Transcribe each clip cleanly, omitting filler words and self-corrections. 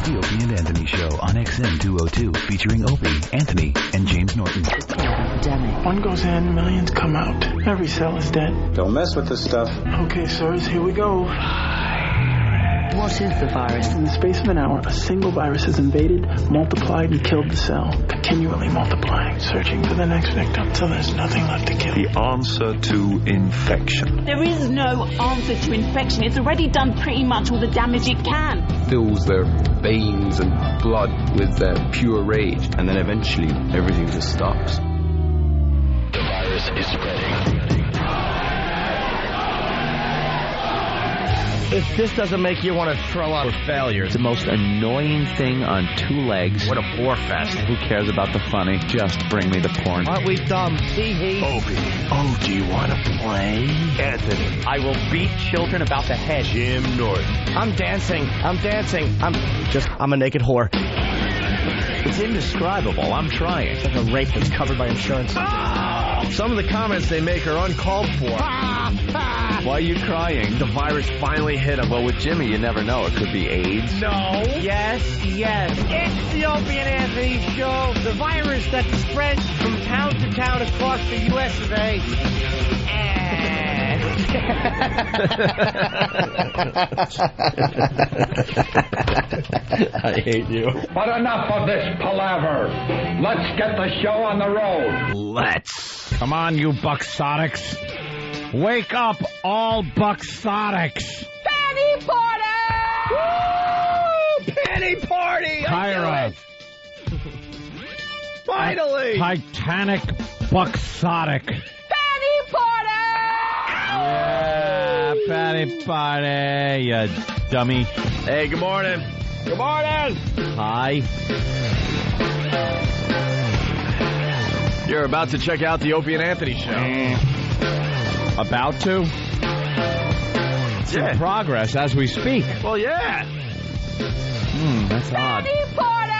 The Opie and Anthony Show on XM 202, featuring Opie, Anthony, and James Norton. Epidemic. One goes in, millions come out. Every cell is dead. Don't mess with this stuff. Okay, sirs, here we go. What is the virus? In the space of an hour, a single virus has invaded, multiplied, and killed the cell. Continually multiplying, searching for the next victim till there's nothing left to kill. The answer to infection. There is no answer to infection. It's already done pretty much all the damage it can. Fills their veins and blood with pure rage. And then eventually everything just stops. The virus is spreading. If this doesn't make you want to throw up failure, it's the most annoying thing on two legs. What a bore fest. Who cares about the funny? Just bring me the porn. Aren't we dumb? Hee. Opie. Oh, do you want to play? Anthony. I will beat children about the head. Jim Norton. I'm dancing. I'm a naked whore. It's indescribable. I'm trying. It's like a rape that's covered by insurance. Some of the comments they make are uncalled for. Why are you crying? The virus finally hit him. Well, with Jimmy, you never know. It could be AIDS. No. Yes. It's the Opie and Anthony Show. The virus that spreads from town to town across the U.S. of A. I hate you. But enough of this palaver. Let's get the show on the road. Let's. Come on, you Buxotics. Wake up, all Buxotics. Penny party! Woo! Penny party! Kyra. Finally! Titanic Buxotic. Penny party! Yeah, penny party, you dummy. Hey, good morning. Good morning! Hi. You're about to check out the Opie and Anthony Show. About to? It's in progress as we speak. Well, yeah. That's odd. Penny party!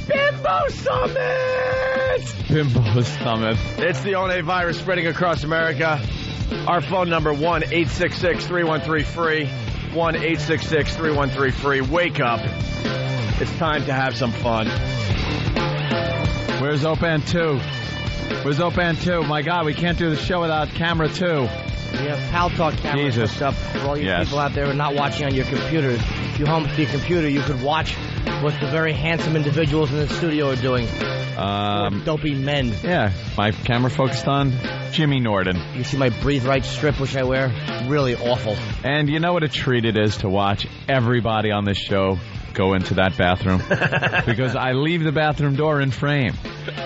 Bimbo Summit! Bimbo Summit. It's the only virus spreading across America. Our phone number, 1-866-313-FREE. 1-866-313-FREE. Wake up. It's time to have some fun. Where's Opan 2? Where's Opan 2? My God, we can't do the show without camera 2. We have Pal Talk cameras hooked up for all you people out there who are not watching on your computers. If you home to your computer, you could watch what the very handsome individuals in the studio are doing. Dopey men. Yeah, my camera focused on Jimmy Norton. You see my Breathe Right strip, which I wear? Really awful. And you know what a treat it is to watch everybody on this show go into that bathroom. Because I leave the bathroom door in frame.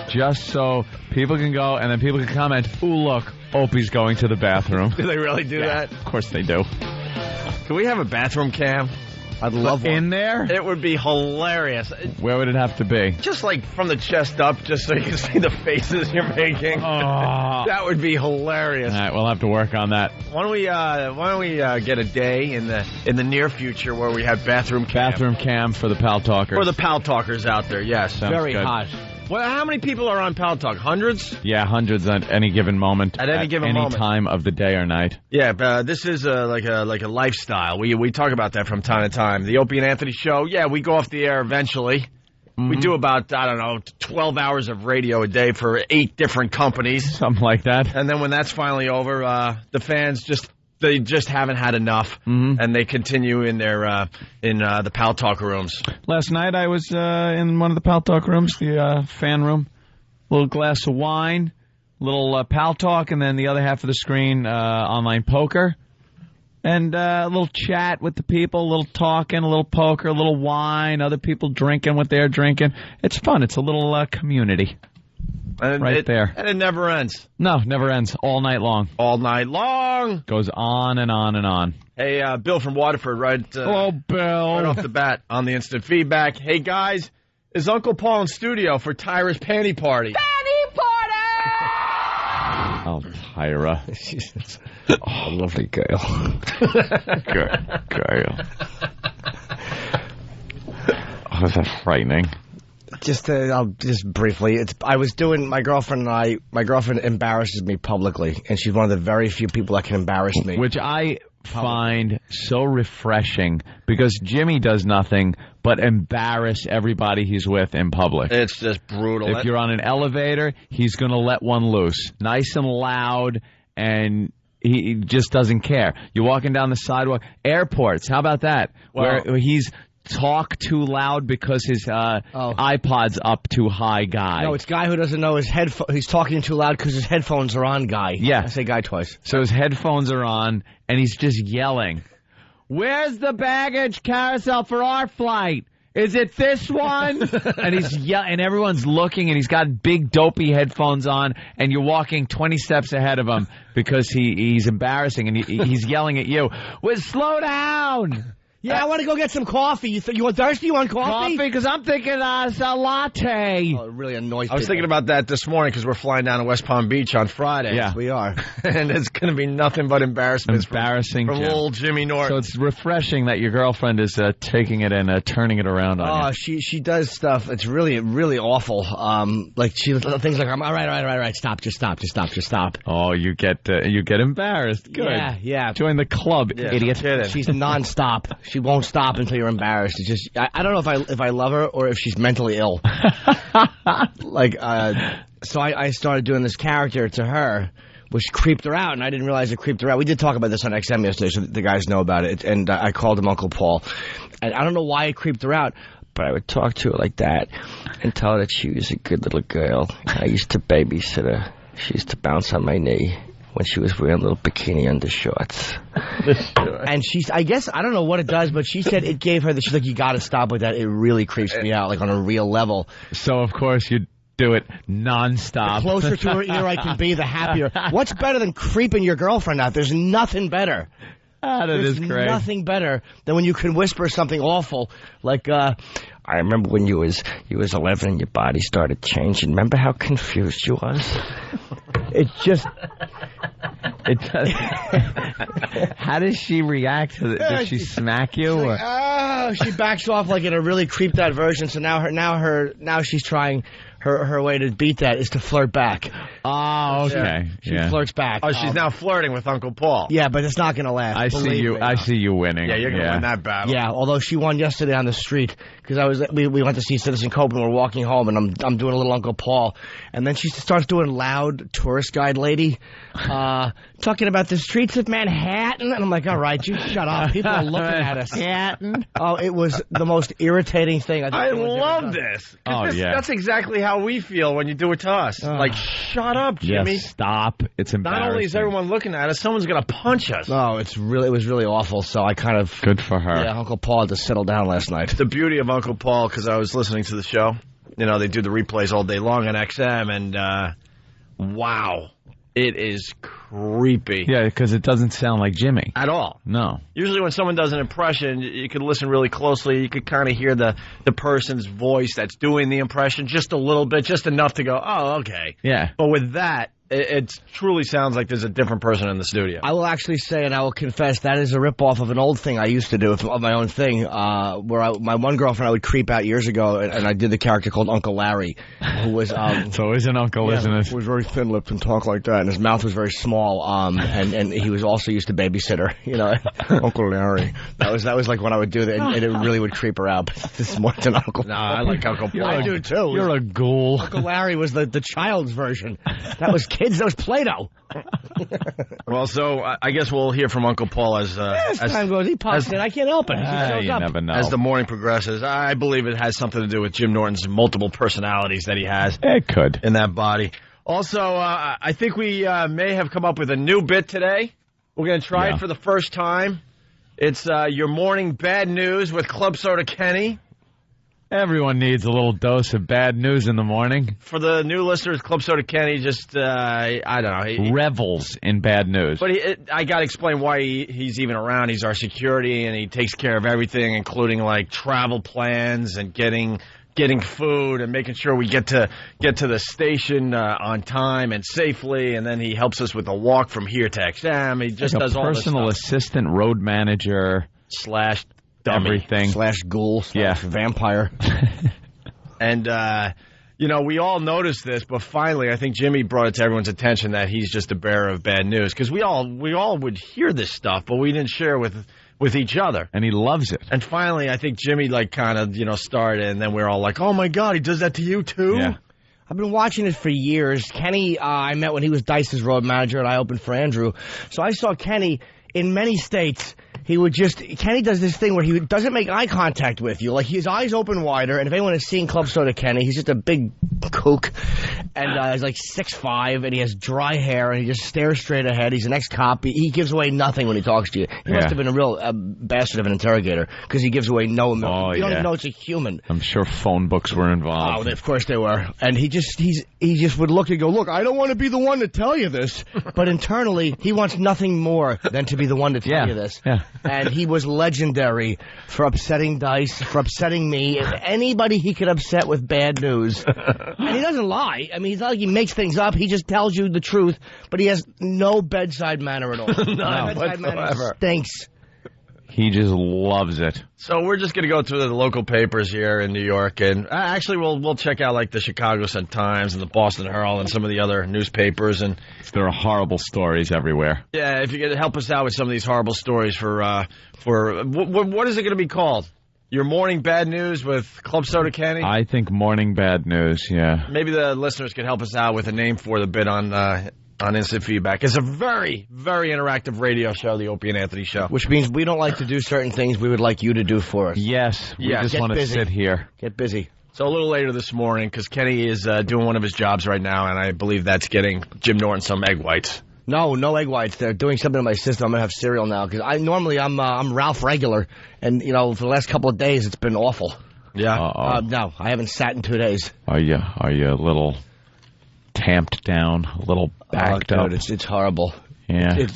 Just so people can go and then people can comment, ooh, look, Opie's going to the bathroom. Do they really do that? Of course they do. Can we have a bathroom cam? I'd love one. In there? It would be hilarious. Where would it have to be? Just like from the chest up, just so you can see the faces you're making. Oh. That would be hilarious. All right, we'll have to work on that. Why don't we get a day in the near future where we have bathroom cam? Bathroom cam for the Pal Talkers. For the Pal Talkers out there, yes. Sounds very good. hot. Well, how many people are on Pal Talk? Hundreds? Yeah, hundreds at any given moment. At any given moment. time of the day or night. Yeah, this is like a lifestyle. We talk about that from time to time. The Opie and Anthony Show, yeah, we go off the air eventually. Mm-hmm. We do about, 12 hours of radio a day for 8 different companies. Something like that. And then when that's finally over, the fans they just haven't had enough, and they continue in their the Pal Talk rooms. Last night I was in one of the Pal Talk rooms, the fan room. Little glass of wine, little Pal Talk, and then the other half of the screen, online poker. And a little chat with the people, a little talking, a little poker, a little wine, other people drinking what they're drinking. It's fun. It's a little community. And there. And it never ends. No, never ends. All night long. All night long. Goes on and on and on. Hey, Bill from Waterford, hello, Bill. Right off the bat on the instant feedback. Hey, guys, is Uncle Paul in studio for Tyra's panty party? Penny party! Oh, Tyra. Oh, lovely girl. Girl. Oh, is that frightening? Just briefly, I was doing, my girlfriend embarrasses me publicly, and she's one of the very few people that can embarrass me. Which I find so refreshing because Jimmy does nothing but embarrass everybody he's with in public. It's just brutal. If you're on an elevator, he's going to let one loose, nice and loud, and he just doesn't care. You're walking down the sidewalk. Airports, how about that? Well, where he's talk too loud because his iPod's up too high guy. No, it's guy who doesn't know his headphones. He's talking too loud because his headphones are on, guy. Yeah. I say guy twice. So his headphones are on, and he's just yelling, "Where's the baggage carousel for our flight? Is it this one?" And he's and everyone's looking, and he's got big dopey headphones on, and you're walking 20 steps ahead of him because he's embarrassing, and he's yelling at you. "Well, slow down." Yeah, I want to go get some coffee. You want thirsty? You want coffee? Coffee, because I'm thinking it's a latte. Oh, it really annoys me. I was thinking about that this morning because we're flying down to West Palm Beach on Friday. Yeah, we are. And it's going to be nothing but embarrassment from Jim. old Jimmy Norton. So it's refreshing that your girlfriend is taking it and turning it around on you. She does stuff. It's really, really awful. Like she things like, all right, stop. Oh, you get embarrassed. Good. Yeah. Join the club, idiot. She's nonstop. She won't stop until you're embarrassed. It's just I don't know if I love her or if she's mentally ill. So I started doing this character to her, which creeped her out, and I didn't realize it creeped her out. We did talk about this on XM yesterday, so the guys know about it. And I called him Uncle Paul, and I don't know why it creeped her out, but I would talk to her like that and tell her that she was a good little girl. I used to babysit her. She used to bounce on my knee when she was wearing little bikini undershorts. And I guess, I don't know what it does, but she said it gave her she's like, you got to stop with that. It really creeps me out, like on a real level. So, of course, you do it nonstop. The closer to her ear I can be, the happier. What's better than creeping your girlfriend out? There's nothing better. That is great. There's nothing better than when you can whisper something awful, like, I remember when you was 11 and your body started changing. Remember how confused you was? It's just... It does. How does she react to it? Does she smack you? She backs off like in a really creeped out version. So now she's trying her way to beat that is to flirt back. Oh, okay. She flirts back. Oh, she's now flirting with Uncle Paul. Yeah, but it's not going to last. I see you winning. Yeah, you're going to win that battle. Yeah, although she won yesterday on the street because we went to see Citizen Cope and we're walking home and I'm doing a little Uncle Paul, and then she starts doing loud tourist guide lady, talking about the streets of Manhattan, and I'm like, all right, you shut up. People are looking at us. Manhattan. Oh, it was the most irritating thing. I love this. That's exactly how we feel when you do it to us. Like, shut up, Jimmy. Yes, stop. It's embarrassing. Not only is everyone looking at us, someone's going to punch us. No, it was really awful. So I kind of good for her. Yeah, Uncle Paul had to settle down last night. The beauty of Uncle Paul, because I was listening to the show. You know, they do the replays all day long on XM, and wow, it is creepy. Yeah, because it doesn't sound like Jimmy at all. No. Usually when someone does an impression, you can listen really closely. You could kind of hear the person's voice that's doing the impression just a little bit, just enough to go, oh, okay. Yeah. But with that, it truly sounds like there's a different person in the studio. I will actually say, and I will confess, that is a ripoff of an old thing I used to do, of my own thing, where my one girlfriend I would creep out years ago, and I did the character called Uncle Larry, who was... it's always an uncle, isn't it? He was very thin-lipped and talked like that, and his mouth was very small, and he was also used to babysit her, you know, Uncle Larry. That was like when I would do that, and it really would creep her out, but this is more than Uncle. No, I like Uncle Paul. I do, too. You're a ghoul. Uncle Larry was the child's version. That was kids. That was Play-Doh. Well, so I guess we'll hear from Uncle Paul as time goes. He pops in. I can't help it. He shows up. Never know. As the morning progresses. I believe it has something to do with Jim Norton's multiple personalities that he has. It could. In that body. Also, I think we may have come up with a new bit today. We're going to try it for the first time. It's your morning bad news with Club Soda Kenny. Everyone needs a little dose of bad news in the morning. For the new listeners, Club Soda Kenny just, I don't know. He revels in bad news. But I got to explain why he's even around. He's our security, and he takes care of everything, including, like, travel plans and getting food and making sure we get to the station on time and safely. And then he helps us with a walk from here to XM. He just does all this stuff. Personal assistant, road manager. / dummy. Everything. / ghoul / vampire. And, you know, we all noticed this, but finally, I think Jimmy brought it to everyone's attention that he's just a bearer of bad news. Because we all would hear this stuff, but we didn't share with each other. And he loves it. And finally, I think Jimmy, like, kind of, started, and then we're all like, oh, my God, he does that to you, too? Yeah. I've been watching it for years. Kenny, I met when he was Dice's road manager, and I opened for Andrew. So I saw Kenny in many states. Kenny does this thing where he doesn't make eye contact with you. Like, his eyes open wider, and if anyone has seen Club Soda Kenny, he's just a big kook. And he's like 6'5", and he has dry hair, and he just stares straight ahead. He's an ex-cop. He gives away nothing when he talks to you. He must have been a real bastard of an interrogator, because he gives away no emotion. You don't even know it's a human. I'm sure phone books were involved. Oh, of course they were. And he just would look and go, look, I don't want to be the one to tell you this. But internally, he wants nothing more than to be the one to tell you this. Yeah. And he was legendary for upsetting Dice, for upsetting me, anybody he could upset with bad news. And he doesn't lie. I mean, it's not like he makes things up. He just tells you the truth, but he has no bedside manner at all. No, bedside manner stinks. He just loves it. So we're just going to go through the local papers here in New York, and actually we'll check out like the Chicago Sun-Times and the Boston Herald and some of the other newspapers. And there are horrible stories everywhere. Yeah, if you could help us out with some of these horrible stories for what is it going to be called? Your morning bad news with Club Soda Kenny? I think morning bad news, yeah. Maybe the listeners can help us out with a name for the bit on Instant Feedback. It's a very, very interactive radio show, the Opie and Anthony Show. Which means we don't like to do certain things we would like you to do for us. Yes, we just want to sit here. Get busy. So a little later this morning, because Kenny is doing one of his jobs right now, and I believe that's getting Jim Norton some egg whites. No egg whites. They're doing something to my system. I'm going to have cereal now, because I'm Ralph Regular, and, for the last couple of days, it's been awful. Yeah? No, I haven't sat in 2 days. Are you a little tamped down, a little backed up? It's horrible. Yeah.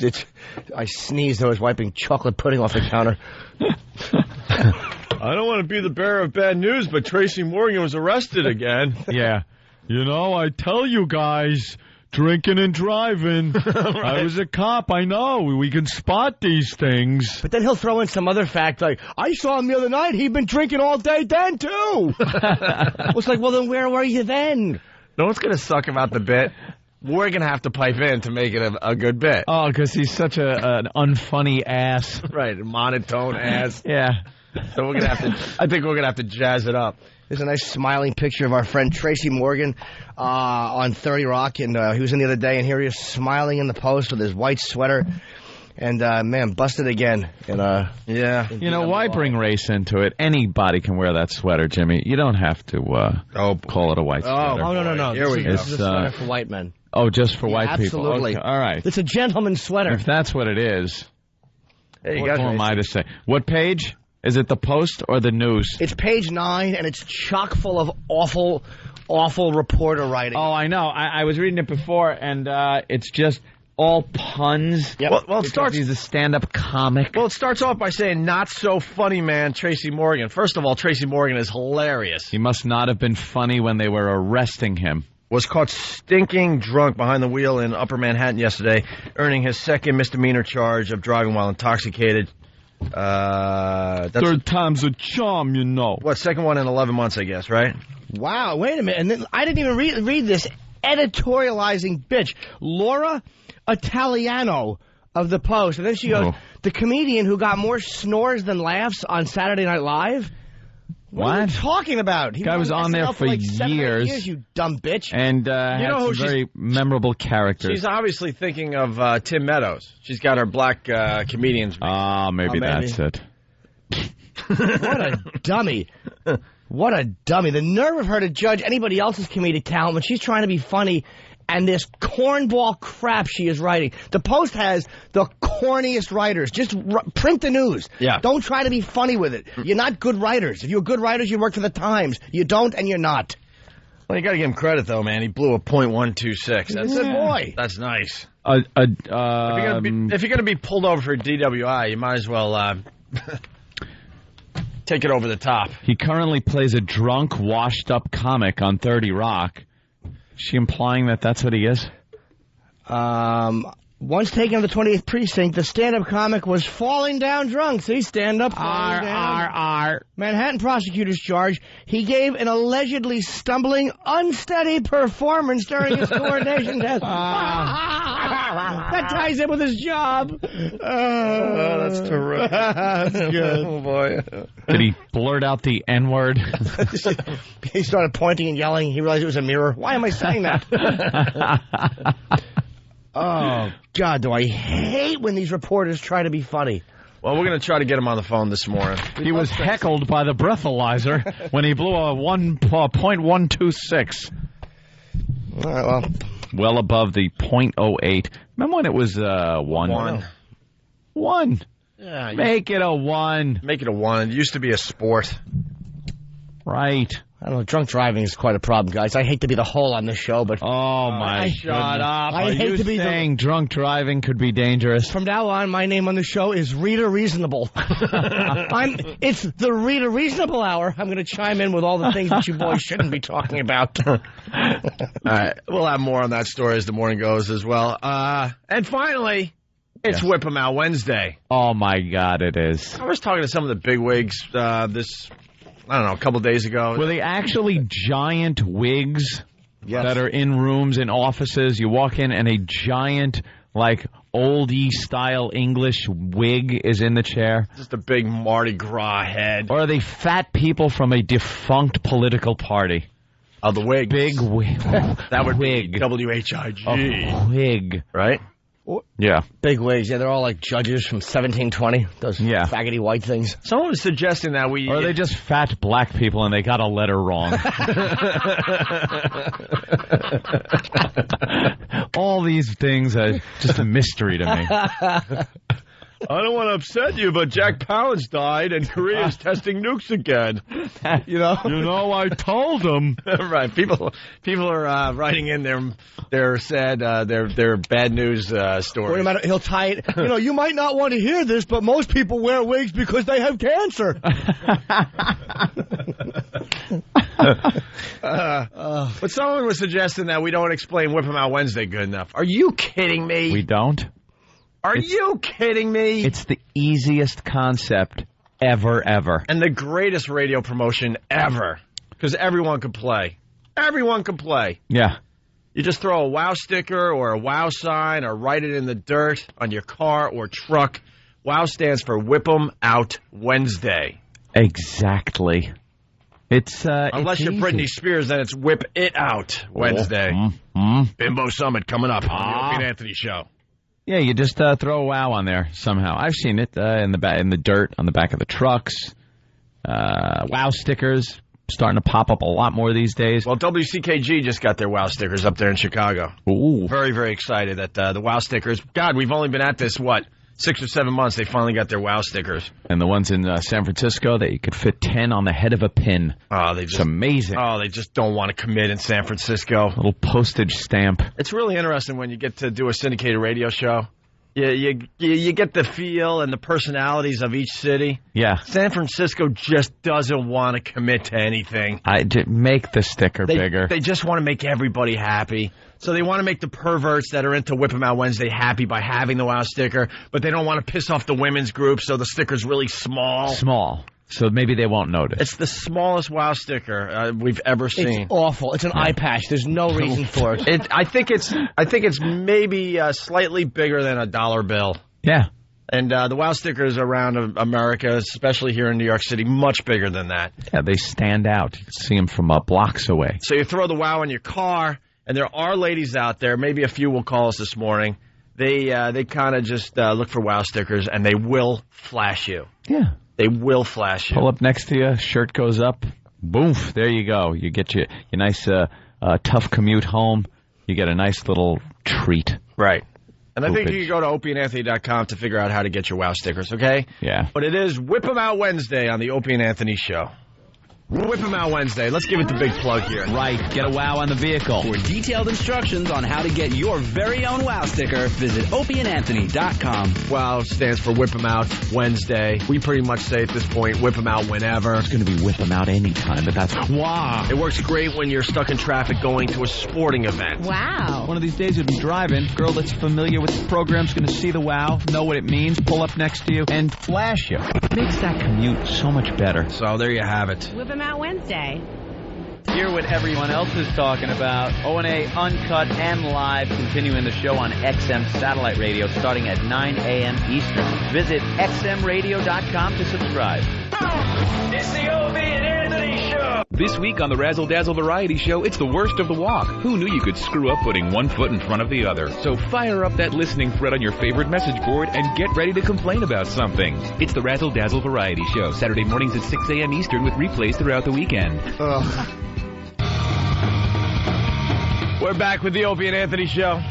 I sneezed. I was wiping chocolate pudding off the counter. I don't want to be the bearer of bad news, but Tracy Morgan was arrested again. Yeah. I tell you guys, drinking and driving. Right. I was a cop. I know. We can spot these things. But then he'll throw in some other fact like, I saw him the other night. He'd been drinking all day then, too. It's like, well, then where were you then? No one's going to suck about the bit. We're going to have to pipe in to make it a good bit. Oh, because he's such an unfunny ass. Right, a monotone ass. Yeah. So we're going to have to, I think we're going to have to jazz it up. There's a nice smiling picture of our friend Tracy Morgan on 30 Rock, and he was in the other day, and here he is smiling in the post with his white sweater. And, man, busted again. Yeah. Why bring race into it? Anybody can wear that sweater, Jimmy. You don't have to call it a white sweater. Oh, no. Here we go. This is a sweater for white men. Oh, just for white people. Absolutely. Okay. All right. It's a gentleman's sweater. If that's what it is, hey, what am I to say? What page? Is it the Post or the News? It's page 9, and it's chock full of awful, awful reporter writing. Oh, I know. I was reading it before, and it's just all puns. Yep. Well, it starts. He's a stand-up comic. Well, it starts off by saying, not so funny man, Tracy Morgan. First of all, Tracy Morgan is hilarious. He must not have been funny when they were arresting him. Was caught stinking drunk behind the wheel in Upper Manhattan yesterday, earning his second misdemeanor charge of driving while intoxicated. Third time's a charm, What, second one in 11 months, I guess, right? Wow, wait a minute. And then I didn't even read this editorializing bitch. Laura Italiano of the Post. And then she goes, the comedian who got more snores than laughs on Saturday Night Live? What are you talking about? Guy was on there for like 7 years, you dumb bitch. And had some very memorable characters. She's obviously thinking of Tim Meadows. She's got her black comedians. Maybe that's it. What a dummy. What a dummy. The nerve of her to judge anybody else's comedic talent when she's trying to be funny, and this cornball crap she is writing. The Post has the corniest writers. Just print the news. Yeah. Don't try to be funny with it. You're not good writers. If you're good writers, you work for the Times. You don't, and you're not. Well, you got to give him credit, though, man. He blew a .126. That's a good boy. That's nice. If you're going to be pulled over for DWI, you might as well take it over the top. He currently plays a drunk, washed-up comic on 30 Rock. Is she implying that that's what he is? Once taken to the 28th precinct, the stand-up comic was falling down drunk. See, stand-up, falling down. Manhattan prosecutors charge he gave an allegedly stumbling, unsteady performance during his coordination test. That ties in with his job. That's terrific. That's good. Oh, boy. Did he blurt out the N-word? He started pointing and yelling. He realized it was a mirror. Why am I saying that? Oh, God, do I hate when these reporters try to be funny. Well, we're going to try to get him on the phone this morning. He was heckled by the breathalyzer when he blew a 1.126. All right, well above the .08. Remember when it was 1? 1. Yeah, Make it a 1. Make it a 1. It used to be a sport. Right. I don't know, drunk driving is quite a problem, guys. I hate to be the hole on this show, but... Oh, my God. Shut up. I hate to be saying drunk driving could be dangerous. From now on, my name on the show is Rita Reasonable. It's the Rita Reasonable Hour. I'm going to chime in with all the things that you boys shouldn't be talking about. All right. We'll have more on that story as the morning goes as well. And finally... It's Whip 'em Out Wednesday. Oh, my God, it is. I was talking to some of the bigwigs a couple days ago. Were they actually giant wigs that are in rooms and offices? You walk in and a giant, like, oldie-style English wig is in the chair? Just a big Mardi Gras head. Or are they fat people from a defunct political party? Oh, the wig. Big wig. That would wig. be WHIG. A wig. Right? Yeah. Big wigs. Yeah, they're all like judges from 1720. Those faggoty white things. Someone was suggesting that we... Or are they just fat black people and they got a letter wrong? All these things are just a mystery to me. I don't want to upset you, but Jack Palance died and Korea's testing nukes again. You know, I told them. Right. People are writing in their sad, their bad news stories. He'll tie it. You might not want to hear this, but most people wear wigs because they have cancer. But someone was suggesting that we don't explain Whip 'em Out Wednesday good enough. Are you kidding me? We don't? Are you kidding me? It's the easiest concept ever. And the greatest radio promotion ever. Because everyone can play. Everyone can play. Yeah. You just throw a WOW sticker or a WOW sign or write it in the dirt on your car or truck. WOW stands for Whip 'em Out Wednesday. Exactly. It's unless you're easy. Britney Spears, then it's Whip It Out Wednesday. Bimbo Summit coming up on the Opie and Anthony Show. Yeah, you just throw a WOW on there somehow. I've seen it in the dirt on the back of the trucks. WOW stickers starting to pop up a lot more these days. Well, WCKG just got their WOW stickers up there in Chicago. Ooh, very, very excited that the WOW stickers. God, we've only been at this 6 or 7 months. They finally got their WOW stickers. And the ones in San Francisco that you could fit 10 on the head of a pin. Oh, it's amazing. Oh, they just don't want to commit in San Francisco. A little postage stamp. It's really interesting when you get to do a syndicated radio show. You get the feel and the personalities of each city. Yeah. San Francisco just doesn't want to commit to anything. Make the sticker bigger. They just want to make everybody happy. So they want to make the perverts that are into Whip 'em Out Wednesday happy by having the WOW sticker, but they don't want to piss off the women's group, so the sticker's really small. Small. So maybe they won't notice. It's the smallest WOW sticker we've ever seen. It's awful. It's an eye patch. There's no reason for it. I think it's maybe slightly bigger than a dollar bill. Yeah. And the WOW stickers around America, especially here in New York City, much bigger than that. Yeah, they stand out. You can see them from blocks away. So you throw the WOW in your car, and there are ladies out there, maybe a few will call us this morning, they kind of just look for WOW stickers, and they will flash you. Yeah. They will flash you. Pull up next to you, shirt goes up, boof, there you go. You get your nice tough commute home. You get a nice little treat. Right. And I think you can go to opieandanthony.com to figure out how to get your WOW stickers, okay? Yeah. But it is Whip 'em Out Wednesday on the Opie and Anthony Show. Whip 'em out Wednesday. Let's give it the big plug here. Right. Get a wow on the vehicle. For detailed instructions on how to get your very own wow sticker, visit opieandanthony.com. Wow stands for Whip 'em out Wednesday. We pretty much say at this point, whip 'em out whenever. It's going to be whip 'em out anytime, but that's wow. It works great when you're stuck in traffic going to a sporting event. Wow. One of these days you'll be driving. Girl that's familiar with the program's going to see the wow, know what it means, pull up next to you, and flash you. Makes that commute so much better. So there you have it. Whip 'em out Wednesday. Hear what everyone else is talking about. O&A Uncut and Live, continuing the show on XM Satellite Radio starting at 9 a.m. Eastern. Visit xmradio.com to subscribe. It's the Opie and Anthony Show. This week on the Razzle Dazzle Variety Show, it's the worst of the walk. Who knew you could screw up putting one foot in front of the other? So fire up that listening thread on your favorite message board and get ready to complain about something. It's the Razzle Dazzle Variety Show, Saturday mornings at 6 a.m. Eastern with replays throughout the weekend. We're back with the Opie and Anthony Show.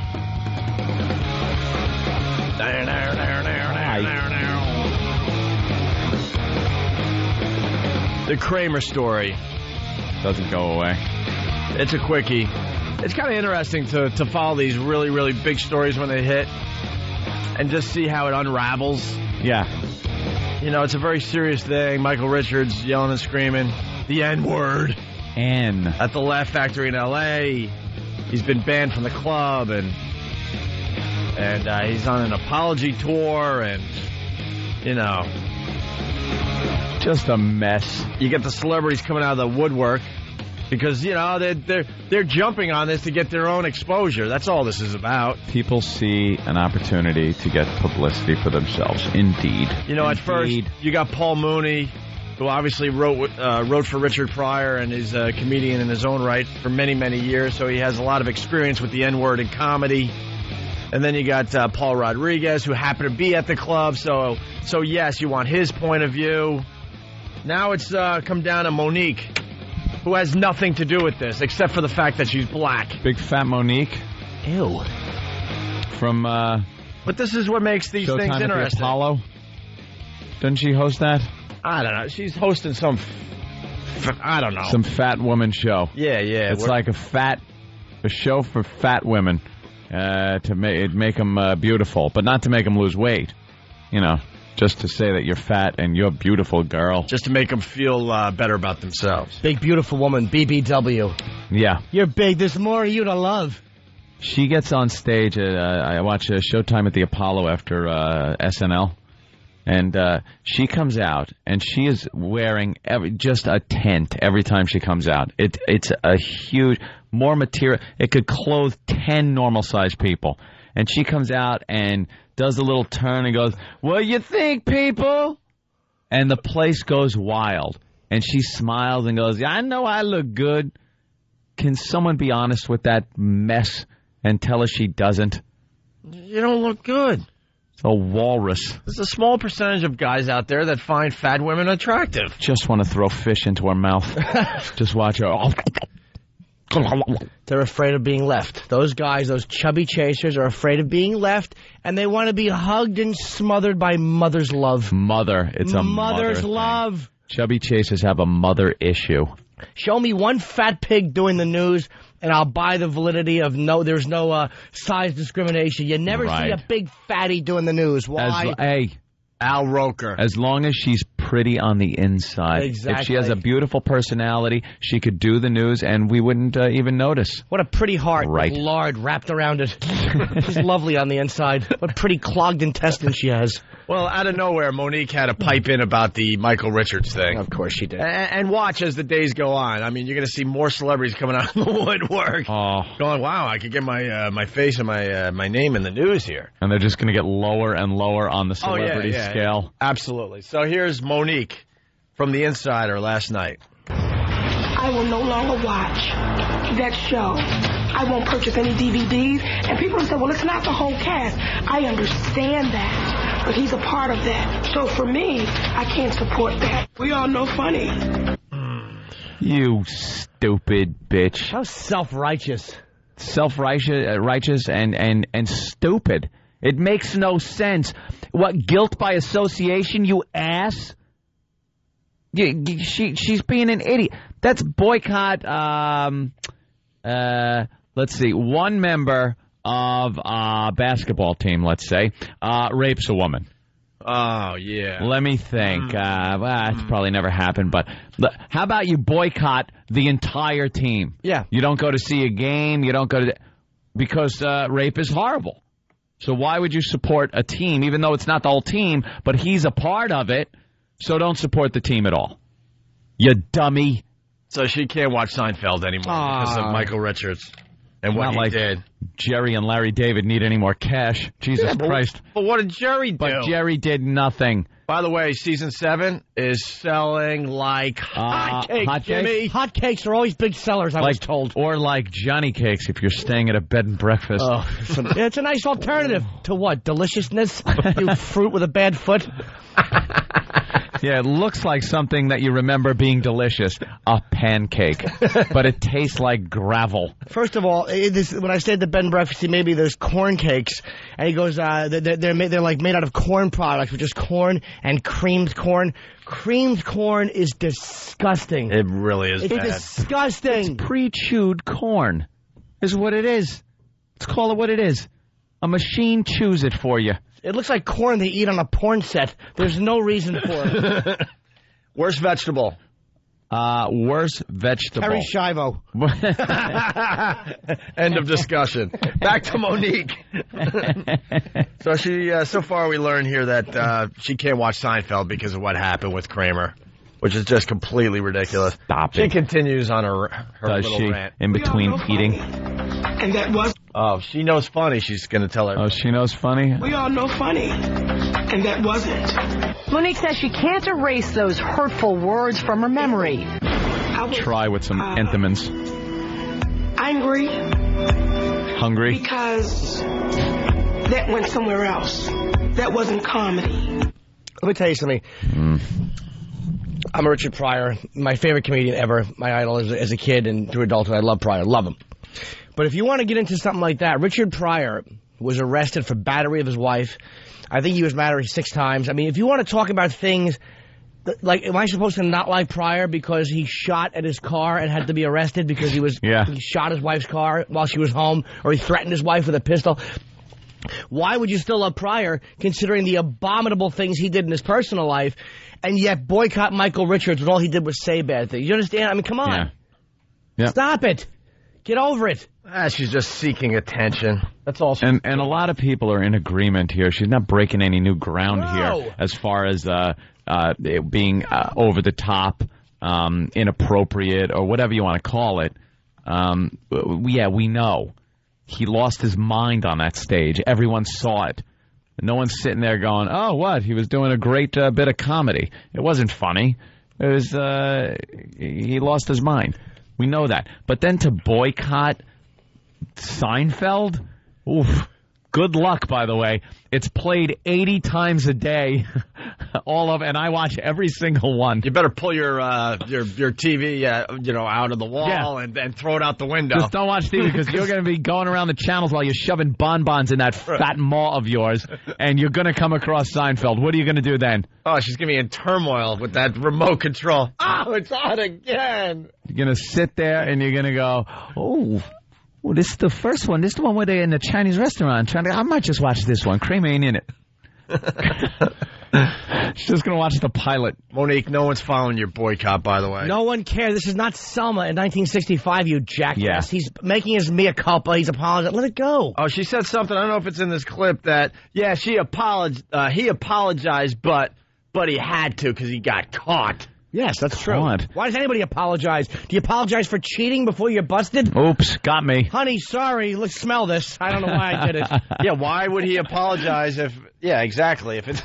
The Kramer story doesn't go away. It's a quickie. It's kind of interesting to follow these really, really big stories when they hit and just see how it unravels. Yeah. You know, it's a very serious thing. Michael Richards yelling and screaming the N-word. N. At the Laugh Factory in L.A. He's been banned from the club, and he's on an apology tour, and, you know. Just a mess. You get the celebrities coming out of the woodwork because, you know, they're jumping on this to get their own exposure. That's all this is about. People see an opportunity to get publicity for themselves. Indeed. You know, at first, you got Paul Mooney, who obviously wrote for Richard Pryor and is a comedian in his own right for many, many years, so he has a lot of experience with the N-word in comedy. And then you got Paul Rodriguez, who happened to be at the club, so yes, you want his point of view. Now it's come down to Monique, who has nothing to do with this, except for the fact that she's black. Big fat Monique. Ew. From, But this is what makes these things interesting. At the Apollo? Doesn't she host that? I don't know. She's hosting some, I don't know. Some fat woman show. Yeah. It's like a show for fat women to make them beautiful, but not to make them lose weight. You know, just to say that you're fat and you're a beautiful girl. Just to make them feel better about themselves. Big, beautiful woman, BBW. Yeah. You're big. There's more of you to love. She gets on stage. I watch Showtime at the Apollo after SNL. And she comes out, and she is wearing just a tent every time she comes out. It's a huge, more material. It could clothe 10 normal-sized people. And she comes out and does a little turn and goes, "What you think, people?" And the place goes wild. And she smiles and goes, "I know I look good." Can someone be honest with that mess and tell us she doesn't? You don't look good. A walrus. There's a small percentage of guys out there that find fat women attractive. Just want to throw fish into her mouth. Just watch her. They're afraid of being left. Those guys, those chubby chasers, are afraid of being left, and they want to be hugged and smothered by mother's love. Mother. It's a mother's love. Chubby chasers have a mother issue. Show me one fat pig doing the news, and I'll buy the validity of there's no size discrimination. You never see a big fatty doing the news. Why? Hey, Al Roker. As long as she's pretty on the inside. Exactly. If she has a beautiful personality, she could do the news, and we wouldn't even notice. What a pretty heart with lard wrapped around it. She's lovely on the inside. What pretty clogged intestines she has. Well, out of nowhere, Monique had to pipe in about the Michael Richards thing. Of course she did. And watch as the days go on. I mean, you're going to see more celebrities coming out of the woodwork. Oh. Going, wow, I could get my face and my name in the news here. And they're just going to get lower and lower on the celebrity scale. Absolutely. So here's Monique from The Insider last night. I will no longer watch that show. I won't purchase any DVDs. And people have said, well, it's not the whole cast. I understand that. But he's a part of that. So for me, I can't support that. We all know funny. You stupid bitch. How self-righteous. Self-righteous and stupid. It makes no sense. What, guilt by association, you ass? She's being an idiot. That's boycott. Let's see. One member of a basketball team, let's say, rapes a woman. Oh, yeah. Let me think. It's probably never happened, but how about you boycott the entire team? Yeah. You don't go to see a game. You don't go to... Because rape is horrible. So why would you support a team, even though it's not the whole team, but he's a part of it, so don't support the team at all. You dummy. So she can't watch Seinfeld anymore because of Michael Richards and what he did. Jerry and Larry David need any more cash. Jesus Christ. But what did Jerry do? But Jerry did nothing. By the way, season 7 is selling like hotcakes, Jimmy. Hotcakes are always big sellers, I was told. Or like Johnny Cakes if you're staying at a bed and breakfast. Oh, it's a nice alternative to what? Deliciousness? You fruit with a bad foot? Yeah, it looks like something that you remember being delicious. A pancake. But it tastes like gravel. First of all, when I stayed at the bed and breakfast, maybe there's corn cakes. And he goes, they're like made out of corn products, which is corn and creamed corn. Creamed corn is disgusting. It really is bad. It's disgusting. It's pre-chewed corn is what it is. Let's call it what it is. A machine chews it for you. It looks like corn they eat on a porn set. There's no reason for it. Worst vegetable. Worst vegetable. Terry Schiavo. End of discussion. Back to Monique. So so far we learned here that she can't watch Seinfeld because of what happened with Kramer, which is just completely ridiculous. Stop it. She continues on her little rant. In between eating? And that was... Oh, she knows funny. She's going to tell her. Oh, she knows funny? We all know funny. And that wasn't. Monique says she can't erase those hurtful words from her memory. Try with some Entenmann's. Angry. Hungry. Because that went somewhere else. That wasn't comedy. Let me tell you something. I'm a Richard Pryor, my favorite comedian ever. My idol as a kid and through adulthood. I love Pryor. Love him. But if you want to get into something like that, Richard Pryor was arrested for battery of his wife. I think he was married 6 times. I mean, if you want to talk about things like, am I supposed to not like Pryor because he shot at his car and had to be arrested because he shot his wife's car while she was home, or he threatened his wife with a pistol? Why would you still love Pryor considering the abominable things he did in his personal life, and yet boycott Michael Richards when all he did was say bad things? You understand? I mean, come on. Yeah. Stop it. Get over it. She's just seeking attention. That's all. And a lot of people are in agreement here. She's not breaking any new ground here as far as it being over the top, inappropriate, or whatever you want to call it. We know. He lost his mind on that stage. Everyone saw it. No one's sitting there going, oh, what? He was doing a great bit of comedy. It wasn't funny. It was he lost his mind. We know that. But then to boycott Seinfeld? Oof. Good luck, by the way. It's played 80 times a day, and I watch every single one. You better pull your TV, out of the wall and throw it out the window. Just don't watch TV because you're going to be going around the channels while you're shoving bonbons in that fat maw of yours, and you're going to come across Seinfeld. What are you going to do then? Oh, she's going to be in turmoil with that remote control. Oh, it's on again. You're going to sit there and you're going to go, oh. Well, this is the first one. This is the one where they're in the Chinese restaurant. I might just watch this one. Kramer ain't in it. She's just going to watch the pilot. Monique, no one's following your boycott, by the way. No one cares. This is not Selma in 1965, you jackass. Yeah. He's making his mea culpa. He's apologizing. Let it go. Oh, she said something. I don't know if it's in this clip that, he apologized, but he had to because he got caught. Yes, that's true. God. Why does anybody apologize? Do you apologize for cheating before you're busted? Oops, got me. Honey, sorry. Let's smell this. I don't know why I did it. Yeah, why would he apologize if... Yeah, exactly. If it's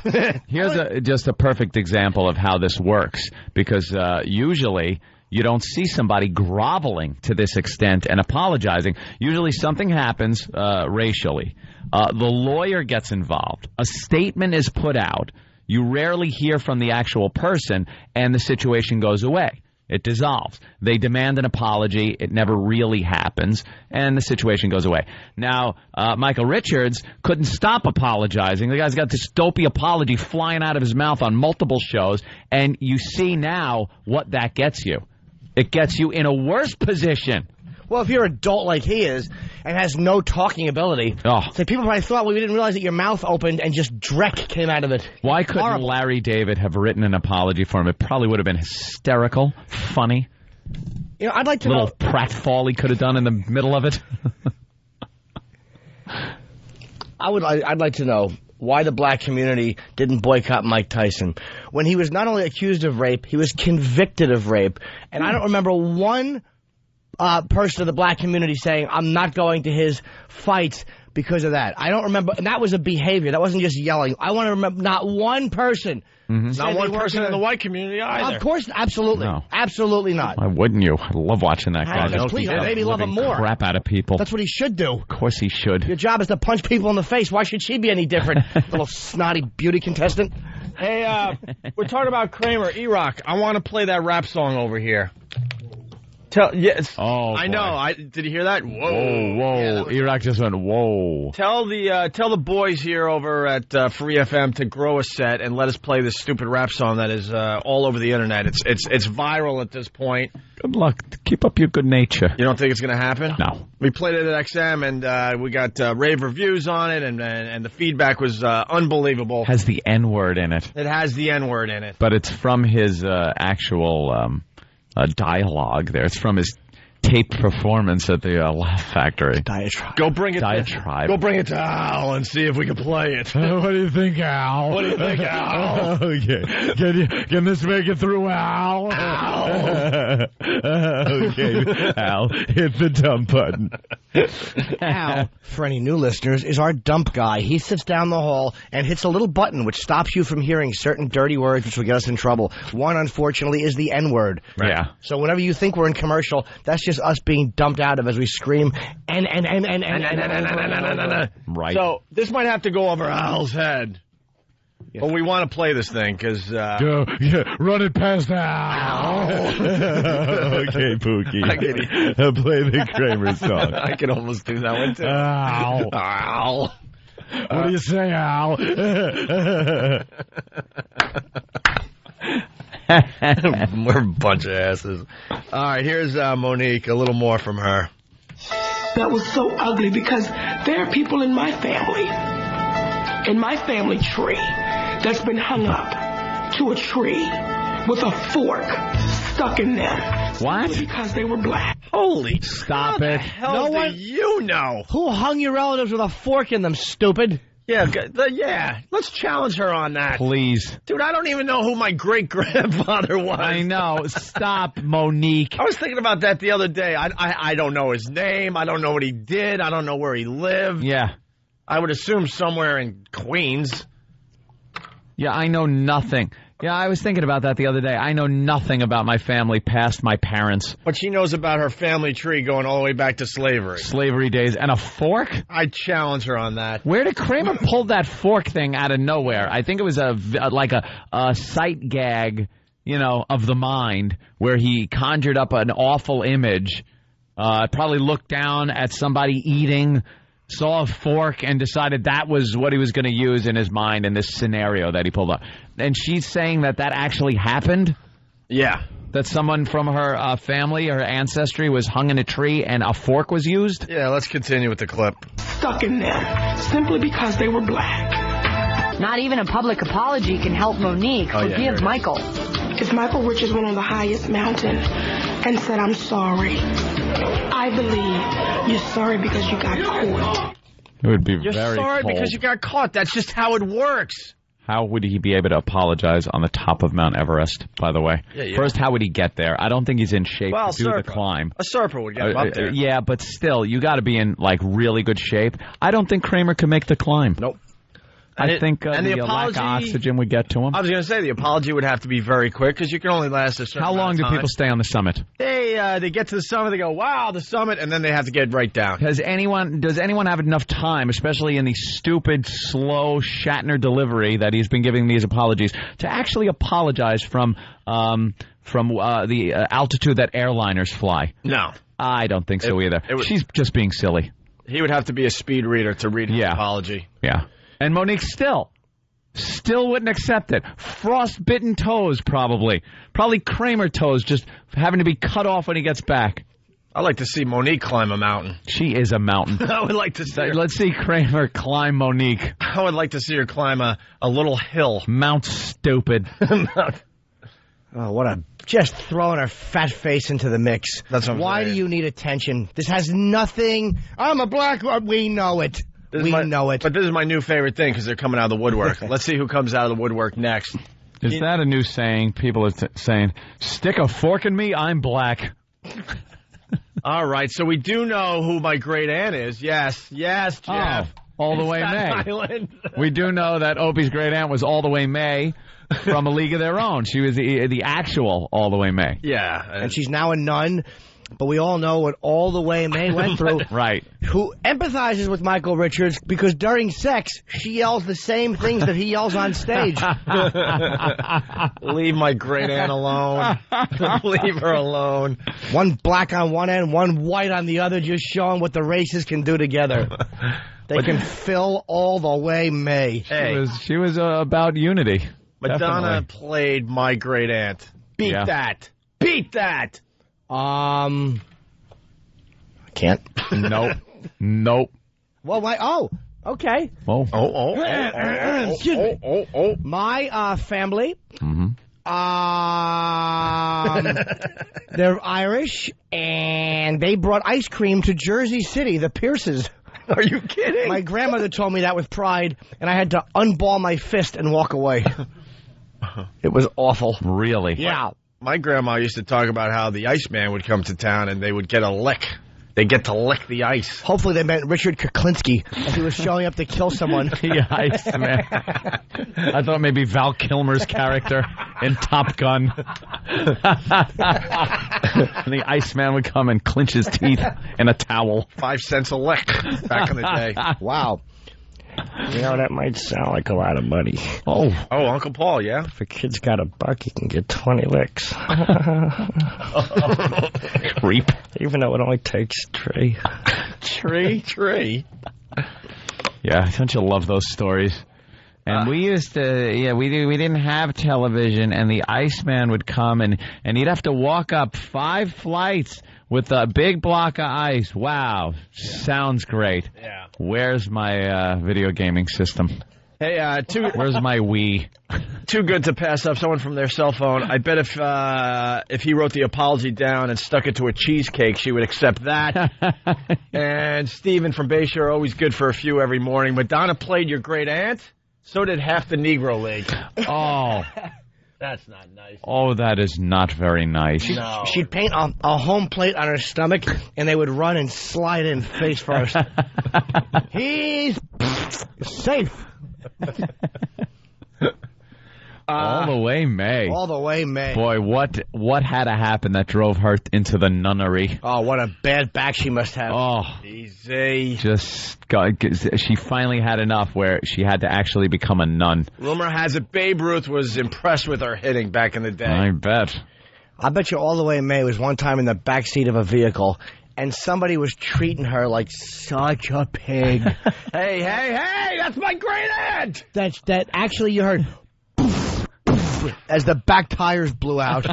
Here's just a perfect example of how this works, because usually you don't see somebody groveling to this extent and apologizing. Usually something happens racially. The lawyer gets involved. A statement is put out. You rarely hear from the actual person, and the situation goes away. It dissolves. They demand an apology. It never really happens, and the situation goes away. Now, Michael Richards couldn't stop apologizing. The guy's got this dopey apology flying out of his mouth on multiple shows, and you see now what that gets you. It gets you in a worse position. Well, if you're an adult like he is and has no talking ability, so people probably thought, well, we didn't realize that your mouth opened and just dreck came out of it. Why couldn't Larry David have written an apology for him? It probably would have been hysterical, funny. You know, I'd like to know. Little pratfall he could have done in the middle of it. I'd like to know why the black community didn't boycott Mike Tyson. When he was not only accused of rape, he was convicted of rape. And I don't remember one person of the black community saying, I'm not going to his fights because of that. I don't remember. And that was a behavior. That wasn't just yelling. I want to remember not one person. Not one person in the white community either. Of course, absolutely. No. Absolutely not. Why wouldn't you? I love watching that guy. Please, maybe love him more. Crap out of people. That's what he should do. Of course he should. Your job is to punch people in the face. Why should she be any different? Little snotty beauty contestant. Hey, we're talking about Kramer. E-Rock, I want to play that rap song over here. Yes. Oh, I know. Did you hear that? Whoa. Yeah, E-Rock just went, whoa. Tell the boys here over at Free FM to grow a set and let us play this stupid rap song that is all over the internet. It's viral at this point. Good luck. Keep up your good nature. You don't think it's going to happen? No. We played it at XM, and we got rave reviews on it, and the feedback was unbelievable. Has the N-word in it. It has the N-word in it. But it's from his actual dialogue there. It's from his taped performance at the Laugh Factory. Diatribe. Go bring it to Al and see if we can play it. What do you think, Al? What do you think, Al? Okay. Can this make it through, Al? Okay, Al, hit the dump button. Al, for any new listeners, is our dump guy. He sits down the hall and hits a little button which stops you from hearing certain dirty words which will get us in trouble. One, unfortunately, is the N-word. Right. Yeah. So whenever you think we're in commercial, that's just us being dumped out of as we scream and. Right. So this might have to go over Al's head. Yeah. But we want to play this thing because... run it past Al. Okay, Pookie. Play the Kramer song. I can almost do that one, too. Al. What do you say, Al? We're a bunch of asses. All right, here's Monique. A little more from her. That was so ugly because there are people in my family tree, that's been hung up to a tree with a fork stuck in them. What? Because they were black. Holy, stop it. How do you know? Who hung your relatives with a fork in them, stupid? Yeah. Let's challenge her on that. Please. Dude, I don't even know who my great-grandfather was. I know. Stop, Monique. I was thinking about that the other day. I don't know his name. I don't know what he did. I don't know where he lived. Yeah. I would assume somewhere in Queens. Yeah, I know nothing. Yeah, I was thinking about that the other day. I know nothing about my family past my parents. But she knows about her family tree going all the way back to slavery. Slavery days. And a fork? I challenge her on that. Where did Kramer pull that fork thing out of nowhere? I think it was a sight gag, of the mind, where he conjured up an awful image, probably looked down at somebody eating, saw a fork, and decided that was what he was going to use in his mind in this scenario that he pulled up. And she's saying that actually happened? Yeah. That someone from her family, her ancestry, was hung in a tree and a fork was used? Yeah, let's continue with the clip. Stuck in them simply because they were black. Not even a public apology can help Monique. Forgive Michael. If Michael Richards went on the highest mountain and said, I'm sorry, I believe you're sorry because you got caught. It would be You're very sorry cold. because you got caught. That's just how it works. How would he be able to apologize on the top of Mount Everest, by the way? Yeah. First, how would he get there? I don't think he's in shape to do the climb. A surfer would get him up there. Yeah, but still, you got to be in, really good shape. I don't think Kramer can make the climb. Nope. I think the lack of oxygen would get to him. I was going to say the apology would have to be very quick because you can only last a certain How long amount of time. do people stay on the summit? They get to the summit, they go, wow, the summit, and then they have to get right down. Does anyone have enough time, especially in the stupid, slow Shatner delivery that he's been giving these apologies, to actually apologize from the altitude that airliners fly? No. I don't think so either. She's just being silly. He would have to be a speed reader to read his apology. Yeah. And Monique still wouldn't accept it. Frostbitten toes, probably. Probably Kramer toes just having to be cut off when he gets back. I'd like to see Monique climb a mountain. She is a mountain. I would like to see her. Let's see Kramer climb Monique. I would like to see her climb a little hill. Mount Stupid. Oh, just throwing her fat face into the mix. That's what I'm Why saying. do you need attention? This has nothing. I'm a black one. We know it. Know it. But this is my new favorite thing because they're coming out of the woodwork. Let's see who comes out of the woodwork next. Is that a new saying? People are saying, stick a fork in me, I'm black. All right, so we do know who my great aunt is. Yes, Jeff. Oh, all the way May. Island. We do know that Opie's great aunt was all the way May from A League of Their Own. She was the actual all the way May. Yeah. And she's now a nun. But we all know what all the way May went through. Right. Who empathizes with Michael Richards because during sex, she yells the same things that he yells on stage. Leave my great aunt alone. Leave her alone. One black on one end, one white on the other, just showing what the races can do together. They can fill all the way May. Hey. She was about unity. Madonna Definitely. played my great aunt. Beat that. Beat that. I can't. Nope. Well, why? Oh, okay. Oh. My family. Mm-hmm. They're Irish, and they brought ice cream to Jersey City, the Pierces. Are you kidding? My grandmother told me that with pride, and I had to unball my fist and walk away. It was awful. Really? Yeah. My grandma used to talk about how the Iceman would come to town and they would get a lick. They get to lick the ice. Hopefully they meant Richard Kuklinski as he was showing up to kill someone. The Iceman. I thought maybe Val Kilmer's character in Top Gun. And the Iceman would come and clench his teeth in a towel. 5 cents a lick back in the day. Wow. You know, that might sound like a lot of money. Oh, Uncle Paul, yeah? If a kid's got a buck, he can get 20 licks. Creep. Even though it only takes 3. Tree. Yeah, don't you love those stories? And we used to, we didn't have television, and the Iceman would come, and he'd have to walk up 5 flights with a big block of ice. Wow. Sounds great. Yeah. Where's my video gaming system? Hey, where's my Wii? Too good to pass up someone from their cell phone. I bet if he wrote the apology down and stuck it to a cheesecake, she would accept that. And Steven from Bayshore, always good for a few every morning. Madonna played your great aunt. So did half the Negro League. Oh. That's not nice. Oh, that is not very nice. She'd paint a home plate on her stomach, and they would run and slide in face first. He's safe. All the way May. All the way May. Boy, what had to happen that drove her into the nunnery? Oh, what a bad back she must have. Oh, easy. She finally had enough where she had to actually become a nun. Rumor has it Babe Ruth was impressed with her hitting back in the day. I bet. I bet you All the Way May was one time in the backseat of a vehicle, and somebody was treating her like such a pig. Hey, that's my great aunt! That actually you heard as the back tires blew out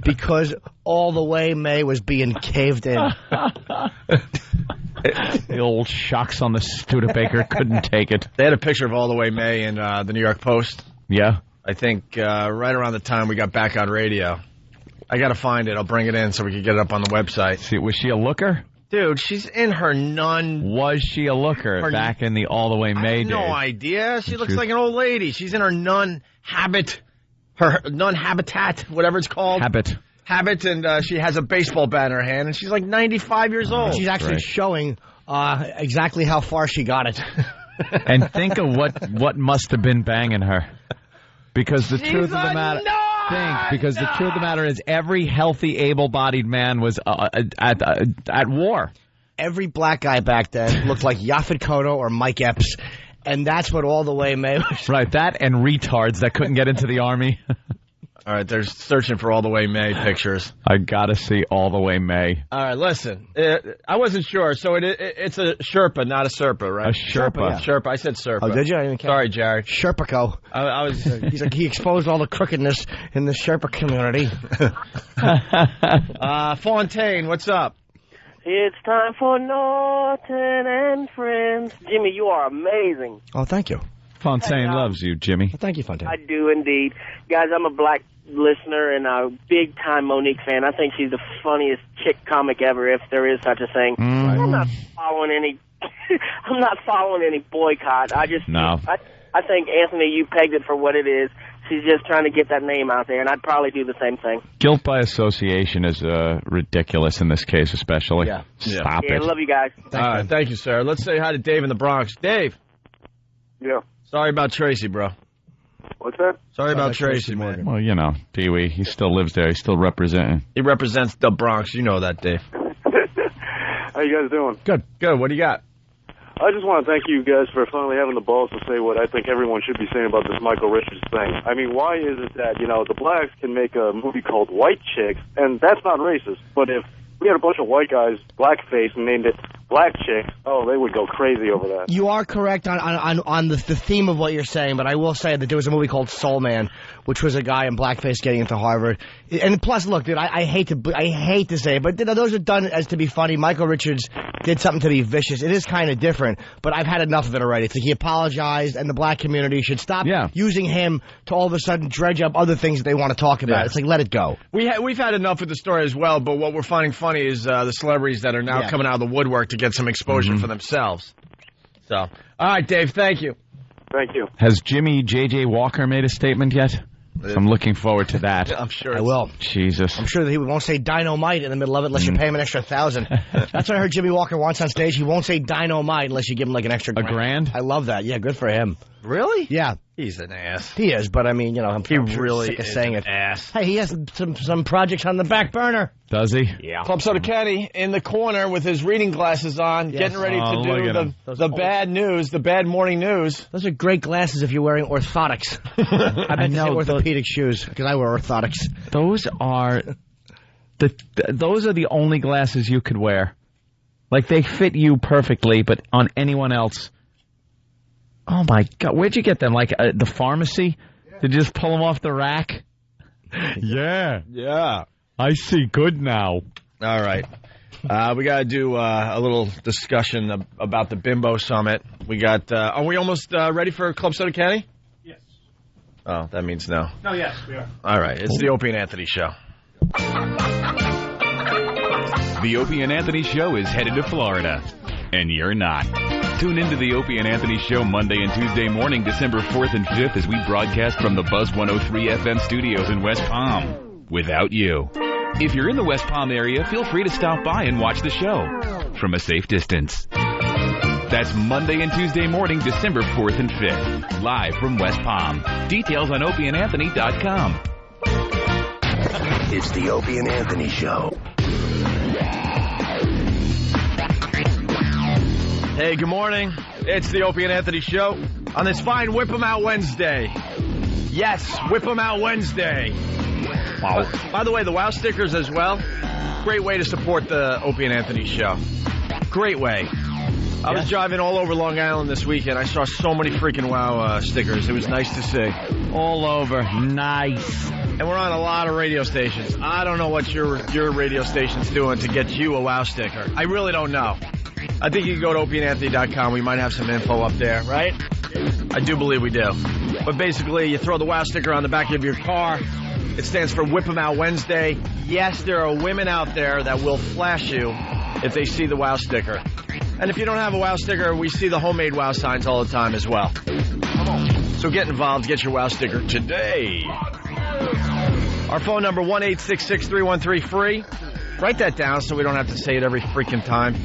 because All the Way May was being caved in. The old shocks on the Studebaker couldn't take it. They had a picture of All the Way May in the New York Post. Yeah. I think right around the time we got back on radio. I got to find it. I'll bring it in so we can get it up on the website. See, was she a looker? Dude, she's in her nun... Was she a looker back in the All the Way May days? I have no idea. She looks like an old lady. She's in her nun habit. Her nun habitat, whatever it's called. Habit, and she has a baseball bat in her hand, and she's like 95 years old. She's actually showing exactly how far she got it. and think of what must have been banging her. Because the truth of the matter, the truth of the matter is, every healthy, able-bodied man was at war. Every black guy back then looked like Yaphet Kotto or Mike Epps, and that's what All the Way May was. Right, that and retards that couldn't get into the Army. All right, they're searching for All the Way May pictures. I gotta see All the Way May. All right, listen. I wasn't sure, so it's a Sherpa, not a Serpa, right? A Sherpa. Yeah. Sherpa. I said Serpa. Oh, did you? I didn't care. Sorry, Jared. Sherpako. I was. He's like, he exposed all the crookedness in the Sherpa community. Fontaine, what's up? It's time for Norton and Friends. Jimmy, you are amazing. Oh, thank you. Fontaine loves you, Jimmy. Well, thank you, Fontaine. I do indeed. Guys, I'm a black listener and a big-time Monique fan. I think she's the funniest chick comic ever, if there is such a thing. I'm not following any I'm not following any boycott. I think, Anthony, you pegged it for what it is. She's just trying to get that name out there, and I'd probably do the same thing. Guilt by association is ridiculous in this case, especially. Yeah. Stop it. I love you guys. All right, thank you, sir. Let's say hi to Dave in the Bronx. Dave. Yeah. Sorry about Tracy, bro. What's that? Sorry about Tracy, man. Well, you know, Pee-wee, he still lives there. He's still representing. He represents the Bronx. You know that, Dave. How you guys doing? Good. Good. What do you got? I just want to thank you guys for finally having the balls to say what I think everyone should be saying about this Michael Richards thing. I mean, why is it that, the blacks can make a movie called White Chicks, and that's not racist, but if we had a bunch of white guys, blackface, and named it Black Chicks, they would go crazy over that. You are correct on the theme of what you're saying, but I will say that there was a movie called Soul Man, which was a guy in blackface getting into Harvard. And plus, look, dude, I hate to say it, but those are done as to be funny. Michael Richards did something to be vicious. It is kind of different, but I've had enough of it already. It's like he apologized, and the black community should stop using him to all of a sudden dredge up other things that they want to talk about. It's like, let it go. We've had enough of the story as well, but what we're finding funny is the celebrities that are now coming out of the woodwork to get some exposure for themselves. So, all right, Dave, thank you. Thank you. Has Jimmy J.J. Walker made a statement yet? I'm looking forward to that. I'm sure I will. Jesus. I'm sure that he won't say dynamite in the middle of it unless you pay him an extra $1,000. That's what I heard Jimmy Walker wants on stage. He won't say dynamite unless you give him like an extra $1,000. I love that. Yeah, good for him. Really? Yeah. He's an ass. He is, but I mean, I'm really sick of saying an ass. Hey, he has some projects on the back burner. Does he? Yeah. Club Soda Kenny in the corner with his reading glasses on, getting ready to do the bad news, the bad morning news. Those are great glasses if you're wearing orthotics. I know orthopedic shoes because I wear orthotics. Those are the only glasses you could wear. Like they fit you perfectly, but on anyone else. Oh my God! Where'd you get them? Like the pharmacy? Did you just pull them off the rack? Yeah. I see good now. All right. We got to do a little discussion about the Bimbo Summit. We got. Are we almost ready for Club Soda Kenny? Yes. Oh, that means no. No, yes, we are. All right. It's the Opie and Anthony Show. The Opie and Anthony Show is headed to Florida, and you're not. Tune into the Opie and Anthony Show Monday and Tuesday morning, December 4th and 5th, as we broadcast from the Buzz 103 FM studios in West Palm. Without you. If you're in the West Palm area, feel free to stop by and watch the show from a safe distance. That's Monday and Tuesday morning, December 4th and 5th, live from West Palm. Details on opieandanthony.com. It's the Opie and Anthony Show. Hey, good morning. It's the Opie and Anthony Show on this fine Whip 'em Out Wednesday. Yes, Whip 'em Out Wednesday. Wow. By the way, the WOW stickers as well. Great way to support the Opie and Anthony Show. Great way. I was driving all over Long Island this weekend. I saw so many freaking WOW stickers. It was nice to see. All over. Nice. And we're on a lot of radio stations. I don't know what your radio station's doing to get you a WOW sticker. I really don't know. I think you can go to opieandanthony.com. We might have some info up there, right? I do believe we do. But basically, you throw the WOW sticker on the back of your car. It stands for Whip 'em Out Wednesday. Yes, there are women out there that will flash you if they see the WOW sticker. And if you don't have a WOW sticker, we see the homemade WOW signs all the time as well. Come on. So get involved. Get your WOW sticker today. Our phone number, 1-866-313-FREE. Write that down so we don't have to say it every freaking time.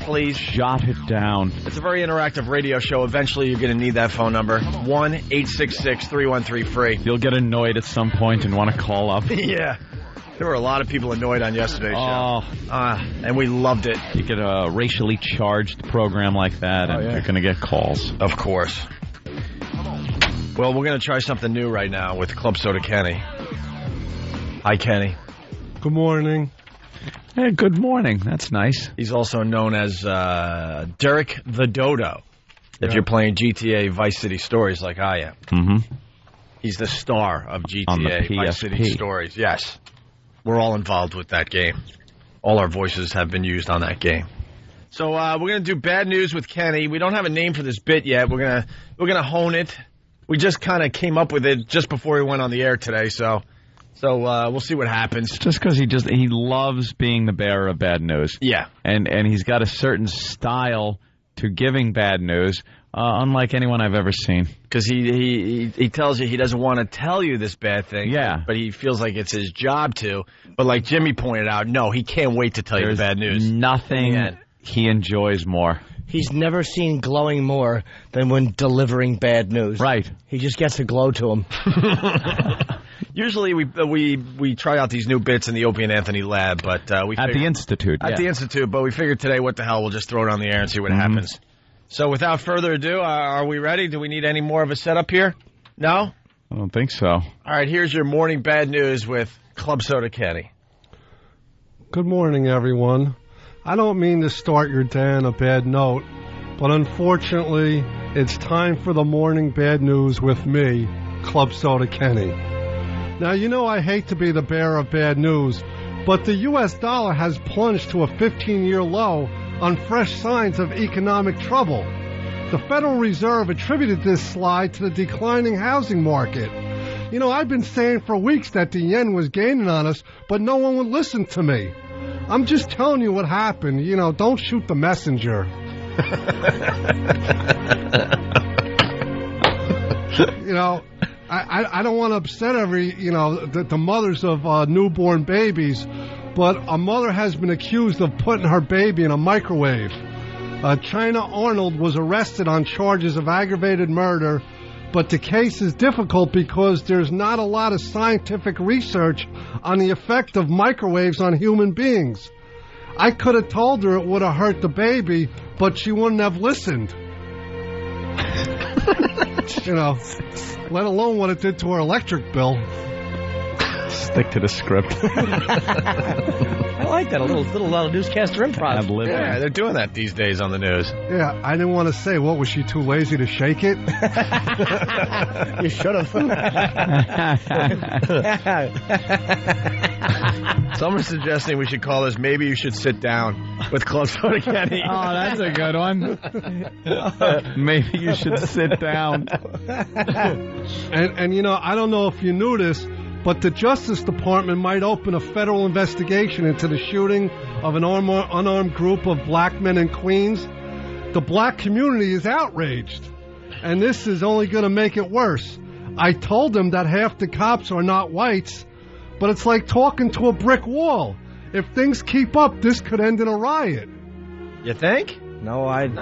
please. Jot it down. It's a very interactive radio show. Eventually, you're going to need that phone number. 1-866-313-FREE. You'll get annoyed at some point and want to call up. Yeah. There were a lot of people annoyed on yesterday's show. And we loved it. You get a racially charged program like that, and you're going to get calls. Of course. Well, we're going to try something new right now with Club Soda Kenny. Hi, Kenny. Good morning. Hey, good morning. That's nice. He's also known as Derek the Dodo, if you're playing GTA Vice City Stories like I am. Mm-hmm. He's the star of GTA On the Vice City Stories. Yes. We're all involved with that game. All our voices have been used on that game. So we're going to do Bad News with Kenny. We don't have a name for this bit yet. We're gonna hone it. We just kind of came up with it just before we went on the air today, so we'll see what happens. Just because he loves being the bearer of bad news. Yeah. And he's got a certain style to giving bad news, unlike anyone I've ever seen. Because he tells you he doesn't want to tell you this bad thing. Yeah. But he feels like it's his job to. But like Jimmy pointed out, no, he can't wait to tell you the bad news. Nothing he enjoys more. He's never seen glowing more than when delivering bad news. Right. He just gets a glow to him. Usually we try out these new bits in the Opie and Anthony lab, but we at the Institute. At the Institute, but we figured today, what the hell, we'll just throw it on the air and see what happens. So without further ado, are we ready? Do we need any more of a setup here? No? I don't think so. All right, here's your morning bad news with Club Soda Kenny. Good morning, everyone. I don't mean to start your day on a bad note, but unfortunately, it's time for the morning bad news with me, Club Soda Kenny. Now, you know I hate to be the bearer of bad news, but the U.S. dollar has plunged to a 15-year low on fresh signs of economic trouble. The Federal Reserve attributed this slide to the declining housing market. You know, I've been saying for weeks that the yen was gaining on us, but no one would listen to me. I'm just telling you what happened. You know, don't shoot the messenger. You know, I don't want to upset the mothers of newborn babies, but a mother has been accused of putting her baby in a microwave. China Arnold was arrested on charges of aggravated murder, but the case is difficult because there's not a lot of scientific research on the effect of microwaves on human beings. I could have told her it would have hurt the baby, but she wouldn't have listened. You know, let alone what it did to her electric bill. Stick to the script. I like that. A little newscaster improv. Yeah, they're doing that these days on the news. Yeah, I didn't want to say, what, was she too lazy to shake it? You should have. Someone's suggesting we should call this Maybe You Should Sit Down with Club Soda Kenny. Oh, that's a good one. Maybe you should sit down. And you know, I don't know if you knew this, but the Justice Department might open a federal investigation into the shooting of an unarmed group of black men in Queens. The black community is outraged, and this is only going to make it worse. I told them that half the cops are not whites, but it's like talking to a brick wall. If things keep up, this could end in a riot. You think? No, I'd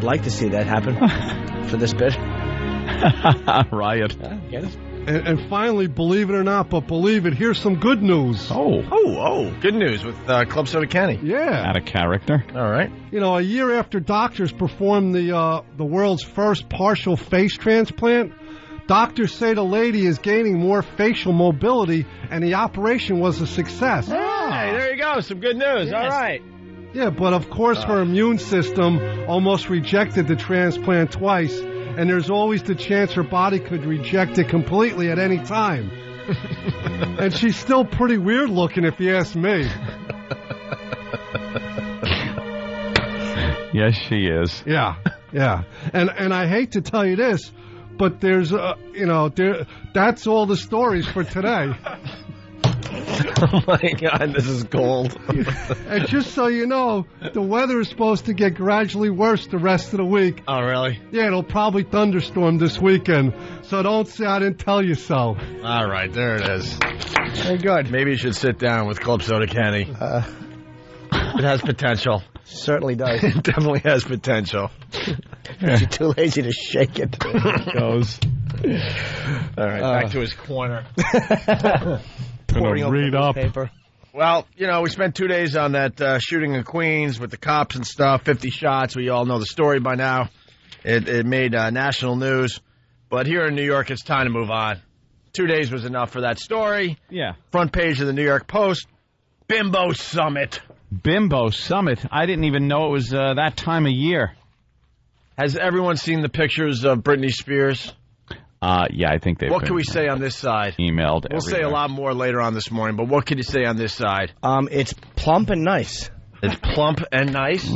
like to see that happen for this bit. Riot. Get it? And finally, believe it or not, but believe it, here's some good news. Oh, good news with Club Soda Kenny. Yeah. Out of character. All right. You know, a year after doctors performed the world's first partial face transplant, doctors say the lady is gaining more facial mobility, and the operation was a success. Hey, there you go. Some good news. Yes. All right. Yeah, but of course her immune system almost rejected the transplant twice, and there's always the chance her body could reject it completely at any time. And she's still pretty weird looking, if you ask me. Yes, she is. Yeah. And I hate to tell you this, but there's, that's all the stories for today. Oh, my God, this is gold. And just so you know, the weather is supposed to get gradually worse the rest of the week. Oh, really? Yeah, it'll probably thunderstorm this weekend, so don't say I didn't tell you so. All right, there it is. Very good. Maybe you should sit down with Club Soda Kenny. It has potential. Certainly does. It definitely has potential. She's too lazy to shake it. There it goes. All right, back to his corner. Pouring over read the up. paper. Well, we spent 2 days on that shooting in Queens with the cops and stuff, 50 shots. We all know the story by now. It made national news. But here in New York, it's time to move on. 2 days was enough for that story. Yeah. Front page of the New York Post, Bimbo Summit. Bimbo Summit. I didn't even know it was that time of year. Has everyone seen the pictures of Britney Spears? Yeah, I think they've What can we say on this side? Emailed We'll say a lot more later on this morning, but what can you say on this side? It's plump and nice. It's plump and nice?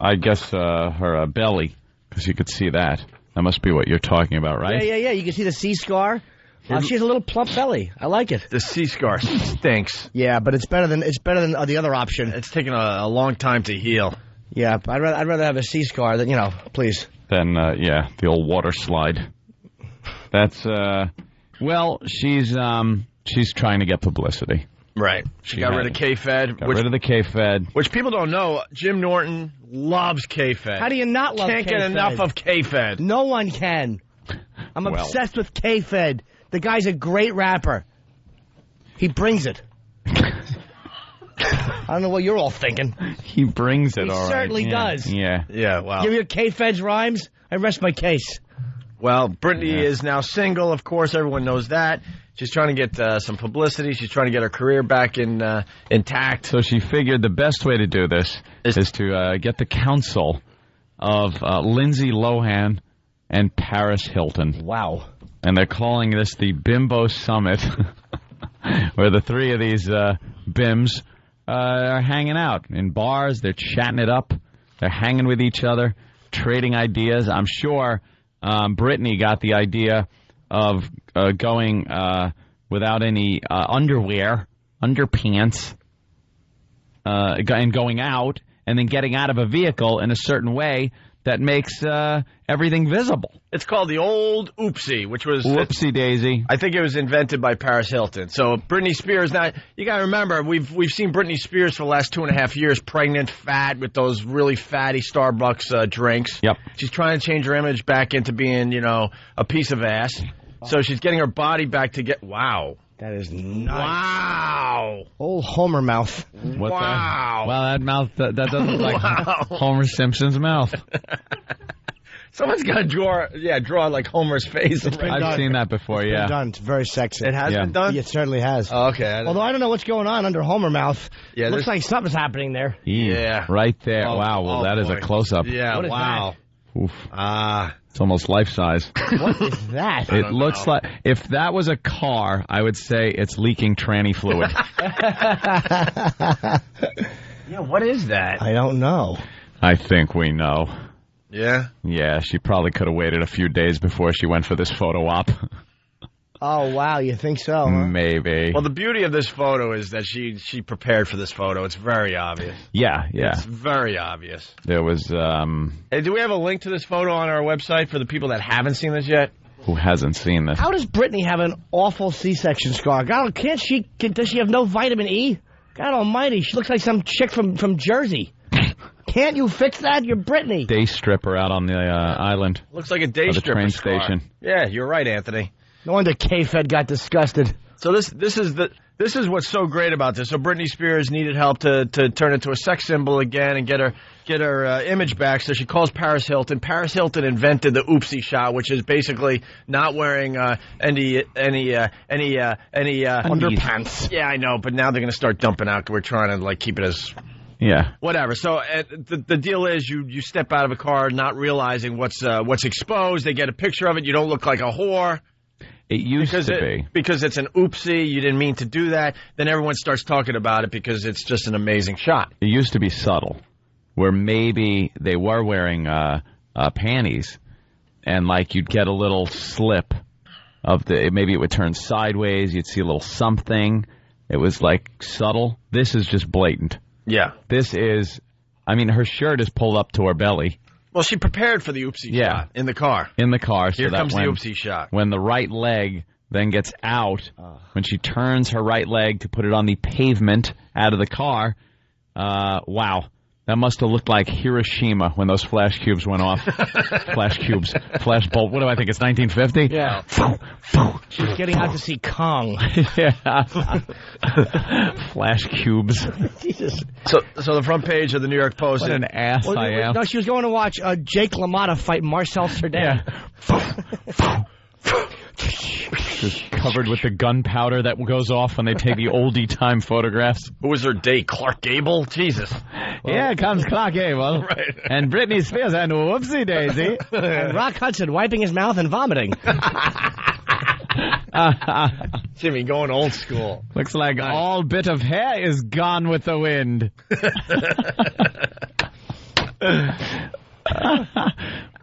I guess her belly, because you could see that. That must be what you're talking about, right? Yeah. You can see the C-scar. She has a little plump belly. I like it. The C-scar stinks. Yeah, but it's better than the other option. It's taken a long time to heal. Yeah, I'd rather have a C-scar than, please. Then, the old water slide. That's, she's trying to get publicity. Right. She got rid of K-Fed. Got rid of the K-Fed. Which people don't know, Jim Norton loves K-Fed. How do you not love Can't K-Fed? get enough of K-Fed. No one can. I'm obsessed with K-Fed. The guy's a great rapper. He brings it. I don't know what you're all thinking. He brings it, all right. He certainly does. Yeah. Yeah, wow. Give you K-Fed's rhymes, I rest my case. Well, Britney is now single, of course. Everyone knows that. She's trying to get some publicity. She's trying to get her career back intact. So she figured the best way to do this is to get the counsel of Lindsay Lohan and Paris Hilton. Wow. And they're calling this the Bimbo Summit, where the three of these bims are hanging out in bars. They're chatting it up. They're hanging with each other, trading ideas. I'm sure Britney got the idea of going without any underwear, underpants, and going out, and then getting out of a vehicle in a certain way that makes everything visible. It's called the old oopsie, which was... Whoopsie daisy. I think it was invented by Paris Hilton. So Britney Spears, now, you got to remember, we've seen Britney Spears for the last 2.5 years, pregnant, fat, with those really fatty Starbucks drinks. Yep. She's trying to change her image back into being, a piece of ass. So she's getting her body back to get... Wow. That is nice. Wow. Old Homer mouth. Wow. Wow. Wow, that mouth, that doesn't look like Homer Simpson's mouth. Someone's got to draw like Homer's face. I've seen that before, It's been done. It's very sexy. It has been done? It certainly has. Oh, okay. Although I don't know what's going on under Homer mouth. Yeah, looks like something's happening there. Yeah. Right there. Oh, wow, well, that is a close-up. Yeah, What is wow. Oof. Ah. It's almost life-size. What is that? It looks like, if that was a car, I would say it's leaking tranny fluid. Yeah, what is that? I don't know. I think we know. Yeah? Yeah, she probably could have waited a few days before she went for this photo op. Oh, wow, you think so, huh? Maybe. Well, the beauty of this photo is that she prepared for this photo. It's very obvious. Yeah. It's very obvious. There was, Hey, do we have a link to this photo on our website for the people that haven't seen this yet? Who hasn't seen this? How does Britney have an awful C-section scar? God, does she have no vitamin E? God almighty, she looks like some chick from Jersey. Can't you fix that? You're Britney. Day stripper out on the island. Looks like a day the stripper train scar. station. Yeah, you're right, Anthony. No wonder K-Fed got disgusted. So this is what's so great about this. So Britney Spears needed help to turn into a sex symbol again and get her image back. So she calls Paris Hilton. Paris Hilton invented the oopsie shot, which is basically not wearing any underpants. Yeah, I know, but now they're going to start dumping out. We're trying to keep it as whatever. So the deal is you step out of a car not realizing what's exposed. They get a picture of it. You don't look like a whore. It used to be. Because it's an oopsie, you didn't mean to do that. Then everyone starts talking about it because it's just an amazing shot. It used to be subtle, where maybe they were wearing panties, and you'd get a little slip of maybe it would turn sideways, you'd see a little something. It was subtle. This is just blatant. Yeah. This is, her shirt is pulled up to her belly. Well, she prepared for the oopsie shot in the car. In the car. Here comes the oopsie shot. When the right leg then gets out, when she turns her right leg to put it on the pavement out of the car, wow. That must have looked like Hiroshima when those flash cubes went off. Flash bolt. What do I think? It's 1950? Yeah. She's getting out to see Kong. Yeah. Flash cubes. Jesus. So the front page of the New York Post. What an ass I am. No, she was going to watch Jake LaMotta fight Marcel Cerdan. Yeah. Just covered with the gunpowder that goes off when they take the oldie time photographs. Who was her date? Clark Gable? Jesus. Well, here comes Clark Gable. Right. And Britney Spears and Whoopsie Daisy. And Rock Hudson wiping his mouth and vomiting. Jimmy, going old school. Looks like all bit of hair is gone with the wind.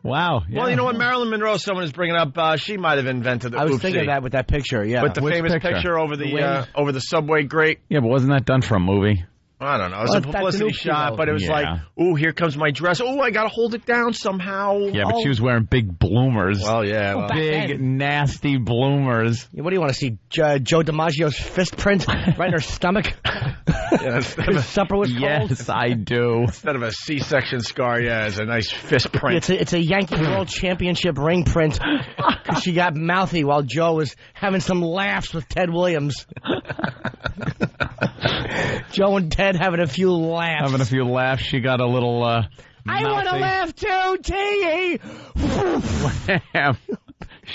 Wow. Yeah. Well, you know what? Marilyn Monroe, someone is bringing up, she might have invented the I was oopsie. thinking of that with that picture, yeah. With the Which famous picture over the subway grate. Yeah, but wasn't that done for a movie? I don't know. It was a publicity shot, but it was like, ooh, here comes my dress. Ooh, I got to hold it down somehow. Yeah, but she was wearing big bloomers. Well, yeah. Well. Big, nasty bloomers. Yeah, what do you want to see? Joe DiMaggio's fist print right in her stomach? His supper was cold? Yes, I do. Instead of a C-section scar, yeah, it's a nice fist print. It's a Yankee World Championship ring print. Because she got mouthy while Joe was having some laughs with Ted Williams. Joe and Ted having a few laughs. She got a little, I want to laugh too, T.E.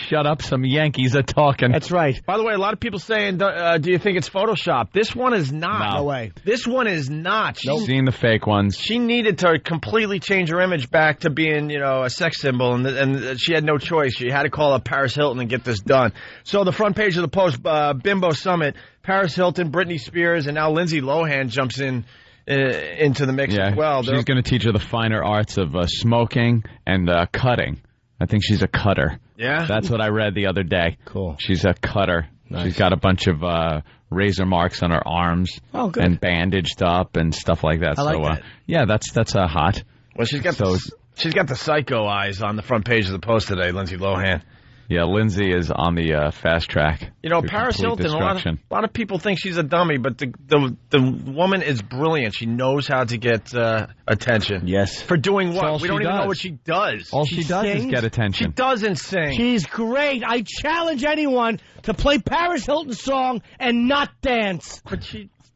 Shut up, some Yankees are talking. That's right. By the way, a lot of people saying, do you think it's Photoshop? This one is not. No way. This one is not. She's seen the fake ones. She needed to completely change her image back to being, a sex symbol, and she had no choice. She had to call up Paris Hilton and get this done. So the front page of the Post, Bimbo Summit, Paris Hilton, Britney Spears, and now Lindsay Lohan jumps into the mix as well. She's going to teach her the finer arts of smoking and cutting. I think she's a cutter. Yeah? That's what I read the other day. Cool. She's a cutter. Nice. She's got a bunch of razor marks on her arms. Oh, good. And bandaged up and stuff like that. I like that. Yeah, that's hot. Well, she's got the psycho eyes on the front page of the Post today, Lindsay Lohan. Yeah, Lindsay is on the fast track. Paris Hilton, a lot of people think she's a dummy, but the woman is brilliant. She knows how to get attention. Yes. For doing what? We don't even know what she does. All she does is get attention. She doesn't sing. She's great. I challenge anyone to play Paris Hilton's song and not dance.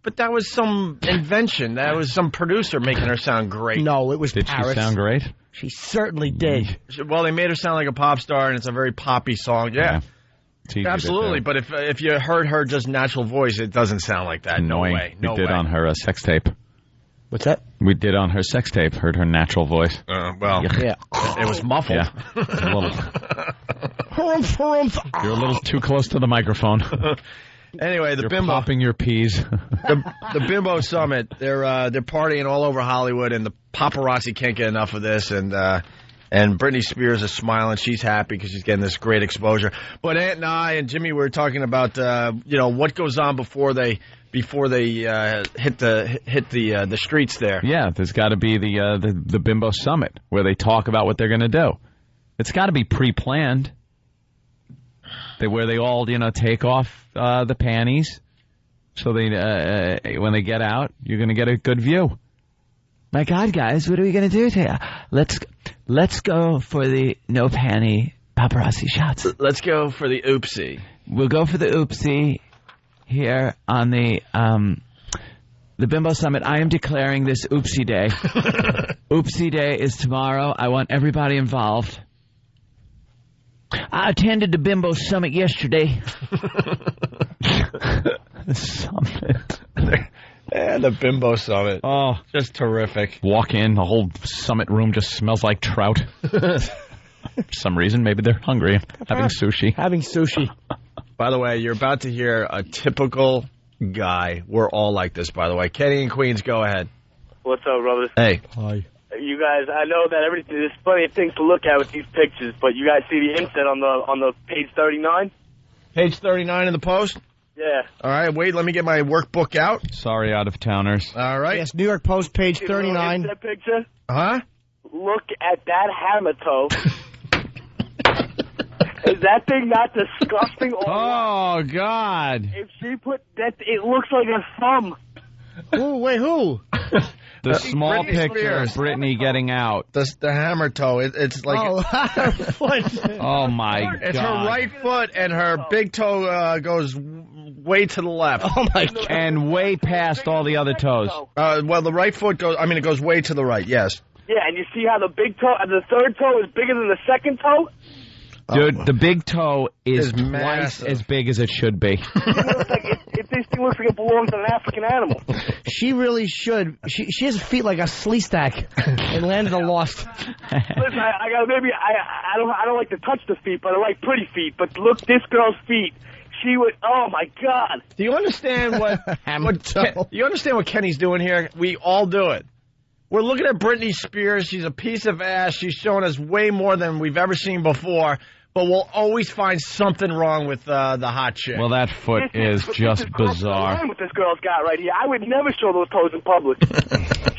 But that was some invention. That was some producer making her sound great. No, it was Did Paris. She sound great? She certainly did. Well, they made her sound like a pop star, and it's a very poppy song. Yeah. Absolutely. But if you heard her just natural voice, it doesn't sound like that. Annoying. No way. No we did way. on her sex tape. What's that? We did on her sex tape. Heard her natural voice. Well, yeah. It was muffled. Yeah. You're a little too close to the microphone. Anyway, You're Bimbo popping your peas. the Bimbo Summit. They're partying all over Hollywood, and the paparazzi can't get enough of this. And Britney Spears is smiling. She's happy because she's getting this great exposure. But Ant and I and Jimmy were talking about what goes on before they hit the streets there. Yeah, there's got to be the Bimbo Summit where they talk about what they're going to do. It's got to be pre-planned. Where they all, take off the panties, so they when they get out, you're going to get a good view. My God, guys, what are we going to do here? Let's go for the no panty paparazzi shots. Let's go for the oopsie. We'll go for the oopsie here on the Bimbo Summit. I am declaring this oopsie day. Oopsie day is tomorrow. I want everybody involved. I attended the Bimbo Summit yesterday. Summit. Yeah, the Bimbo Summit. Oh, just terrific. Walk in, the whole summit room just smells like trout. For some reason, maybe they're hungry. Having sushi. By the way, you're about to hear a typical guy. We're all like this, by the way. Kenny and Queens, go ahead. What's up, brothers? Hey. Hi. You guys, I know that there's plenty of things to look at with these pictures, but you guys see the inset on the page 39? Page 39 in the Post? Yeah. All right, wait, let me get my workbook out. Sorry, out-of-towners. All right. Yes, New York Post, page 39. That picture? Huh? Look at that hammer toe. Is that thing not disgusting? Oh, God. If she put that, it looks like a thumb. Who? Wait, who? The small picture of Brittany getting out. The hammer toe. It's like her foot. Oh my God! It's her right foot, and her big toe goes way to the left. Oh my God! And way past all the other toes. Well, the right foot goes. I mean, it goes way to the right. Yes. Yeah, and you see how the big toe, the third toe is bigger than the second toe? Dude, the big toe is twice massive. as big as it should be. This thing looks like it belongs to an African animal. She really should. She has feet like a slee stack in Land of the Lost. Listen, I don't like to touch the feet, but I like pretty feet. But look, this girl's feet. She would. Oh my God! Do you understand what you understand what Kenny's doing here? We all do it. We're looking at Britney Spears. She's a piece of ass. She's showing us way more than we've ever seen before. But we'll always find something wrong with the hot chick. Well, that foot is just bizarre. What this girl's got right here. I would never show those toes in public.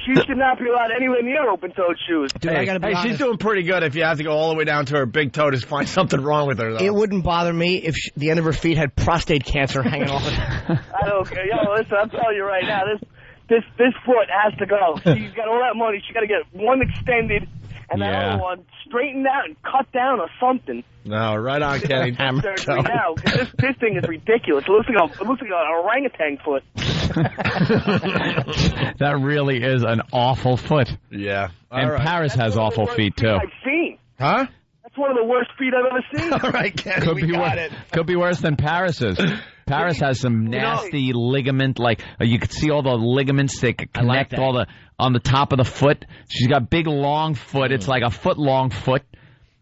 She should not be allowed anywhere near open-toed shoes. Dude, I gotta be honest. She's doing pretty good if you have to go all the way down to her big toe to find something wrong with her, though. It wouldn't bother me if the end of her feet had prostate cancer hanging off it. I don't care. Yo, listen, I'm telling you right now, this foot has to go. She's got all that money. She's got to get one extended and that other one straightened out and cut down or something. No, right on, Kenny. Surgery now, 'cause this thing is ridiculous. It looks like an orangutan foot. That really is an awful foot. Yeah. And Paris has awful feet, too. I've seen. Huh? That's one of the worst feet I've ever seen. All right, Kenny, Could be worse than Paris's. Paris has some nasty ligament, like you could see all the ligaments that connect on the top of the foot. She's got big long foot. It's like a foot-long foot.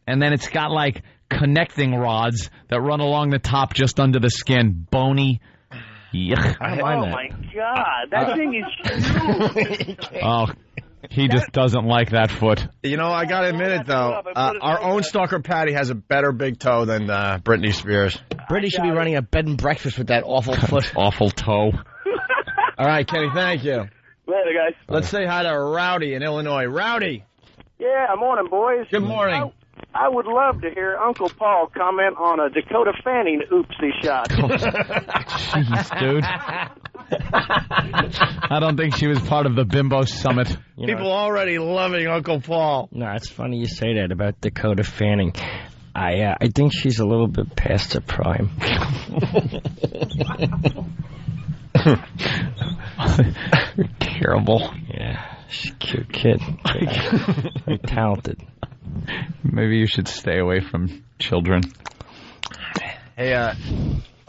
And then it's got like connecting rods that run along the top just under the skin. Bony. Yuck. Oh, my God. That thing is huge. Oh, he just doesn't like that foot. You know, I got to admit it, though. Our own stalker Patty has a better big toe than Britney Spears. Britney should be running a bed and breakfast with that awful foot. Awful toe. All right, Kenny, thank you. Later, guys. Let's say hi to Rowdy in Illinois. Rowdy. Yeah, morning, boys. Good morning. I would love to hear Uncle Paul comment on a Dakota Fanning oopsie shot. Jeez, dude. I don't think she was part of the Bimbo Summit. People already loving Uncle Paul. No, it's funny you say that about Dakota Fanning. I think she's a little bit past her prime. Terrible. Yeah, she's a cute kid. Very talented. Maybe you should stay away from children. Hey, a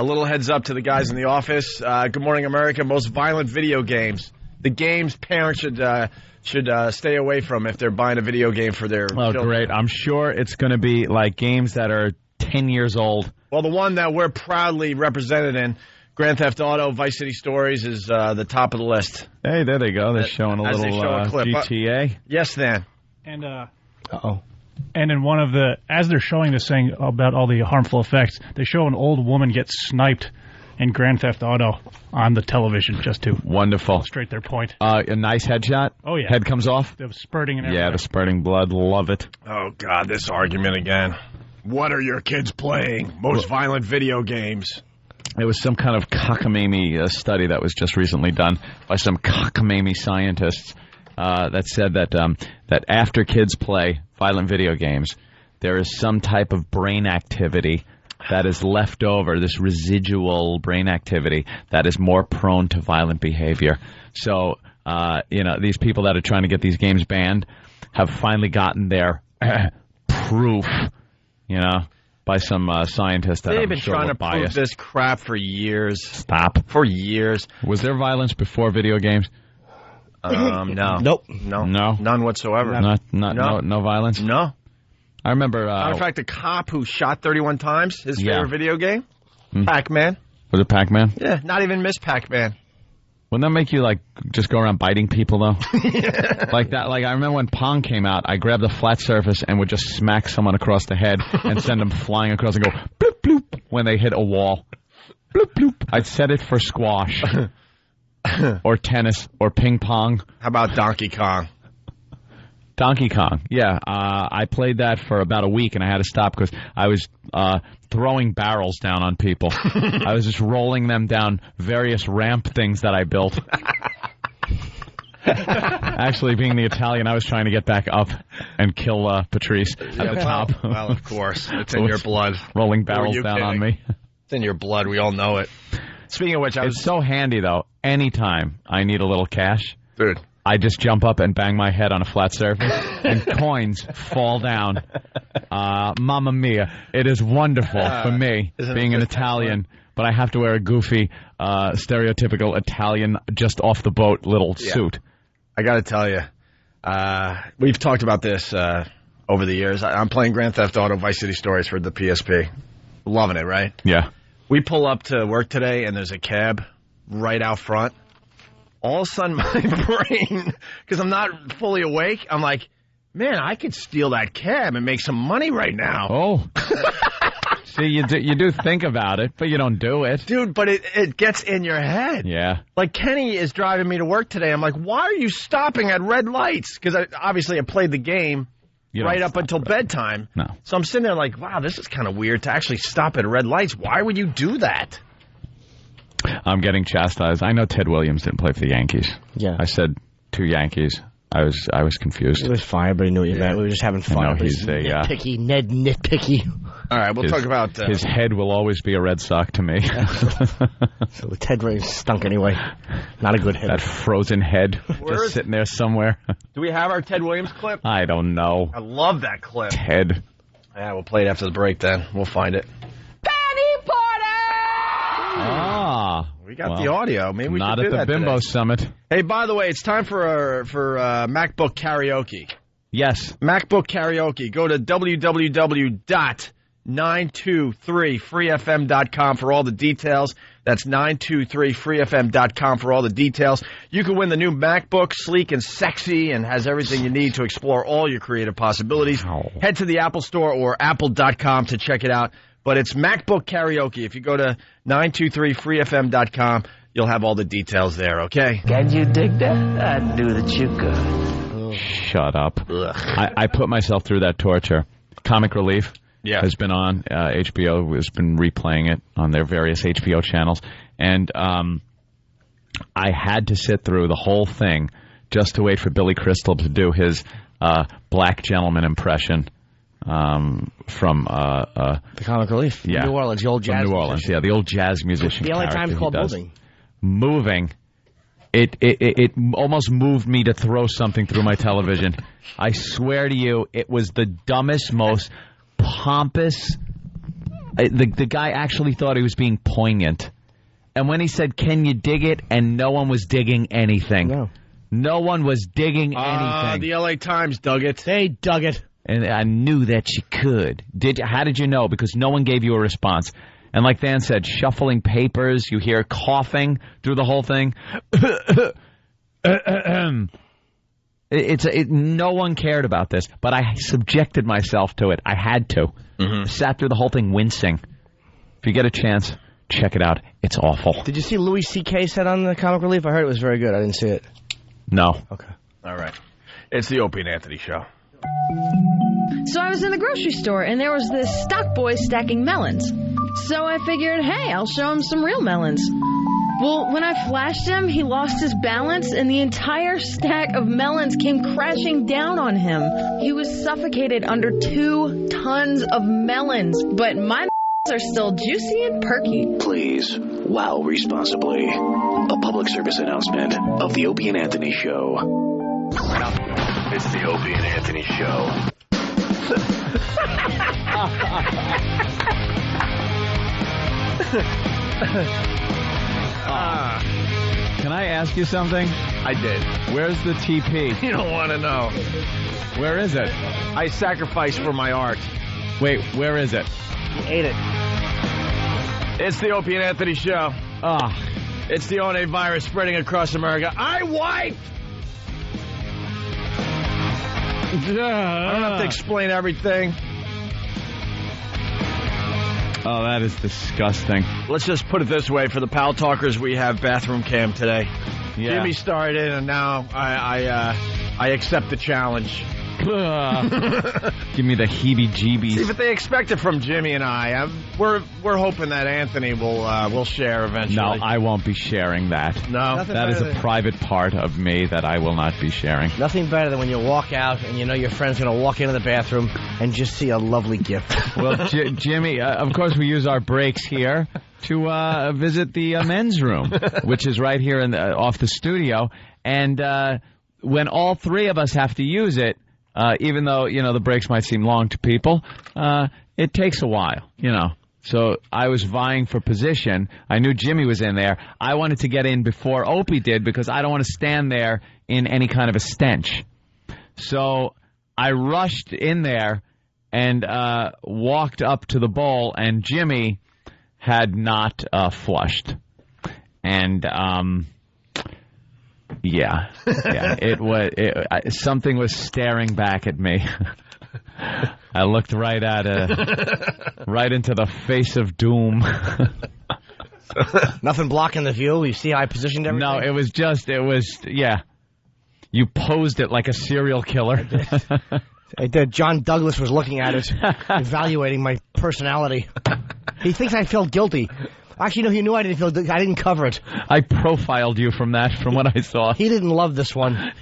little heads up to the guys in the office. Good Morning America, most violent video games. The games parents should stay away from if they're buying a video game for their children. Great. I'm sure it's going to be like games that are 10 years old. Well, the one that we're proudly represented in, Grand Theft Auto, Vice City Stories, is the top of the list. Hey, there they go. They're showing a little clip. GTA. Yes, Dan. And uh-oh. And in one of the, as they're showing this thing about all the harmful effects, they show an old woman get sniped in Grand Theft Auto on the television just to illustrate their point. A nice headshot? Oh, yeah. Head comes off? The spurting and everything. Yeah, the spurting blood. Love it. Oh, God, this argument again. What are your kids playing? Most violent video games. It was some kind of cockamamie study that was just recently done by some cockamamie scientists that said that after kids play violent video games, there is some type of brain activity that is left over, this residual brain activity that is more prone to violent behavior. So, these people that are trying to get these games banned have finally gotten their proof, by some scientists that they've been trying to prove this crap for years. Stop. For years. Was there violence before video games? No. Nope. No. No. None whatsoever. No violence? No. I remember... Matter of fact, the cop who shot 31 times, his favorite video game, Pac-Man. Was it Pac-Man? Yeah, not even Miss Pac-Man. Wouldn't that make you, just go around biting people, though? Like that. Like, I remember when Pong came out, I grabbed a flat surface and would just smack someone across the head and send them flying across and go bloop, bloop when they hit a wall. Bloop, bloop. I'd set it for squash or tennis or ping pong. How about Donkey Kong? Donkey Kong, yeah. I played that for about a week, and I had to stop because I was throwing barrels down on people. I was just rolling them down various ramp things that I built. Actually, being the Italian, I was trying to get back up and kill Patrice at the top. Well, of course. It's in your blood. Rolling barrels down on me. It's in your blood. We all know it. Speaking of which, it's so handy, though. Anytime I need a little cash, dude, I just jump up and bang my head on a flat surface, and coins fall down. Mamma mia. It is wonderful for me, being an Italian, but I have to wear a goofy, stereotypical Italian, just-off-the-boat little suit. I got to tell you, we've talked about this over the years. I'm playing Grand Theft Auto Vice City Stories for the PSP. Loving it, right? Yeah. We pull up to work today, and there's a cab right out front. All of a sudden, my brain, because I'm not fully awake, I'm like, man, I could steal that cab and make some money right now. Oh. See, you do think about it, but you don't do it. Dude, but it gets in your head. Yeah. Like, Kenny is driving me to work today. I'm like, why are you stopping at red lights? Because obviously I played the game right up until bedtime. No. So I'm sitting there like, wow, this is kind of weird to actually stop at red lights. Why would you do that? I'm getting chastised. I know Ted Williams didn't play for the Yankees. Yeah. I said 2 Yankees. I was confused. It was fine, but he knew what you meant. We were just having fun. He's nitpicky, Ned nitpicky. All right, we'll talk about... his head will always be a Red Sox to me. So Ted Williams stunk anyway. Not a good head. That frozen head just sitting there somewhere. Do we have our Ted Williams clip? I don't know. I love that clip. Ted. Yeah, we'll play it after the break then. We'll find it. We got the audio. Maybe we not should do at the that Bimbo today. Summit. Hey, by the way, it's time for MacBook karaoke. Yes. MacBook karaoke. Go to www.923freefm.com for all the details. That's 923freefm.com for all the details. You can win the new MacBook, sleek and sexy, and has everything you need to explore all your creative possibilities. Head to the Apple Store or apple.com to check it out. But it's MacBook karaoke. If you go to 923freefm.com, you'll have all the details there, okay? Can you dig that? I knew that you could. Shut up. I put myself through that torture. Comic Relief has been on. HBO has been replaying it on their various HBO channels. And I had to sit through the whole thing just to wait for Billy Crystal to do his black gentleman impression. From the Comic Relief, yeah, New Orleans, the old jazz. From New Orleans, musician. yeah, the old jazz musician. The LA Times called Moving. Moving. It almost moved me to throw something through my television. I swear to you, it was the dumbest, most pompous. The guy actually thought he was being poignant, and when he said, "Can you dig it?" and no one was digging anything. No one was digging anything. The LA Times dug it. They dug it. And I knew that you could. How did you know? Because no one gave you a response. And like Dan said, shuffling papers, you hear coughing through the whole thing. No one cared about this, but I subjected myself to it. I had to. Sat through the whole thing wincing. If you get a chance, check it out. It's awful. Did you see Louis C.K. said on the Comic Relief? I heard it was very good. I didn't see it. No. Okay. All right. It's the Opie and Anthony Show. So I was in the grocery store, and there was this stock boy stacking melons. So I figured, hey, I'll show him some real melons. Well, when I flashed him, he lost his balance, and the entire stack of melons came crashing down on him. He was suffocated under 2 tons of melons, but my are still juicy and perky. Please, wow responsibly. A public service announcement of the Opie and Anthony Show. It's the Opie and Anthony Show. Can I ask you something? I did. Where's the TP? You don't want to know. Where is it? I sacrificed for my art. Wait, where is it? He ate it. It's the Opie and Anthony Show. It's the ONA virus spreading across America. I wiped! I don't have to explain everything. Oh, that is disgusting. Let's just put it this way. For the Pal Talkers, we have bathroom cam today. Yeah. Jimmy started, and now I accept the challenge. Give me the heebie-jeebies. See, but they expect it from Jimmy and I. We're hoping that Anthony will share eventually. No, I won't be sharing that. No? That is a private part of me that I will not be sharing. Nothing better than when you walk out and you know your friend's going to walk into the bathroom and just see a lovely gift. Well, Jimmy, of course we use our breaks here to visit the men's room, which is right here off the studio. And when all three of us have to use it, even though, the breaks might seem long to people, it takes a while, So I was vying for position. I knew Jimmy was in there. I wanted to get in before Opie did because I don't want to stand there in any kind of a stench. So I rushed in there and walked up to the bowl, and Jimmy had not flushed. And something was staring back at me. I looked right into the face of doom. Nothing blocking the view? You see how I positioned everything? No, it was you posed it like a serial killer. I did. John Douglas was looking at it, evaluating my personality. He thinks I felt guilty. Actually, no, he knew I didn't feel guilty. I didn't cover it. I profiled you from what I saw. He didn't love this one.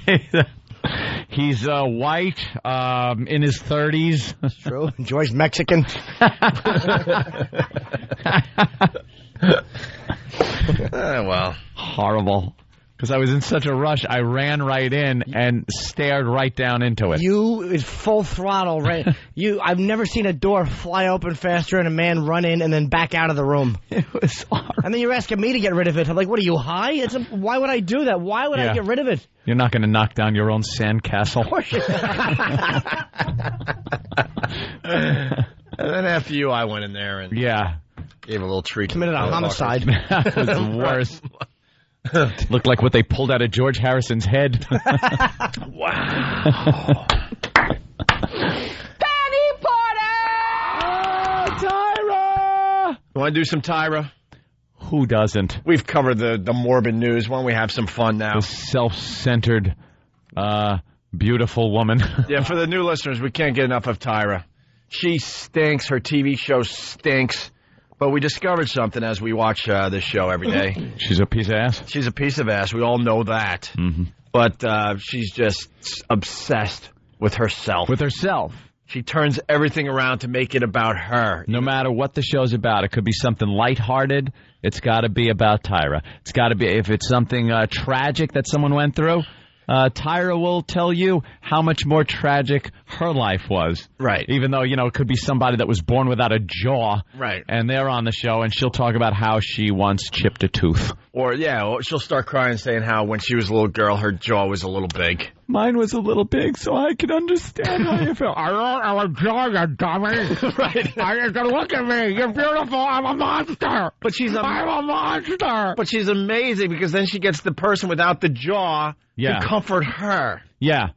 He's white, in his 30s. That's true. Enjoys Mexican. Well. Horrible. Because I was in such a rush, I ran right in and stared right down into it. You is full throttle, right? I've never seen a door fly open faster and a man run in and then back out of the room. It was horrible. And then you're asking me to get rid of it. I'm like, what are you, high? Why would I do that? Why would I get rid of it? You're not going to knock down your own sandcastle. Of course you And then after you, I went in there and gave a little treat. Committed a homicide. That was worse. Looked like what they pulled out of George Harrison's head. Wow. Penny Porter! Tyra! You want to do some Tyra? Who doesn't? We've covered the morbid news. Why don't we have some fun now? The self-centered, beautiful woman. Yeah, for the new listeners, we can't get enough of Tyra. She stinks. Her TV show stinks. But we discovered something as we watch this show every day. She's a piece of ass? She's a piece of ass. We all know that. Mm-hmm. But she's just obsessed with herself. With herself? She turns everything around to make it about her. No matter what the show's about. It could be something lighthearted. It's got to be about Tyra. It's got to be, if it's something tragic that someone went through, Tyra will tell you how much more tragic her life was. Right. Even though, it could be somebody that was born without a jaw. Right. And they're on the show, and she'll talk about how she once chipped a tooth. Or she'll start crying saying how when she was a little girl, her jaw was a little big. Mine was a little big, so I can understand how you feel. I don't have a jaw, you dummy. Right. Look at me. You're beautiful. I'm a monster. I'm a monster. But she's amazing because then she gets the person without the jaw to comfort her. Yeah.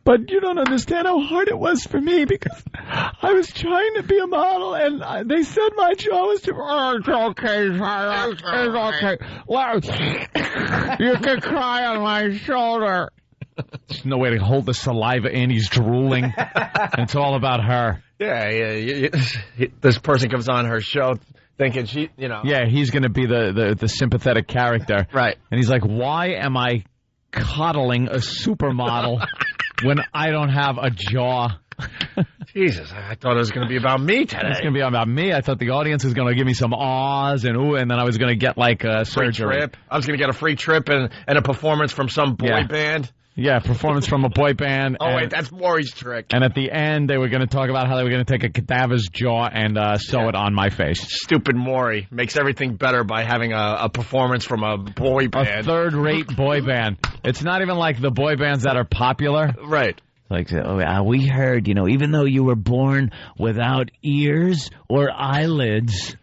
But you don't understand how hard it was for me because I was trying to be a model and they said my jaw was too... Oh, it's okay, Tyra. It's okay. Well, you can cry on my shoulder. There's no way to hold the saliva in. He's drooling. It's all about her. Yeah. This person comes on her show thinking she, Yeah, he's going to be the sympathetic character. Right. And he's like, why am I coddling a supermodel when I don't have a jaw? Jesus, I thought it was going to be about me today. It's going to be about me. I thought the audience was going to give me some ahs and ooh, and then I was going to get like a surgery. Trip. I was going to get a free trip and a performance from some boy band. Yeah, performance from a boy band. Oh, wait, that's Maury's trick. And at the end, they were going to talk about how they were going to take a cadaver's jaw and sew it on my face. Stupid Maury makes everything better by having a performance from a boy band. A third-rate boy band. It's not even like the boy bands that are popular. Right. Like, we heard, even though you were born without ears or eyelids,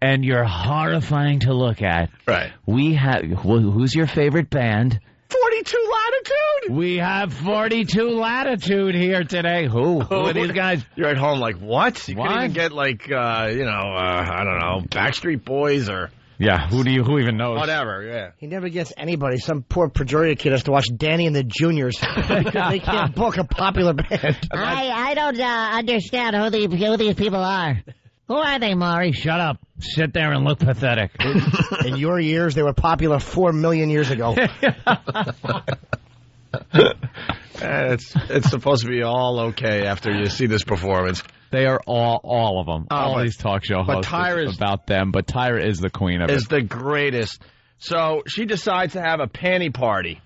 and you're horrifying to look at. Right. We have... Who's your favorite band? 42 Latitude! We have 42 Latitude here today. Who are these guys? You're at home like, what? You couldn't even get like, I don't know, Backstreet Boys or Yeah, who even knows? Whatever, yeah. He never gets anybody. Some poor Pejoria kid has to watch Danny and the Juniors because they can't book a popular band. I don't understand who these people are. Who are they, Maury? Shut up. Sit there and look pathetic. In your years, they were popular 4 million years ago. It's supposed to be all okay after you see this performance. They are all of them. All these talk show hosts about them, but Tyra is the queen of it. Is the greatest. So she decides to have a panty party.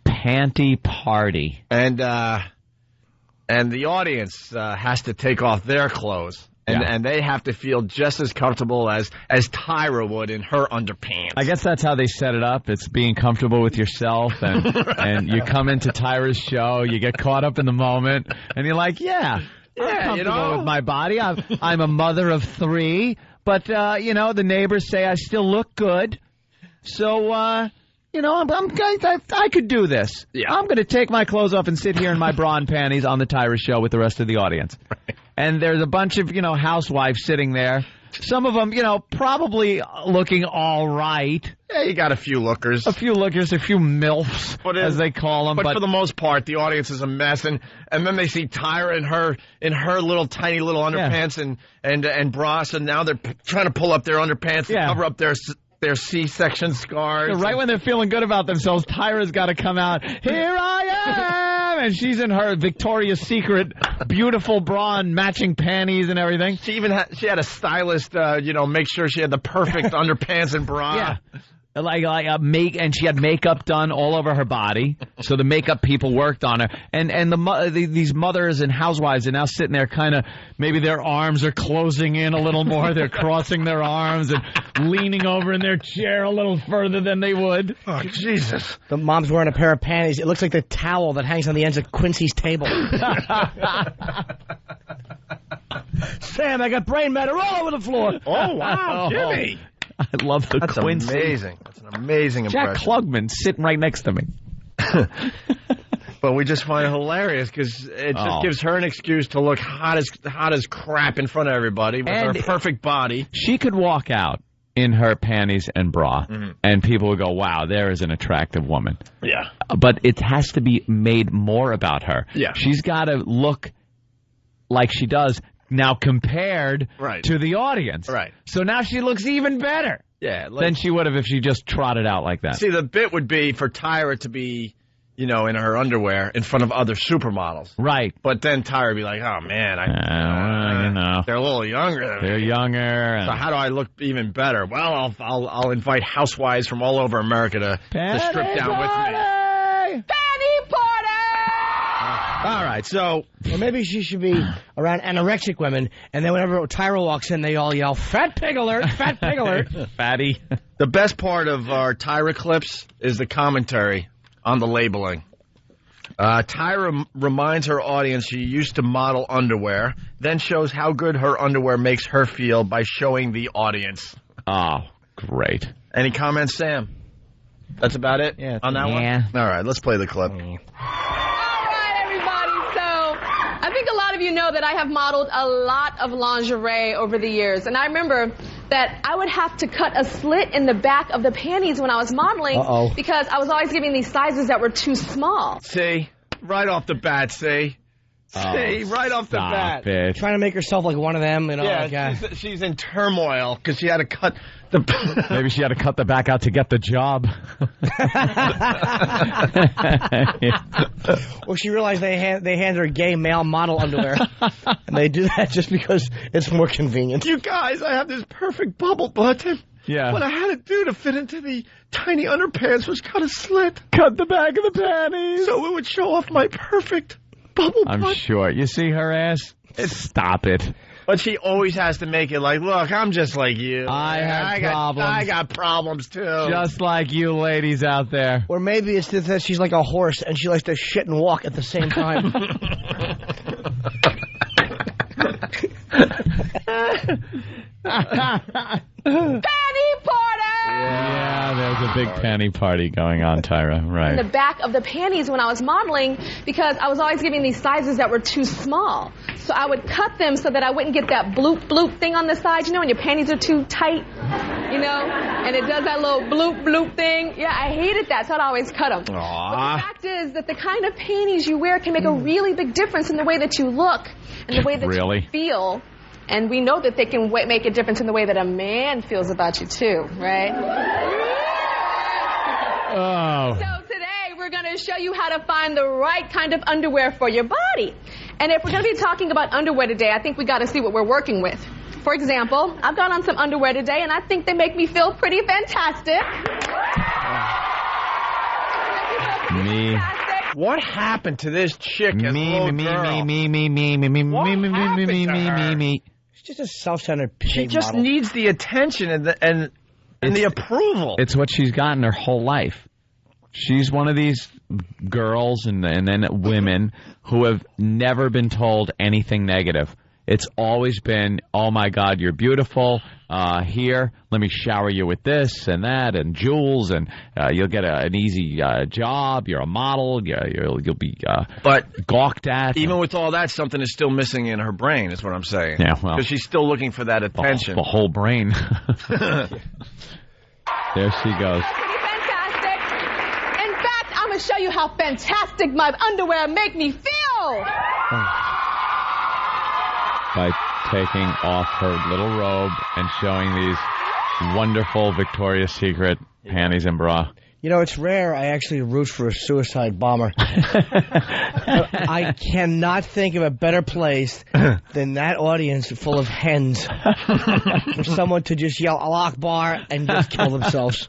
Panty party. And the audience has to take off their clothes. And they have to feel just as comfortable as Tyra would in her underpants. I guess that's how they set it up. It's being comfortable with yourself, and and you come into Tyra's show, you get caught up in the moment, and you're like, I'm comfortable with my body. I'm a mother of 3, but the neighbors say I still look good, so I could do this. Yeah. I'm going to take my clothes off and sit here in my bra and panties on the Tyra show with the rest of the audience. Right. And there's a bunch of, housewives sitting there. Some of them, probably looking all right. Yeah, you got a few lookers. A few MILFs, as they call them. But for the most part, the audience is a mess. And then they see Tyra in her little tiny little underpants and bras, and now they're trying to pull up their underpants to cover up their C-section scars. So right when they're feeling good about themselves, Tyra's got to come out. Here I am! And she's in her Victoria's Secret beautiful bra and matching panties and everything. She even had a stylist, make sure she had the perfect underpants and bra. Yeah. And she had makeup done all over her body, so the makeup people worked on her. And these mothers and housewives are now sitting there kind of, maybe their arms are closing in a little more. They're crossing their arms and leaning over in their chair a little further than they would. Oh, Jesus. The mom's wearing a pair of panties. It looks like the towel that hangs on the ends of Quincy's table. Sam, I got brain matter all over the floor. Oh, wow, Jimmy. I love the Quincy. That's amazing. That's an amazing impression. Jack Klugman sitting right next to me. But we just find it hilarious because it just gives her an excuse to look hot as crap in front of everybody with her perfect body. She could walk out in her panties and bra, and people would go, wow, there is an attractive woman. Yeah. But it has to be made more about her. Yeah. She's got to look like she does now compared to the audience. Right. So now she looks even better than she would have if she just trotted out like that. See, the bit would be for Tyra to be, in her underwear in front of other supermodels. Right. But then Tyra would be like, oh, man, they're a little younger. They're younger. So how do I look even better? Well, I'll invite housewives from all over America to strip down with me. Panty party! All right, so or maybe she should be around anorexic women, and then whenever Tyra walks in, they all yell, "Fat pig alert! Fat pig alert!" Fatty. The best part of our Tyra clips is the commentary on the labeling. Tyra reminds her audience she used to model underwear, then shows how good her underwear makes her feel by showing the audience. Oh, great. Any comments, Sam? That's about it on that one? All right, let's play the clip. I think a lot of you know that I have modeled a lot of lingerie over the years. And I remember that I would have to cut a slit in the back of the panties when I was modeling because I was always giving these sizes that were too small. See? Right off the bat, see? Right off the bat. It. Trying to make herself like one of them. She's in turmoil because she had to cut the... Maybe she had to cut the back out to get the job. Well, she realized they hand her gay male model underwear. And they do that just because it's more convenient. You guys, I have this perfect bubble button. Yeah. What I had to do to fit into the tiny underpants was cut a slit. Cut the back of the panties. So it would show off my perfect bubble butt. I'm sure. You see her ass? Stop it. But she always has to make it like, look, I'm just like you. I got problems, too. Just like you ladies out there. Or maybe it's that she's like a horse and she likes to shit and walk at the same time. Panty party! Yeah, there's a big panty party going on, Tyra. Right. In the back of the panties when I was modeling because I was always giving these sizes that were too small. So I would cut them so that I wouldn't get that bloop bloop thing on the side, when your panties are too tight. you know, and it does that little bloop, bloop thing. Yeah, I hated that, so I'd always cut them. But the fact is that the kind of panties you wear can make a really big difference in the way that you look and the way that you feel. And we know that they can make a difference in the way that a man feels about you, too, right? Oh. So today we're going to show you how to find the right kind of underwear for your body. And if we're going to be talking about underwear today, I think we got to see what we're working with. For example, I've got on some underwear today, and I think they make me feel pretty fantastic. Me. What happened to this chick as a little girl? Me. She's just a self-centered She just model. needs the attention and the approval. It's what she's gotten her whole life. She's one of these girls and then women who have never been told anything negative. It's always been, oh, my God, you're beautiful. Here, let me shower you with this and that and jewels, and you'll get an easy job. You're a model. You'll be gawked at. Even with all that, something is still missing in her brain, is what I'm saying. Yeah, well. Because she's still looking for that attention. The whole brain. There she goes. Fantastic. In fact, I'm going to show you how fantastic my underwear make me feel. By taking off her little robe and showing these wonderful Victoria's Secret panties and bra. You know, it's rare I actually root for a suicide bomber. I cannot think of a better place than that audience full of hens for someone to just yell Allah Akbar and just kill themselves.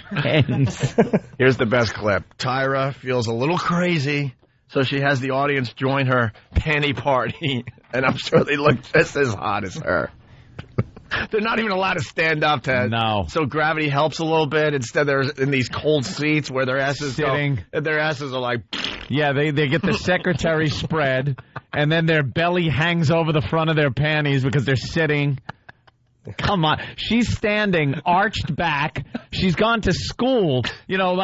Hens. Here's the best clip. Tyra feels a little crazy, so she has the audience join her panty party. And I'm sure they look just as hot as her. They're not even allowed to stand up, Ted. No. So gravity helps a little bit. Instead, they're in these cold seats where their asses sitting. Their asses are like... Yeah, they get the secretary spread, and then their belly hangs over the front of their panties because they're sitting. Come on. She's standing, arched back. She's gone to school. You know,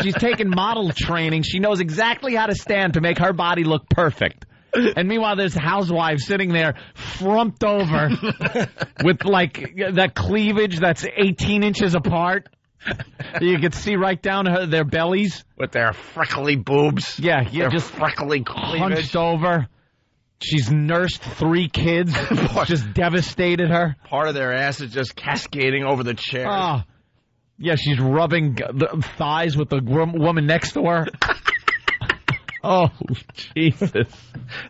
she's taken model training. She knows exactly how to stand to make her body look perfect. And meanwhile, there's housewives sitting there frumped over with, like, that cleavage that's 18 inches apart. You can see right down their bellies. With their freckly boobs. Yeah, their just freckly cleavage. Hunched over. She's nursed 3 kids. Just devastated her. Part of their ass is just cascading over the chair. Oh. Yeah, she's rubbing the thighs with the woman next to her. Oh, Jesus.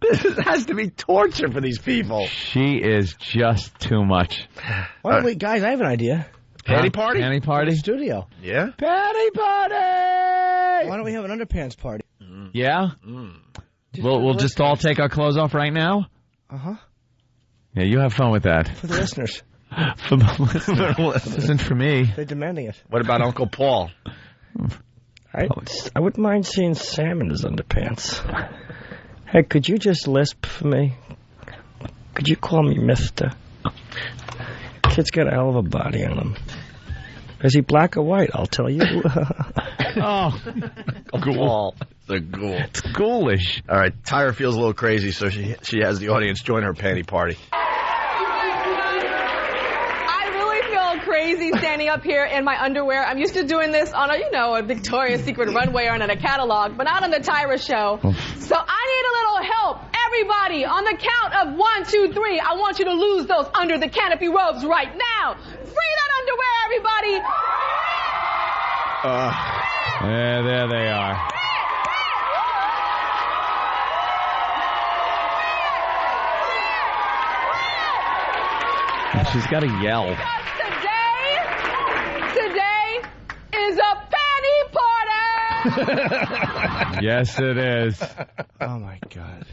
This has to be torture for these people. She is just too much. Why don't we, guys, I have an idea. Panty party? Panty party? In the studio. Yeah? Panty party! Why don't we have an underpants party? Yeah? We'll just all take our clothes off right now? Uh-huh. Yeah, you have fun with that. For the listeners. For the listeners. This isn't for me. They're demanding it. What about Uncle Paul? I wouldn't mind seeing Sam in his underpants. Hey, could you just lisp for me? Could you call me Mister? Kid's got a hell of a body on him. Is he black or white? I'll tell you. Oh, ghoul. The ghoul. It's ghoulish. All right, Tyra feels a little crazy, so she has the audience join her panty party. Crazy standing up here in my underwear. I'm used to doing this on a Victoria's Secret runway or on a catalog, but not on the Tyra show. So I need a little help. Everybody, on the count of 1, 2, 3, I want you to lose those under the canopy robes right now. Free that underwear, everybody. Yeah, there they are. She's got to yell. Today is a panty party! Yes, it is. Oh, my God.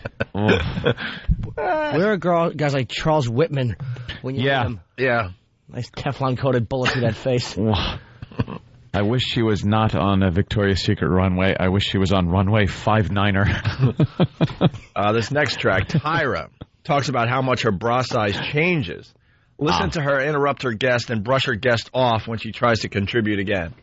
Where are guys like Charles Whitman when you hit him? Yeah. Nice Teflon-coated bullet through that face. I wish she was not on a Victoria's Secret runway. I wish she was on runway 59er. This next track, Tyra, talks about how much her bra size changes. Listen to her interrupt her guest and brush her guest off when she tries to contribute again.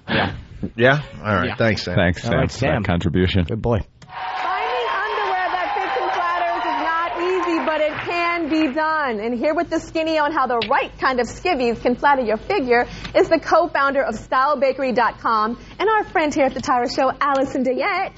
Yeah. Yeah? All right. Yeah. Thanks, Sam. Thanks, Sam, for that contribution. Good boy. Finding underwear that fits and flatters is not easy, but it can can be done. And here with the skinny on how the right kind of skivvies can flatter your figure is the co-founder of StyleBakery.com and our friend here at the Tyra Show, Allison Dayette.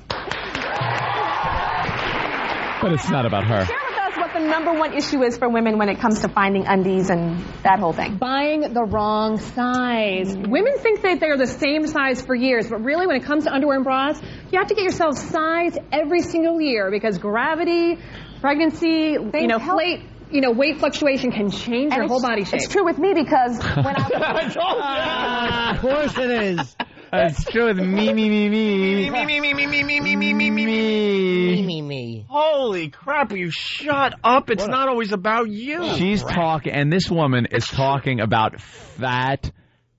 But it's not about her. Share with us what the #1 issue is for women when it comes to finding undies and that whole thing. Buying the wrong size. Women think that they're the same size for years, but really when it comes to underwear and bras, you have to get yourself sized every single year because gravity, pregnancy, weight fluctuation can change your whole body shape. It's true with me because when Of course it is. It's true with me. Holy crap, will you shut up? It's not always about you. She's talking, and this woman is talking about fat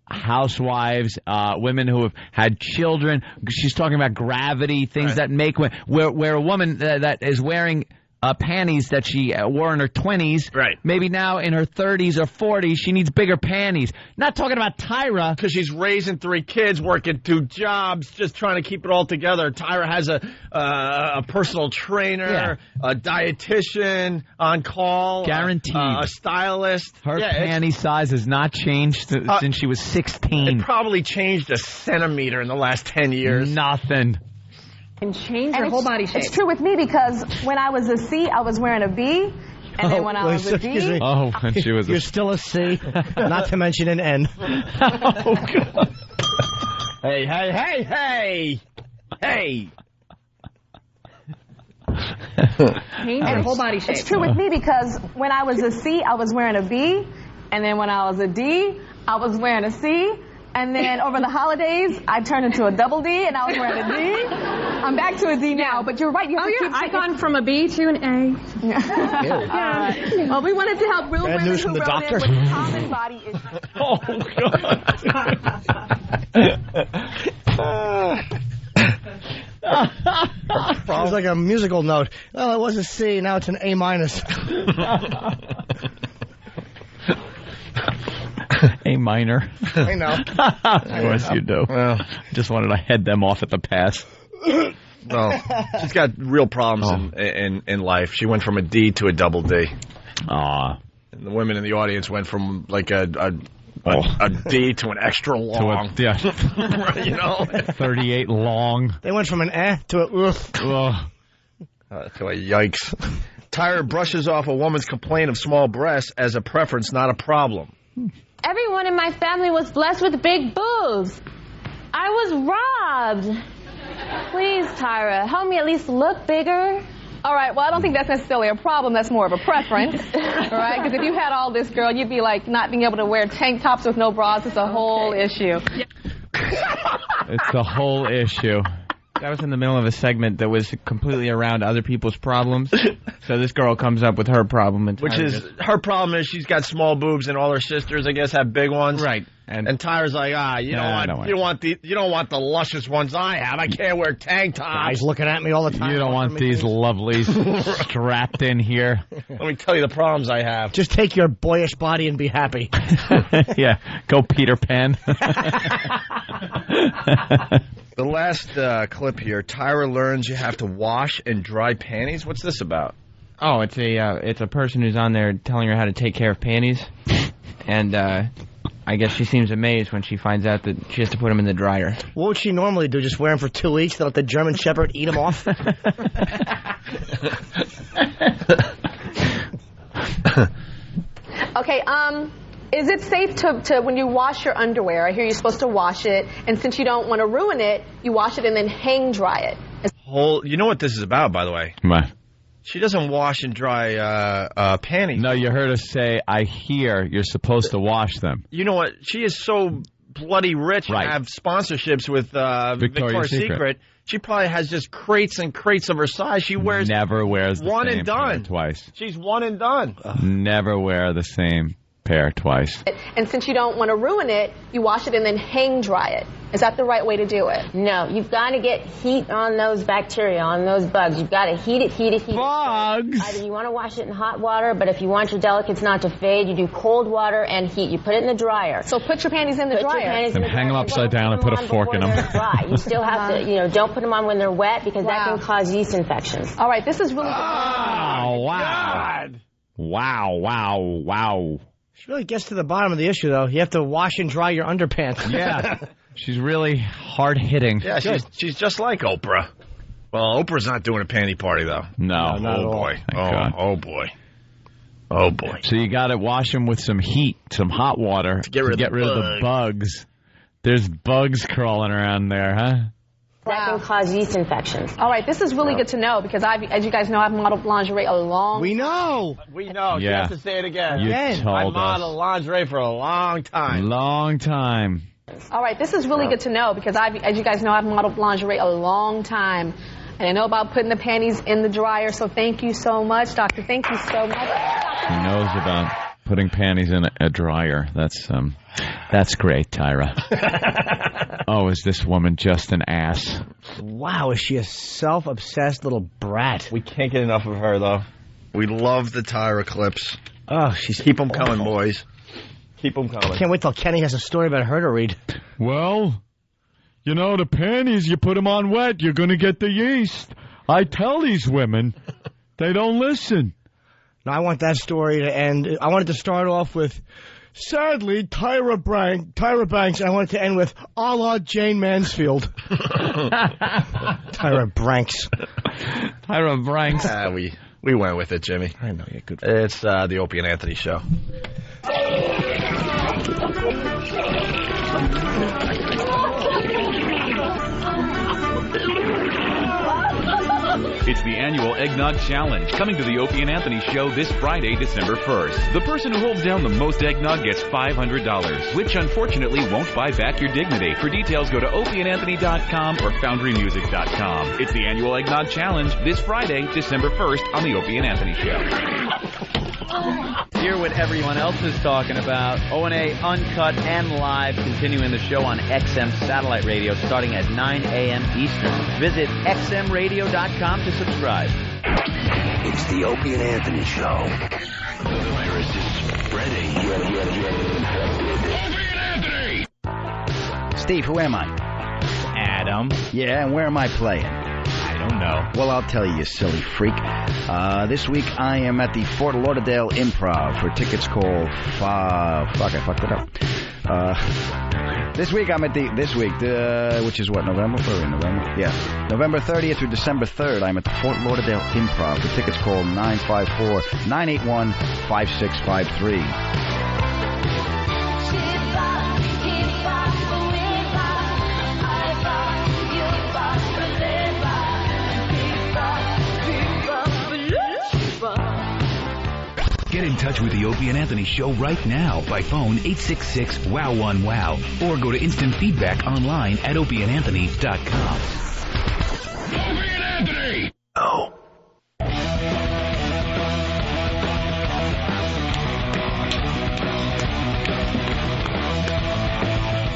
housewives, women who have had children. She's talking about gravity, things that make women. Where a woman that is wearing panties that she wore in her 20s, maybe now in her 30s or 40s, she needs bigger panties. Not talking about Tyra. Because she's raising 3 kids, working 2 jobs, just trying to keep it all together. Tyra has a personal trainer, a dietitian on call. Guaranteed. A stylist. Her panty size has not changed since she was 16. It probably changed a centimeter in the last 10 years. Nothing. Can change your whole body shape. It's true with me because when I was a C, I was wearing a B. And then when I was a D... Oh, when she was You're still a C, not to mention an N. Oh, God. Hey. Change your whole body shape. It's true with me because when I was a C, I was wearing a B. And then when I was a D, I was wearing a C. And then over the holidays, I turned into a double D, and I was wearing a D. I'm back to a D now, but you're right. You have to keep I've gone from a B to an A. Well, we wanted to help real women news who from the wrote doctor. in with common body issues. Oh, It was like a musical note. Well, it was a C, now it's an A-. A minor. I know. Of course you do. Well, just wanted to head them off at the pass. Well, she's got real problems in life. She went from a D to a double D. Aw. And the women in the audience went from like a D to an extra long. Yeah. You know? 38 long. They went from an to a to a yikes. Tyra brushes off a woman's complaint of small breasts as a preference, not a problem. Everyone in my family was blessed with big boobs. I was robbed. Please, Tyra, help me at least look bigger. All right, well, I don't think that's necessarily a problem. That's more of a preference, all right? Because if you had all this, girl, you'd be like not being able to wear tank tops with no bras. It's a whole issue. It's a whole issue. That was in the middle of a segment that was completely around other people's problems. So this girl comes up with her problem. And which is, her problem is she's got small boobs and all her sisters, I guess, have big ones. Right. And Tyra's like, you don't want the luscious ones I have. I can't wear tank tops. Guys looking at me all the time. You don't want these lovelies strapped in here. Let me tell you the problems I have. Just take your boyish body and be happy. Yeah, go Peter Pan. The last clip here, Tyra learns you have to wash and dry panties. What's this about? Oh, it's a person who's on there telling her how to take care of panties, and I guess she seems amazed when she finds out that she has to put them in the dryer. What would she normally do? Just wear them for 2 weeks, then let the German Shepherd eat them off? Okay, is it safe to when you wash your underwear, I hear you're supposed to wash it, and since you don't want to ruin it, you wash it and then hang dry it. You know what this is about, by the way? What? She doesn't wash and dry panties. No, you heard her say, I hear you're supposed to wash them. You know what? She is so bloody rich and have sponsorships with Victoria's Secret. She probably has just crates and crates of her size. She wears never wears the one same and done pair twice. She's one and done. Never wear the same pair twice. And since you don't want to ruin it, you wash it and then hang dry it. Is that the right way to do it? No, you've got to get heat on those bacteria, on those bugs. You've got to heat it. Bugs! Either you want to wash it in hot water, but if you want your delicates not to fade, you do cold water and heat. You put it in the dryer. So put your panties in the dryer. And hang them upside down and put a fork in them. Dry. You still have to, don't put them on when they're wet because that can cause yeast infections. All right, this is really... Oh, wow. God. Wow. She really gets to the bottom of the issue, though. You have to wash and dry your underpants. Yeah. She's really hard-hitting. Yeah, she's just like Oprah. Well, Oprah's not doing a panty party, though. No. Not at all. Boy. Oh, boy. So you got to wash them with some heat, some hot water to get rid of the bugs. There's bugs crawling around there, huh? That can cause yeast infections. All right, this is really good to know because as you guys know, I've modeled lingerie a long We know. Yeah. You have to say it again. You told I us. modeled lingerie for a long time. Long time. All right, this is really good to know because as you guys know, I've modeled lingerie a long time. And I know about putting the panties in the dryer, so thank you so much, Doctor. Thank you so much. He knows about putting panties in a dryer. That's great, Tyra. Oh, is this woman just an ass? Wow, is she a self-obsessed little brat? We can't get enough of her, though. We love the Tyra clips. Oh, Keep them coming, boys. Keep them coming. Can't wait till Kenny has a story about her to read. Well, you know, the panties, you put them on wet, you're going to get the yeast. I tell these women, they don't listen. Now, I want that story to end. I wanted to start off with, sadly, Tyra Banks. I want it to end with, a la Jane Mansfield. Tyra Banks. Tyra Banks. We went with it, Jimmy. I know, you're good. It's the Opie and Anthony Show. It's the annual Eggnog Challenge, coming to the Opie and Anthony Show this Friday, December 1st. The person who holds down the most eggnog gets $500, which unfortunately won't buy back your dignity. For details, go to opieandanthony.com or foundrymusic.com. It's the annual Eggnog Challenge this Friday, December 1st on the Opie and Anthony Show. Hear what everyone else is talking about. O&A Uncut and Live, continuing the show on XM Satellite Radio starting at 9 a.m. Eastern. Visit xmradio.com to subscribe. It's the Opie and Anthony Show. The virus is spreading. Opie and Anthony! Steve, who am I? Adam. Yeah, and where am I playing? I don't know. Well, I'll tell you, you silly freak. This week I am at the Fort Lauderdale Improv. For tickets, call I fucked it up. This week I'm at which is what, November? Yeah. November 30th through December 3rd, I'm at the Fort Lauderdale Improv. For tickets, call 954-981-5653. Get in touch with the Opie and Anthony Show right now by phone 866-WOW1-WOW or go to instant feedback online at opieandanthony.com. Opie and Anthony! Oh.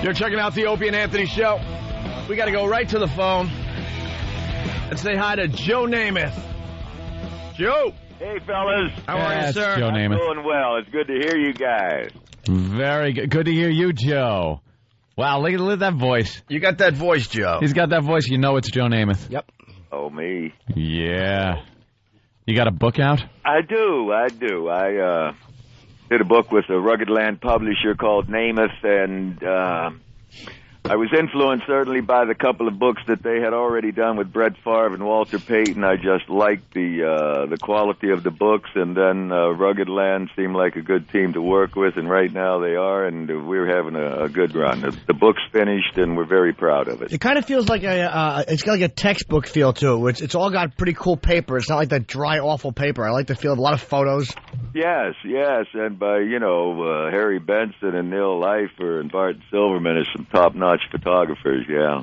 You're checking out the Opie and Anthony Show. We got to go right to the phone and say hi to Joe Namath. Joe! Hey, fellas. How are you, sir? Joe I'm Namath. doing well. It's good to hear you guys. Very good. Good to hear you, Joe. Wow, look at that voice. You got that voice, Joe. He's got that voice. You know it's Joe Namath. Yep. Oh, me. Yeah. You got a book out? I do. I did a book with a Rugged Land publisher called Namath, and I was influenced certainly by the couple of books that they had already done with Brett Favre and Walter Payton. I just liked the quality of the books, and then Rugged Land seemed like a good team to work with, and right now they are, and we're having a good run. The book's finished, and we're very proud of it. It kind of feels like it's got like a textbook feel to it, which it's all got pretty cool paper. It's not like that dry, awful paper. I like the feel of a lot of photos. Yes, and by, Harry Benson and Neil Leifer and Bart Silverman is some top-notch photographers, yeah.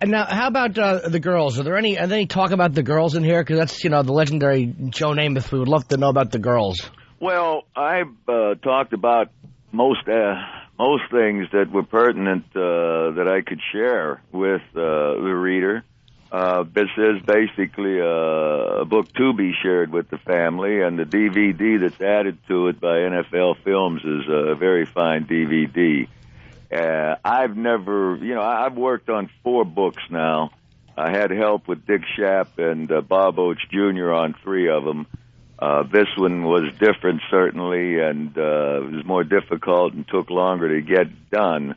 Now, how about the girls? Are there any talk about the girls in here? Because that's, the legendary Joe Namath. We would love to know about the girls. Well, I've talked about most things that were pertinent that I could share with the reader. This is basically a book to be shared with the family, and the DVD that's added to it by NFL Films is a very fine DVD. I've worked on 4 books now. I had help with Dick Schaap and Bob Oates Jr. on 3 of them. This one was different, certainly, and it was more difficult and took longer to get done.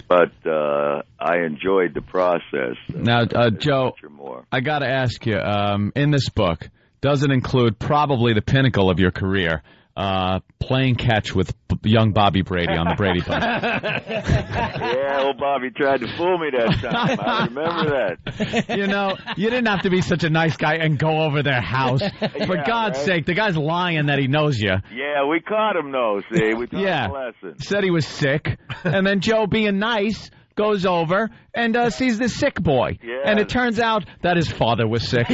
But I enjoyed the process. Now, Joe, I got to ask you, in this book, does it include probably the pinnacle of your career, playing catch with young Bobby Brady on the Brady Bunch? Yeah, old Bobby tried to fool me that time. I remember that. You know, you didn't have to be such a nice guy and go over their house. For God's sake, the guy's lying that he knows you. Yeah, we caught him, though, see? We taught him a lesson. Said he was sick. And then Joe, being nice, goes over and sees this sick boy. Yeah. And it turns out that his father was sick.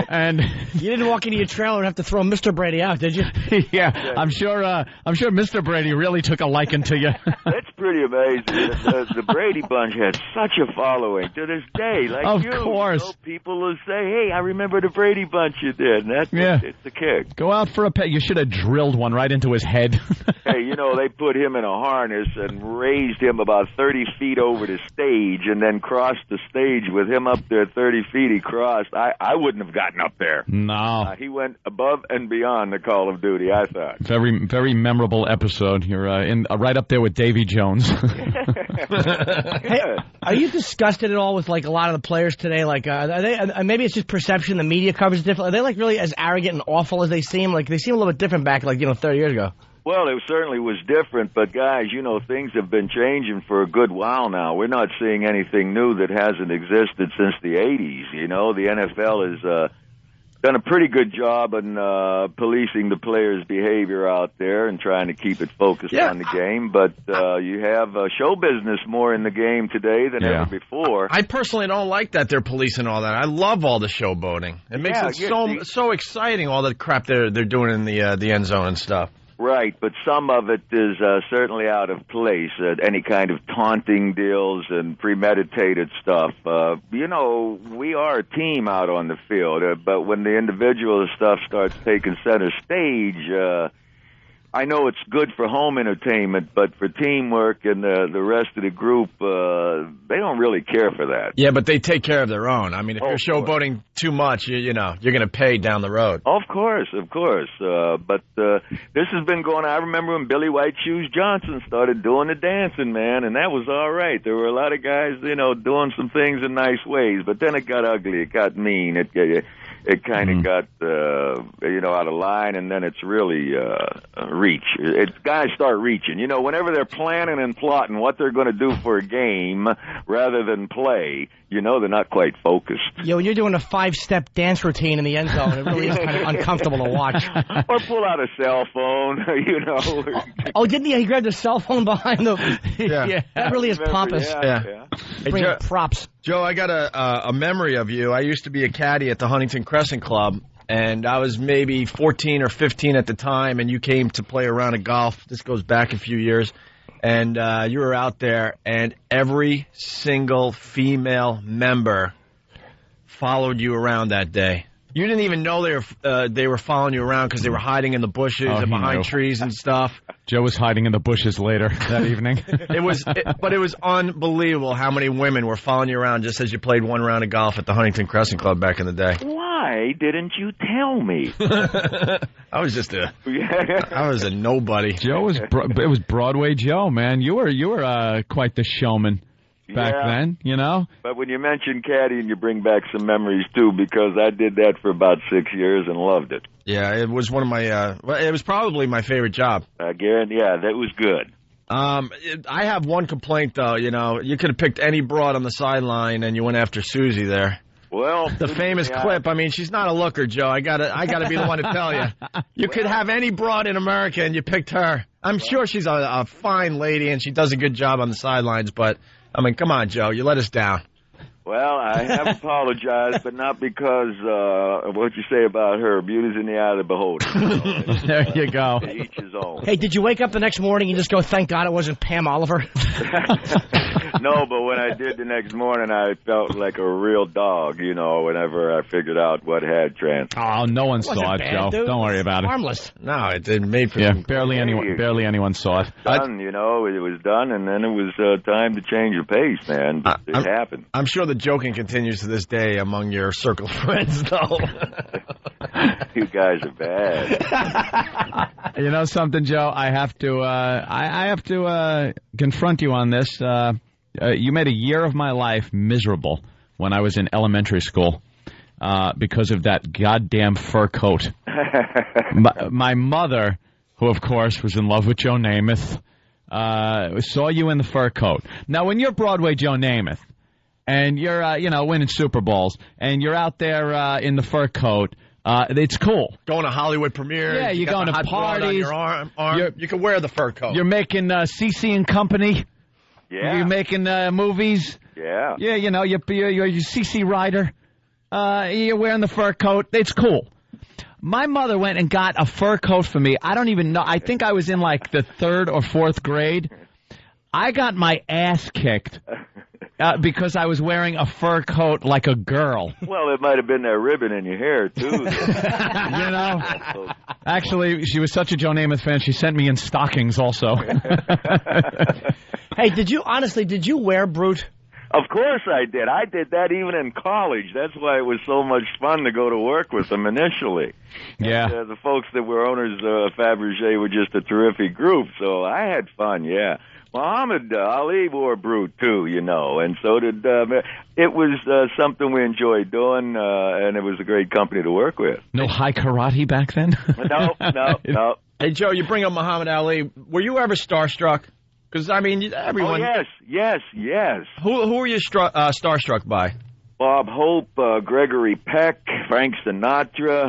And you didn't walk into your trailer and have to throw Mr. Brady out, did you? Yeah, I'm sure Mr. Brady really took a liking to you. That's pretty amazing. The Brady Bunch has such a following to this day. Like of you, course. You know, people will say, hey, I remember the Brady Bunch you did. And that's it's the kick. Go out for a pet. You should have drilled one right into his head. Hey, you know, they put him in a harness and raised him about 30 feet over the stage and then crossed the stage with him up there 30 feet. He crossed. I wouldn't have gotten up there. No. He went above and beyond the Call of Duty, I thought. Very, very memorable episode. You're right up there with Davy Jones. Hey, are you disgusted at all with like a lot of the players today? Like, are they? Maybe it's just perception. The media covers it different. Are they like really as arrogant and awful as they seem? Like they seem a little bit different back, like 30 years ago. Well, it certainly was different, but guys, you know, things have been changing for a good while now. We're not seeing anything new that hasn't existed since the 80s. You know, the NFL has done a pretty good job in policing the players' behavior out there and trying to keep it focused on the game. But you have show business more in the game today than ever before. I personally don't like that they're policing all that. I love all the showboating. It makes it so exciting, all the crap they're doing in the end zone and stuff. Right, but some of it is certainly out of place. Any kind of taunting deals and premeditated stuff. You know, we are a team out on the field, but when the individual stuff starts taking center stage, I know it's good for home entertainment, but for teamwork and the rest of the group, they don't really care for that. Yeah, but they take care of their own. I mean, if you're showboating too much, you know, you're going to pay down the road. Of course. But this has been going on. I remember when Billy White Shoes Johnson started doing the dancing, man, and that was all right. There were a lot of guys, you know, doing some things in nice ways, but then it got ugly. It got mean. It kind of got, you know, out of line, and then it's really reach. Guys start reaching. You know, whenever they're planning and plotting what they're going to do for a game rather than play, you know they're not quite focused. Yeah, when you're doing a 5-step dance routine in the end zone, it really is kind of uncomfortable to watch. Or pull out a cell phone, you know. Oh, didn't he? He grabbed a cell phone behind the... Yeah. That really is pompous. Yeah. Bring props. Joe, I got a memory of you. I used to be a caddy at the Huntington Crescent Club, and I was maybe 14 or 15 at the time, and you came to play a round of golf. This goes back a few years. And you were out there, and every single female member followed you around that day. You didn't even know they were following you around because they were hiding in the bushes and behind trees and stuff. Joe was hiding in the bushes later that evening. But it was unbelievable how many women were following you around just as you played one round of golf at the Huntington Crescent Club back in the day. Why didn't you tell me? I was a nobody. Joe it was Broadway Joe, man. You were quite the showman back then, you know? But when you mention caddying, you bring back some memories, too, because I did that for about 6 years and loved it. Yeah, it was one of my, it was probably my favorite job. Garen, yeah, that was good. I have one complaint, though, you know. You could have picked any broad on the sideline and you went after Susie there. Well, the famous clip. I mean, she's not a looker, Joe. I gotta be the one to tell you. You could have any broad in America, and you picked her. I'm sure she's a fine lady, and she does a good job on the sidelines. But I mean, come on, Joe, you let us down. Well, I have apologized, but not because of what you say about her. Beauty's in the eye of the beholder. There you go. To each his own. Hey, did you wake up the next morning and just go, thank God it wasn't Pam Oliver? No, but when I did the next morning, I felt like a real dog, you know, whenever I figured out what had transpired. Oh, no one saw it, Joe. Dude. Don't worry about it. Harmless. No, it didn't made for barely anyone saw it. Done, you know, it was done, and then it was time to change the pace, man. It happened. I'm sure the joking continues to this day among your circle of friends, though. You guys are bad. You know something, Joe? I have to confront you on this. You made a year of my life miserable when I was in elementary school because of that goddamn fur coat. My mother, who of course was in love with Joe Namath, saw you in the fur coat. Now, when you're Broadway Joe Namath, and you're, winning Super Bowls, and you're out there in the fur coat, it's cool. Going to Hollywood premieres. Yeah, you're going to parties. On your arm. You can wear the fur coat. You're making CC and Company. Yeah. You're making movies. Yeah. Yeah, you're CC Rider. You're wearing the fur coat. It's cool. My mother went and got a fur coat for me. I don't even know. I think I was in like the 3rd or 4th grade. I got my ass kicked because I was wearing a fur coat like a girl. Well, it might have been that ribbon in your hair, too. Actually, she was such a Joe Namath fan, she sent me in stockings also. Hey, did you wear Brute? Of course I did. I did that even in college. That's why it was so much fun to go to work with them initially. Yeah. And, the folks that were owners of Fabergé were just a terrific group, so I had fun, yeah. Muhammad Ali wore Brute, too, and so did... it was something we enjoyed doing, and it was a great company to work with. No high karate back then? No. Hey, Joe, you bring up Muhammad Ali. Were you ever starstruck? Because, everyone... Oh, yes. Who were you starstruck by? Bob Hope, Gregory Peck, Frank Sinatra.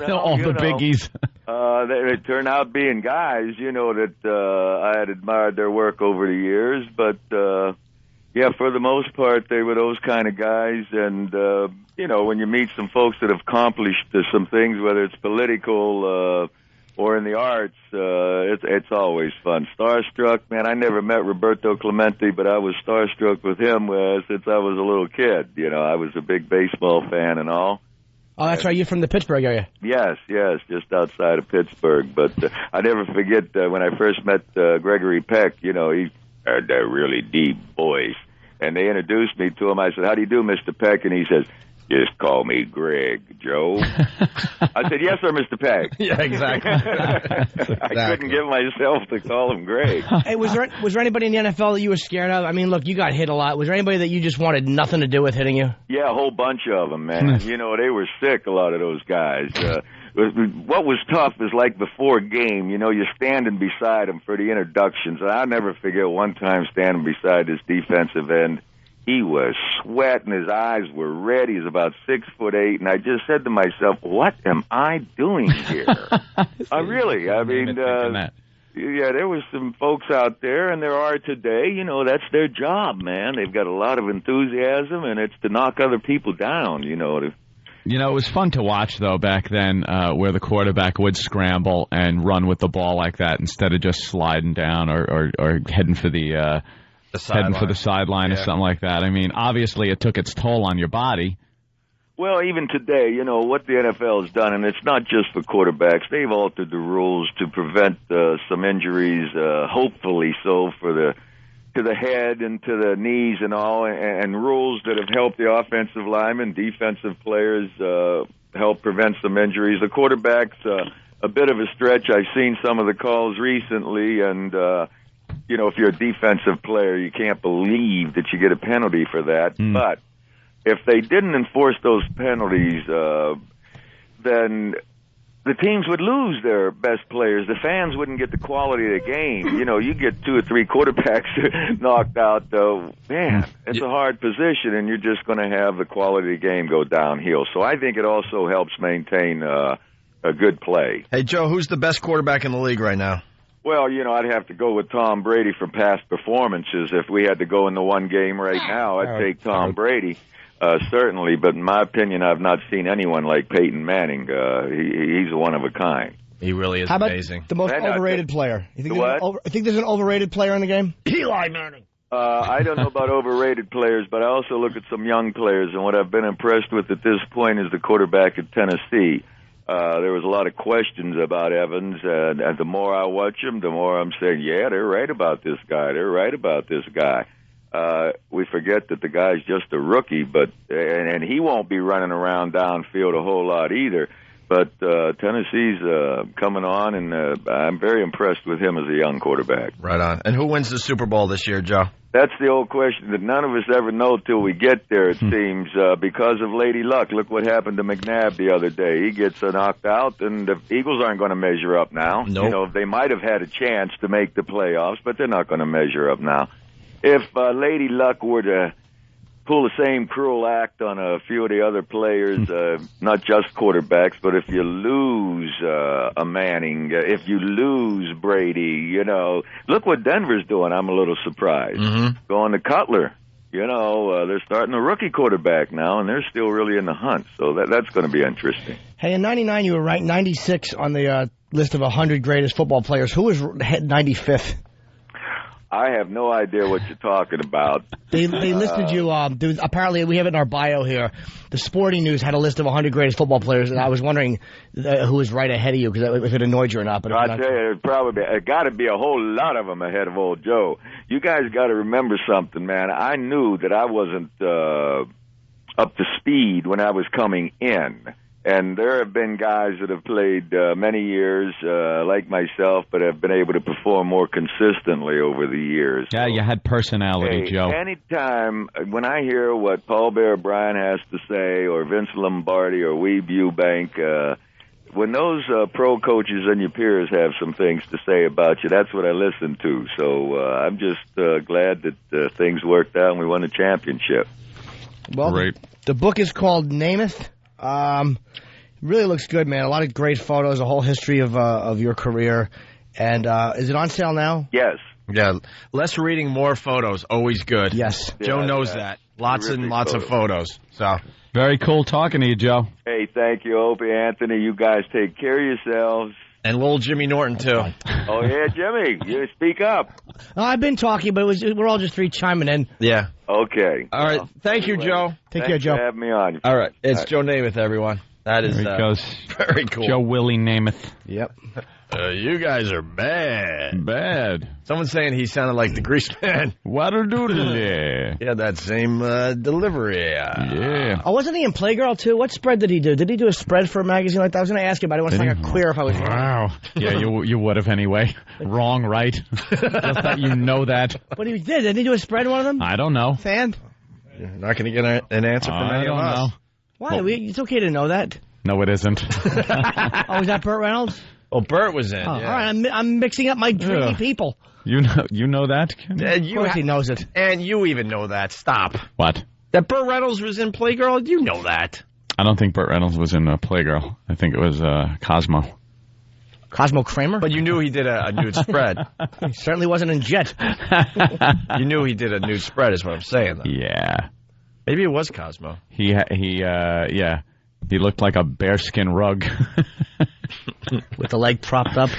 No, all the biggies. They turned out being guys, that I had admired their work over the years. But, for the most part, they were those kind of guys. And, when you meet some folks that have accomplished some things, whether it's political or in the arts, it's always fun. Starstruck, man, I never met Roberto Clemente, but I was starstruck with him since I was a little kid. I was a big baseball fan and all. Oh, that's right. You're from the Pittsburgh area. Yes, just outside of Pittsburgh. But I never forget when I first met Gregory Peck, he had that really deep voice. And they introduced me to him. I said, "How do you do, Mr. Peck?" And he says, "Just call me Greg, Joe." I said, "Yes, sir, Mr. Peck." Yeah, exactly. I couldn't get myself to call him Greg. Hey, was there anybody in the NFL that you were scared of? I mean, look, you got hit a lot. Was there anybody that you just wanted nothing to do with hitting you? Yeah, a whole bunch of them, man. They were sick, a lot of those guys. What was tough is like before game, you're standing beside them for the introductions. And I'll never forget one time standing beside this defensive end. He was sweating. His eyes were red. He was about 6'8", and I just said to myself, "What am I doing here?" There was some folks out there, and there are today. That's their job, man. They've got a lot of enthusiasm, and it's to knock other people down. It was fun to watch though back then, where the quarterback would scramble and run with the ball like that instead of just sliding down or heading for the sideline or something like that. I mean, obviously it took its toll on your body. Well, even today, what the NFL has done, and it's not just for quarterbacks, they've altered the rules to prevent some injuries, hopefully so, to the head and to the knees and all, and rules that have helped the offensive linemen, defensive players, help prevent some injuries. The quarterback's a bit of a stretch. I've seen some of the calls recently, and if you're a defensive player, you can't believe that you get a penalty for that. But if they didn't enforce those penalties, then the teams would lose their best players. The fans wouldn't get the quality of the game. You get 2 or 3 quarterbacks knocked out, though. Man, it's a hard position, and you're just going to have the quality of the game go downhill. So I think it also helps maintain a good play. Hey, Joe, who's the best quarterback in the league right now? Well, I'd have to go with Tom Brady for past performances. If we had to go in the one game right now, I'd take Tom Brady, certainly. But in my opinion, I've not seen anyone like Peyton Manning. He's one of a kind. He really is amazing. The most overrated player? You think there's an overrated player in the game? Eli Manning. I don't know about overrated players, but I also look at some young players, and what I've been impressed with at this point is the quarterback at Tennessee. There was a lot of questions about Evans, and the more I watch him, the more I'm saying, yeah, they're right about this guy. we forget that the guy's just a rookie, but and he won't be running around downfield a whole lot either. But Tennessee's coming on, and I'm very impressed with him as a young quarterback. Right on. And who wins the Super Bowl this year, Joe? That's the old question that none of us ever know till we get there, it seems, because of Lady Luck. Look what happened to McNabb the other day. He gets knocked out, and the Eagles aren't going to measure up now. Nope. You know, they might have had a chance to make the playoffs, but they're not going to measure up now. If Lady Luck were to pull the same cruel act on a few of the other players, not just quarterbacks, but if you lose a Manning, if you lose Brady, you know, look what Denver's doing. I'm a little surprised. Going to Cutler. You know, they're starting a rookie quarterback now, and they're still really in the hunt. So that's going to be interesting. Hey, in 99, you were ranked 96 on the list of 100 greatest football players. Who was 95th? I have no idea what you're talking about. They listed you. Apparently, we have it in our bio here. The Sporting News had a list of 100 greatest football players, and I was wondering who was right ahead of you, because if it annoyed you or not. But I'll tell you, it got to be a whole lot of them ahead of old Joe. You guys got to remember something, man. I knew that I wasn't up to speed when I was coming in. And there have been guys that have played many years, like myself, but have been able to perform more consistently over the years. Yeah, you had personality, Joe. Anytime when I hear what Paul Bear Bryant has to say, or Vince Lombardi, or Weeb Eubank, when those pro coaches and your peers have some things to say about you, that's what I listen to. So I'm just glad that things worked out and we won a championship. Well, great. The book is called Namath. Really looks good, man. A lot of great photos, a whole history of your career. And is it on sale now? Yes. Yeah, less reading, more photos. Always good. Yes. Joe knows that. Lots and lots of photos. So very cool talking to you, Joe. Hey, thank you, Opie, Anthony. You guys take care of yourselves. And little Jimmy Norton, too. Oh, yeah, Jimmy. You speak up. I've been talking, but we're all just three chiming in. Yeah. Okay. All right. Thank you, Joe. Take care, Joe. For having me on. All right. It's Joe Namath, everyone. That is there he goes. Very cool. Joe Willie Namath. Yep. You guys are bad. Bad. Someone's saying he sounded like the Grease Man. Water-doodle. Yeah, that same delivery. Yeah. Oh, wasn't he in Playgirl, too? What spread did he do? Did he do a spread for a magazine like that? I was going to ask you, but I didn't want to sound like a queer if I was wrong. Wow. Yeah, you would have anyway. Wrong, right? Just that you know that. But he did. Didn't he do a spread in one of them? I don't know. Fan? You're not going to get an answer from any of us. I don't know. Why? It's okay to know that. No, it isn't. Oh, is that Burt Reynolds? Oh, Burt was in. Oh, yeah. All right, I'm mixing up my dreamy people. You know that? Of course he knows it. And you even know that. Stop. What? That Burt Reynolds was in Playgirl? You know that. I don't think Burt Reynolds was in Playgirl. I think it was Cosmo. Cosmo Kramer? But you knew he did a nude spread. He certainly wasn't in Jet. You knew he did a nude spread is what I'm saying, though. Yeah. Maybe it was Cosmo. Yeah. He looked like a bearskin rug. With the leg propped up?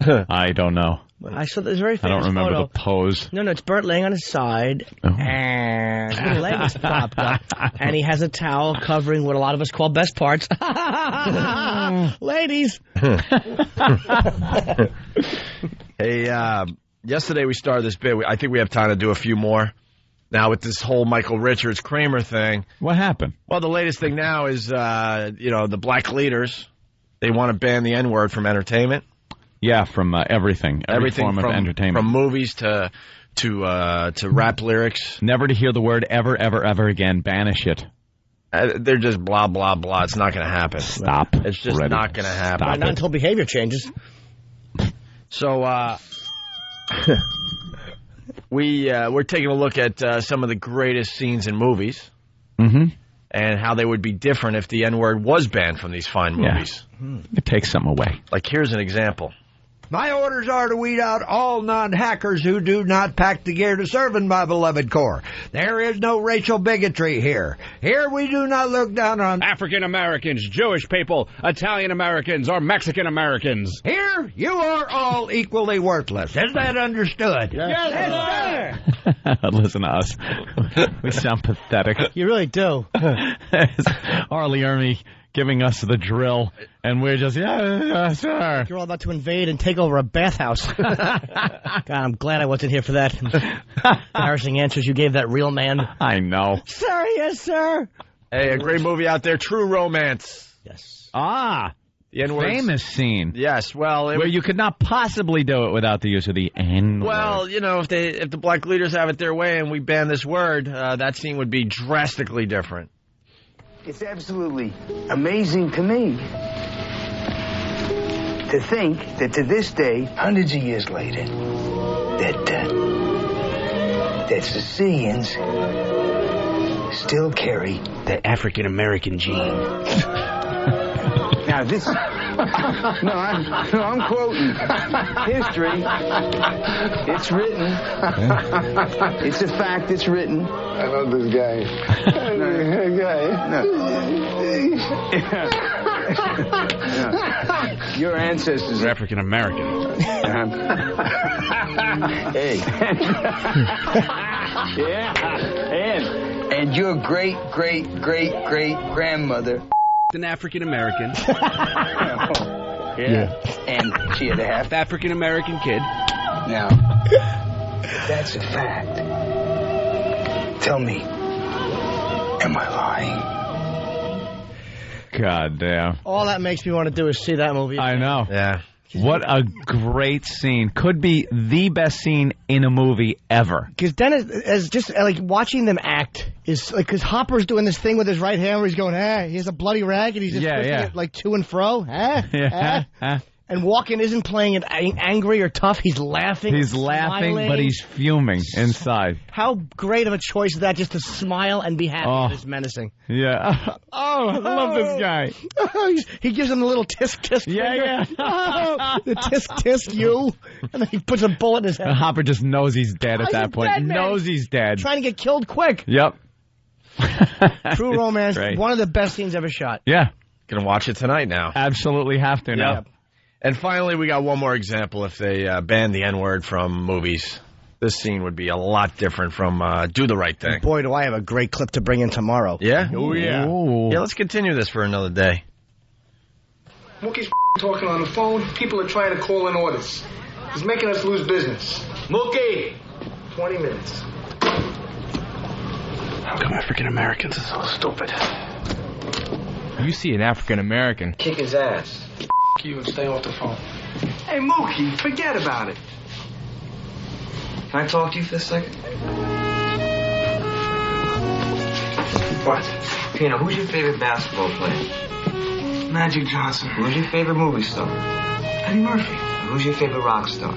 I don't know. I saw this very famous I don't remember photo. the pose. No, it's Burt laying on his side, and his leg is propped up, and he has a towel covering what a lot of us call best parts. Ladies! Hey, yesterday we started this bit. I think we have time to do a few more. Now, with this whole Michael Richards Kramer thing. What happened? Well, the latest thing now is, the black leaders, they want to ban the N-word from entertainment. Yeah, from everything. Every form of entertainment. From movies to rap lyrics. Never to hear the word ever, ever, ever again. Banish it. They're just blah, blah, blah. It's not going to happen. Stop. It's just not going to happen. Not until behavior changes. So, we're taking a look at some of the greatest scenes in movies. Mm-hmm. And how they would be different if the N-word was banned from these fine movies. Yeah. It takes something away. Like, here's an example. My orders are to weed out all non-hackers who do not pack the gear to serve in my beloved Corps. There is no racial bigotry here. Here we do not look down on African Americans, Jewish people, Italian Americans, or Mexican Americans. Here, you are all equally worthless. Is that understood? Yes, sir. Listen to us. We sound pathetic. You really do. Arlie Ermy giving us the drill, and we're just, yeah, sir. You're all about to invade and take over a bathhouse. God, I'm glad I wasn't here for that. Embarrassing answers you gave that real man. I know. Sir, yes, sir. Hey, a great movie out there, True Romance. Yes. Ah, the N-word. Famous scene. Yes, well, where you could not possibly do it without the use of the N-word. Well, you know, if the black leaders have it their way and we ban this word, that scene would be drastically different. It's absolutely amazing to me to think that to this day, hundreds of years later, that Sicilians still carry the African American gene. Now this, I'm quoting history. It's written. It's a fact. It's written. I love this guy. No. Your ancestors are African American. Hey. And your great grandmother. An African American. Yeah. And she had a half African American kid. Now, that's a fact. Tell me, am I lying? God damn. All that makes me want to do is see that movie. I know. Yeah. What a great scene. Could be the best scene in a movie ever. Because Dennis is just like watching them act is like, because Hopper's doing this thing with his right hand where he's going, he has a bloody rag and he's just twisting it like to and fro. And Walken isn't playing it angry or tough. He's laughing. He's laughing, smiling. but he's fuming inside. How great of a choice is that, just to smile and be happy. It's menacing. Yeah. Oh, I love this guy. He gives him the little tisk. Yeah. The tisk, you. And then he puts a bullet in his head. And Hopper just knows he's dead at that point. Dead, knows he's dead. Trying to get killed quick. Yep. True Romance, Great. one of the best scenes ever shot. Yeah. Gonna watch it tonight now. Absolutely have to now. Yep. And finally, we got one more example. If they banned the N-word from movies, this scene would be a lot different from Do the Right Thing. Boy, do I have a great clip to bring in tomorrow. Yeah? Oh, yeah. Ooh. Yeah, let's continue this for another day. Mookie's talking on the phone. People are trying to call in orders. He's making us lose business. Mookie! 20 minutes. How come African Americans are so stupid? You see an African American. Kick his ass. You and stay off the phone. Hey, Mookie, forget about it. Can I talk to you for a second? What? Pino, who's your favorite basketball player? Magic Johnson. Who's your favorite movie star? Eddie Murphy. Who's your favorite rock star?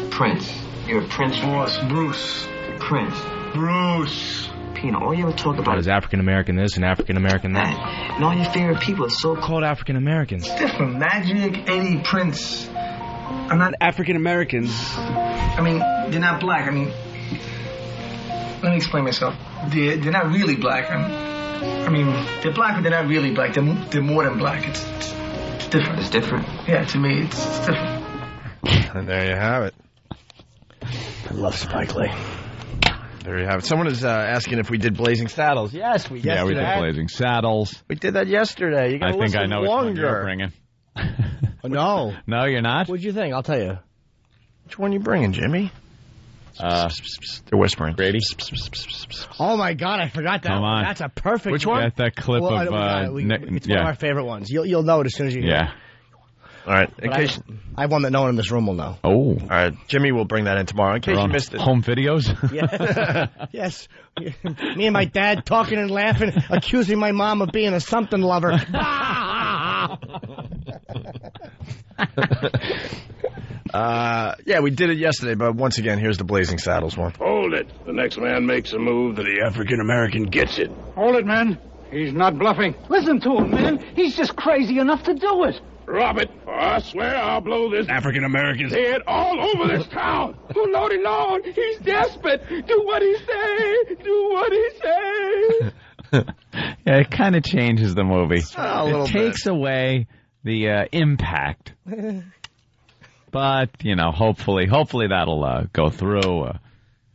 Prince. You're a Prince. Boss, Bruce. Prince. Bruce. Pino, all you ever talk about is African American this and African American that. And all your favorite people are so-called African Americans. It's different. Magic, Eddie, Prince. I'm not African Americans. I mean, they're not black. I mean, let me explain myself. They're not really black. I mean, they're black, but they're not really black. They're more than black. It's different. It's different? Yeah, to me, it's different. And there you have it. I love Spike Lee. There you have it. Someone is asking if we did Blazing Saddles. Yes, we did. Yeah, we did Blazing Saddles. We did that yesterday. You I think I know which one you're longer. bringing. No. No, you're not? What'd you think? I'll tell you. Which one you bringing, Jimmy? They're whispering. Brady. Oh, my God, I forgot that Come one. on. That's a perfect Which one? one. That clip Well, of... it's one of our favorite ones. You'll know it as soon as you hear it. All right. But I have one that no one in this room will know. Oh. All right. Jimmy will bring that in tomorrow in case you missed it. Home videos? Yes. Me and my dad talking and laughing, accusing my mom of being a something lover. Yeah, we did it yesterday, but once again, here's the Blazing Saddles one. Hold it. The next man makes a move that the African American gets it. Hold it, man. He's not bluffing. Listen to him, man. He's just crazy enough to do it. Rob it, or I swear I'll blow this African American's head all over this town. Oh, Lordy Lord, he's desperate. Do what he say. Do what he say. Yeah, it kind of changes the movie. A little It takes away the impact. But, hopefully that'll go through.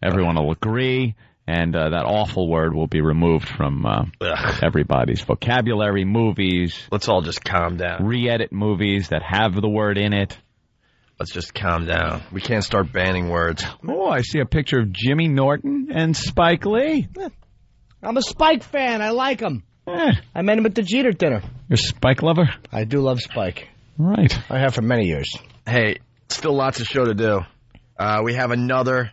Everyone will agree. and that awful word will be removed from everybody's vocabulary. Movies. Let's all just calm down. Re-edit movies that have the word in it. Let's just calm down. We can't start banning words. Oh, I see a picture of Jimmy Norton and Spike Lee. I'm a Spike fan. I like him. I met him at the Jeter dinner. You're a Spike lover? I do love Spike. Right. I have for many years. Hey, still lots of show to do. We have another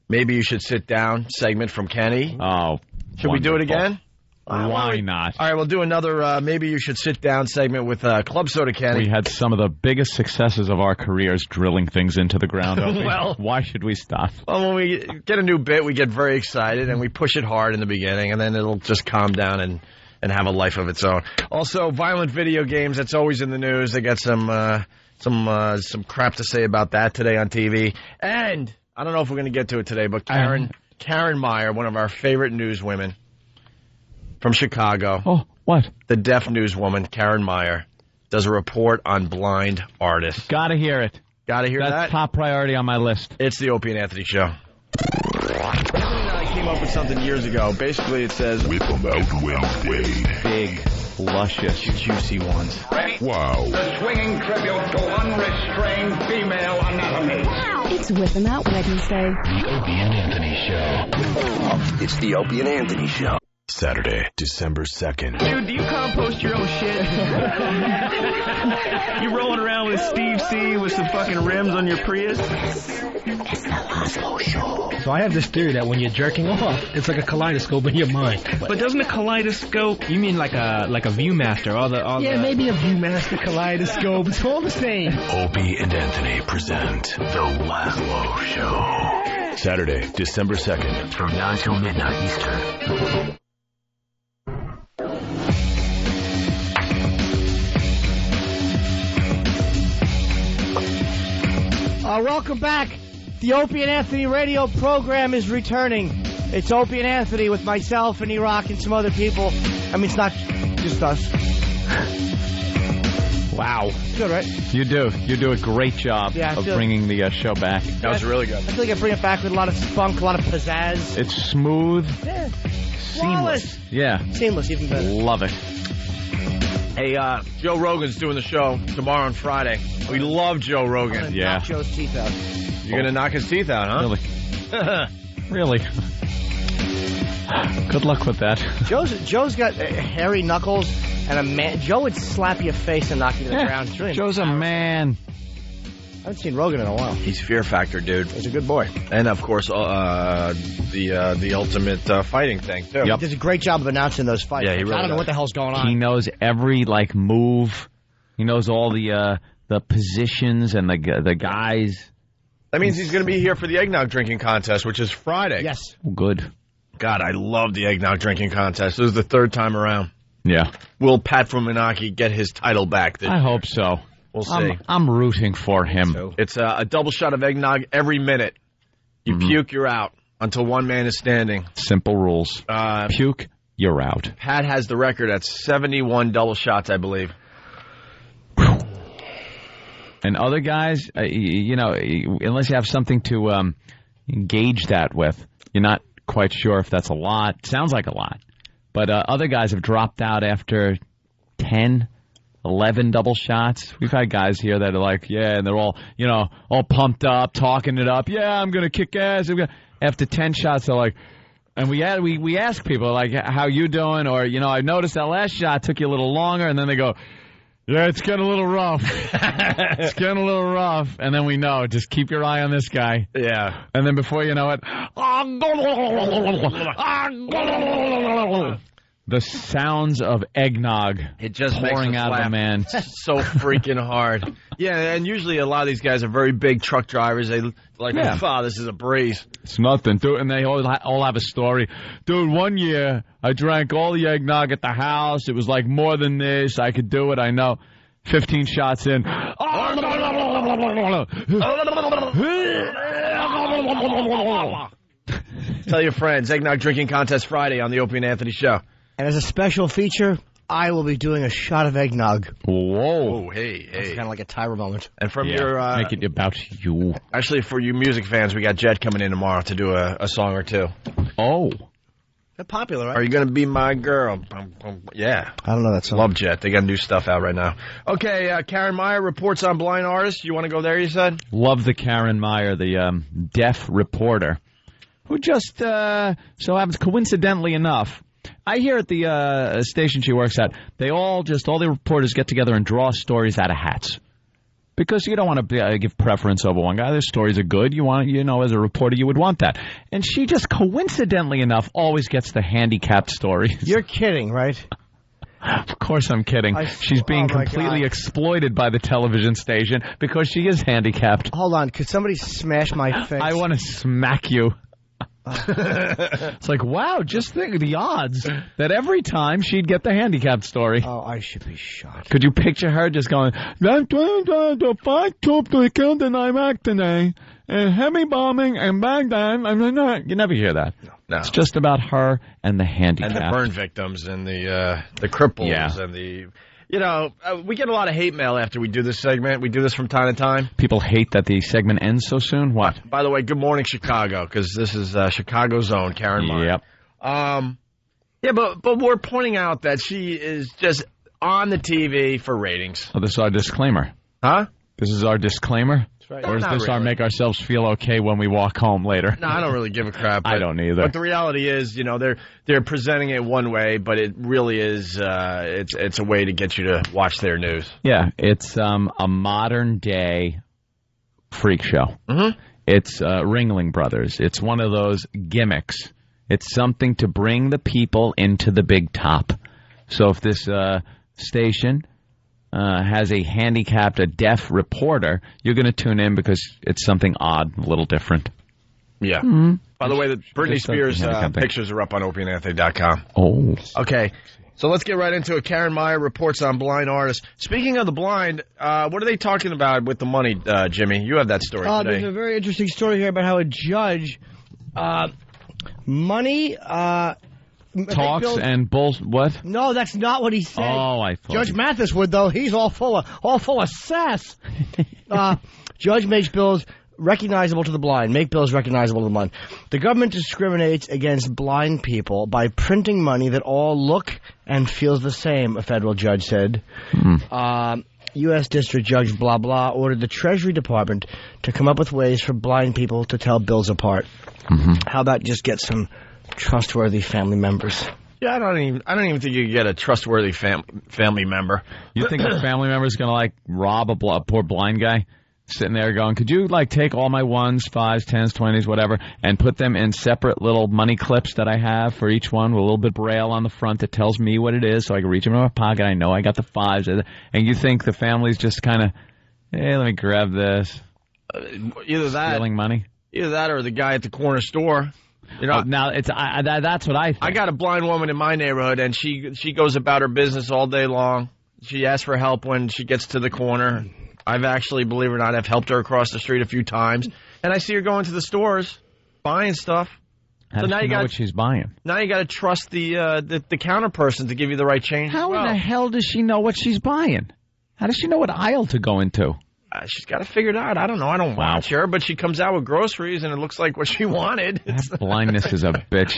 Maybe You Should Sit Down segment from Kenny. Oh, should we do it again? Why not? All right, we'll do another Maybe You Should Sit Down segment with Club Soda Kenny. We had some of the biggest successes of our careers drilling things into the ground. Well, why should we stop? Well, when we get a new bit, we get very excited, and we push it hard in the beginning, and then it'll just calm down and have a life of its own. Also, violent video games, that's always in the news. They got some crap to say about that today on TV. And I don't know if we're going to get to it today, but Karen Meyer, one of our favorite newswomen from Chicago. Oh, what? The deaf newswoman, Karen Meyer, does a report on blind artists. Gotta hear it. Gotta hear that? That's top priority on my list. It's the Opie and Anthony Show. Anthony and I came up with something years ago. Basically, it says, Whip 'em out, Wade. Big, luscious, juicy ones. Ready? Wow. The swinging tribute to unrestrained female anatomy. It's Whip 'em Out Wednesday. The Opie and Anthony Show. It's the Opie and Anthony Show. Saturday, December 2nd. Dude, do you compost your own shit? You rolling around with Steve C with some fucking rims on your Prius? It's the Laszlo Show. So I have this theory that when you're jerking off, it's like a kaleidoscope in your mind. But doesn't a kaleidoscope? You mean like a Viewmaster? Maybe a Viewmaster kaleidoscope. It's all the same. Opie and Anthony present the Laszlo Show. Saturday, December 2nd, from 9 till midnight Eastern. Welcome back. The Opie and Anthony radio program is returning. It's Opie and Anthony with myself and E-Rock and some other people. I mean, it's not just us. Wow. Good, right? You do a great job of bringing the show back. That was really good. I feel like I bring it back with a lot of spunk, a lot of pizzazz. It's smooth. Yeah. Seamless. Yeah. Seamless, even better. Love it. Hey, Joe Rogan's doing the show tomorrow and Friday. We love Joe Rogan. Yeah. Knock Joe's teeth out. You're going to knock his teeth out, huh? Really? Good luck with that. Joe's got hairy knuckles and a man. Joe would slap your face and knock you to the ground. It's really Joe's a man. I haven't seen Rogan in a while. He's Fear Factor, dude. He's a good boy. And, of course, the ultimate fighting thing, too. Yep. He does a great job of announcing those fights. Yeah, he really I don't know what the hell's going on. He knows every, move. He knows all the positions and the guys. That means he's going to be here for the eggnog drinking contest, which is Friday. Yes. Good. God, I love the eggnog drinking contest. This is the third time around. Yeah. Will Pat Fuminaki get his title back this year? I hope so. We'll see. I'm rooting for him. So. It's a double shot of eggnog every minute. You puke, you're out until one man is standing. Simple rules. Puke, you're out. Pat has the record at 71 double shots, I believe. And other guys, unless you have something to gauge that with, you're not quite sure if that's a lot. Sounds like a lot. But other guys have dropped out after 10, 11 double shots. We've had guys here that are like, yeah, and they're all, all pumped up, talking it up. Yeah, I'm going to kick ass. After 10 shots, they're like, and we ask people, like, how you doing? Or, I noticed that last shot took you a little longer. And then they go, yeah, it's getting a little rough. It's getting a little rough. And then we know, just keep your eye on this guy. Yeah. And then before you know it, the sounds of eggnog pouring out of a man. So freaking hard. Yeah, and usually a lot of these guys are very big truck drivers. They like, oh, this is a breeze. It's nothing, dude. And they all have a story. Dude, one year I drank all the eggnog at the house. It was like more than this. I could do it, I know. 15 shots in. Tell your friends, eggnog drinking contest Friday on the Opie and Anthony Show. And as a special feature, I will be doing a shot of eggnog. Whoa. Oh, hey. It's kind of like a Tyra moment. And from make it about you. Actually, for you music fans, we got Jet coming in tomorrow to do a song or two. Oh. They're popular, right? Are you going to be my girl? Yeah. I don't know that song. Love Jet. They got new stuff out right now. Okay, Karen Meyer reports on blind artists. You want to go there, you said? Love the Karen Meyer, the deaf reporter, who just so happens, coincidentally enough, I hear at the station she works at, all the reporters get together and draw stories out of hats. Because you don't want to give preference over one guy. Their stories are good. You want, as a reporter, you would want that. And she just coincidentally enough always gets the handicapped stories. You're kidding, right? Of course I'm kidding. She's being completely exploited by the television station because she is handicapped. Hold on. Could somebody smash my face? I want to smack you. It's like, wow, just think of the odds that every time she'd get the handicapped story. Oh, I should be shot. Could you picture her just going, the 5 troops were killed in Iraq today, and heavy bombing in Baghdad? You never hear that. No. It's just about her and the handicapped. And the burn victims and the cripples and the... we get a lot of hate mail after we do this segment. We do this from time to time. People hate that the segment ends so soon? What? By the way, good morning, Chicago, because this is Chicago's own Karen Meyer. Yep. But we're pointing out that she is just on the TV for ratings. Oh, this is our disclaimer. Huh? This is our disclaimer? That's right. Or is this our make ourselves feel okay when we walk home later? No, I don't really give a crap. I don't either. But the reality is, they're presenting it one way, but it really is it's a way to get you to watch their news. Yeah, it's a modern day freak show. Mm-hmm. It's Ringling Brothers. It's one of those gimmicks. It's something to bring the people into the big top. So if this station has a deaf reporter, you're going to tune in because it's something odd, a little different. Yeah. Mm-hmm. By the way, the Britney Spears pictures are up on OpieandAnthony.com. Oh. Okay. So let's get right into it. Karen Meyer reports on blind artists. Speaking of the blind, what are they talking about with the money, Jimmy? You have that story today. There's a very interesting story here about how a judge, money... talks and what? No, that's not what he said. Oh, I thought Judge Mathis would, though. He's all full of sass. Judge makes bills recognizable to the blind. Make bills recognizable to the blind. The government discriminates against blind people by printing money that all look and feels the same, a federal judge said. U.S. District Judge blah blah ordered the Treasury Department to come up with ways for blind people to tell bills apart. Mm-hmm. How about just get some trustworthy family members? Yeah, I don't even think you can get a trustworthy family member. You think a family member is going to rob a poor blind guy sitting there going, could you take all my 1s, 5s, 10s, 20s, whatever, and put them in separate little money clips that I have for each one with a little bit braille on the front that tells me what it is so I can reach them in my pocket. I know I got the 5s. And you think the family's just kind of, hey, let me grab this. Either that. Stealing money. Either that or the guy at the corner store. Now that's what I think. I got a blind woman in my neighborhood, and she goes about her business all day long. She asks for help when she gets to the corner. I've actually, believe it or not, I've helped her across the street a few times. And I see her going to the stores, buying stuff. How does she know what she's buying? Now you got to trust the counter person to give you the right change. How in the hell does she know what she's buying? How does she know what aisle to go into? She's got to figure it out. I don't know. I don't watch her, but she comes out with groceries, and it looks like what she wanted. That blindness is a bitch.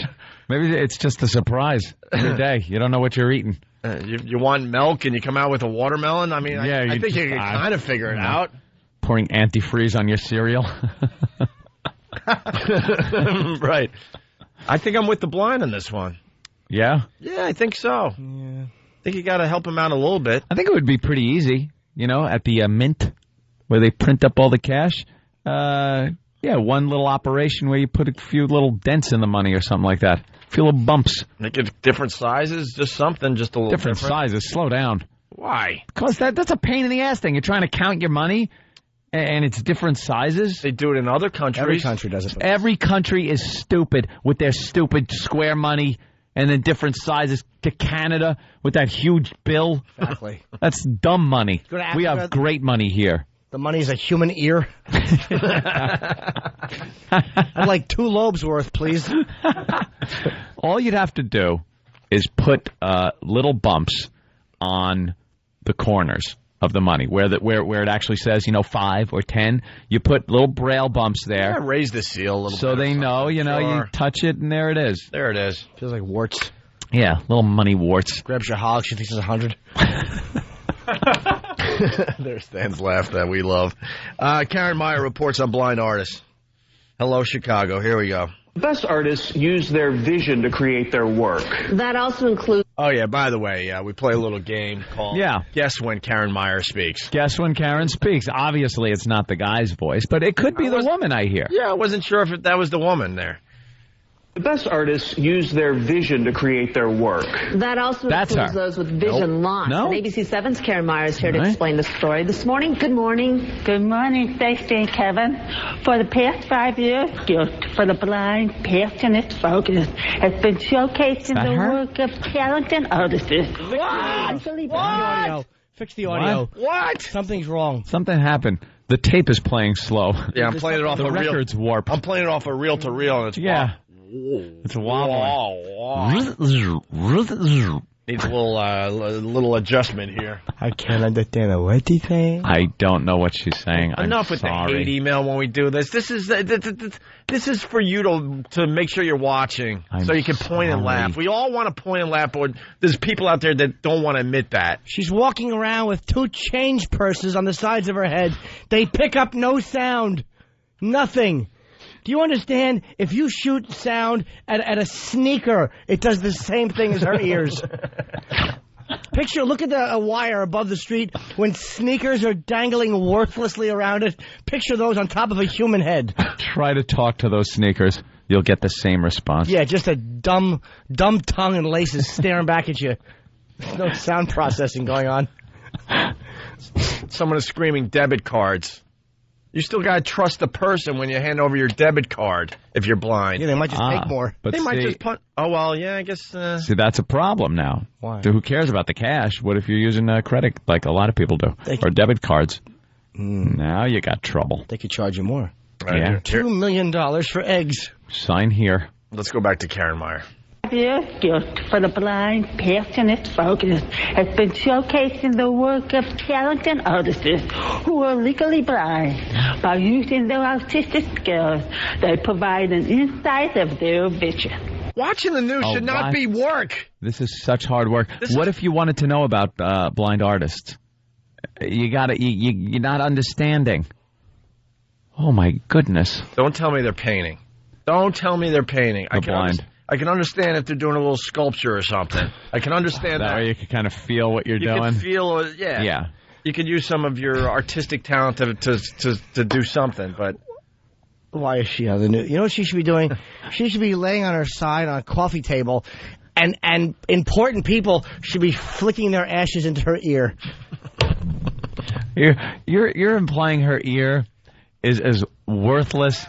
Maybe it's just a surprise every day. You don't know what you're eating. You want milk, and you come out with a watermelon? I mean, yeah, I think you can kind of figure it out. Pouring antifreeze on your cereal. Right. I think I'm with the blind on this one. Yeah? Yeah, I think so. Yeah. I think you got to help him out a little bit. I think it would be pretty easy, at the mint, where they print up all the cash. One little operation where you put a few little dents in the money or something like that. A few little bumps. Make it different sizes, just something, just a little different. Sizes. Slow down. Why? Because that's a pain in the ass thing. You're trying to count your money, and it's different sizes. They do it in other countries. Every country does it. Every country is stupid with their stupid square money, and then different sizes. To Canada with that huge bill. Exactly. That's dumb money. We have great money here. The money's a human ear. I'd like 2 lobes worth, please. All you'd have to do is put little bumps on the corners of the money, where it actually says, 5 or 10. You put little braille bumps there. Yeah, raise the seal a little bit. So they know, you Sure. touch it and there it is. There it is. Feels like warts. Yeah, little money warts. Grabs your hog, she thinks it's 100. There's Stan's laugh that we love. Karen Meyer reports on blind artists. Hello, Chicago. Here we go. The best artists use their vision to create their work. That also includes... Oh, yeah, by the way, we play a little game called Guess When Karen Meyer Speaks. Guess when Karen speaks. Obviously, it's not the guy's voice, but it could be the woman I hear. Yeah, I wasn't sure if that was the woman there. The best artists use their vision to create their work. That also includes those with vision loss. No. And ABC 7's Karen Meyer is here to explain the story this morning. Good morning. Good morning, Stacey and Kevin. For the past 5 years, Guilt for the Blind, Passionate Focus has been showcasing the work of talented artists. What? Fix the audio. What? Something's wrong. Something happened. The tape is playing slow. Yeah, I'm playing it off the a reel. record's warped. I'm playing it off a reel-to-reel, and it's It's wobbling. Needs a little adjustment here. I can't understand a word he's saying. I don't know what she's saying. Enough with the hate email when we do this. This is for you to make sure you're watching, so you can point and laugh. We all want to point and laugh, but there's people out there that don't want to admit that. She's walking around with 2 change purses on the sides of her head. They pick up no sound. Nothing. Do you understand? If you shoot sound at a sneaker, it does the same thing as her ears. Look at a wire above the street when sneakers are dangling worthlessly around it. Picture those on top of a human head. Try to talk to those sneakers. You'll get the same response. Yeah, just a dumb tongue and laces staring back at you. There's no sound processing going on. Someone is screaming debit cards. You still got to trust the person when you hand over your debit card if you're blind. Yeah, they might just take more. But they might just punt. Oh, well, yeah, I guess. See, that's a problem now. Why? Who cares about the cash? What if you're using credit like a lot of people do? Or debit cards? Now you got trouble. They could charge you more. Yeah. $2 million for eggs. Sign here. Let's go back to Karen Meyer. Guilt for the Blind, Passionate Focus has been showcasing the work of talented artists who are legally blind. By using their artistic skills, they provide an insight of their vision. Watching the news should not be work. This is such hard work. What if you wanted to know about blind artists? You're not understanding. Oh, my goodness. Don't tell me they're painting. Don't tell me they're painting. The blind. I can understand if they're doing a little sculpture or something. I can understand that. That way you can kind of feel what you're doing. You can feel, yeah. You could use some of your artistic talent to do something, but... Why is she on the news? You know what she should be doing? She should be laying on her side on a coffee table, and important people should be flicking their ashes into her ear. You're implying her ear is as worthless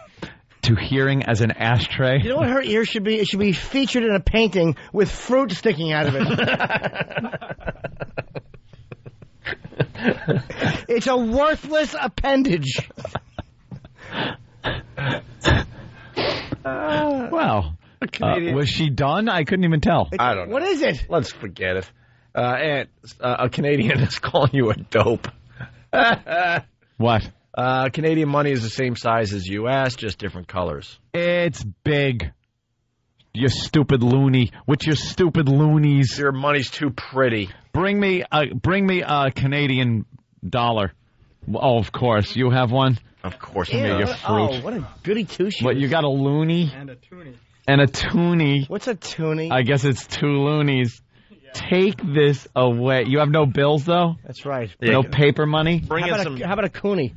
to hearing as an ashtray. You know what her ear should be? It should be featured in a painting with fruit sticking out of it. It's a worthless appendage. Was she done? I couldn't even tell. I don't know. What is it? Let's forget it. And a Canadian is calling you a dope. What? Canadian money is the same size as U.S., just different colors. It's big. You stupid loony. With your stupid loonies. Your money's too pretty. Bring me a Canadian dollar. Oh, of course. You have one? Of course. Your fruit. Oh, what a goody two-shoes. What, you got a loony? And a toonie. And a toonie. What's a toonie? I guess it's 2 loonies. Yeah. Take this away. You have no bills, though? That's right. No paper money? How about a coonie?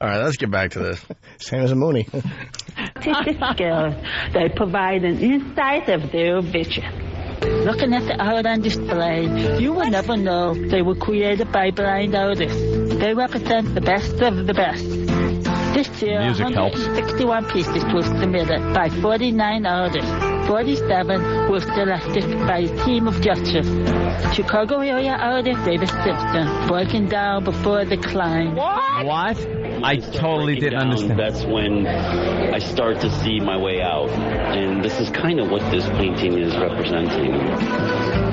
All right, let's get back to this. Same as a Mooney. Artistic skills, they provide an insight of their vision. Looking at the art on display, you will never know they were created by blind artists. They represent the best of the best. This year, 161 pieces were submitted by 49 artists. 47 were selected by a team of judges. Chicago area artist David Simpson breaking down before the climb. What? I totally didn't understand. That's when I start to see my way out. And this is kind of what this painting is representing.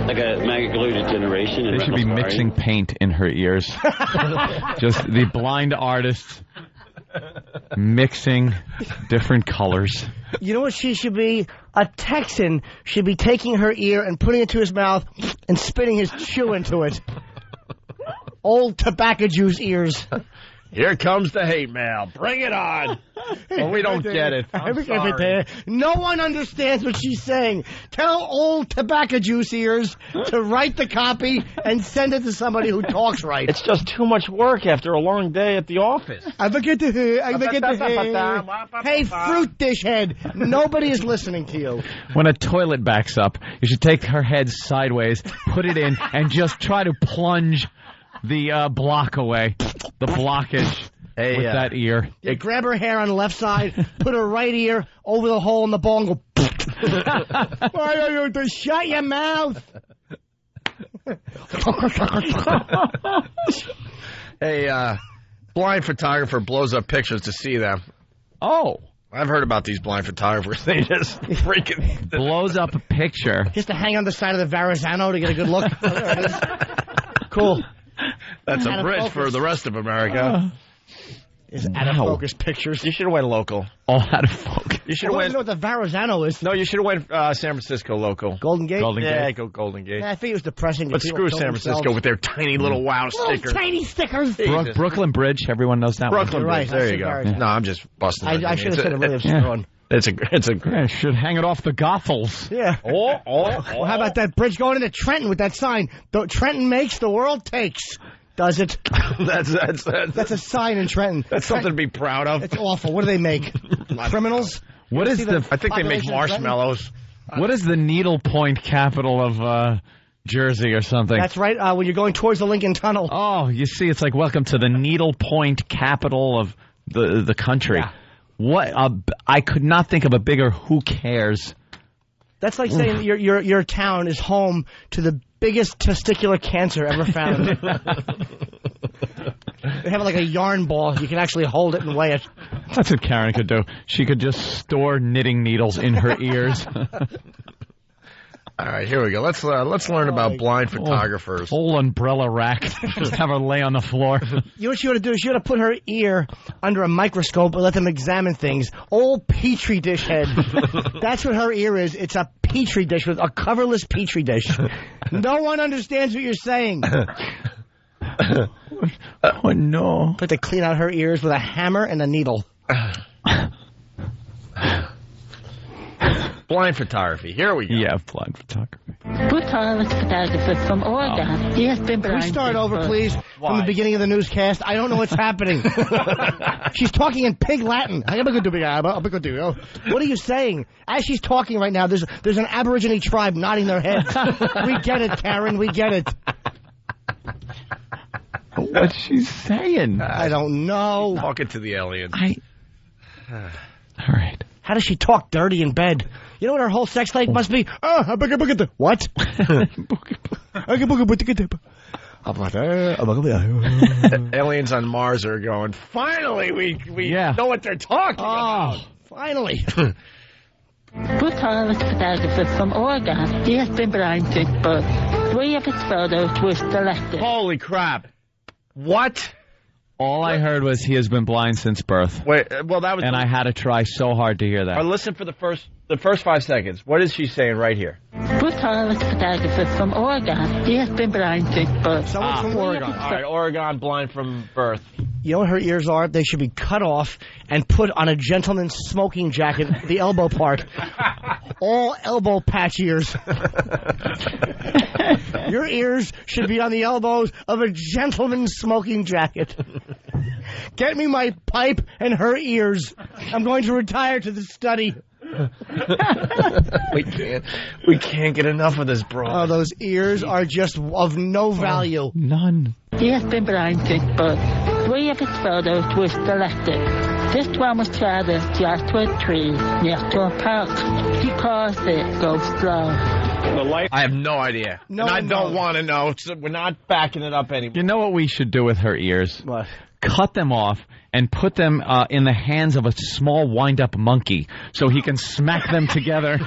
Like a macular degeneration. They should be mixing paint in her ears. Just the blind artist mixing different colors. You know what she should be? A Texan should be taking her ear and putting it to his mouth and spitting his chew into it. Old tobacco juice ears. Here comes the hate mail. Bring it on. Well, we don't get it. I'm sorry. No one understands what she's saying. Tell old tobacco juice ears to write the copy and send it to somebody who talks right. It's just too much work after a long day at the office. Hey, fruit dish head. Nobody is listening to you. When a toilet backs up, you should take her head sideways, put it in, and just try to plunge the block away, the blockage with that ear. Yeah, grab her hair on the left side, put her right ear over the hole in the ball and go, why are you to shut your mouth? Hey, blind photographer blows up pictures to see them. Oh. I've heard about these blind photographers. They just freaking... blows up a picture. Just to hang on the side of the Verrazano to get a good look. There it is. Cool. That's a bridge for the rest of America. Is out of focus pictures. You should have went local. All out of focus. You should have went. You know what the Verrazano is? No, you should have went San Francisco local. Golden Gate? Yeah, go Golden Gate. Yeah, I think it was depressing. But screw San Francisco with their tiny little wow stickers. Tiny stickers. Brooklyn Bridge, everyone knows that Brooklyn one. Bridge, there you go. Yeah. No, I'm just busting. I should have said it really strong. It's a yeah, should hang it off the Gothels. Yeah. Well, how about that bridge going into Trenton with that sign? Trenton makes, the world takes. Does it? That's a sign in Trenton. That's something to be proud of. It's awful. What do they make? Criminals? What is the? I think they make marshmallows. What is the needlepoint capital of Jersey or something? That's right. When you're going towards the Lincoln Tunnel. Oh, you see, it's like welcome to the needlepoint capital of the country. Yeah. What? I could not think of a bigger who cares. That's like saying your town is home to the biggest testicular cancer ever found. They have like a yarn ball. You can actually hold it and weigh it. That's what Karen could do. She could just store knitting needles in her ears. All right, here we go. Let's learn about blind photographers. Whole umbrella rack. Just have her lay on the floor. You know what she ought to do? She ought to put her ear under a microscope and let them examine things. Old Petri dish head. That's what her ear is. It's a Petri dish with a coverless Petri dish. No one understands what you're saying. Oh, no. Put to clean out her ears with a hammer and a needle. Blind photography. Here we go. Yeah, blind photography. Photographer from Oregon. He has been blind. Can we start over, please, from the beginning of the newscast? I don't know what's happening. She's talking in pig Latin. What are you saying? As she's talking right now, there's an Aborigine tribe nodding their heads. We get it, Karen. We get it. What's she saying? I don't know. Talking to the aliens. All right. How does she talk dirty in bed? You know what her whole sex life must be? What? Aliens on Mars are going, finally, we know what they're talking about. Finally. Photographer from Oregon. He has been blind since birth. 3 of his photos were selected. Holy crap. What? All I heard was he has been blind since birth. Wait, well, that was... And I had to try so hard to hear that. Listen for the first 5 seconds. What is she saying right here? Photographer from Oregon. He has been blind since birth. Someone from Oregon. All right, Oregon, blind from birth. You know what her ears are? They should be cut off and put on a gentleman's smoking jacket, the elbow part. All elbow patch ears. Your ears should be on the elbows of a gentleman's smoking jacket. Get me my pipe and her ears. I'm going to retire to the study. We can't get enough of this, bro. Oh, those ears are just of no value. None. He has been blind since birth. 3 of his photos were selected. This one was traveled just to a tree next to a park. He calls it Go Slow. I have no idea. No, and I no. don't want to know. We're not backing it up anymore. You know what we should do with her ears? What? Cut them off and put them in the hands of a small wind-up monkey so he can smack them together.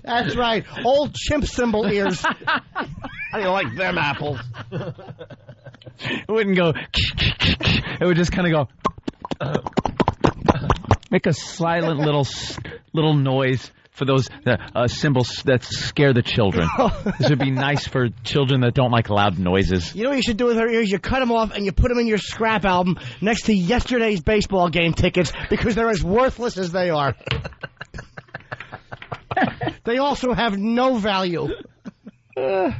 That's right. Old chimp cymbal ears. How do you like them apples? It wouldn't go... It would just kind of go... Make a silent little noise for those cymbals that scare the children. This would be nice for children that don't like loud noises. You know what you should do with her ears? You cut them off and you put them in your scrap album next to yesterday's baseball game tickets because they're as worthless as they are. They also have no value. Yeah.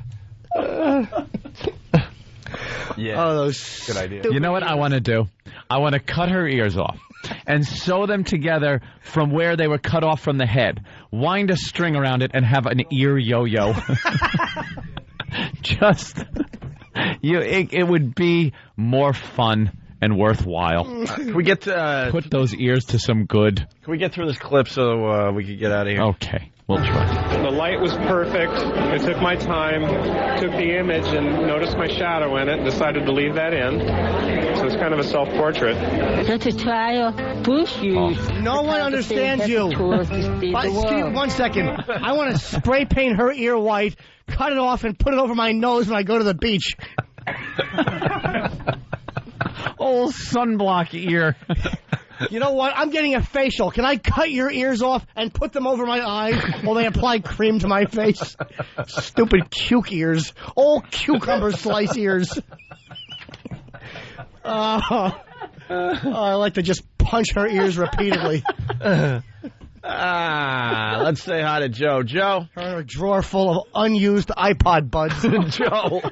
Oh, those good idea. You know what I want to do? I want to cut her ears off and sew them together from where they were cut off from the head. Wind a string around it and have an ear yo-yo. It would be more fun and worthwhile. Can we get put those ears to some good? Can we get through this clip so we can get out of here? Okay, we'll try. The light was perfect. I took my time, took the image, and noticed my shadow in it, and decided to leave that in. So it's kind of a self-portrait. That's a trial Bush used. No one understands you. Excuse me 1 second. I want to spray paint her ear white, cut it off, and put it over my nose when I go to the beach. Old sunblock ear. You know what? I'm getting a facial. Can I cut your ears off and put them over my eyes while they apply cream to my face? Stupid cuke ears. Old cucumber slice ears. I like to just punch her ears repeatedly. Let's say hi to Joe. Joe? Her in a drawer full of unused iPod buds. Joe.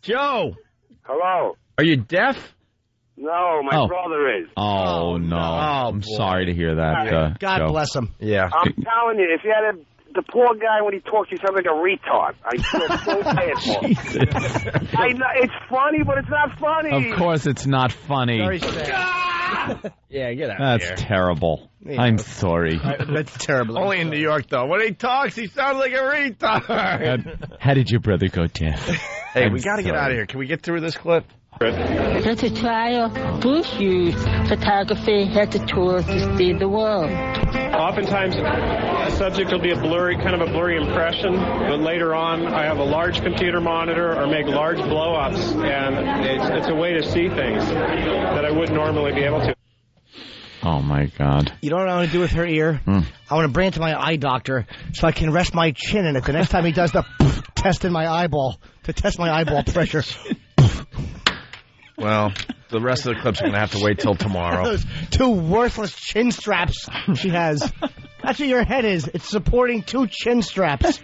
Joe. Hello. Are you deaf? No, my brother is. Oh, no. I'm sorry to hear that. God Joe. bless him. Yeah. I'm telling you, if you had the poor guy, when he talks, he sounds like a retard. I feel so bad for him. I know, it's funny, but it's not funny. Of course it's not funny. Very sad. Yeah, get out of here. That's terrible. Yeah. I'm sorry. That's terrible. Only in New York, though. When he talks, he sounds like a retard. How did your brother go deaf? Hey, we got to get out of here. Can we get through this clip? That's a trial Bush used. Photography had the tools to see the world. Oftentimes, a subject will be kind of a blurry impression, but later on, I have a large computer monitor or make large blow-ups, and it's a way to see things that I wouldn't normally be able to. Oh, my God. You know what I want to do with her ear? I want to bring it to my eye doctor so I can rest my chin in it the next time he does the test in my eyeball to test my eyeball pressure. Well, the rest of the clips are going to have to wait till tomorrow. Those two worthless chin straps she has. That's what your head is. It's supporting two chin straps.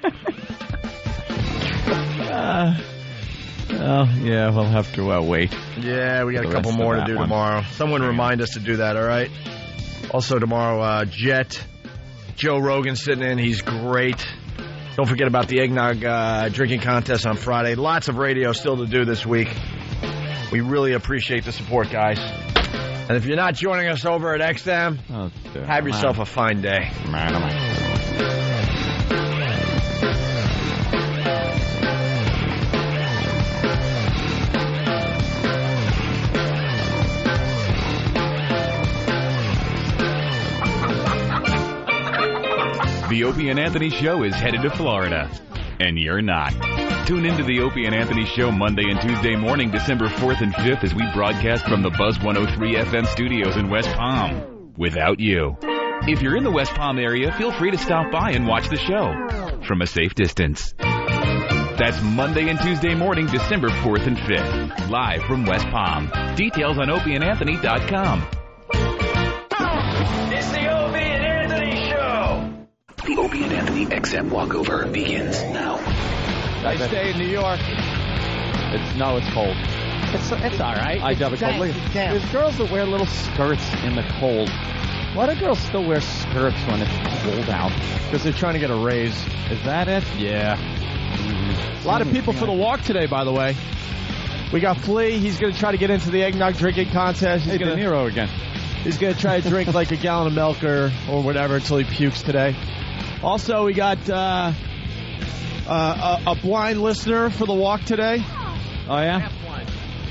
Yeah, we'll have to wait. Yeah, we got a couple more to do tomorrow. Someone remind us to do that, all right? Also tomorrow, Jet. Joe Rogan sitting in. He's great. Don't forget about the eggnog drinking contest on Friday. Lots of radio still to do this week. We really appreciate the support, guys. And if you're not joining us over at XM, have yourself a fine day. The Opie and Anthony Show is headed to Florida, and you're not. Tune into the Opie and Anthony Show Monday and Tuesday morning, December 4th and 5th, as we broadcast from the Buzz 103 FM studios in West Palm. Without you. If you're in the West Palm area, feel free to stop by and watch the show from a safe distance. That's Monday and Tuesday morning, December 4th and 5th, live from West Palm. Details on opieandanthony.com. It's the Opie and Anthony Show. The Opie and Anthony XM walkover begins now. I stay in New York. It's cold. It's all right. I double cold. Look, there's girls that wear little skirts in the cold. Why do girls still wear skirts when it's cold out? Because they're trying to get a raise. Is that it? Yeah. A lot of people for the walk today, by the way. We got Flea. He's going to try to get into the eggnog drinking contest. He's De Niro again. He's going to try to drink like a gallon of milk or whatever until he pukes today. Also, we got a blind listener for the walk today. Oh, yeah?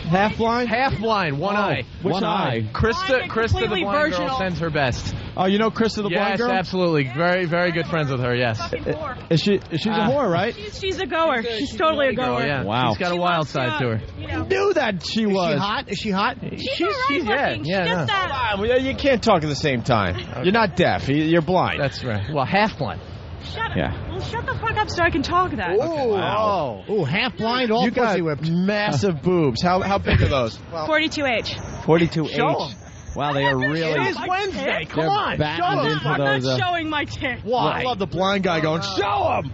Half blind? Half blind, one eye. Which eye? Krista the blind girl sends her best. Oh, you know Krista the blind girl? Yes, absolutely. Very, very good friends with her, yes. She's a whore, right? She's a goer. She's totally a goer. Yeah. Wow. She's got a wild side to her. I knew that she was. Is she hot? She's yeah. Well, you can't talk at the same time. Okay. You're not deaf. You're blind. That's right. Well, half blind. Shut the fuck up so I can talk then. Ooh, half blind, all you got pussy whipped. Massive boobs. How big are those? 42H. 42H. Show 'em. Wow, they are really... It is Wednesday. Come on. Show I'm not showing my tits. Why? I love the blind guy going, show him.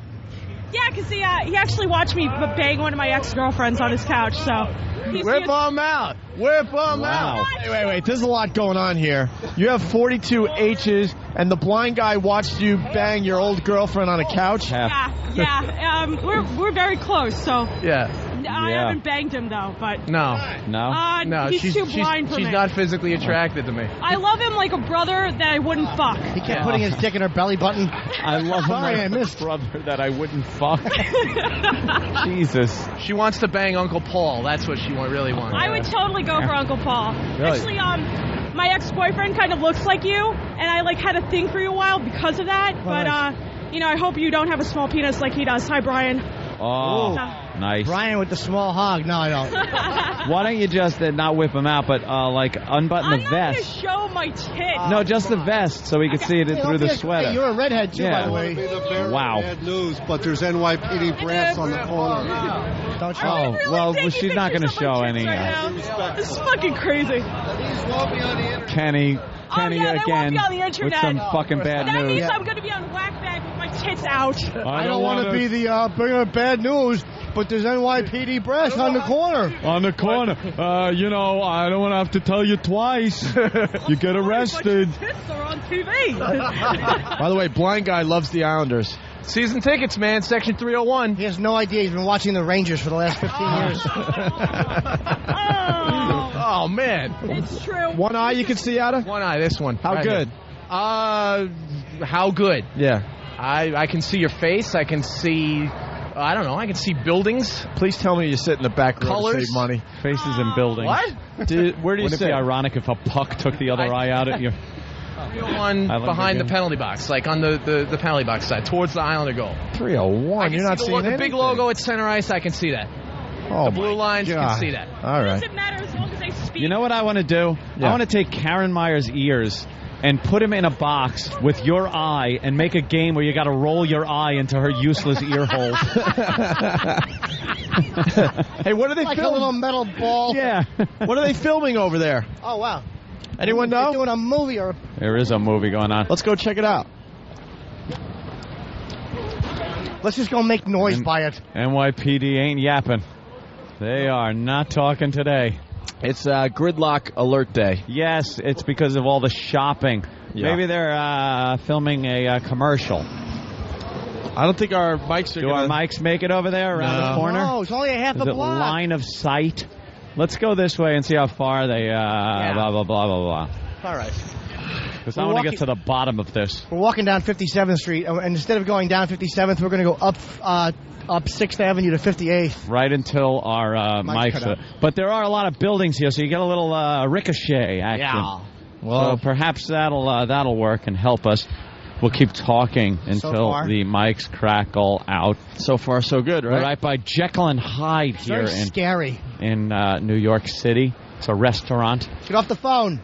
Yeah, because he actually watched me bang one of my ex-girlfriends on his couch, so... Whip them out. Whip them out. Wait. There's a lot going on here. You have 42 H's, and the blind guy watched you bang your old girlfriend on a couch? Yeah. We're very close, so... Yeah. I haven't banged him, though, but... No. He's too blind for me. She's not physically attracted to me. I love him like a brother that I wouldn't fuck. He kept putting his dick in her belly button. I love him like a brother that I wouldn't fuck. Jesus. She wants to bang Uncle Paul. That's what she really wants. I would totally go for Uncle Paul. Really? Actually, my ex-boyfriend kind of looks like you, and I had a thing for you a while because of that. But I hope you don't have a small penis like he does. Hi, Brian. Oh, nice. Brian with the small hog. No, I don't. Why don't you just not whip him out, but unbutton the vest? I'm not going to show my tits. No, just the vest, so we can see it through the sweater. Hey, you're a redhead too, by the way. Wow. Bad news, but there's NYPD brass on the corner. Don't show. Oh, well, she's not going to show any. This is fucking crazy. Kenny again with some fucking bad that news. That means I'm going to be on Whackbag with my tits out. I don't want to be the bringer of bad news, but there's NYPD brass on the corner. On the corner. I don't want to have to tell you twice. You get arrested. My tits are on TV. By the way, blind guy loves the Islanders. Season tickets, man. Section 301. He has no idea. He's been watching the Rangers for the last 15 years. Oh, man. It's true. One eye you can see out of? One eye, this one. How good? How good? Yeah. I can see your face. I can see... I don't know. I can see buildings. Please tell me you sit in the back row Colors. to save money. Faces and buildings. What? Where do you Wouldn't sit? it be ironic if a puck took the other eye out at you? One behind the penalty box, like on the penalty box side, towards the Islander goal. 301. You're not seeing the big logo at center ice. I can see that. Oh, the blue lines, you can see that. All right. Doesn't matter as long as I speak. You know what I want to do? Yeah. I want to take Karen Meyer's ears and put him in a box with your eye and make a game where you got to roll your eye into her useless ear hole. Hey, what are they like filming? a little metal ball. Yeah. What are they filming over there? Oh, wow. Anyone know? They're doing a movie or... There is a movie going on. Let's go check it out. Let's just go make noise by it. NYPD ain't yapping. They are not talking today. It's Gridlock Alert Day. Yes, it's because of all the shopping. Yeah. Maybe they're filming a commercial. I don't think our mics are Do our mics make it over there around the corner? No, it's only a half Is a it block. line of sight? Let's go this way and see how far they blah, blah, blah, blah, blah. All right. Because I want to get to the bottom of this. We're walking down 57th Street, and instead of going down 57th, we're going to go up 6th Avenue to 58th. Right until our mics. But there are a lot of buildings here, so you get a little ricochet action. Yeah. Well, so perhaps that'll work and help us. We'll keep talking until the mics crackle out. So far, so good, right? We're right by Jekyll and Hyde here scary. in New York City. It's a restaurant. Get off the phone.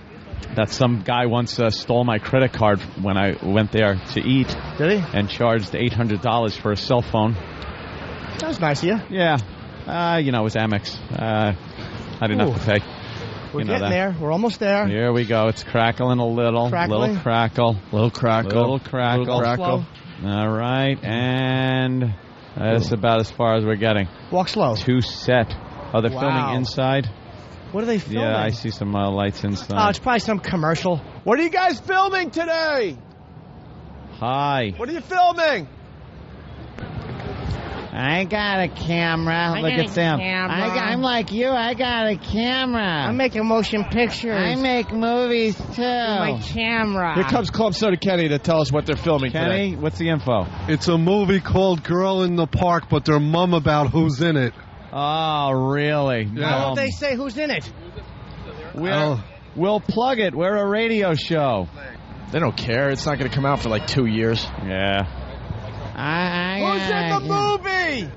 That some guy once stole my credit card when I went there to eat. Did he? And charged $800 for a cell phone. That was nice of you. Yeah. It was Amex. I didn't have to pay. We're getting there. We're almost there. Here we go. It's crackling a little. Crackling. Little crackle. Little crackle. Little crackle. Little crackle. All right. And that's about as far as we're getting. Walk slow. 2 set. Are they filming inside? What are they filming? Yeah, I see some lights inside. Oh, it's probably some commercial. What are you guys filming today? Hi. What are you filming? I got a camera. Look at Sam. I'm like you. I got a camera. I'm making motion pictures. I make movies, too. My camera. Here comes Club Soda Kenny to tell us what they're filming Kenny, today. what's the info? It's a movie called Girl in the Park, but they're mum about who's in it. Oh, really? Why don't they say who's in it? We'll plug it. We're a radio show. They don't care. It's not going to come out for like 2 years. Yeah. Who's in the movie?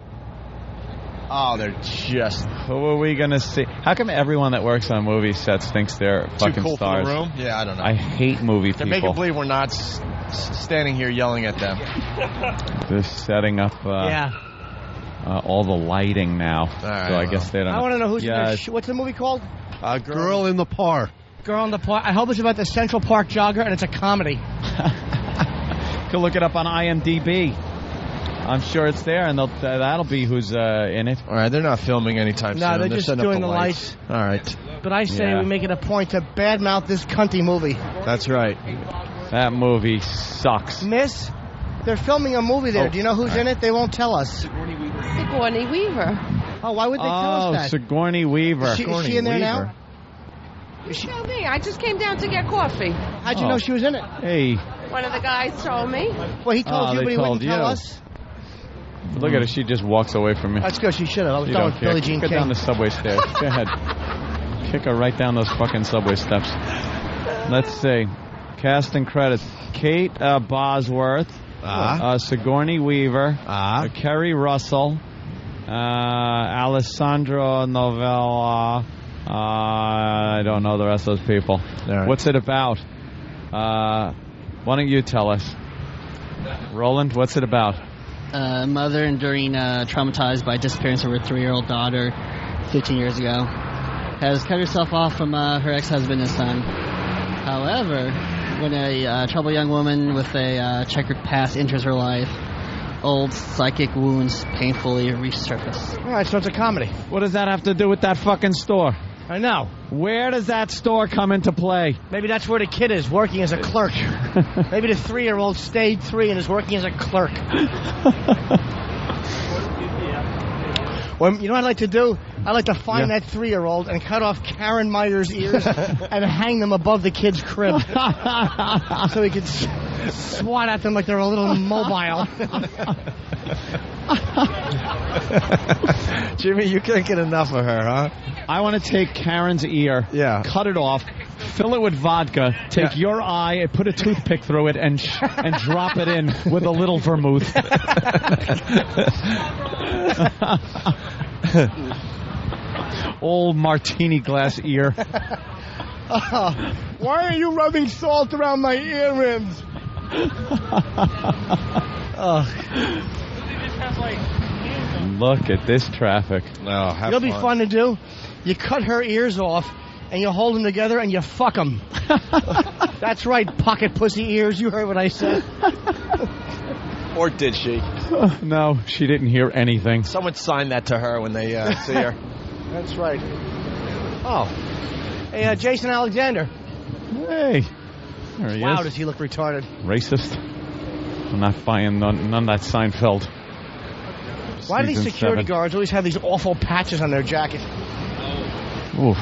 Oh, they're just... Who are we going to see? How come everyone that works on movie sets thinks they're fucking too cool stars? for the room? Yeah, I don't know. I hate movie They're people. making believe we're not standing here yelling at them. They're setting up all the lighting now. right, so I guess they don't... I want to know who's in the what's the movie called? Girl in the Park. Girl in the Park. I hope it's about the Central Park jogger, and it's a comedy. You can look it up on IMDb. I'm sure it's there, and that'll be who's in it. All right, they're not filming anytime soon. No, they're just setting doing up the lights. All right. But I say we make it a point to badmouth this cunty movie. That's right. That movie sucks. Miss, they're filming a movie there. Do you know who's in it? They won't tell us. Sigourney Weaver. Oh, why would they tell us that? Sigourney Weaver. Is she in there now? Tell me. I just came down to get coffee. How'd you know she was in it? Hey. One of the guys told me. Well, he told you, but he wouldn't tell us. Look at her. She just walks away from me. That's good. She should have. I was done with Billie Jean King. Kick her down the subway stairs. Go ahead. Kick her right down those fucking subway steps. Let's see. Cast and credits. Kate Bosworth. Sigourney Weaver. Kerry Russell. Alessandro Novella. I don't know the rest of those people. Right. What's it about? Why don't you tell us? Roland, what's it about? Mother enduring traumatized by disappearance of her 3-year-old daughter 15 years ago has cut herself off from her ex-husband and son. However, when a troubled young woman with a checkered past enters her life, old psychic wounds painfully resurface. All right, so it's a comedy. What does that have to do with that fucking store? I know. Where does that store come into play? Maybe that's where the kid is, working as a clerk. Maybe the 3-year-old stayed 3 and is working as a clerk. Well, you know what I'd like to do? I'd like to find that 3-year-old and cut off Karen Meyer's ears and hang them above the kid's crib. So he could swat at them like they're a little mobile. Jimmy, you can't get enough of her, huh? I want to take Karen's ear, cut it off, fill it with vodka, take your eye and put a toothpick through it and drop it in with a little vermouth. Old martini glass ear. Why are you rubbing salt around my ear rims? Look at this traffic. No, have It'll be fun to do. You cut her ears off, and you hold them together, and you fuck them. That's right, pocket pussy ears. You heard what I said. Or did she? No, she didn't hear anything. Someone signed that to her when they see her. That's right. Oh. Hey, Jason Alexander. Hey. There he is. Wow, does he look retarded. Racist. I'm not buying none of that Seinfeld. Why do these security guards always have these awful patches on their jacket? Ooh,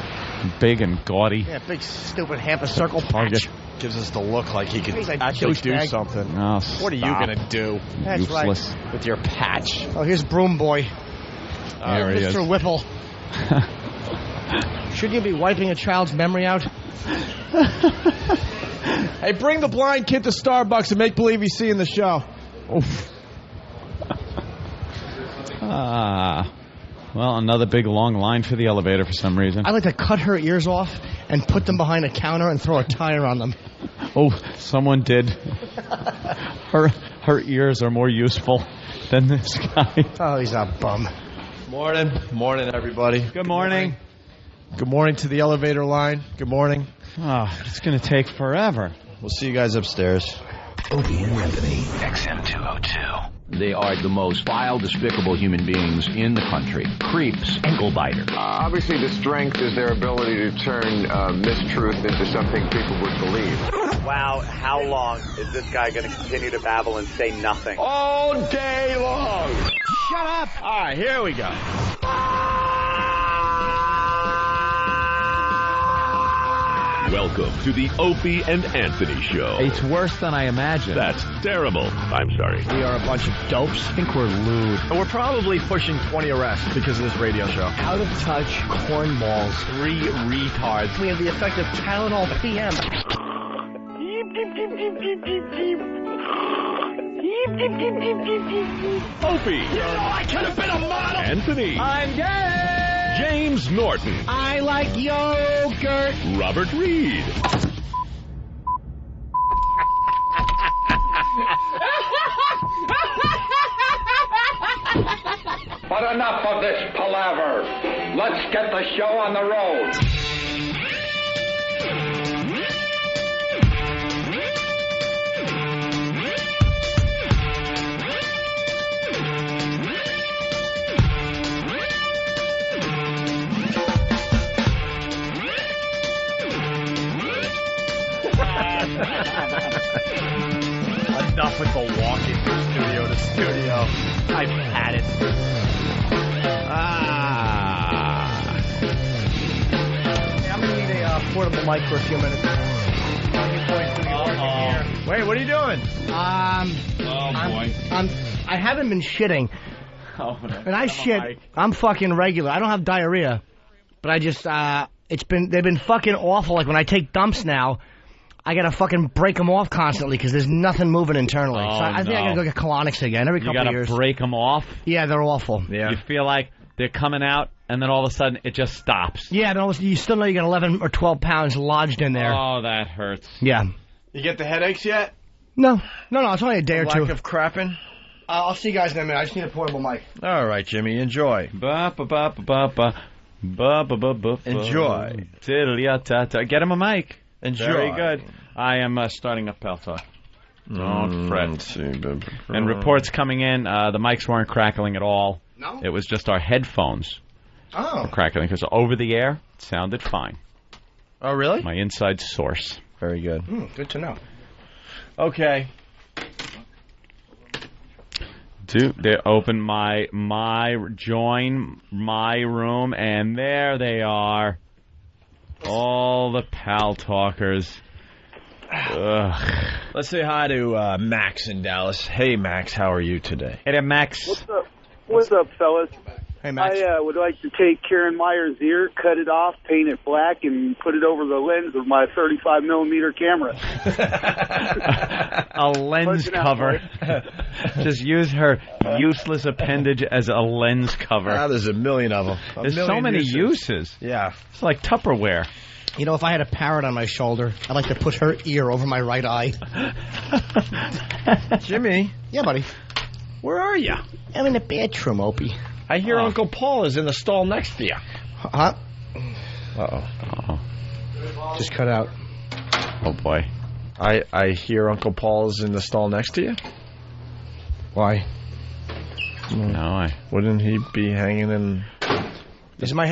big and gaudy. Yeah, big stupid half a circle patch. Gives us the look like he could actually do something. Oh, what are you going to do? That's useless. Right. With your patch? Oh, here's Broom Boy. There he is. Mr. Whipple. Shouldn't you be wiping a child's memory out? Hey, bring the blind kid to Starbucks and make believe he's seeing the show. Oof. Well, another big long line for the elevator for some reason. I'd like to cut her ears off and put them behind a counter and throw a tire on them. Oh, someone did. Her ears are more useful than this guy. Oh, he's a bum. Morning, everybody. Good morning. Good morning to the elevator line. Good morning. Oh, it's going to take forever. We'll see you guys upstairs. Opie and Anthony, XM202. They are the most vile, despicable human beings in the country. Creeps, ankle biters. Obviously, the strength is their ability to turn mistruth into something people would believe. Wow, how long is this guy going to continue to babble and say nothing? All day long. shut up. All right, here we go. Welcome to the Opie and Anthony Show. It's worse than I imagined. That's terrible. I'm sorry. We are a bunch of dopes. I think we're lewd. And we're probably pushing 20 arrests because of this radio show. Out of touch cornballs. 3 retards. We have the effect of Tylenol PM. Opie. You know I could have been a model. Anthony. I'm gay. James Norton. I like yogurt. Robert Reed. But enough of this palaver. Let's get the show on the road. Enough with the walking from studio to studio. I've had it. I'm going to need a portable mic for a few minutes. Wait, what are you doing? I haven't been shitting. And I shit. I'm fucking regular. I don't have diarrhea. But I just, they've been fucking awful. Like when I take dumps now, I gotta fucking break them off constantly because there's nothing moving internally. So I think I gotta go get colonics again every couple of years. You gotta break them off? Yeah, they're awful. Yeah. You feel like they're coming out and then all of a sudden it just stops. Yeah, and you still know you got 11 or 12 pounds lodged in there. Oh, that hurts. Yeah. You get the headaches yet? No, it's only a day or two. Lack of crapping? I'll see you guys in a minute. I just need a portable mic. All right, Jimmy, enjoy. Enjoy. Get him a mic. Enjoy. Very good. I am starting up Pal Talk. Don't fret. And reports coming in, the mics weren't crackling at all. No? It was just our headphones were crackling, because over the air, it sounded fine. Oh, really? My inside source. Very good. Good to know. Okay. They open join my room, and there they are. All the Pal Talkers. Ugh. Let's say hi to Max in Dallas. Hey, Max, how are you today? Hey there, Max. What's up, fellas? Hey, Max. I would like to take Karen Meyer's ear, cut it off, paint it black, and put it over the lens of my 35mm camera. A lens cover. Just use her useless appendage as a lens cover. There's a million of them. There's so many uses. Yeah. It's like Tupperware. You know, if I had a parrot on my shoulder, I'd like to put her ear over my right eye. Jimmy. Yeah, buddy. Where are you? I'm in the bathroom, Opie. I hear Uncle Paul is in the stall next to you. Huh? Uh-oh. Just cut out. Oh, boy. I hear Uncle Paul is in the stall next to you? Why? No, Wouldn't he be hanging in... Is my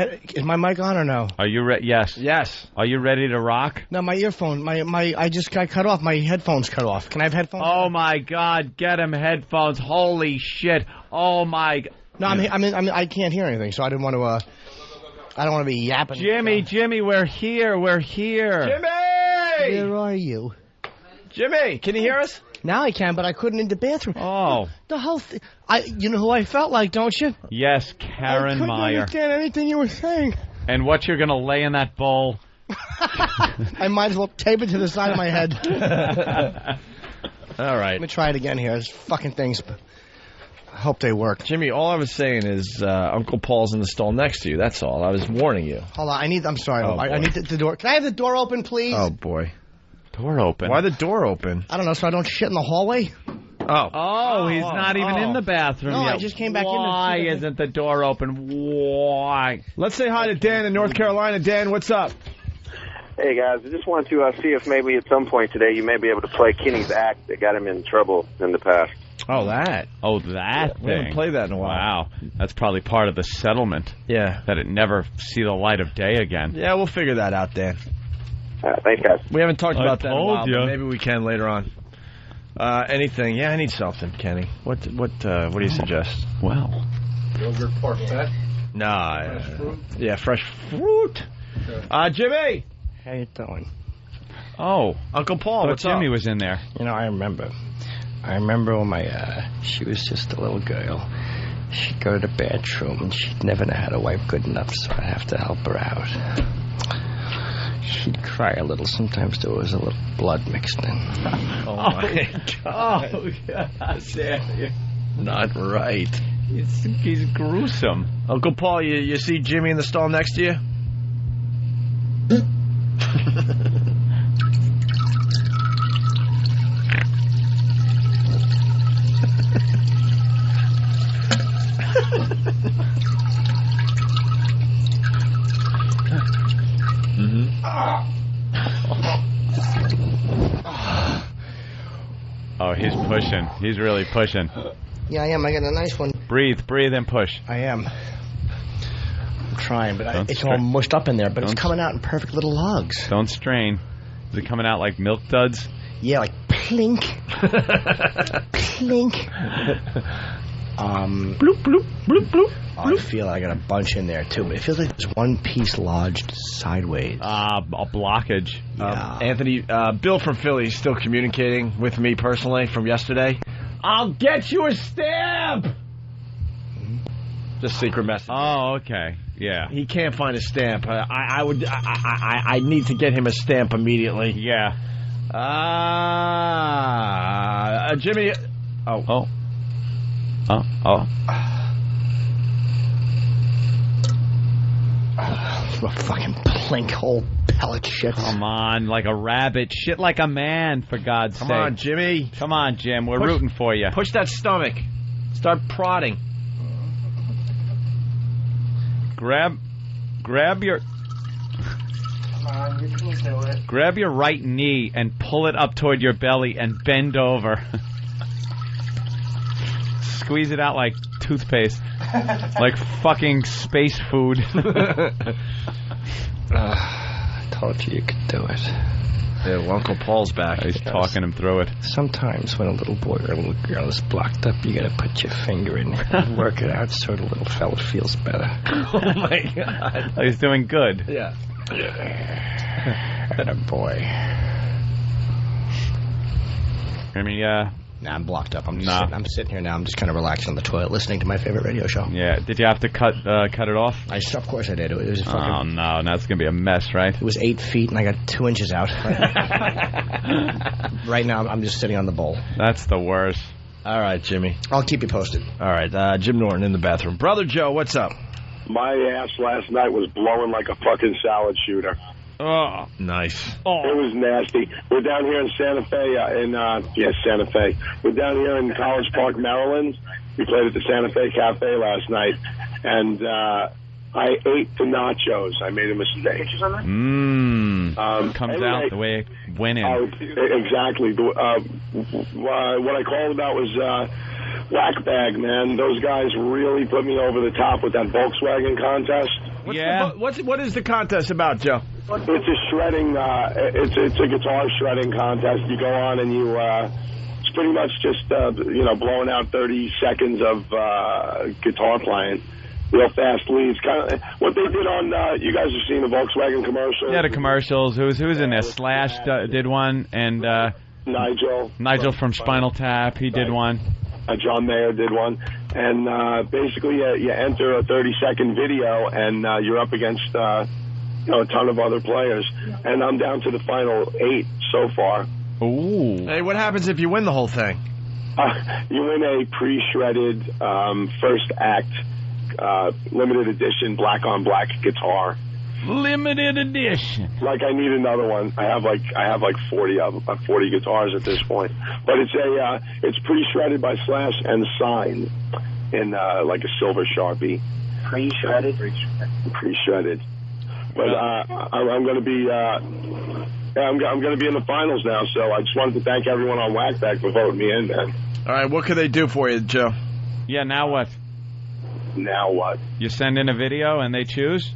mic on or no? Are you ready? Yes. Yes. Are you ready to rock? No, my earphone. I just got cut off. My headphones cut off. Can I have headphones? Oh my God! Get him headphones! Holy shit! Oh my! No, I can't hear anything, so I didn't want to. I don't want to be yapping. Jimmy, we're here. We're here. Jimmy! Where are you? Jimmy, can you hear us? Now I can, but I couldn't in the bathroom. Oh. The whole thing. You know who I felt like, don't you? Yes, Karen Meyer. I couldn't understand anything you were saying. And what you're going to lay in that bowl? I might as well tape it to the side of my head. All right. Let me try it again here. There's fucking things. I hope they work. Jimmy, all I was saying is Uncle Paul's in the stall next to you. That's all. I was warning you. Hold on. I'm sorry. Oh, I need the door. Can I have the door open, please? Oh, boy. Door open? Why the door open? I don't know, so I don't shit in the hallway? Oh, he's not even in the bathroom yet. I just came back in. Why isn't the door open? Why? Let's say hi to Dan in North Carolina. Dan, what's up? Hey, guys. I just wanted to see if maybe at some point today you may be able to play Kenny's act that got him in trouble in the past. Oh, that. Oh, that thing. We haven't played that in a while. Wow. That's probably part of the settlement. Yeah. That it never see the light of day again. Yeah, we'll figure that out, Dan. Thanks, guys. We haven't talked about that in a told while, ya. but maybe we can later on. Anything? Yeah, I need something, Kenny. What do you suggest? Well, Yogurt parfait. Nah. Yeah, fresh fruit. Jimmy. How you doing? Oh, Uncle Paul. What's Jimmy up? was in there. You know, I remember when my she was just a little girl. She'd go to the bathroom and she'd never know how to wipe good enough, so I'd have to help her out. She'd cry a little. Sometimes there was a little blood mixed in. Oh my God. Oh, God. Not right. He's gruesome. Uncle Paul, you see Jimmy in the stall next to you? Oh, he's pushing. He's really pushing. Yeah, I am. I got a nice one. Breathe, and push. I am. I'm trying, but it's all mushed up in there, but it's coming out in perfect little logs. Don't strain. Is it coming out like milk duds? Yeah, like plink. Plink. Bloop, bloop, bloop, bloop. I feel I got a bunch in there, too, but it feels like there's one piece lodged sideways. A blockage. Yeah. Anthony, Bill from Philly is still communicating with me personally from yesterday. I'll get you a stamp! Just secret message. Oh, okay. Yeah. He can't find a stamp. I need to get him a stamp immediately. Yeah. Jimmy. Oh. What fucking plink hole pellet shit. Come on, like a rabbit. Shit like a man, for God's sake. Come on, Jimmy. Come on, Jim. We're rooting for you. Push that stomach. Start prodding. Grab your... Come on, you can do it. Grab your right knee and pull it up toward your belly and bend over. Squeeze it out like toothpaste. Like fucking space food. I told you could do it. Yeah, well, Uncle Paul's back. He's talking him through it. Sometimes when a little boy or a little girl is blocked up, you gotta put your finger in it and work it out so the little fella feels better. Oh, my God. Oh, he's doing good. Yeah. And a boy. I mean, Nah, I'm blocked up. I'm sitting here now. I'm just kind of relaxing on the toilet, listening to my favorite radio show. Yeah. Did you have to cut it off? Of course I did. It was fucking... Oh, no. Now it's going to be a mess, right? It was 8 feet, and I got 2 inches out. Right now, I'm just sitting on the bowl. That's the worst. All right, Jimmy. I'll keep you posted. All right, Jim Norton in the bathroom. Brother Joe, what's up? My ass last night was blowing like a fucking salad shooter. Oh, nice. Oh. It was nasty. We're down here in Santa Fe, Santa Fe. We're down here in College Park, Maryland. We played at the Santa Fe Cafe last night, and I ate the nachos. I made a mistake. Comes out the way it went in. Exactly. What I called about was whack bag, man. Those guys really put me over the top with that Volkswagen contest. What is the contest about, Joe? It's a shredding. It's a guitar shredding contest. You go on and you. It's pretty much just blowing out 30 seconds of guitar playing, real fast leads. Kind of what they did on. You guys have seen the Volkswagen commercials. Yeah, the commercials. Who's in there? Slash did one, and Nigel from Spinal Tap. He did one. John Mayer did one, and basically you enter a 30-second video, and you're up against a ton of other players, and I'm down to the final 8 so far. Ooh! Hey, what happens if you win the whole thing? You win a pre-shredded first act limited edition black on black guitar. Limited edition. Like I need another one. I have like 40 of them, 40 guitars at this point. But it's pre-shredded by Slash and signed in like a silver Sharpie. Pre-shredded. Pre-shredded. But I'm going to be I'm going to be in the finals now. So I just wanted to thank everyone on Whackback for voting me in, man. All right, what could they do for you, Joe? Yeah, now what? Now what? You send in a video and they choose?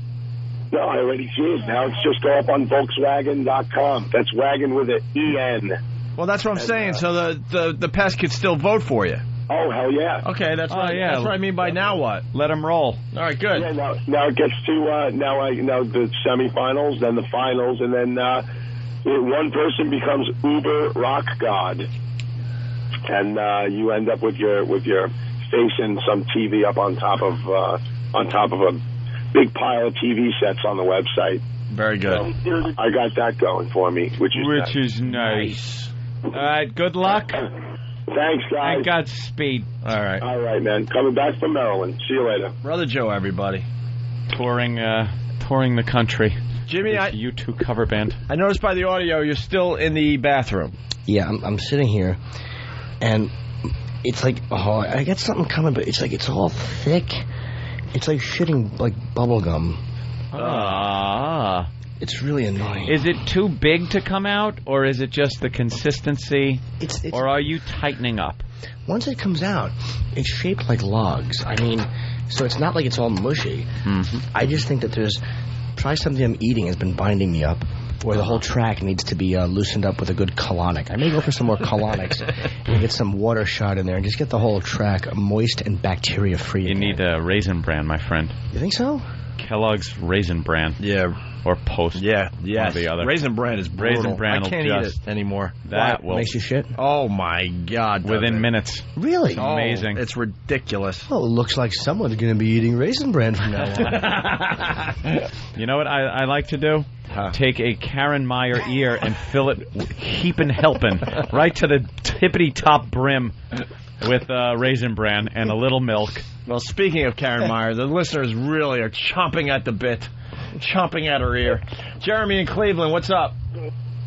No, I already did. Now it's just go up on Volkswagen.com. That's wagon with an E-N. Well, that's what I'm saying. So the pest could still vote for you. Oh, hell yeah. Okay, that's what I mean by now what? Let them roll. All right, good. Yeah, now it gets to now the semifinals, then the finals, and then one person becomes Uber Rock God, and you end up with your face in some TV up on top of a big pile of TV sets on the website. Very good. So I got that going for me, which is nice. All right, good luck. Thanks, guys. And Godspeed. All right, man. Coming back from Maryland. See you later. Brother Joe, everybody. Touring the country. Jimmy, U2 cover band. I noticed by the audio you're still in the bathroom. Yeah, I'm sitting here, and it's like, I got something coming, but it's like it's all thick. It's like shitting like bubble gum. It's really annoying. Is it too big to come out, or is it just the consistency? Or are you tightening up? Once it comes out, it's shaped like logs. I mean, so it's not like it's all mushy. Mm-hmm. I just think that there's probably something I'm eating has been binding me up, or the whole track needs to be loosened up with a good colonic. I may go for some more colonics and get some water shot in there and just get the whole track moist and bacteria-free. You need a Raisin Bran, my friend. You think so? Kellogg's Raisin Bran. Yeah. Or Post. Yeah, one or the other. Raisin Bran is brutal. Raisin Bran I can't eat it anymore. That will makes you shit. Oh my God! Within minutes. Really? Amazing. It's ridiculous. Oh, it looks like someone's going to be eating Raisin Bran from now on. You know what I like to do? Take a Karen Meyer ear and fill it heaping helping right to the tippity top brim with Raisin Bran and a little milk. Well, speaking of Karen Meyer, the listeners really are chomping at the bit. Chomping at her ear. Jeremy in Cleveland, what's up?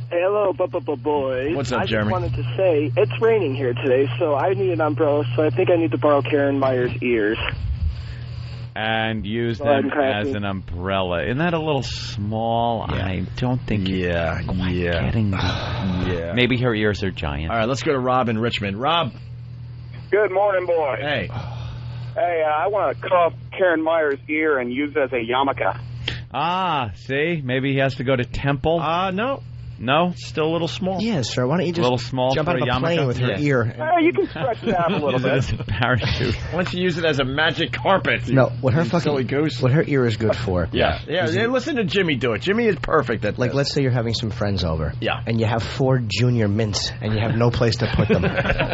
Hello, boys. What's up, Jeremy? I just wanted to say, it's raining here today, so I need an umbrella, so I think I need to borrow Karen Meyer's ears. And use them as an umbrella. Isn't that a little small? Yeah. I don't think you're quite getting... Yeah. Maybe her ears are giant. All right, let's go to Rob in Richmond. Rob. Good morning, boys. Hey. Hey, I want to cut off Karen Meyer's ear and use it as a yarmulke. See? Maybe he has to go to Temple. No. No? Still a little small. Yeah, sir. Why don't you just a little small jump out of a plane with her ear? You can stretch it out a little bit. As a parachute. Why don't you use it as a magic carpet? No, what her silly goose. What her ear is good for. Yeah, listen to Jimmy do it. Jimmy is perfect at this. Let's say you're having some friends over. Yeah. And you have 4 junior mints, and you have no place to put them.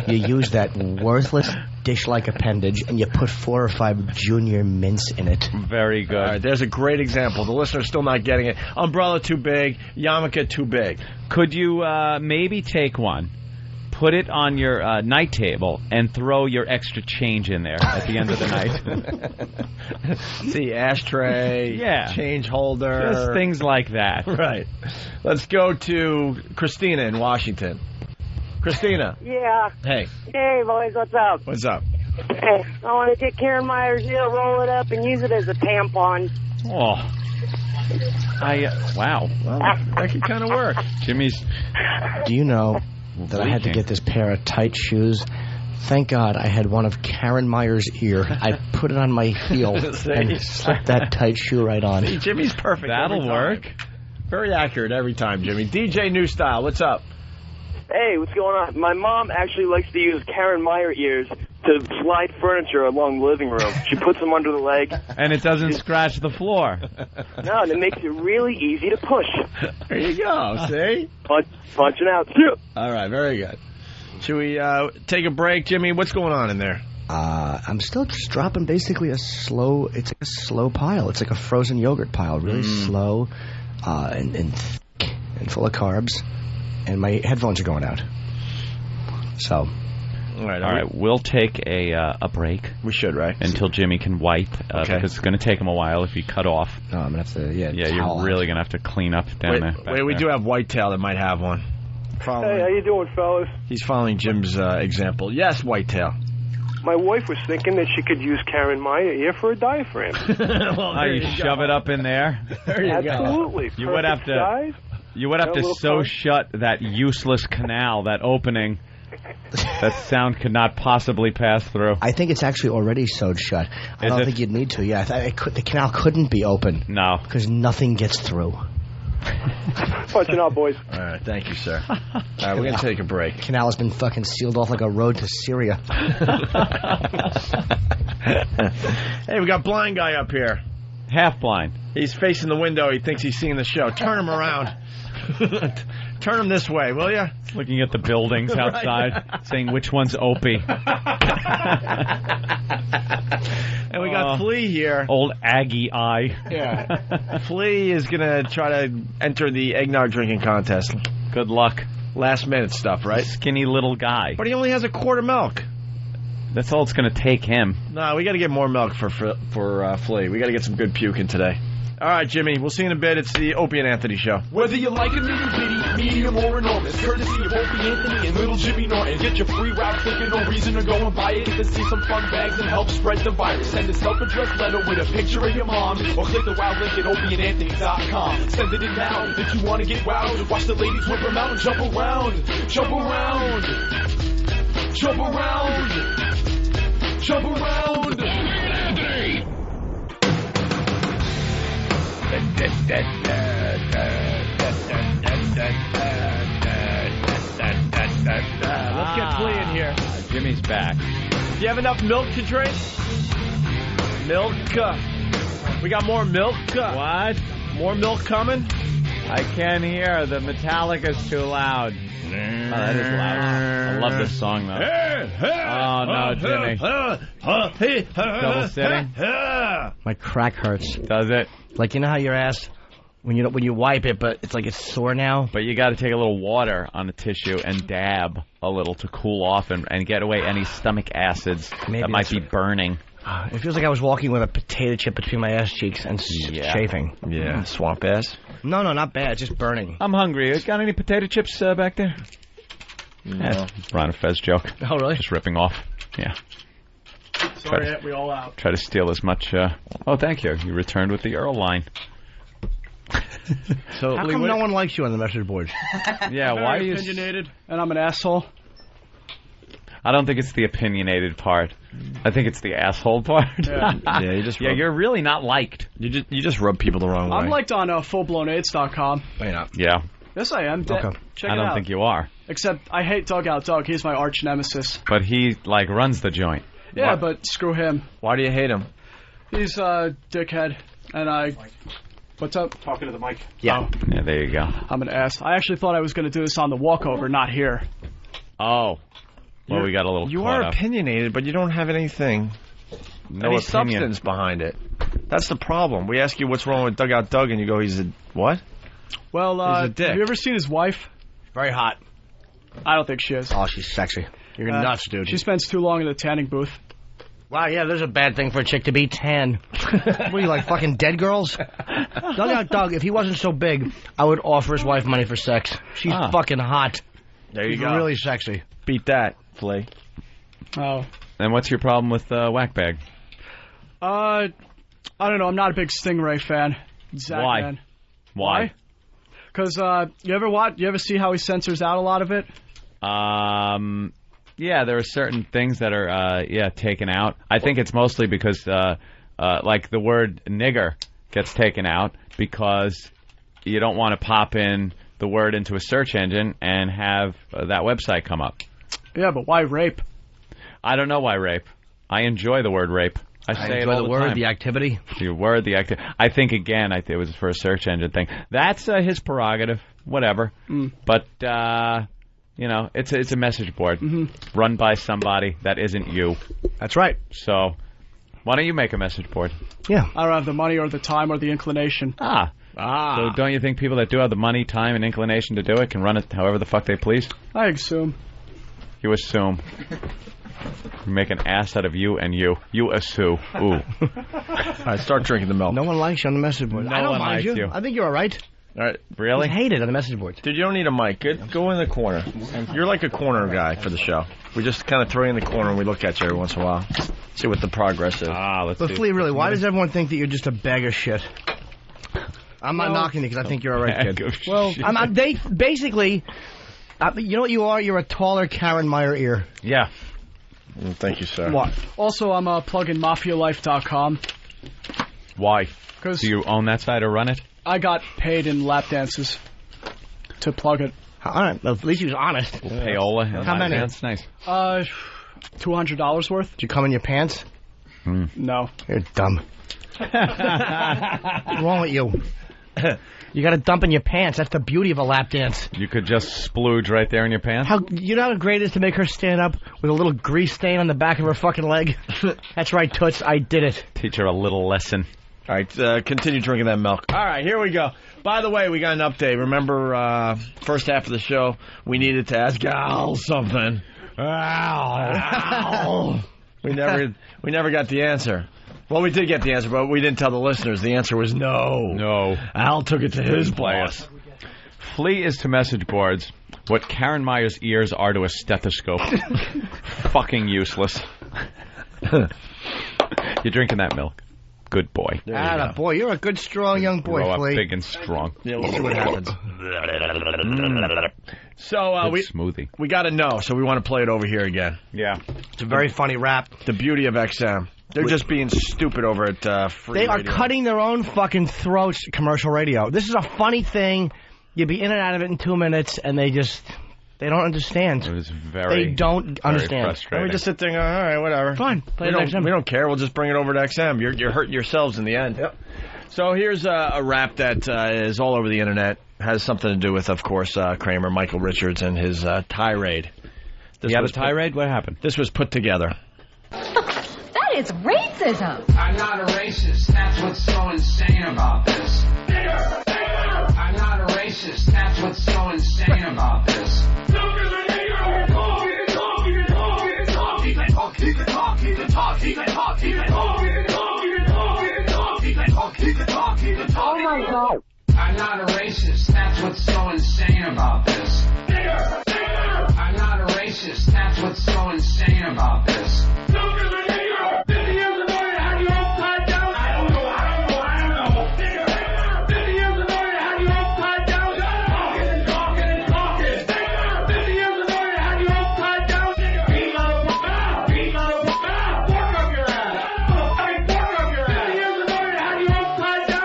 You use that worthless dish-like appendage, and you put 4 or 5 junior mints in it. Very good. All right, there's a great example. The listener's still not getting it. Umbrella too big, yarmulke too big. Could you maybe take one, put it on your night table, and throw your extra change in there at the end of the night? See, ashtray, change holder. Just things like that. Right. Let's go to Christina in Washington. Christina. Yeah. Hey. Hey, boys, what's up? What's up? Hey, I want to take Karen Meyer's ear, roll it up, and use it as a tampon. Oh. Wow. Well, that could kind of work. Jimmy's... Do you know that I had to get this pair of tight shoes? Thank God I had one of Karen Meyer's ear. I put it on my heel and slipped that tight shoe right on. See, Jimmy's perfect. That'll work. Very accurate every time, Jimmy. DJ New Style, what's up? Hey, what's going on? My mom actually likes to use Karen Meyer ears to slide furniture along the living room. She puts them under the leg. And it doesn't scratch the floor. No, and it makes it really easy to push. There you go, see? Punching out. All right, very good. Should we take a break, Jimmy? What's going on in there? I'm still just dropping basically it's like a slow pile. It's like a frozen yogurt pile, really slow and thick and full of carbs. And my headphones are going out. So... All right, we'll take a break. We should, right? Until Jimmy can wipe, because it's going to take him a while if you cut off. No, I'm going to have to, Yeah, you're really going to have to clean up down there. Wait, we do have Whitetail that might have one. Hey, how you doing, fellas? He's following Jim's example. Yes, Whitetail. My wife was thinking that she could use Karen Meyer ear for a diaphragm. You shove it up in there? There you go. Absolutely. You would have to... You would have to sew shut that useless canal, that opening, that sound could not possibly pass through. I think it's actually already sewed shut. I don't think you'd need to. Yeah, the canal couldn't be open. No. Because nothing gets through. Watching out, boys. All right, thank you, sir. All right, we're going to take a break. Canal has been fucking sealed off like a road to Syria. Hey, we got blind guy up here. Half blind. He's facing the window. He thinks he's seeing the show. Turn him around. Turn him this way, will you? Looking at the buildings outside, saying which one's Opie. And we got Flea here. Old Aggie eye. Yeah. Flea is going to try to enter the eggnog drinking contest. Good luck. Last minute stuff, right? Skinny little guy. But he only has a quart of milk. That's all it's going to take him. No, we got to get more milk for Flea. We got to get some good puking today. All right, Jimmy. We'll see you in a bit. It's the Opie and Anthony Show. Whether you like a nitty bitty, medium or enormous, courtesy of Opie Anthony and little Jimmy Norton. Get your free rap ticket, no reason to go and buy it. Get to see some fun bags and help spread the virus. Send a self-addressed letter with a picture of your mom, or click the wow link at opieandanthony.com. Send it in now if you want to get wowed. Watch the ladies whip them out and jump around, jump around, jump around, jump around. Let's get Flea in here. Jimmy's back. Do you have enough milk to drink? Milk. We got more milk. What? More milk coming? I can't hear. The Metallica's too loud. Oh, that is loud. I love this song, though. Oh, no, Jimmy. Double sitting. My crack hurts. Does it? Like, you know how your ass, when you wipe it, but it's like it's sore now? But you got to take a little water on the tissue and dab a little to cool off and get away any stomach acids that might be burning. It feels like I was walking with a potato chip between my ass cheeks and chafing. Yeah, swamp ass. No, not bad, just burning. I'm hungry. You got any potato chips back there? No. Yeah, Ron Fez joke. Oh, really? Just ripping off. Yeah. Sorry, we all out. Try to steal as much. Oh, thank you. You returned with the Earl line. So how come no one likes you on the message boards? Yeah, why are you opinionated? And I'm an asshole. I don't think it's the opinionated part. I think it's the asshole part. Yeah, you're really not liked. You just rub people the wrong way. I'm liked on fullblownaids.com. Wait up. Yeah. Yes, I am. Okay. Check it out. I don't think you are. Except I hate Dugout Doug. He's my arch nemesis. But he runs the joint. Yeah, but screw him. Why do you hate him? He's a dickhead, and What's up? Talking to the mic. Yeah. Oh. Yeah, there you go. I'm an ass. I actually thought I was going to do this on the walkover, not here. Oh. Well, we got a little. You caught are up. opinionated, but you don't have anything. Any substance behind it. That's the problem. We ask you what's wrong with Dugout Doug, and you go, he's a what? Well, he's a dick. Have you ever seen his wife? Very hot. I don't think she is. Oh, she's sexy. You're nuts, dude. She spends too long in the tanning booth. Wow, yeah, there's a bad thing for a chick to be tan. What are you, like fucking dead girls? Dugout Doug, if he wasn't so big, I would offer his wife money for sex. She's fucking hot. There you She's go. Really sexy. Beat that, Flea. Oh. And what's your problem with Whackbag? I don't know. I'm not a big Stingray fan. Zach, Why? Man. Why? Because you ever see how he censors out a lot of it? Yeah, there are certain things that are taken out. I think it's mostly because like the word nigger gets taken out because you don't want to pop in the word into a search engine and have that website come up. Yeah, but why rape? I don't know why rape. I enjoy the word rape. I say it all the word, time. the activity. The word, the activity. I think, again, it was for a search engine thing. That's his prerogative. Whatever. But, it's a message board run by somebody that isn't you. That's right. So, why don't you make a message board? Yeah. I don't have the money or the time or the inclination. So don't you think people that do have the money, time, and inclination to do it can run it however the fuck they please? I assume. You assume. You make an ass out of you and you. You assume. Ooh. All right, start drinking the milk. No one likes you on the message board. I don't mind you. I think you're all right. All right. Really? I hate it on the message board. Dude, you don't need a mic. Go in the corner. You're like a corner guy for the show. We just kind of throw you in the corner and we look at you every once in a while. See what the progress is. Let's But see. Flea, really, why does everyone think that you're just a bag of shit? I'm not knocking you because I think you're all right, kid. Well, they basically, you know what you are? You're a taller Karen Meyer ear. Yeah. Thank you, sir. What? Also, I'm plugin MafiaLife.com. Why? Because do you own that site or run it? I got paid in lap dances to plug it. All right, well, at least he was honest. Payola. How many? That's nice. $200 worth. Did you come in your pants? No. You're dumb. What's wrong with you? You got to dump in your pants. That's the beauty of a lap dance. You could just splooge right there in your pants? You know how great it is to make her stand up with a little grease stain on the back of her fucking leg? That's right, Toots. I did it. Teach her a little lesson. All right, continue drinking that milk. All right, here we go. By the way, we got an update. Remember, first half of the show, we needed to ask Al something. Al. We never got the answer. Well, we did get the answer, but we didn't tell the listeners. The answer was no. No. Al took it to his boss. Flea is to message boards what Karen Meyer's ears are to a stethoscope. Fucking useless. You're drinking that milk. Good boy. Boy, you're a good, strong young boy, Grow up Flea. big and strong. Yeah, we'll see what happens. So smoothie. We got to know, so we want to play it over here again. Yeah. It's a very funny rap. The beauty of XM. They're just being stupid over at Free They are Radio. cutting their own fucking throats, commercial radio. This is a funny thing. You'd be in and out of it in 2 minutes, and they don't understand. It was very They don't understand. frustrating. And we just sit there and go, all right, whatever. Fine. We don't care. We'll just bring it over to XM. You're hurting yourselves in the end. Yep. So here's a rap that is all over the internet. Has something to do with, of course, Kramer, Michael Richards, and his tirade. You had a tirade? What happened? This was put together. That is racism. I'm not a racist. That's what's so insane about this. I'm not a racist. That's what's so insane about this. Oh my God. I'm not a racist. That's what's so insane about this. I'm not a racist. That's what's so insane about this.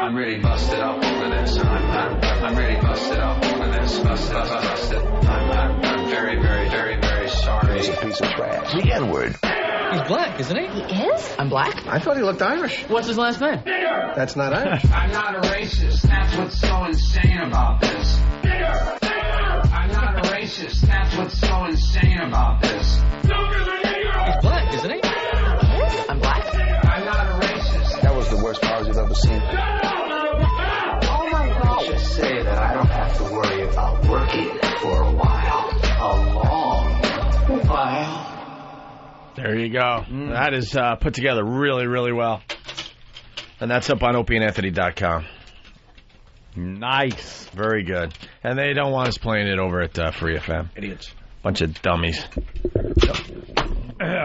I'm really busted up over this. I'm really busted up over this. Busted. I'm very, very, very, very sorry. He's a piece of trash. The N-word. He's black, isn't he? He is? I'm black? I thought he looked Irish. What's his last name? That's not Irish. I'm not a racist. That's what's so insane about this. I'm not a racist. That's what's so insane about this. He's black, isn't he? He is? I'm black? I'm not a racist. That was the worst powers you've ever seen. Oh my God. Just say that I don't have to worry about working for a while. A long while. There you go. That is put together really, really well. And that's up on OpieandAnthony.com. Nice. Very good. And they don't want us playing it over at Free FM. Idiots. Bunch of dummies.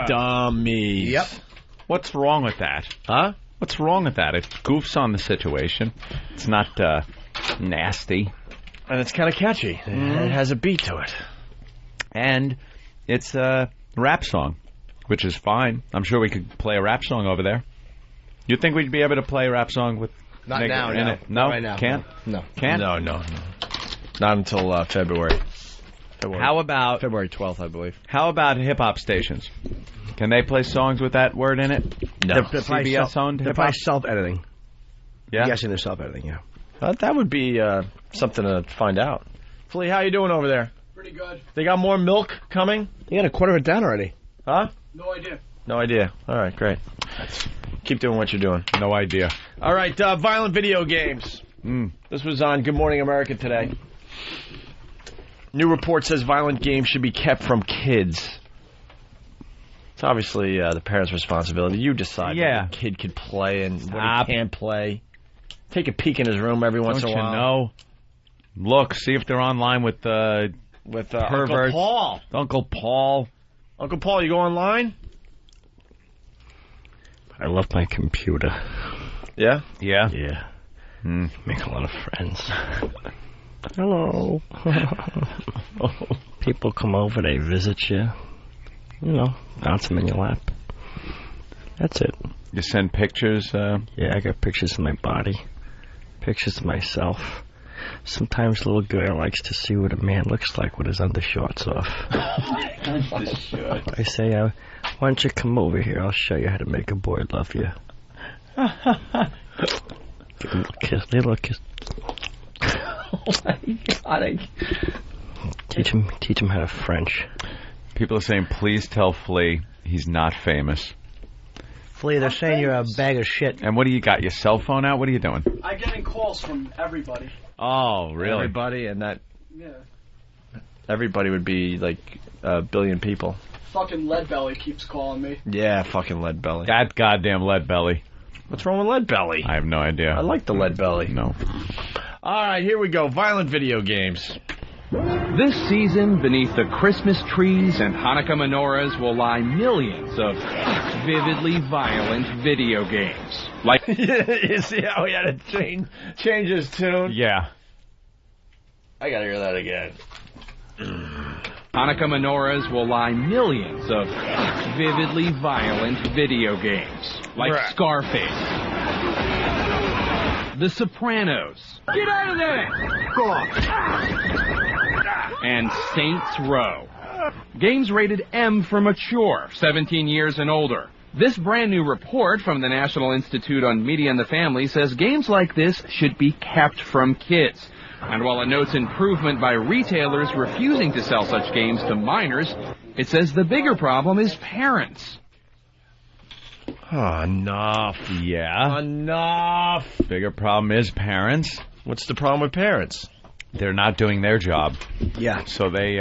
Dummies. Yep. What's wrong with that? Huh? What's wrong with that? It goofs on the situation. It's not nasty. And it's kind of catchy. It has a beat to it. And it's a rap song, which is fine. I'm sure we could play a rap song over there. You think we'd be able to play a rap song with Not Nick now, in no. it? No? Not right now. Can't? No. Can't? No. Not until February. How about February 12th, I believe. How about hip-hop stations? Can they play songs with that word in it? No. They're probably CBS-owned they're hip-hop? probably self-editing. Yeah? I'm guessing they're self-editing, yeah. That would be something to find out. Flea, how you doing over there? Pretty good. They got more milk coming? You got a quarter of it down already. Huh? No idea. No idea. All right, great. Keep doing what you're doing. No idea. All right, violent video games. This was on Good Morning America today. New report says violent games should be kept from kids. It's obviously the parents' responsibility. You decide what the kid could play and what he can't play. Take a peek in his room every once in a while. Don't you know? Look, see if they're online with Uncle Paul. Uncle Paul. Uncle Paul, you go online? I love my computer. Yeah? Yeah? Yeah. Make a lot of friends. Hello. People come over, they visit you. You know, bounce them in your lap. That's it. You send pictures? Yeah, I got pictures of my body. pictures of myself. Sometimes a little girl likes to see what a man looks like with his undershorts off. I say, why don't you come over here? I'll show you how to make a boy love you. Give him a little kiss. Oh my God! Teach him how to French. People are saying, please tell Flea he's not famous. Flea, they're saying you're a bag of shit. And what do you got? Your cell phone out? What are you doing? I'm getting calls from everybody. Oh, really? Everybody, and that Yeah. everybody would be like a billion people. Fucking Leadbelly keeps calling me. Yeah, fucking Leadbelly. That goddamn Leadbelly. What's wrong with Leadbelly? I have no idea. I like the Leadbelly. No. All right, here we go. Violent video games. This season, beneath the Christmas trees and Hanukkah menorahs will lie millions of vividly violent video games. Like, you see how he had to change his tune? Yeah. I gotta hear that again. Hanukkah menorahs will lie millions of vividly violent video games. Like Right. Scarface, The Sopranos, get out of there! Go off. And Saints Row. Games rated M for mature, 17 years and older. This brand new report from the National Institute on Media and the Family says games like this should be kept from kids. And while it notes improvement by retailers refusing to sell such games to minors, it says the bigger problem is parents. Oh, enough. Yeah. Enough. Bigger problem is parents. What's the problem with parents? They're not doing their job. Yeah. So they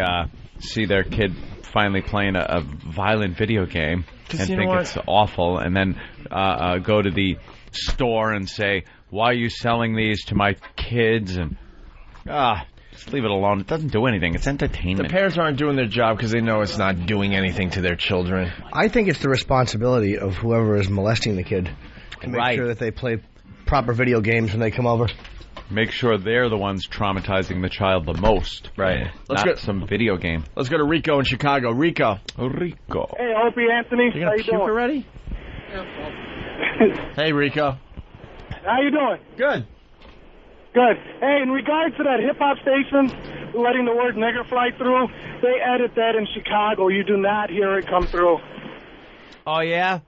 see their kid finally playing a violent video game and think it's awful, and then go to the store and say, why are you selling these to my kids? And just leave it alone. It doesn't do anything. It's entertainment. The parents aren't doing their job because they know it's not doing anything to their children. I think it's the responsibility of whoever is molesting the kid to make sure that they play proper video games when they come over. Make sure they're the ones traumatizing the child the most. Right. Let's get some video game. Let's go to Rico in Chicago. Rico. Hey, Opie Anthony. You How gonna you puke doing? already? Hey, Rico. How you doing? Good. Good. Hey, in regards to that hip-hop station letting the word nigger fly through, they edit that in Chicago. You do not hear it come through. Oh, yeah?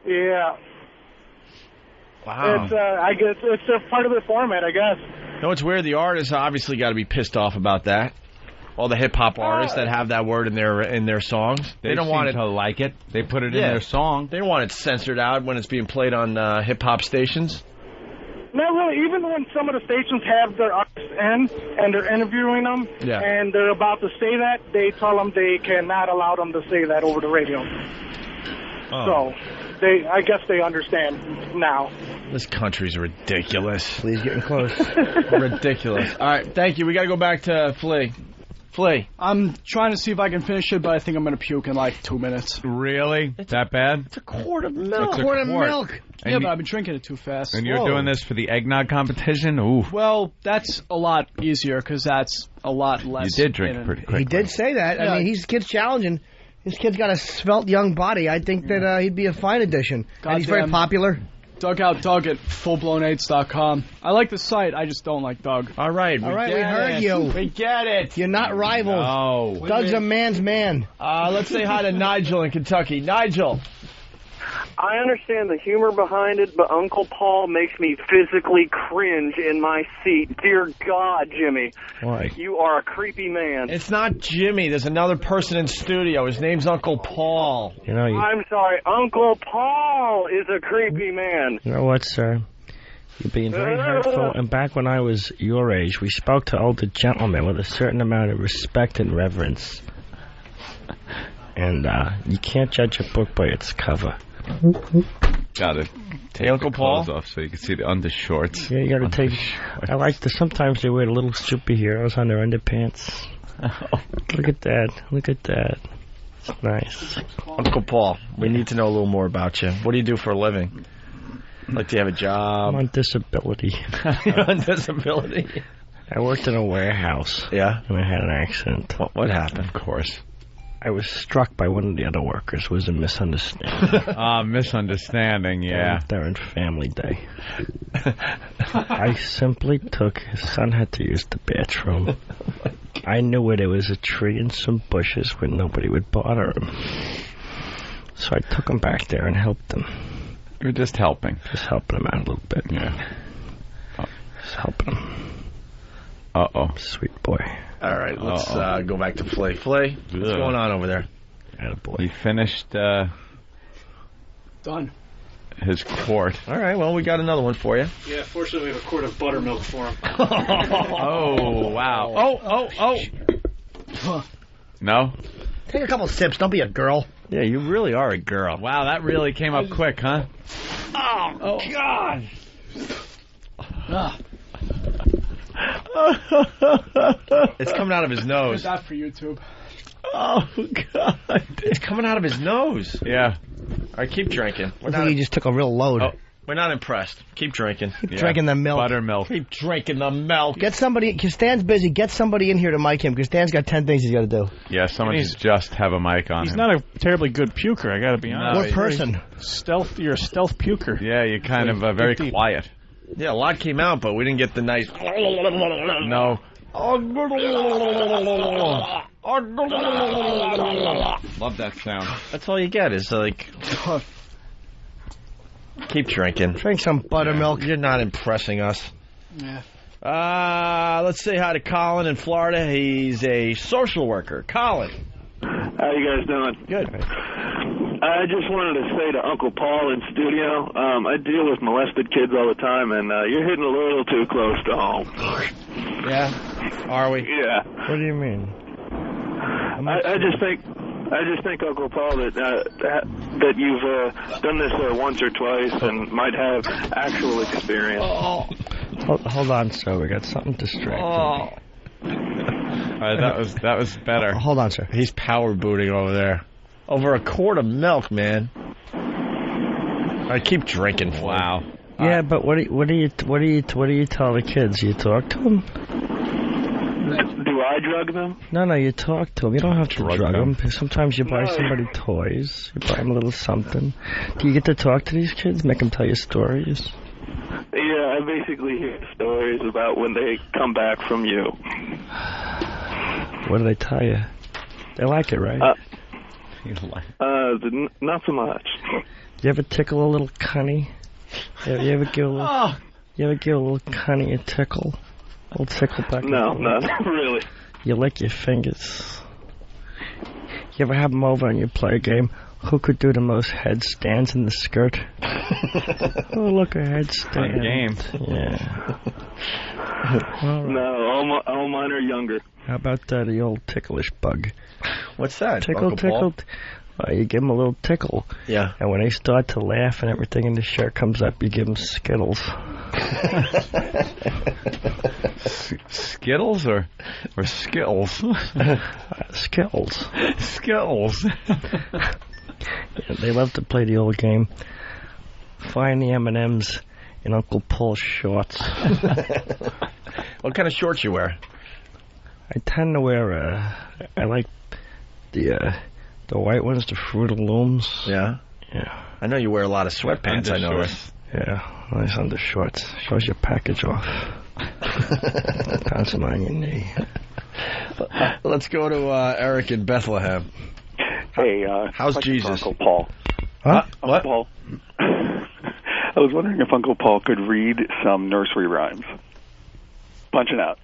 Yeah. Wow. It's, I guess, it's a part of the format, I guess. You know what's weird? The artists obviously got to be pissed off about that. All the hip-hop artists that have that word in their songs. They don't want it to like it. They put it in their song. They don't want it censored out when it's being played on hip-hop stations. Not really. Even when some of the stations have their artists in and they're interviewing them and they're about to say that, they tell them they cannot allow them to say that over the radio. Oh. So I guess they understand now. This country's ridiculous. Please getting close. Ridiculous. All right, thank you. We got to go back to Flea. Flea. I'm trying to see if I can finish it, but I think I'm going to puke in like 2 minutes. Really? That bad? It's a quart of milk. It's a quart of milk. Yeah, And but I've been drinking it too fast. And you're doing this for the eggnog competition? Ooh. Well, that's a lot easier because that's a lot less. You did drink pretty quickly. He did say that. Yeah. I mean, kid's challenging. His kid's got a svelte young body. I think that he'd be a fine addition. And he's very popular. Dugout Doug at fullblownaids.com. I like the site. I just don't like Doug. All right, we heard you. We get it. You're not rivals. No. Doug's a man's man. Let's say hi to Nigel in Kentucky. Nigel. I understand the humor behind it, but Uncle Paul makes me physically cringe in my seat. Dear God, Jimmy. Why? You are a creepy man. It's not Jimmy. There's another person in studio. His name's Uncle Paul. You know, I'm sorry. Uncle Paul is a creepy man. You know what, sir? You're being very hurtful. And back when I was your age, we spoke to older gentlemen with a certain amount of respect and reverence. And you can't judge a book by its cover. Gotta take Uncle the clothes Paul? off so you can see the undershorts. Yeah, you gotta take... I like to... Sometimes they wear the little superheroes on their underpants. Look at that. Look at that. It's nice. Uncle Paul, we need to know a little more about you. What do you do for a living? Like, do you have a job? I'm on disability. You're on disability? I worked in a warehouse. Yeah? And I had an accident. What happened? Of course. I was struck by one of the other workers. It was a misunderstanding. Misunderstanding, yeah. During Family Day. I simply took, his son had to use the bathroom. I knew where there was a tree and some bushes where nobody would bother him. So I took him back there and helped him. You're just helping. Just helping him out a little bit. Yeah. Just helping him. Uh-oh. Sweet boy. All right, let's go back to Flay. Flay, what's going on over there? Attaboy. He finished Done. his quart. All right, well, we got another one for you. Yeah, fortunately we have a quart of buttermilk for him. Oh, wow. Oh. No? Take a couple sips. Don't be a girl. Yeah, you really are a girl. Wow, that really came up quick, huh? Oh. God. It's coming out of his nose. That for YouTube. Oh, God. It's coming out of his nose. Yeah. All right, keep drinking. I think he just took a real load. Oh, we're not impressed. Keep drinking. Keep drinking the milk. Buttermilk. Keep drinking the milk. Get somebody, because Stan's busy, get somebody in here to mic him, because Stan's got 10 things he's got to do. Yeah, someone should just have a mic on He's him. not a terribly good puker, I got to be honest. What person? Stealth. You're a stealth puker. Yeah, you're kind of very deep. quiet. Yeah, a lot came out, but we didn't get the nice... No. Love that sound. That's all you get is like... Keep drinking. Drink some buttermilk. You're not impressing us. Yeah. Let's say hi to Colin in Florida. He's a social worker. Colin. How you guys doing? Good. I just wanted to say to Uncle Paul in studio, I deal with molested kids all the time, and you're hitting a little too close to home. Yeah? Are we? Yeah. What do you mean? I just think, Uncle Paul, that you've done this once or twice and might have actual experience. Hold on, sir. We got something distracting. All right, that was better. Hold on, sir. He's power booting over there. Over a quart of milk, man. I keep drinking. Wow. Yeah, but what do you tell the kids? You talk to them? Do I drug them? No, you talk to them. You don't have to drug them. Sometimes you buy No. somebody toys. You buy them a little something. Do you get to talk to these kids? Make them tell you stories? Yeah, I basically hear stories about when they come back from you. What do they tell you? They like it, right? Not so much. You ever tickle a little cunny? You ever give a little? You ever give a little cunny a tickle? A little tickle back? No, not really. You lick your fingers. You ever have them over and you play a game? Who could do the most headstands in the skirt? Oh, look, a headstand. Fun game. Yeah. No, all mine are younger. How about the old ticklish bug? What's that? Tickle, Uncle tickle. You give them a little tickle. Yeah. And when they start to laugh and everything and the shirt comes up, you give them Skittles. Skittles or Skittles? Skittles. Skittles. Yeah, they love to play the old game. Find the M&Ms in Uncle Paul's shorts. What kind of shorts you wear? I tend to wear, I like the white ones, the Fruit of Looms. Yeah? Yeah. I know you wear a lot of sweatpants, I noticed. Yeah, nice undershorts. Shows your package off. Pants them on your knee. Let's go to Eric in Bethlehem. Hey, how's Jesus? Uncle Paul. Huh? What? Uncle Paul. I was wondering if Uncle Paul could read some nursery rhymes. Punch it out.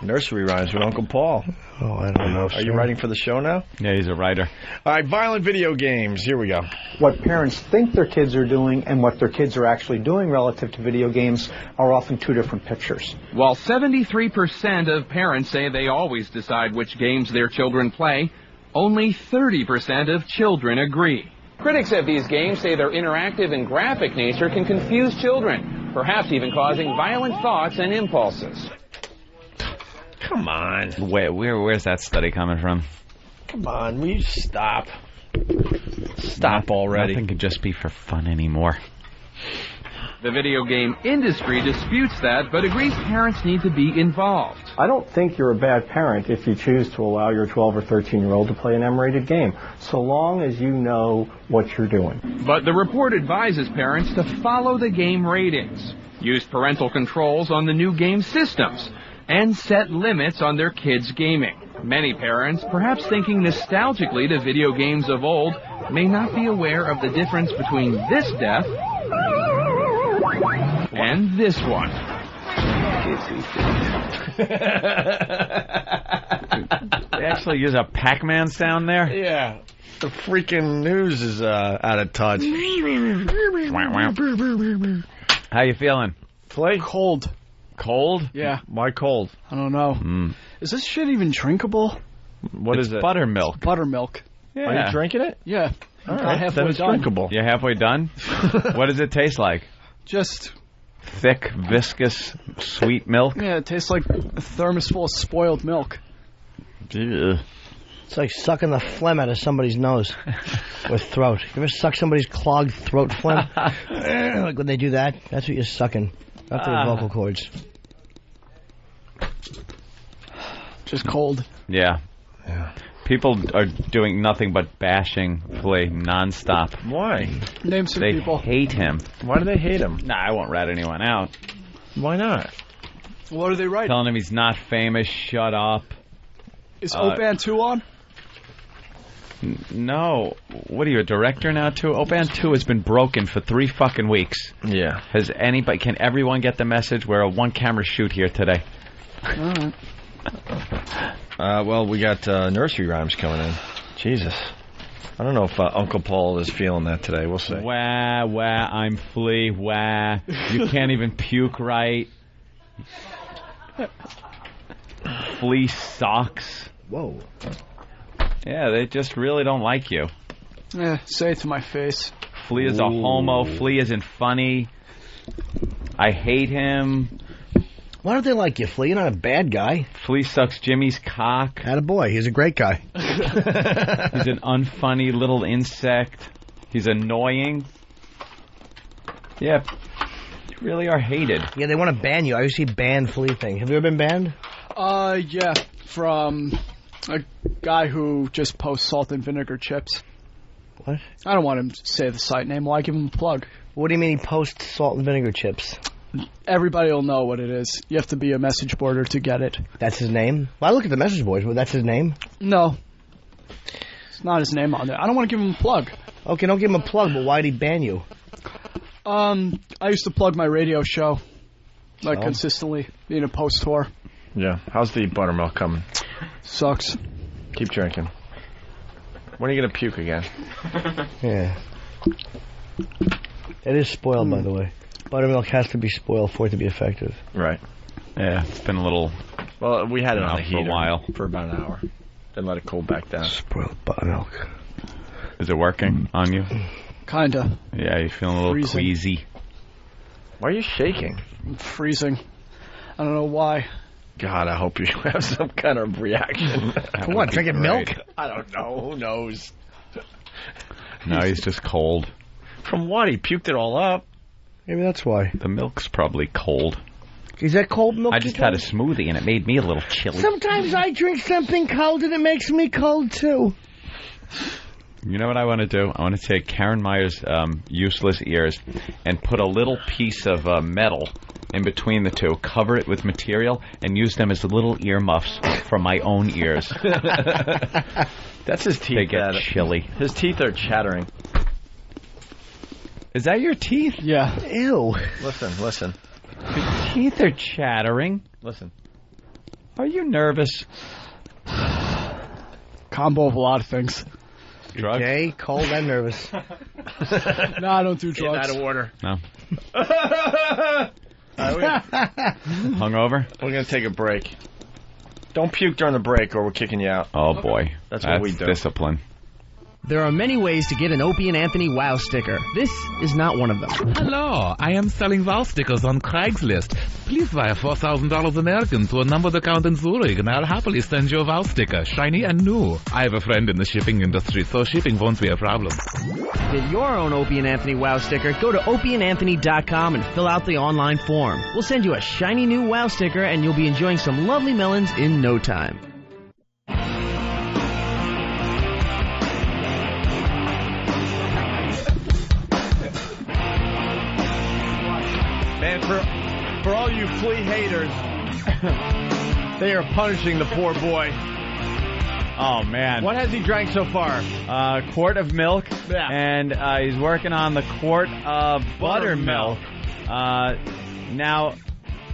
Nursery rhymes with Uncle Paul. Oh, I don't know. Are you writing for the show now? Yeah, he's a writer. All right, violent video games. Here we go. What parents think their kids are doing and what their kids are actually doing relative to video games are often two different pictures. While 73% of parents say they always decide which games their children play, only 30% of children agree. Critics of these games say their interactive and graphic nature can confuse children, perhaps even causing violent thoughts and impulses. Come on. Where's that study coming from? Come on, will you stop? Stop already. Nothing can just be for fun anymore. The video game industry disputes that, but agrees parents need to be involved. I don't think you're a bad parent if you choose to allow your 12 or 13-year-old to play an M-rated game, so long as you know what you're doing. But the report advises parents to follow the game ratings, use parental controls on the new game systems, and set limits on their kids' gaming. Many parents, perhaps thinking nostalgically to video games of old, may not be aware of the difference between this death and this one. They actually use a Pac-Man sound there? Yeah. The freaking news is out of touch. How you feeling? Flay? Cold. Cold? Yeah. Why cold? I don't know. Is this shit even drinkable? What is it? Buttermilk. Buttermilk. Yeah. Are you drinking it? Yeah. All right, then it's drinkable. You're halfway done? What does it taste like? Just thick, viscous, sweet milk? Yeah, it tastes like a thermos full of spoiled milk. Ugh. It's like sucking the phlegm out of somebody's nose or throat. You ever suck somebody's clogged throat phlegm? Like when they do that, that's what you're sucking. Not their vocal cords. Just cold. Yeah. People are doing nothing but bashing Flea nonstop. Why? Name some they people. hate him. Why do they hate him? Nah, I won't rat anyone out. Why not? What are they writing? Telling him he's not famous, shut up. Is Oban 2 on? No. What are you, a director now, too? Oban 2 has been broken for 3 fucking weeks. Yeah. Can everyone get the message? We're a one-camera shoot here today. All right. Well, we got nursery rhymes coming in. Jesus. I don't know if Uncle Paul is feeling that today. We'll see. Wah, I'm Flea, wah. You can't even puke right. Flea sucks. Whoa. Yeah, they just really don't like you. Yeah, say it to my face. Flea is a homo. Flea isn't funny. I hate him. Why don't they like you, Flea? You're not a bad guy. Flea sucks Jimmy's cock. Attaboy, he's a great guy. He's an unfunny little insect. He's annoying. Yeah, you really are hated. Yeah, they want to ban you. I used to see ban Flea thing. Have you ever been banned? Yeah, from a guy who just posts salt and vinegar chips. What? I don't want him to say the site name. Why give him a plug? What do you mean he posts salt and vinegar chips? Everybody will know what it is. You have to be a message boarder to get it. That's his name? Well, I look at the message boards, but that's his name? No. It's not his name on there. I don't want to give him a plug. Okay, don't give him a plug, but why'd he ban you? I used to plug my radio show, consistently, in a post-tour. Yeah. How's the buttermilk coming? Sucks. Keep drinking. When are you going to puke again? Yeah. It is spoiled, by the way. Buttermilk has to be spoiled for it to be effective. Right. Yeah, it's been a little... Well, we had it on the heater for a while. For about an hour. Then let it cool back down. Spoiled buttermilk. Is it working on you? Kinda. Yeah, you're feeling a little queasy. Why are you shaking? I'm freezing. I don't know why. God, I hope you have some kind of reaction. For what, drinking milk? I don't know. Who knows? No, he's just cold. From what? He puked it all up. Maybe that's why. The milk's probably cold. Is that cold milk? I just had a smoothie and it made me a little chilly. Sometimes I drink something cold and it makes me cold too. You know what I want to do? I want to take Karen Meyer's useless ears and put a little piece of metal in between the two, cover it with material, and use them as little earmuffs for my own ears. That's his teeth. They get chilly. His teeth are chattering. Is that your teeth? Yeah. Ew. Listen. Your teeth are chattering. Listen. Are you nervous? Combo of a lot of things. Drugs? Okay, cold and nervous. No, I don't do drugs. Get out of order. No. Hungover? We're going to take a break. Don't puke during the break or we're kicking you out. Oh, boy. That's what we do. Discipline. There are many ways to get an Opie and Anthony Wow sticker. This is not one of them. Hello, I am selling Wow stickers on Craigslist. Please wire $4,000 American to a numbered account in Zurich, and I'll happily send you a Wow sticker, shiny and new. I have a friend in the shipping industry, so shipping won't be a problem. Get your own Opie and Anthony Wow sticker. Go to opieandanthony.com and fill out the online form. We'll send you a shiny new Wow sticker, and you'll be enjoying some lovely melons in no time. Man, for all you flea haters, they are punishing the poor boy. Oh, man. What has he drank so far? Quart of milk, and he's working on the quart of buttermilk. Now,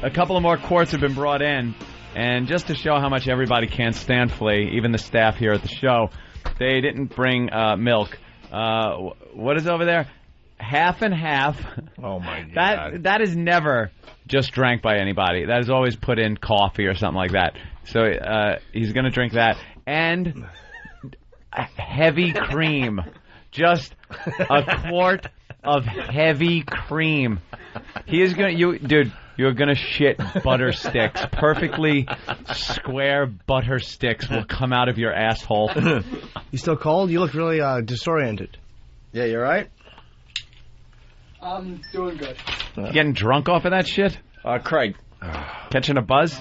a couple of more quarts have been brought in, and just to show how much everybody can't stand flea, even the staff here at the show, they didn't bring milk. What is over there? Half and half. Oh, my God. That is never just drank by anybody. That is always put in coffee or something like that. So he's going to drink that. And heavy cream. Just a quart of heavy cream. He is going to... Dude, you're going to shit butter sticks. Perfectly square butter sticks will come out of your asshole. You still cold? You look really disoriented. Yeah, you all right? I'm doing good. You getting drunk off of that shit? Craig. Catching a buzz?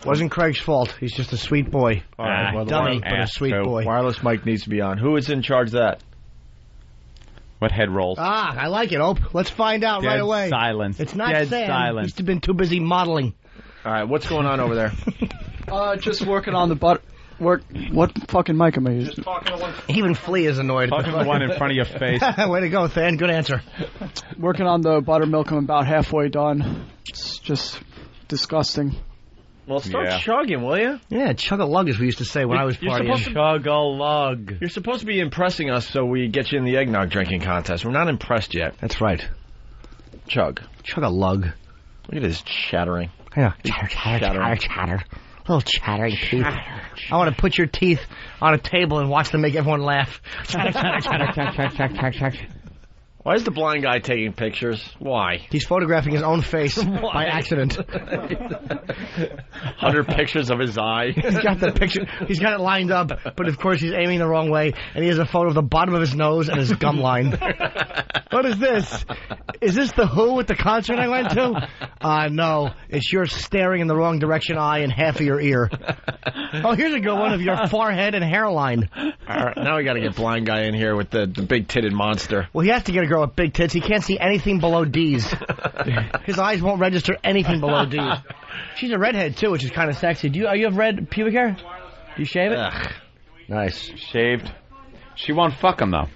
Wasn't Craig's fault. He's just a sweet boy. All right, well, dummy, but a sweet boy. Wireless mic needs to be on. Who is in charge of that? What head rolls? I like it, Ope. Let's find out right away. Silence. It's not Dead Sam. silence. He's been too busy modeling. All right, what's going on over there? Just working on the what fucking mic am I using? Even Flea is annoyed. Talking to the one in front of your face. Way to go, Than. Good answer. Working on the buttermilk. I'm about halfway done. It's just disgusting. Well, start chugging, will you? Yeah, chug-a-lug, as we used to say when I was partying. Chug-a-lug. You're supposed to be impressing us so we get you in the eggnog drinking contest. We're not impressed yet. That's right. Chug. Chug-a-lug. Look at his chattering. Yeah, chatter. Little chattering teeth. I want to put your teeth on a table and watch them make everyone laugh. Chatter. Why is the blind guy taking pictures? Why? He's photographing his own face by accident. 100 pictures of his eye. He's got the picture. He's got it lined up, but of course he's aiming the wrong way, and he has a photo of the bottom of his nose and his gum line. What is this? Is this the Who at the concert I went to? No. It's your staring in the wrong direction eye and half of your ear. Oh, here's a good one of your forehead and hairline. All right, now we got to get blind guy in here with the big-titted monster. Well, he has to get a girl with big tits. He can't see anything below D's. His eyes won't register anything below D's. She's a redhead, too, which is kind of sexy. You have red pubic hair? Do you shave it? Ugh. Nice. Shaved. She won't fuck him, though. All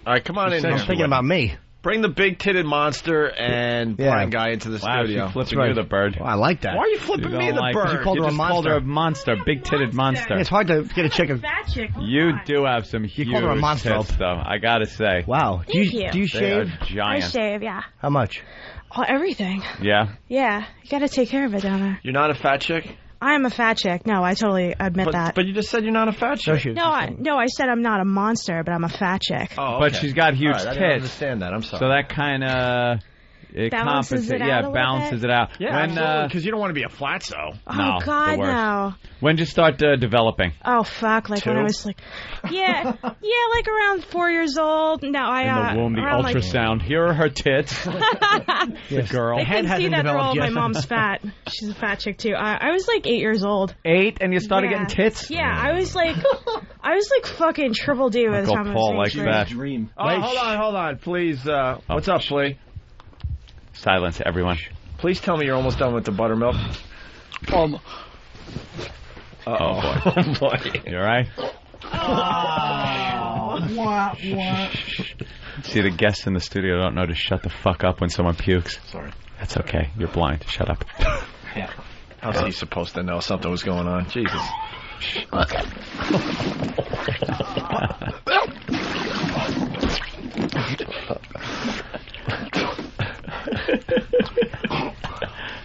right, come on in. I'm thinking about me. Bring the big-titted monster and blind guy into the studio. She's flipping you the bird. Oh, I like that. Why are you flipping me the bird? You called her a monster. Called her a monster, big-titted monster. Yeah, it's hard to get a chick. Fat chick. You do have some huge called her a monster. tits, though. I gotta say. Wow. Thank you. Do you shave? They are giant. I shave, yeah. How much? Oh, everything. Yeah. Yeah, you got to take care of it down there. You're not a fat chick? I am a fat chick. No, I totally admit that. But you just said you're not a fat chick. No, I said I'm not a monster, but I'm a fat chick. Oh, okay. But she's got huge tits. tits. I didn't understand that. I'm sorry. So that kind of Balances it out a little balances bit? it out. Yeah, absolutely, because you don't want to be a flatso. Oh, No, God, the worst. no. When did you start developing? Oh, fuck. Like when I was like, like around 4 years old. No, I, In the womb, the around, ultrasound. Here are her tits. The girl. They can see that they're all, my mom's fat. She's a fat chick, too. I was like 8 years old. 8, and you started getting tits? Yeah, I was like fucking triple D by the time Paul I was likes that. Dream. Oh, hold on, please. What's up, Flea? Silence, everyone. Please tell me you're almost done with the buttermilk. Oh, boy. Oh, boy. You all right? See, the guests in the studio don't know to shut the fuck up when someone pukes. Sorry. That's okay. You're blind. Shut up. Yeah. How's he supposed to know something was going on? Jesus.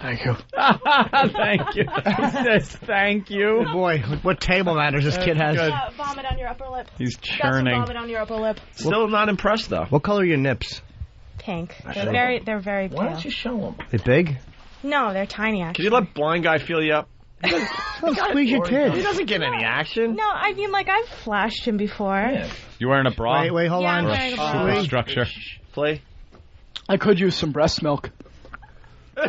Thank you. Thank you. He says thank you. Oh boy, what table manners this kid has. Vomit on your upper lip. He's churning. Vomit on your upper lip. Still not impressed though. What color are your nips? Pink. They're very pale. Why don't you show them? They big? No, they're tiny Can actually. you let blind guy feel you up? Squeeze your tits. He doesn't get any action. No, I mean like I've flashed him before. You wearing a bra? Wait, hold Yeah, on. I'm wearing a bra. Superstructure. Play. I could use some breast milk. Does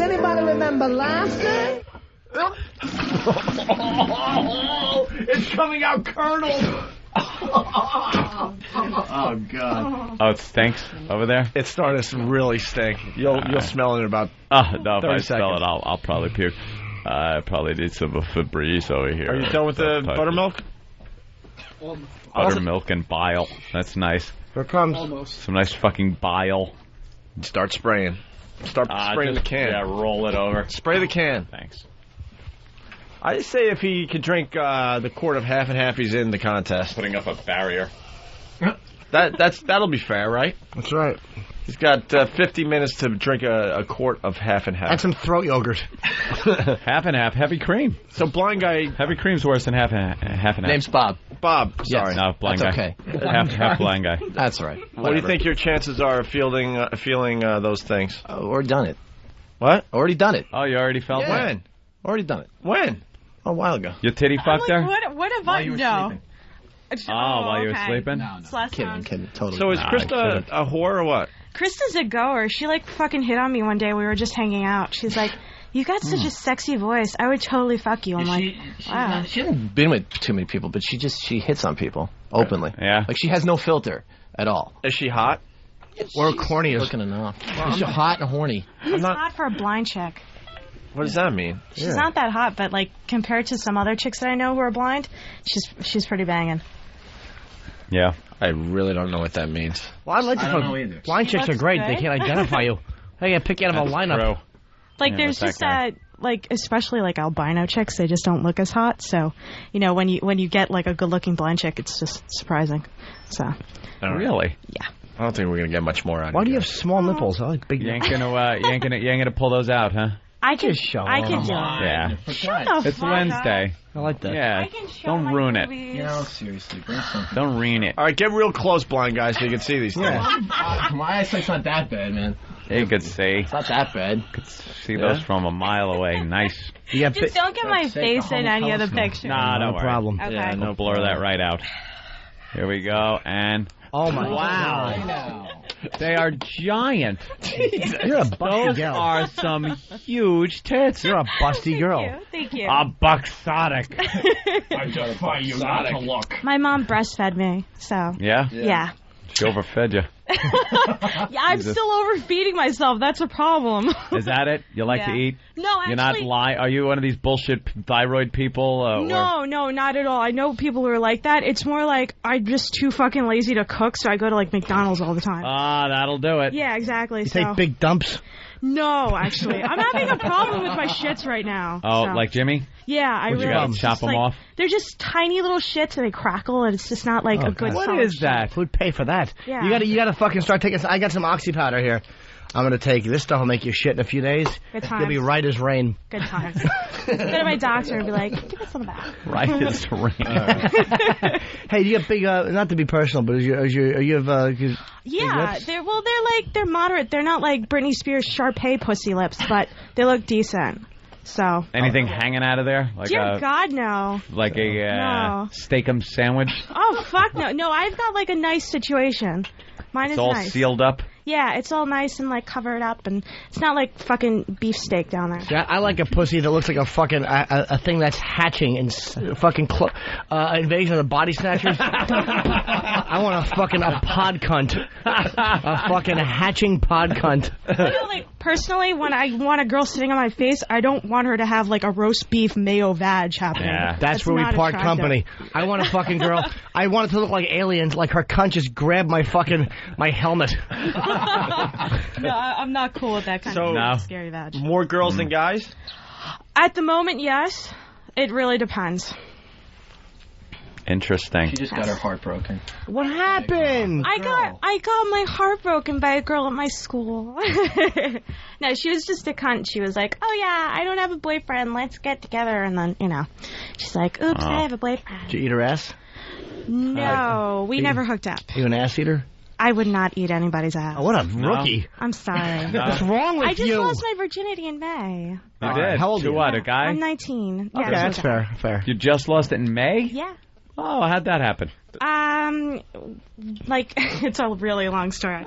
anybody remember laughter? It's coming out, Colonel. Oh God! Oh, it stinks over there. It's starting to really stink. You'll smell it in about. No, if 30 I smell seconds. it, I'll probably puke. I probably need some Febreze over here. Are you done with the buttermilk? Buttermilk and bile. That's nice. Here it comes. Almost. Some nice fucking bile. Start spraying. Start spraying the can. Yeah, roll it over. Spray the can. Thanks. I say if he could drink the quart of half and half, he's in the contest. Putting up a barrier. That'll be fair, right? That's right. He's got 50 minutes to drink a quart of half and half. And some throat yogurt. Half and half. Heavy cream. So blind guy. Heavy cream's worse than half and half. Name's Bob. Bob. Sorry. No, blind That's guy. okay. Half blind guy. That's all right. What do you think your chances are of feeling those things? Already done it. What? Already done it. Oh, you already felt it? When? Already done it. When? A while ago. Your titty fucked her? What have I? No. While you were okay. sleeping? It's last time. Kidding. Totally. So is Krista a whore or what? Krista's a goer. She like fucking hit on me one day. We were just hanging out. She's like, "You got such a sexy voice. I would totally fuck you." I'm like, "Wow." She hasn't been with too many people, but she hits on people openly. Yeah. Like she has no filter at all. Is she hot? Or corny as looking enough. She's hot and horny. She's hot for a blind chick. What does that mean? She's not that hot, but like compared to some other chicks that I know who are blind, she's pretty banging. Yeah. I really don't know what that means. Well, I'd like to I don't know either. Blind chicks are great. good. They can't identify you. They can pick you out of a lineup. True. Like Yeah, there's with just that that, like especially like albino chicks, they just don't look as hot. So, you know, when you get like a good-looking blind chick, it's just surprising. So. Really? Yeah. I don't think we're gonna get much more out of Why do you you. have small nipples? I like big You nipples. ain't gonna pull those out, huh? I can Just show I can them. do it. Yeah. Shut the It's fuck Wednesday. I like that. Yeah. I can show Don't my ruin it. movies. Seriously, bring something. Don't ruin it. All right, get real close, blind guy, so you can see these things. My eyesight's not that bad, man. You could see. It's not that bad. See those from a mile away. Nice. You Just don't get my face in any of the pictures. Nah, No don't worry. problem. Okay. Yeah, no, blur that right out. Here we go, and Oh my wow, they are giant. You're a busty Those girl. are some huge tits. You're a busty girl. Thank you. A buxotic. I justify you not to look. My mom breastfed me, so Yeah? yeah. She overfed you. Yeah, I'm Jesus. still overfeeding myself. That's a problem. Is that it? You like to Yeah. eat? No, You're not actually- lying. Are you one of these bullshit thyroid people? No, not at all. I know people who are like that. It's more like I'm just too fucking lazy to cook, so I go to like McDonald's all the time. That'll do it. Yeah, exactly. You so take big dumps. no, actually, I'm having a problem with my shits right now. Oh, so. like Jimmy? Yeah, I What you really got, it's chop just them like, off? They're just tiny little shits and they crackle, and it's just not like a good. God. solid shit. Who'd pay for that? Yeah. You gotta fucking start taking. I got some oxy powder here. I'm gonna take this stuff. Will make you shit in a few days. Good You'll be times. right as rain. Good times. Go to my doctor and be like, give us some back. Right as rain. Hey, you got big. Not to be personal, but you have big Yeah, lips? they're moderate. They're not like Britney Spears Sharpay pussy lips, but they look decent. So. Anything hanging out of there? Like Dear a God, no. like a No. steak-'em sandwich? Oh fuck no! No, I've got like a nice situation. Mine It's is all nice. sealed up. Yeah, it's all nice and like covered up, and it's not like fucking beefsteak down there. See, I like a pussy that looks like a fucking a thing that's hatching and fucking Invasion of the Body Snatchers. I want a pod cunt, a fucking hatching pod cunt. You know, like personally, when I want a girl sitting on my face, I don't want her to have like a roast beef mayo vag happening. Yeah, that's where we not part attractive. company. I want a fucking girl. I want it to look like aliens, like her cunt just grabbed my helmet. No, I'm not cool with that kind of scary vag. More girls than guys? At the moment, yes. It really depends. Interesting. She just got her heart broken. What happened? I got my heart broken by a girl at my school. No, she was just a cunt. She was like, "Oh yeah, I don't have a boyfriend. Let's get together." And then, she's like, "Oops, I have a boyfriend." Did you eat her ass? No, we never hooked up. You an ass eater? I would not eat anybody's ass. Oh, what a rookie. I'm sorry. What's wrong with you? I just lost my virginity in May. You did? How old are you? To what, a guy? I'm 19. Okay, Yeah, that's fair. You just lost it in May? Yeah. Oh, how'd that happen? It's a really long story.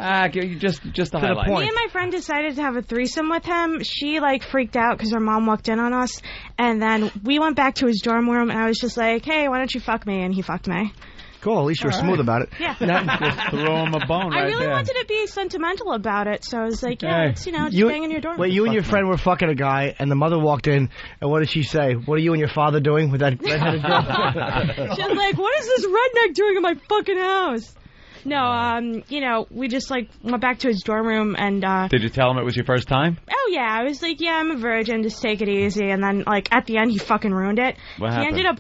Just the highlight. Me and my friend decided to have a threesome with him. She, freaked out because her mom walked in on us. And then we went back to his dorm room, and I was just like, "Hey, why don't you fuck me?" And he fucked me. Cool, at least you were smooth about it. Yeah. Just throw him a bone I right really there. wanted to be sentimental about it, so I was like, let's, just bang in your dorm. Wait, you and your friend were fucking a guy, and the mother walked in, and what did she say? What are you and your father doing with that redheaded girl? She was like, "What is this redneck doing in my fucking house?" No, we just, went back to his dorm room, and, Did you tell him it was your first time? Oh, yeah, I was like, "Yeah, I'm a virgin, just take it easy," and then, at the end, he fucking ruined it. What happened? He ended up,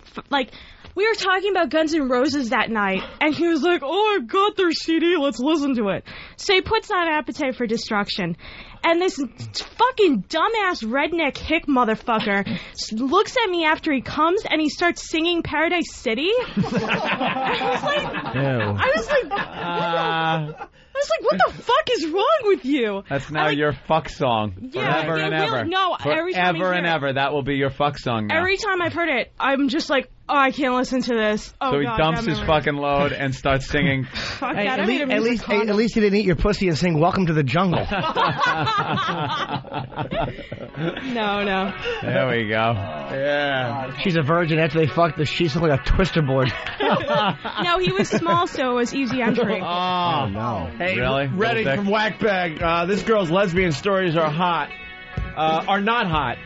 we were talking about Guns N' Roses that night, and he was like, "Oh, I got their CD, let's listen to it." So he puts on Appetite for Destruction, and this fucking dumbass redneck hick motherfucker looks at me after he comes, and he starts singing Paradise City. I was like, what the fuck is wrong with you? That's now your fuck song. Forever and ever. No, every time Forever and ever. That will be your fuck song now. Every time I've heard it, I'm just like, "Oh, I can't listen to this." Oh, so he God, dumps his fucking load and starts singing. Fuck Hey, that. at least he didn't eat your pussy and sing "Welcome to the Jungle." No. There we go. Yeah. She's a virgin after they fucked the sheets look like a twister board. No, he was small, so it was easy entry. Oh, no. Hey, Really? Reddit from Whackbag. This girl's lesbian stories are hot. Are not hot.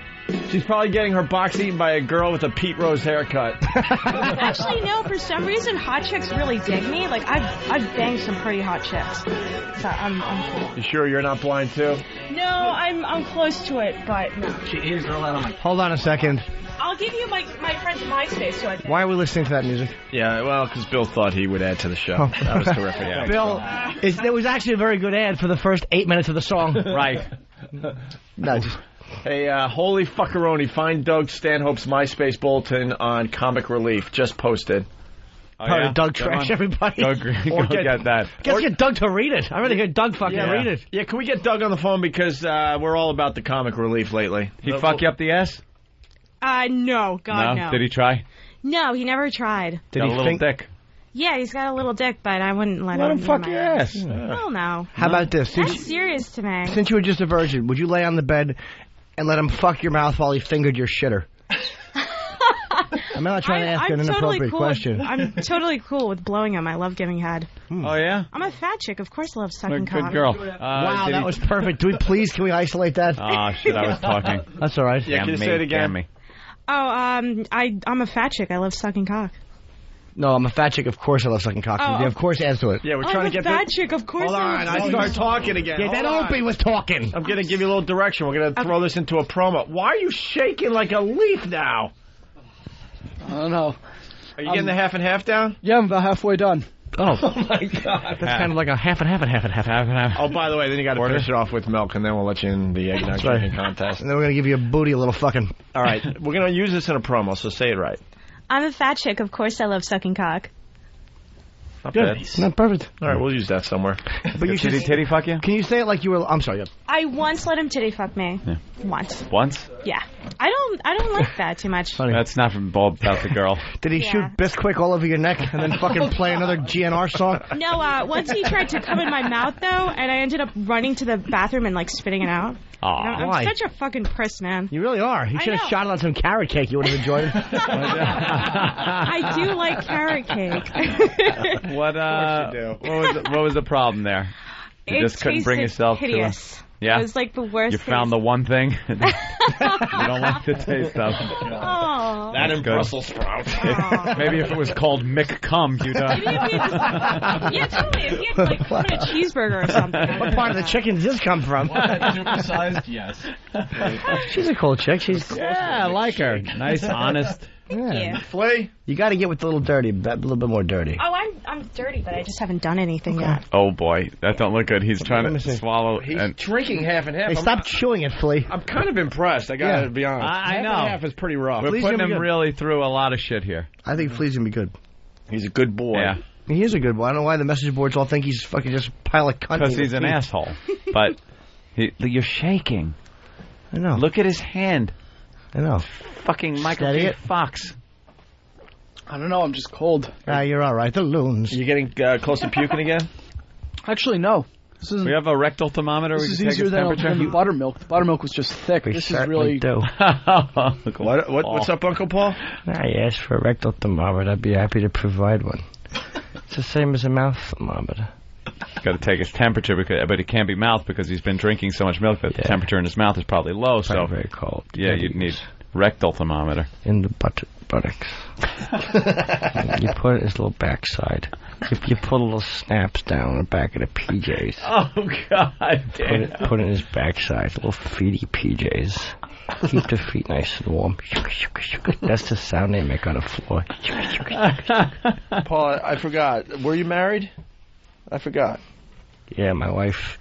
She's probably getting her box eaten by a girl with a Pete Rose haircut. Actually, no. For some reason, hot chicks really dig me. I've banged some pretty hot chicks, so I'm cool. You sure you're not blind too? No, I'm close to it, but no. Here's girl out on my. Hold on a second. I'll give you my friend's MySpace. So Why are we listening to that music? Yeah, well, because Bill thought he would add to the show. Oh. That was terrific. Yeah. Bill, it was actually a very good ad for the first 8 minutes of the song. Right. No, just... Hey, holy fuckeroni, find Doug Stanhope's MySpace bulletin on Comic Relief. Just posted. Oh, Probably yeah? Doug trash everybody. Go get that. Get Doug to read it. I'd rather hear Doug fucking read it. Yeah, can we get Doug on the phone because we're all about the Comic Relief lately. He fuck you up the ass? No. God, no. Did he try? No, he never tried. Got a little dick. Yeah, he's got a little dick, but I wouldn't let him fuck your ass. Hell no. How about this? That's serious to me. Since you were just a virgin, would you lay on the bed and let him fuck your mouth while he fingered your shitter? I'm not trying to ask an inappropriate question. I'm totally cool with blowing him. I love giving head. Oh, yeah? I'm a fat chick. Of course I love sucking cock. Good girl. Wow, that was perfect. Can we isolate that? Oh, shit, I was talking. That's all right. Yeah, can you say it again? Oh, I'm a fat chick. I love sucking cock. No, I'm a fat chick. Of course I love sucking cock. Oh, of course answer to it. Yeah, we're trying to get... I'm a fat chick. Of course Hold on, I start talking again. Yeah, that Opie was talking. I'm going to give you a little direction. We're going to throw this into a promo. Why are you shaking like a leaf now? I don't know. Are you getting the half and half down? Yeah, I'm about halfway done. Oh. My God. That's kind of like a half and half and half and half and half. Oh, by the way, then you got to finish it off with milk, and then we'll let you in the eggnog drinking contest. And then we're going to give you a booty, a little fucking... All right, we're going to use this in a promo, so say it right. I'm a fat chick. Of course I love sucking cock. Not Good. bad. Not perfect. All right, we'll use that somewhere. But you should titty fuck you? Can you say it like you were... I'm sorry. I once let him titty fuck me. Yeah. Once. Once? Yeah. I don't like that too much. Funny. That's not from Bob about the girl. Did he shoot Bisquick all over your neck and then fucking play another GNR song? No, once he tried to come in my mouth, though, and I ended up running to the bathroom and, spitting it out. I'm why? such a fucking priss, man. You really are. You should have shot it on some carrot cake. You would have enjoyed it. I do like carrot cake. What was the problem there? You just couldn't bring yourself hideous. to it. Yeah? It was like the worst. You found the one thing you don't like the taste of. Oh. That and Brussels sprouts. Maybe if it was called McCum, you'd... Yeah, totally. If you had, put a cheeseburger or something. What part of the chicken does this come from? Supersized? Yes. She's a cool chick. She's... Yeah, I like her. Nice, honest. Thank you. Flea? You got to get with a little dirty, a little bit more dirty. Oh, I'm dirty, but I just haven't done anything yet. Oh, boy. That don't look good. He's trying to swallow. He's and drinking half and half. Hey, stop chewing it, Flea. I'm kind of impressed, I got to be honest. I know. Half and half is pretty rough. We're putting him really through a lot of shit here. I think Flea's going to be good. He's a good boy. Yeah. He is a good boy. I don't know why the message boards all think he's fucking just a pile of cunt. Because he's an asshole. But you're shaking. I know. Look at his hand. I know. Fucking Michael J. Fox. I don't know. I'm just cold. You're all right. The loons. You getting close to puking again? Actually, no. This isn't. We have a rectal thermometer. This is easier than the buttermilk. The buttermilk was just thick. We this is really. do. What's up, Uncle Paul? I asked for a rectal thermometer. I'd be happy to provide one. It's the same as a mouth thermometer. He's got to take his temperature, but it can't be mouth because he's been drinking so much milk that the temperature in his mouth is probably low. Probably very cold. Yeah, you'd need rectal thermometer. In the buttocks. You put it in his little backside. You put little snaps down on the back of the PJs. Oh, God damn. Put it in his backside, little feety PJs. Keep the feet nice and warm. That's the sound they make on the floor. Paul, I forgot. Were you married? I forgot. Yeah, my wife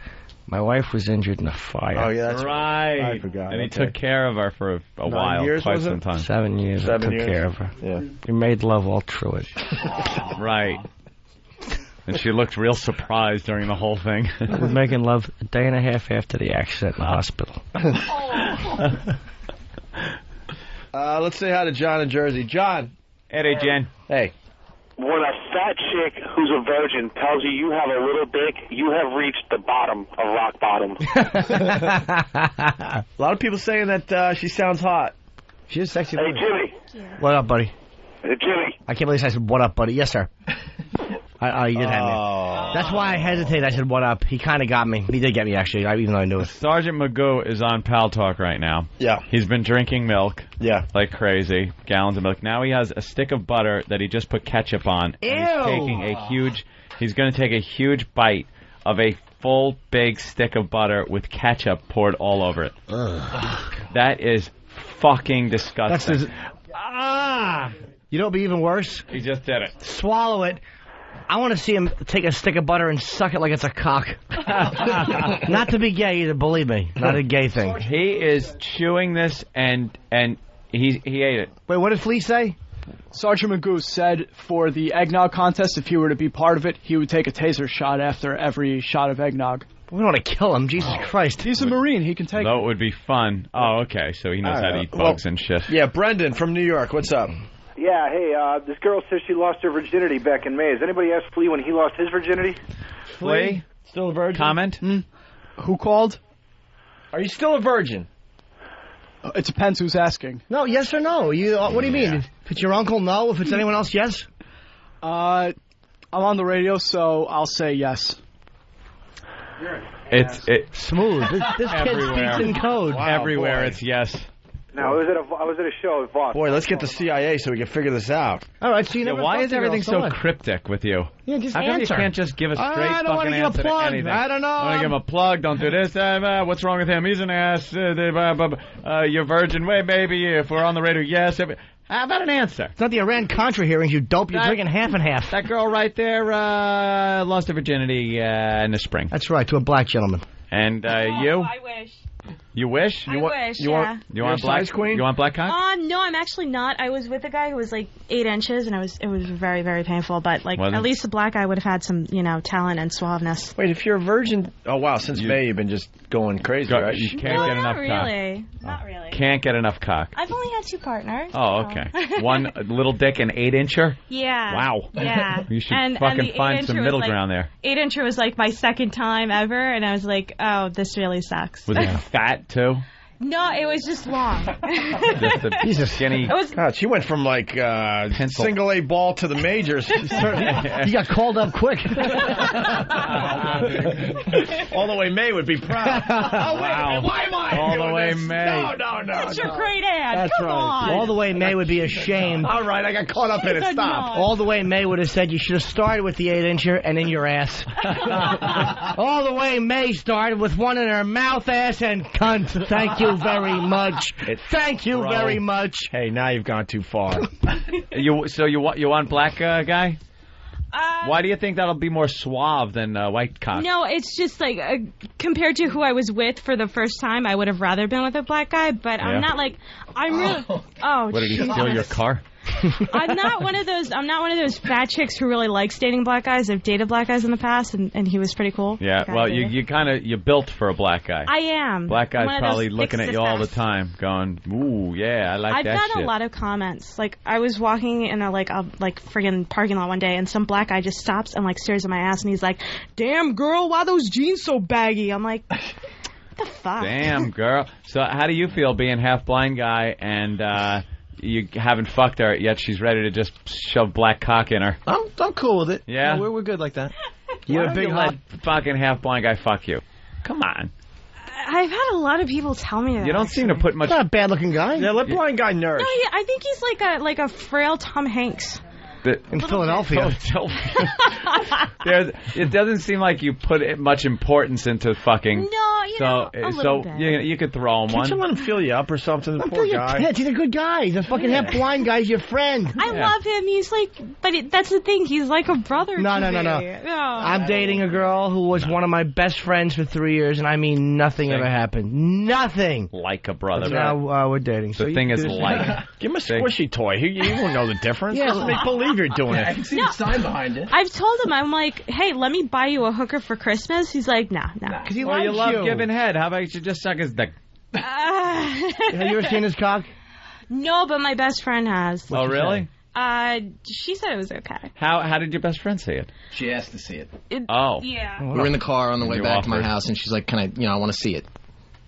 was injured in a fire. Oh, yeah, that's right. I forgot. And he took care of her for a while. Years, quite was some it? time. 7 years. I took care of her. Yeah. We made love all through it. Right. And she looked real surprised during the whole thing. We were making love a day and a half after the accident in the hospital. Let's say hi to John in Jersey. John. Hey, Jen. Hey. When a fat chick who's a virgin tells you have a little dick, you have reached the bottom of rock bottom. A lot of people saying that she sounds hot. She's a sexy Hey, lady. Jimmy. What up, buddy? Hey, Jimmy. I can't believe I said, what up, buddy? Yes, sir. You did have me. That's why I hesitated. I said, what up? He kind of got me. He did get me, actually, even though I knew it. Sergeant Magoo is on Pal Talk right now. Yeah. He's been drinking milk. Yeah. Like crazy. Gallons of milk. Now he has a stick of butter that he just put ketchup on. Ew. And he's going to take a huge bite of a full big stick of butter with ketchup poured all over it. Ugh. That is fucking disgusting. You know what would be even worse? He just did it. Swallow it. I want to see him take a stick of butter and suck it like it's a cock. Not to be gay either, believe me. Not a gay thing. He is chewing this and he ate it. Wait, what did Flea say? Sergeant Magoo said for the eggnog contest, if he were to be part of it, he would take a taser shot after every shot of eggnog. We don't want to kill him. Jesus Christ. He's a Marine. He can take That would be fun. Oh, okay. So he knows how to eat bugs and shit. Yeah, Brendan from New York. What's up? Yeah, hey, this girl says she lost her virginity back in May. Has anybody asked Flea when he lost his virginity? Flea? Still a virgin? Comment? Who called? Are you still a virgin? It depends who's asking. No, yes or no? What do you mean? If it's your uncle, no. If it's anyone else, yes? I'm on the radio, so I'll say yes. It's smooth. This kid speaks in code. Wow, everywhere, it's yes. No, I was at a show at Voss. Boy, let's get the CIA so we can figure this out. All right, so you never. Why is everything so cryptic with you? Yeah, just How come answer. you can't just give a straight I don't fucking give answer a plug. to anything? I don't know. I want to give him a plug. Don't do this. What's wrong with him? He's an ass. You're virgin. Wait, maybe if we're on the radio, yes. How about an answer? It's not the Iran-Contra hearings, you dope. You're drinking half and half. That girl right there lost her virginity in the spring. That's right, to a black gentleman. And you? I wish. You wish? I wish, yeah. You want black queen? You want black cock? No, I'm actually not. I was with a guy who was like 8 inches, and it was very, very painful. But like, at least the black guy would have had some, talent and suaveness. Wait, if you're a virgin, oh wow, since May you've been just going crazy, right? You can't get enough really. cock. Not really. Can't get enough cock. I've only had 2 partners. Oh, okay. One little dick and 8-incher. Yeah. Wow. Yeah. You should and fucking find some middle ground there. 8-incher was like my second time ever, and I was like, oh, this really sucks. Was it fat too? No, it was just long. Just a piece of skinny. God, she went from like single A ball to the majors. You got called up quick. All the way May would be proud. Oh, wait, why am I All the doing way this? May. No. That's your great ad. That's Come right. on. All the way May would be ashamed. All right, I got caught up in it. Stop. All the way May would have said you should have started with the 8-incher and in your ass. All the way May started with one in her mouth, ass, and cunt. Thank you you very much. Thank you very much. Hey, now you've gone too far. You want black guy? Why do you think that'll be more suave than white cock? No, it's just like compared to who I was with for the first time, I would have rather been with a black guy. But I'm not like I'm really. Oh, what, did he steal your car? I'm not one of those fat chicks who really likes dating black guys. I've dated black guys in the past, and he was pretty cool. Yeah, well, you built for a black guy. I am. Black guy's probably looking at you all the time, going, "Ooh, yeah, I like that shit." I've got a lot of comments. Like I was walking in a friggin' parking lot one day, and some black guy just stops and stares at my ass, and he's like, "Damn girl, why those jeans so baggy?" I'm like, what the fuck? Damn girl. So how do you feel being half blind guy and you haven't fucked her yet? She's ready to just shove black cock in her. I'm cool with it. Yeah, we're good like that. You're a big let fucking half blind guy fuck you. Come on. I've had a lot of people tell me that. You don't seem to put much. Not a bad looking guy. Yeah, let blind guy nourish. No, I think he's like a frail Tom Hanks. In Philadelphia. It doesn't seem like you put much importance into fucking. No, a little bit. You could throw him Can't one. you let him fill you up or something? I'm Poor guy. He's a good guy. He's a fucking half blind guy. He's your friend. I love him. He's that's the thing. He's like a brother. No. to me. I'm dating a girl who was one of my best friends for 3 years, and I mean nothing ever happened. Nothing. Like a brother. Now we're dating. The thing is like. Give him a squishy toy. He won't know the difference. Yeah, Make believe you're doing it. I can see the sign behind it. I've told him, I'm like, hey, let me buy you a hooker for Christmas. He's like, nah. Because he Well, likes you love giving head. How about you just suck his dick? Have you ever seen his cock? No, but my best friend has. Oh, really? She said it was okay. How did your best friend see it? She asked to see it. Yeah. We were in the car on the way You back to my offered. house, and she's like, I want to see it.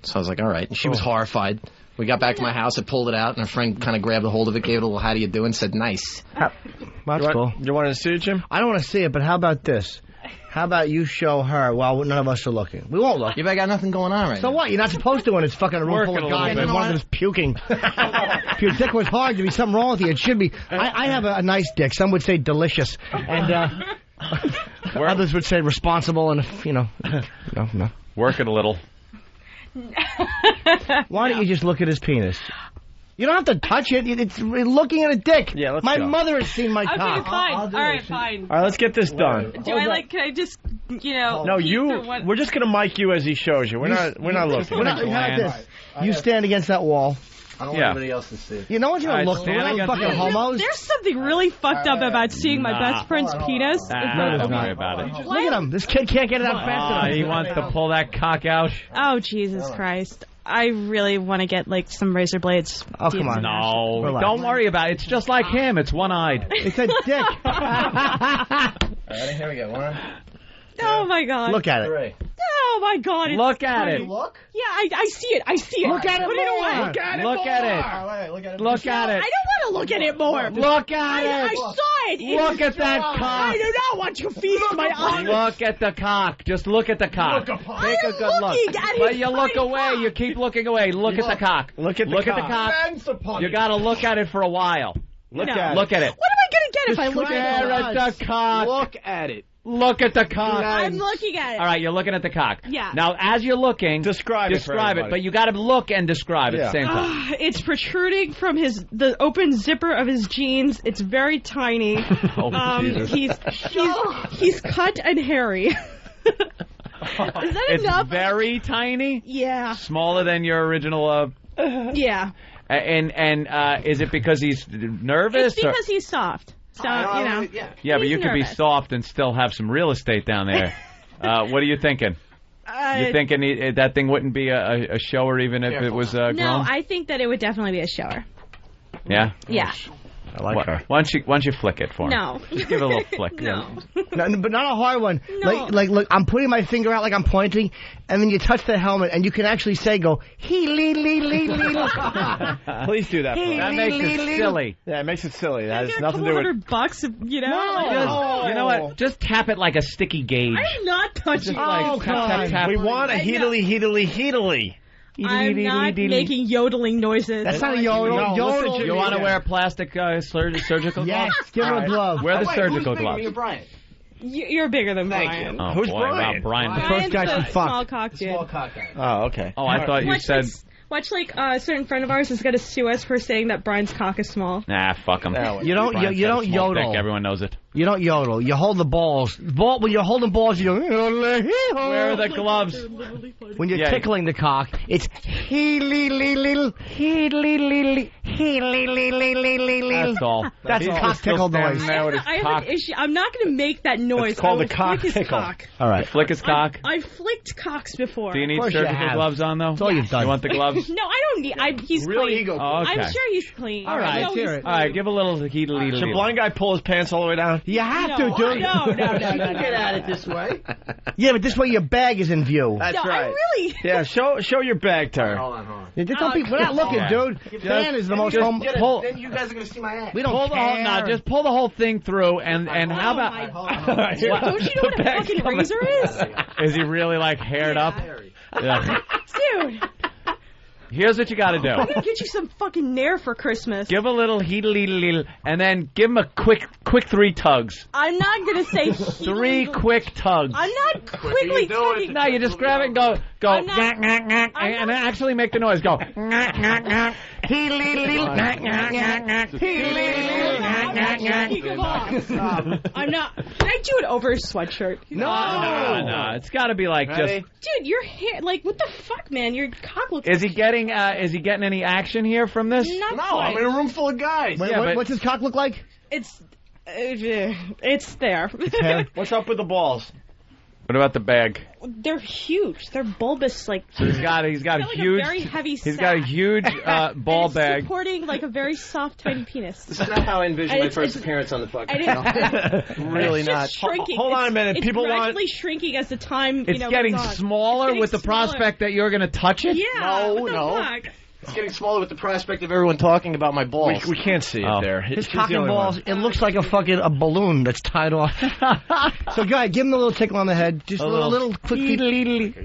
So I was like, all right. And she was horrified. We got back to my house, I pulled it out, and her friend kind of grabbed a hold of it, gave it a little how do you do, and said, nice. That's cool. You want to see it, Jim? I don't want to see it, but how about this? How about you show her while none of us are looking? We won't look. You got nothing going on right So now. what? You're not supposed to when it's fucking a room full of guys and one of them's puking. If your dick was hard, there'd be something wrong with you. It should be. I have a nice dick. Some would say delicious. And others would say responsible and, no. Work it a little. Why don't you just look at his penis? You don't have to touch it. It's looking at a dick. Yeah, let's My go. mother has seen my Okay, cock. fine. All right, fine. All right, let's get this done. Can I just, No, peek or what? we're just gonna mic you as he shows you. We're not looking. How about this? You stand against that wall. I don't want anybody else to see. No one's gonna look. We're not fucking homos. There's something really fucked up about seeing my best friend's penis. Don't worry about it. Look at him. This kid can't get it out fast enough. He wants to pull that cock out. Oh, Jesus Christ. I really want to get, some razor blades. Oh, come on. No, Relax. don't worry about it. It's just like him. It's one-eyed. It's a dick. Ready? Here we go. 1, Oh, my God. Look at it. 3. Oh, my God. It's Look at it. Look? Yeah, I see it. I see it. Look at it Put more. it away. Look at it Look at it. Look at it. Look at I it. don't want to look at it more. Look at I it. saw it. Look at that cock. I do not want you feast my eyes. Look at the cock. Just look at the cock. Take a good look. looking at But his you look tiny away. You keep looking away. Look at the cock. Look at the Look cock. at the cock. You got to look at it for a while. Look No. at it. Look at it. What am I going to get if I look Stare at it? at the cock. Look at it. Look at the cock. I'm looking at it. All right, you're looking at the cock. Yeah. Now, as you're looking, Describe it for it, everybody. but you got to look and describe at the same time. It's protruding from the open zipper of his jeans. It's very tiny. Oh, Jesus. He's cut and hairy. Is that It's enough? very tiny. Yeah. Smaller than your original. Yeah. And is it because he's nervous? It's because he's soft. So, Yeah, but he's you could be nervous. soft and still have some real estate down there. What are you thinking? You thinking that thing wouldn't be a shower even if it was grown? No, I think that it would definitely be a shower. Yeah? Yeah. I like her. Why don't you flick it for him? No. Just give it a little flick. No. No, but not a hard one. No. Like, look, I'm putting my finger out like I'm pointing, and then you touch the helmet, and you can actually go, he lee lee lee lee. Please do that. Hey, That makes it silly. Yeah, it makes it silly. That has Get a nothing to couple do with. $100, You know what? Just tap it like a sticky gauge. I'm not touching Oh, it. come on. We want a heedly. I'm not making yodeling noises. That's not a yodel. No, Yodel. listen to You want to wear plastic surgical Yes, gloves? give him a glove. Wear the surgical gloves. You're bigger than Brian. Oh, Who's boy, Brian? About Brian. The first guy she Brian's a fucked. small cock dude. Oh, okay. Oh, I thought you said Watch, like, a certain friend of ours is going to sue us for saying that Brian's cock is small. Nah, fuck him. You don't yodel. Dick. Everyone knows it. You don't yodel. You hold the balls. When you're holding balls, you go... Where are the gloves? When you're tickling the cock, it's... That's all. That's a cock tickle noise. I have an issue. I'm not going to make that noise. It's called I the cock flick his tickle. cock. All right. Flick his cock. I've flicked cocks before. Do you need surgical gloves on, though? That's all you've done. You want the gloves? No, I don't need... he's clean. Oh, okay. I'm sure he's clean. All right. Let's hear it. All right, give a little heedly. Should blind guy pull his pants all the way down? You have No, to, dude. no. Get at it this way. Yeah, but this way your bag is in view. That's No, right. I really... Yeah, show your bag, Tara. Hold on. We're not looking, dude. Your fan is the most... Then you guys are going to see my ass. We don't Pull the whole, care. just pull the whole thing through, and how about... Don't you know what a fucking razor is? Is he really, like, haired up? Yeah. Dude, Here's what you got to do. I'm going to get you some fucking Nair for Christmas. Give a little heedly, and then give him a quick 3 tugs. I'm not going to say 3 quick tugs. I'm not quickly tugging. No, you just grab it and go, and actually make the noise. Go. I'm not. Can I do it over a sweatshirt? No. It's got to be like just. Dude, your hair, like, what the fuck, man? Your cock looks. Is he getting any action here from this? Not No, quite. I'm in a room full of guys. What's his cock look like? It's there. What's up with the balls? What about the bag? They're huge. They're bulbous, like. So he's got a huge. A very heavy He's got a huge ball it's bag. Supporting like a very soft, tiny penis. This is not how I envisioned my first appearance on the fucking. Really it's not. Just shrinking. Hold on a minute. It's People gradually shrinking as the time. It's getting goes on. smaller It's getting with the smaller. prospect that you're going to touch it. Yeah. What the fuck? It's getting smaller with the prospect of everyone talking about my balls. We can't see it there. His She's cock the and only balls, one. it looks like a balloon that's tied off. So, go ahead, give him a little tickle on the head. Just a little quick...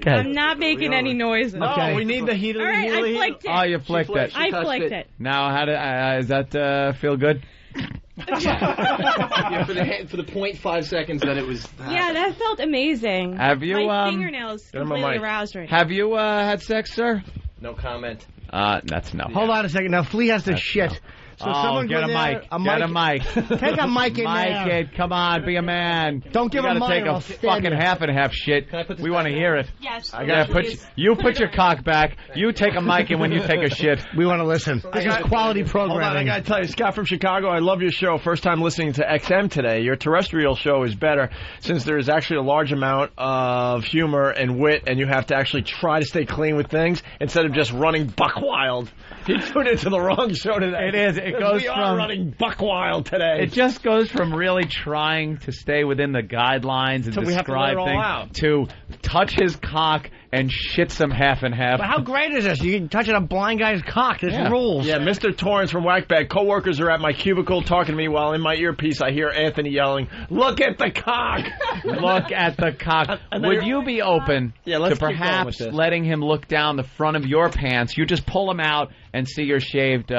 I'm not making any noises. No, we need the heat. All right, I flicked it. Oh, you flicked it. I flicked it. Now, how does that feel good? Yeah, for the 0.5 seconds that it was. Yeah, that felt amazing. Have you, My fingernails completely aroused right now. Have you had sex, sir? No comment. That's no. Hold on a second. Now, Flea has to shit. So someone get go a there, mic. Get a mic. Take a mic in there. Mic it. Come on, be a man. Don't give you him gotta mine take or a I'll stab fucking you. half and half shit. We want to hear it. Yes. I gotta put your cock back. You take a mic in when you take a shit. We want to listen. This is quality Hold on, I programming. gotta tell you, Scott from Chicago, I love your show. First time listening to XM today. Your terrestrial show is better since there is actually a large amount of humor and wit, and you have to actually try to stay clean with things instead of just running buck wild. You tuned into the wrong show today. It is. It goes we from are running buck wild today. It just goes from really trying to stay within the guidelines and So we have to describe let it all things out. to touch his cock and shit some half and half. But how great is this? You can touch a blind guy's cock. There's rules. Yeah, Mr. Torrance from Whackbag. Co-workers are at my cubicle talking to me while in my earpiece I hear Anthony yelling, "Look at the cock!" Look at the cock. Would you be open to let's keep going with perhaps this. letting him look down the front of your pants? You just pull him out and see your shaved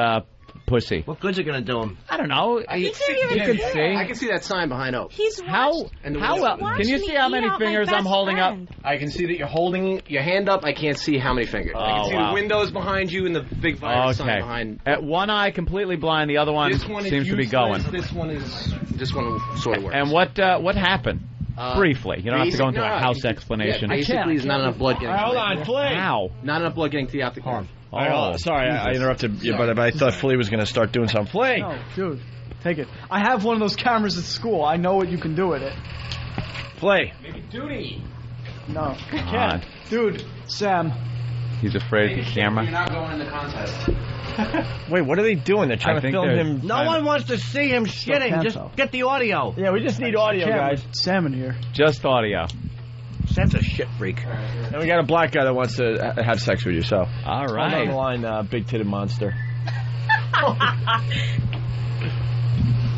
pussy. What good's it going to do him? I don't know. You can see. I can see that sign behind Oak. He's How well? Can you see how many fingers I'm holding up? I can see that you're holding your hand up. I can't see how many fingers. I can see the windows behind you and the big virus sign behind. At one eye completely blind, the other one seems to be going. This one sort of works. And what happened? Briefly, you don't have to go into a house explanation. Yeah, basically, there's not enough blood getting. Hold on, Flea. How? Not enough blood getting to the optic nerve. Sorry, I interrupted you, but I thought Flea was going to start doing something. Flea! No, dude, take it. I have one of those cameras at school. I know what you can do with it. Flea. Duty. No, Come can't. Dude, Sam. He's afraid of the camera. You're not going in the contest. Wait, what are they doing? They're trying to film him. No one wants to see him shitting. Just get the audio. Yeah, we just need audio, guys. Sam in here. Just audio. Sam's a shit freak. And we got a black guy that wants to have sex with you, so. All Hold right. on the line, big-titted monster.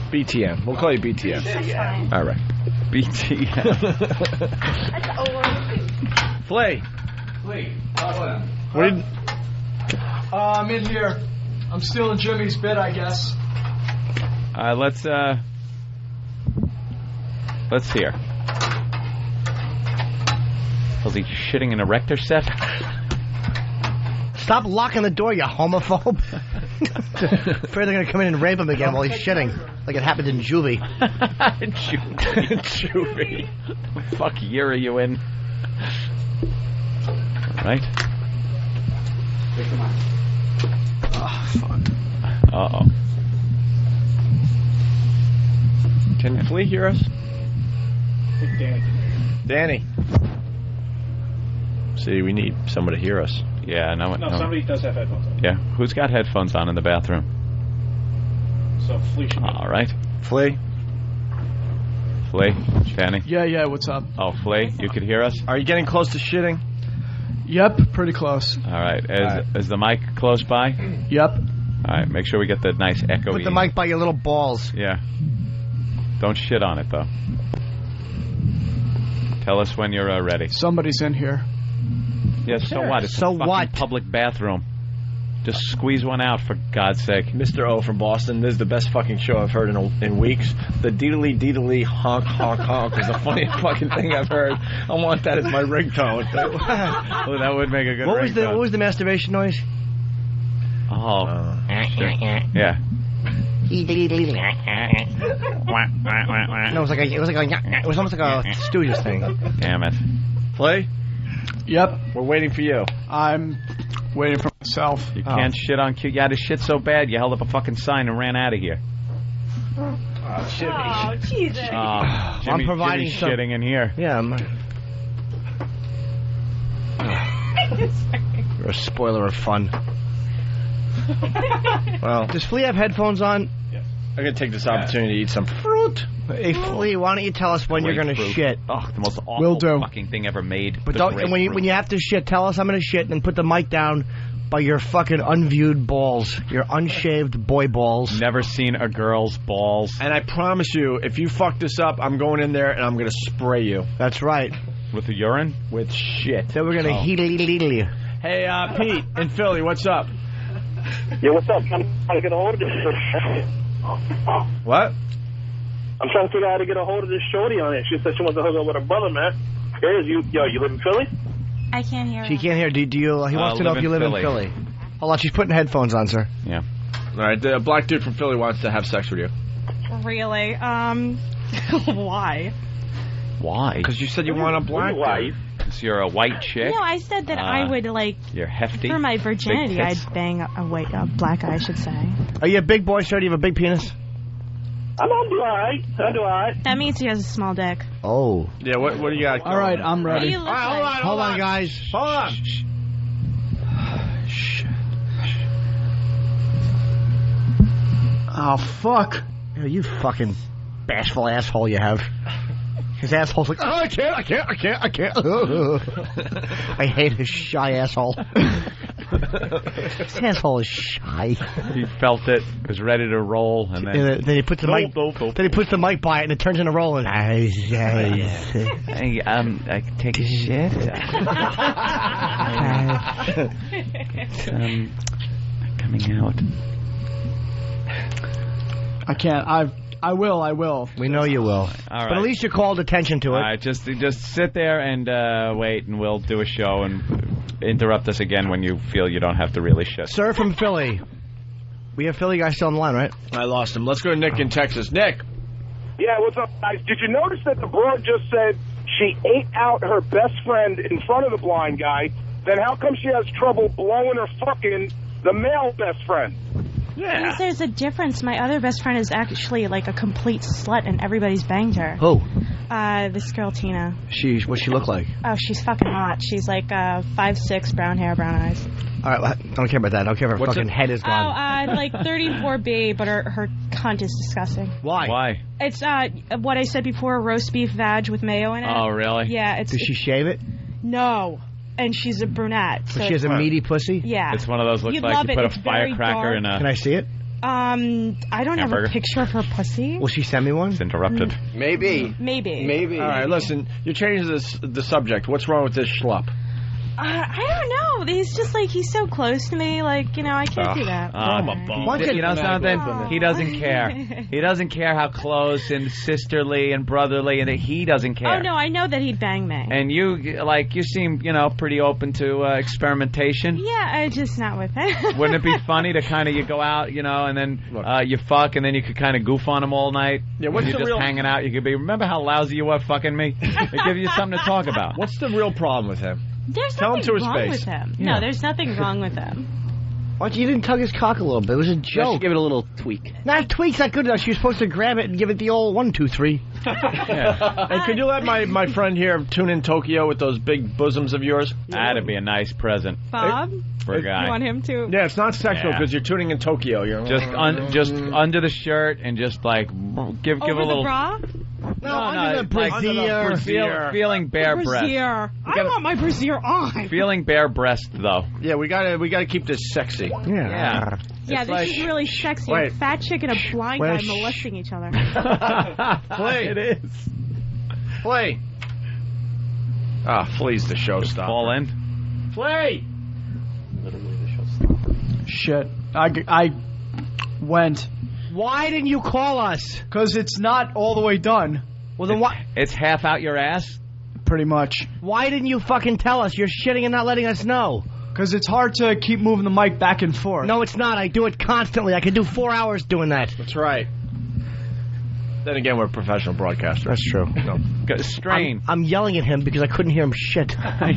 BTM. We'll call you BTM. All right. BTM. Flea. What? I'm in here. I'm stealing Jimmy's bit, I guess. Let's hear. Was he shitting an erector set? Stop locking the door, you homophobe. Afraid they're going to come in and rape him again while he's shitting, like it happened in Juvie. Juvie. What the fuck year are you in? Right? Oh, fuck. Uh-oh. Can Flea hear us? Danny. See, we need someone to hear us. Yeah, no, somebody does have headphones on. Yeah, who's got headphones on in the bathroom? So Flea should All right. Flea? Fanny? Yeah, what's up? Oh, Flea, you could hear us? Are you getting close to shitting? Yep, pretty close. All right. Is the mic close by? Yep. All right, make sure we get the nice echoey. Put the mic by your little balls. Yeah. Don't shit on it, though. Tell us when you're ready. Somebody's in here. Yeah, so what? It's a fucking public bathroom. Just squeeze one out, for God's sake. Mr. O from Boston, this is the best fucking show I've heard in weeks. The deedly honk honk honk is the funniest fucking thing I've heard. I want that as my ringtone. Oh, that would make a good ringtone. What was the masturbation noise? Oh. Yeah. No, it was almost like a Stooges thing. Damn it. Play? Yep. We're waiting for you. I'm waiting for myself. You can't shit on cue. You had to shit so bad you held up a fucking sign and ran out of here. Oh, Jesus. Jimmy, I'm providing Jimmy's shitting in here. Yeah, you're a spoiler of fun. Well, does Flea have headphones on? Yes. I'm going to take this opportunity to eat some fruit. Hey, Flea, why don't you tell us when you're going to shit? Oh, the most awful fucking thing ever made. But when you have to shit, tell us I'm going to shit, and then put the mic down by your fucking unviewed balls, your unshaved boy balls. Never seen a girl's balls. And I promise you, if you fuck this up, I'm going in there and I'm going to spray you. That's right. With the urine? With shit. Then we're going to heat you. Hey, Pete in Philly, what's up? Yeah, what's up? I'm trying to get a hold of this. What? I'm trying to figure out how to get a hold of this shorty on it. She said she wants to hook up with her brother, man. You live in Philly? I can't hear She can't hear. Do you? He wants to know if you live in Philly. Hold on, she's putting headphones on, sir. Yeah. All right, the black dude from Philly wants to have sex with you. Really? Why? Why? Because you said you want a black dude. Because you're a white chick? No, I said that I would, You're hefty? for my virginity, I'd bang a black guy, I should say. Are you a big boy, sir? Do you have a big penis? I'm do all right. I do all right. That means he has a small dick. Oh. Yeah, what do you got? All right, I'm ready. All right, hold on, guys. Hold on. Shh. Oh, fuck. You fucking bashful asshole you have. His asshole's like, I can't. I hate his shy asshole. His asshole is shy. He felt it, was ready to roll, and then he puts the mic. Then he puts the mic by it, and it turns into rolling. I take a shit. Coming out. I can't. I will. We know you will. All right. But at least you called attention to it. All right, just sit there and wait, and we'll do a show and interrupt us again when you feel you don't have to really shit. Sir from Philly. We have Philly guys still on the line, right? I lost him. Let's go to Nick in Texas. Nick. Yeah, what's up, guys? Did you notice that the broad just said she ate out her best friend in front of the blind guy? Then how come she has trouble blowing or fucking the male best friend? Yeah. Because there's a difference. My other best friend is actually like a complete slut, and everybody's banged her. Who? This girl, Tina. What's she look like? Oh, she's fucking hot. She's like 5'6", brown hair, brown eyes. All right, I don't care about that. I don't care if her fucking head is gone. Oh, like 34B, but her cunt is disgusting. Why? It's what I said before, roast beef vag with mayo in it. Oh, really? Yeah. Does she shave it? No. And she's a brunette. So she has a meaty pussy? Yeah. It's one of those, looks like you put a firecracker in a... Can I see it? I don't have a picture of her pussy. Will she send me one? It's interrupted. Maybe. Maybe. All right, listen, you changed the subject. What's wrong with this schlup? I don't know. He's just like, he's so close to me. Like, you know, I can't do that. I'm a bum. You know something? He doesn't care. He doesn't care how close and sisterly and brotherly, and that he doesn't care. Oh, no, I know that he'd bang me. And you seem, pretty open to experimentation. Yeah, I'm just not with it. Wouldn't it be funny to kind of, you go out, and then you fuck, and then you could kind of goof on him all night? Yeah, what's you're the just real... hanging out. You could be, remember how lousy you were fucking me? They give you something to talk about. What's the real problem with him? There's Tell nothing him to his wrong face. with him. Yeah. No, there's nothing wrong with him. Why don't you didn't tug his cock a little bit? It was a joke. Give it a little tweak. Nah, tweak's not good enough. She was supposed to grab it and give it the old 1, 2, 3. Hey, could you let my friend here tune in Tokyo with those big bosoms of yours? That'd be a nice present. Bob? For a guy. You want him to? Yeah, it's not sexual Yeah. because you're tuning in Tokyo. You're Just under the shirt and just like give Over a little. the bra? No, under the brassiere. Feeling bare breast. Brassiere. I want my brassiere on. Feeling bare breast though. Yeah, we gotta keep this sexy. Yeah. Yeah, this is really sexy. Wait. A fat chick and a blind Wait, guy shh. molesting each other. Play. It is. Play. Flea's the showstopper. Fall in. Play. Shit. I went. Why didn't you call us? Because it's not all the way done. Well, then why? It's half out your ass. Pretty much. Why didn't you fucking tell us? You're shitting and not letting us know. Because it's hard to keep moving the mic back and forth. No, it's not. I do it constantly. I could do 4 hours doing that. That's right. Then again, we're professional broadcasters. That's true. No. Strain. I'm yelling at him because I couldn't hear him shit. I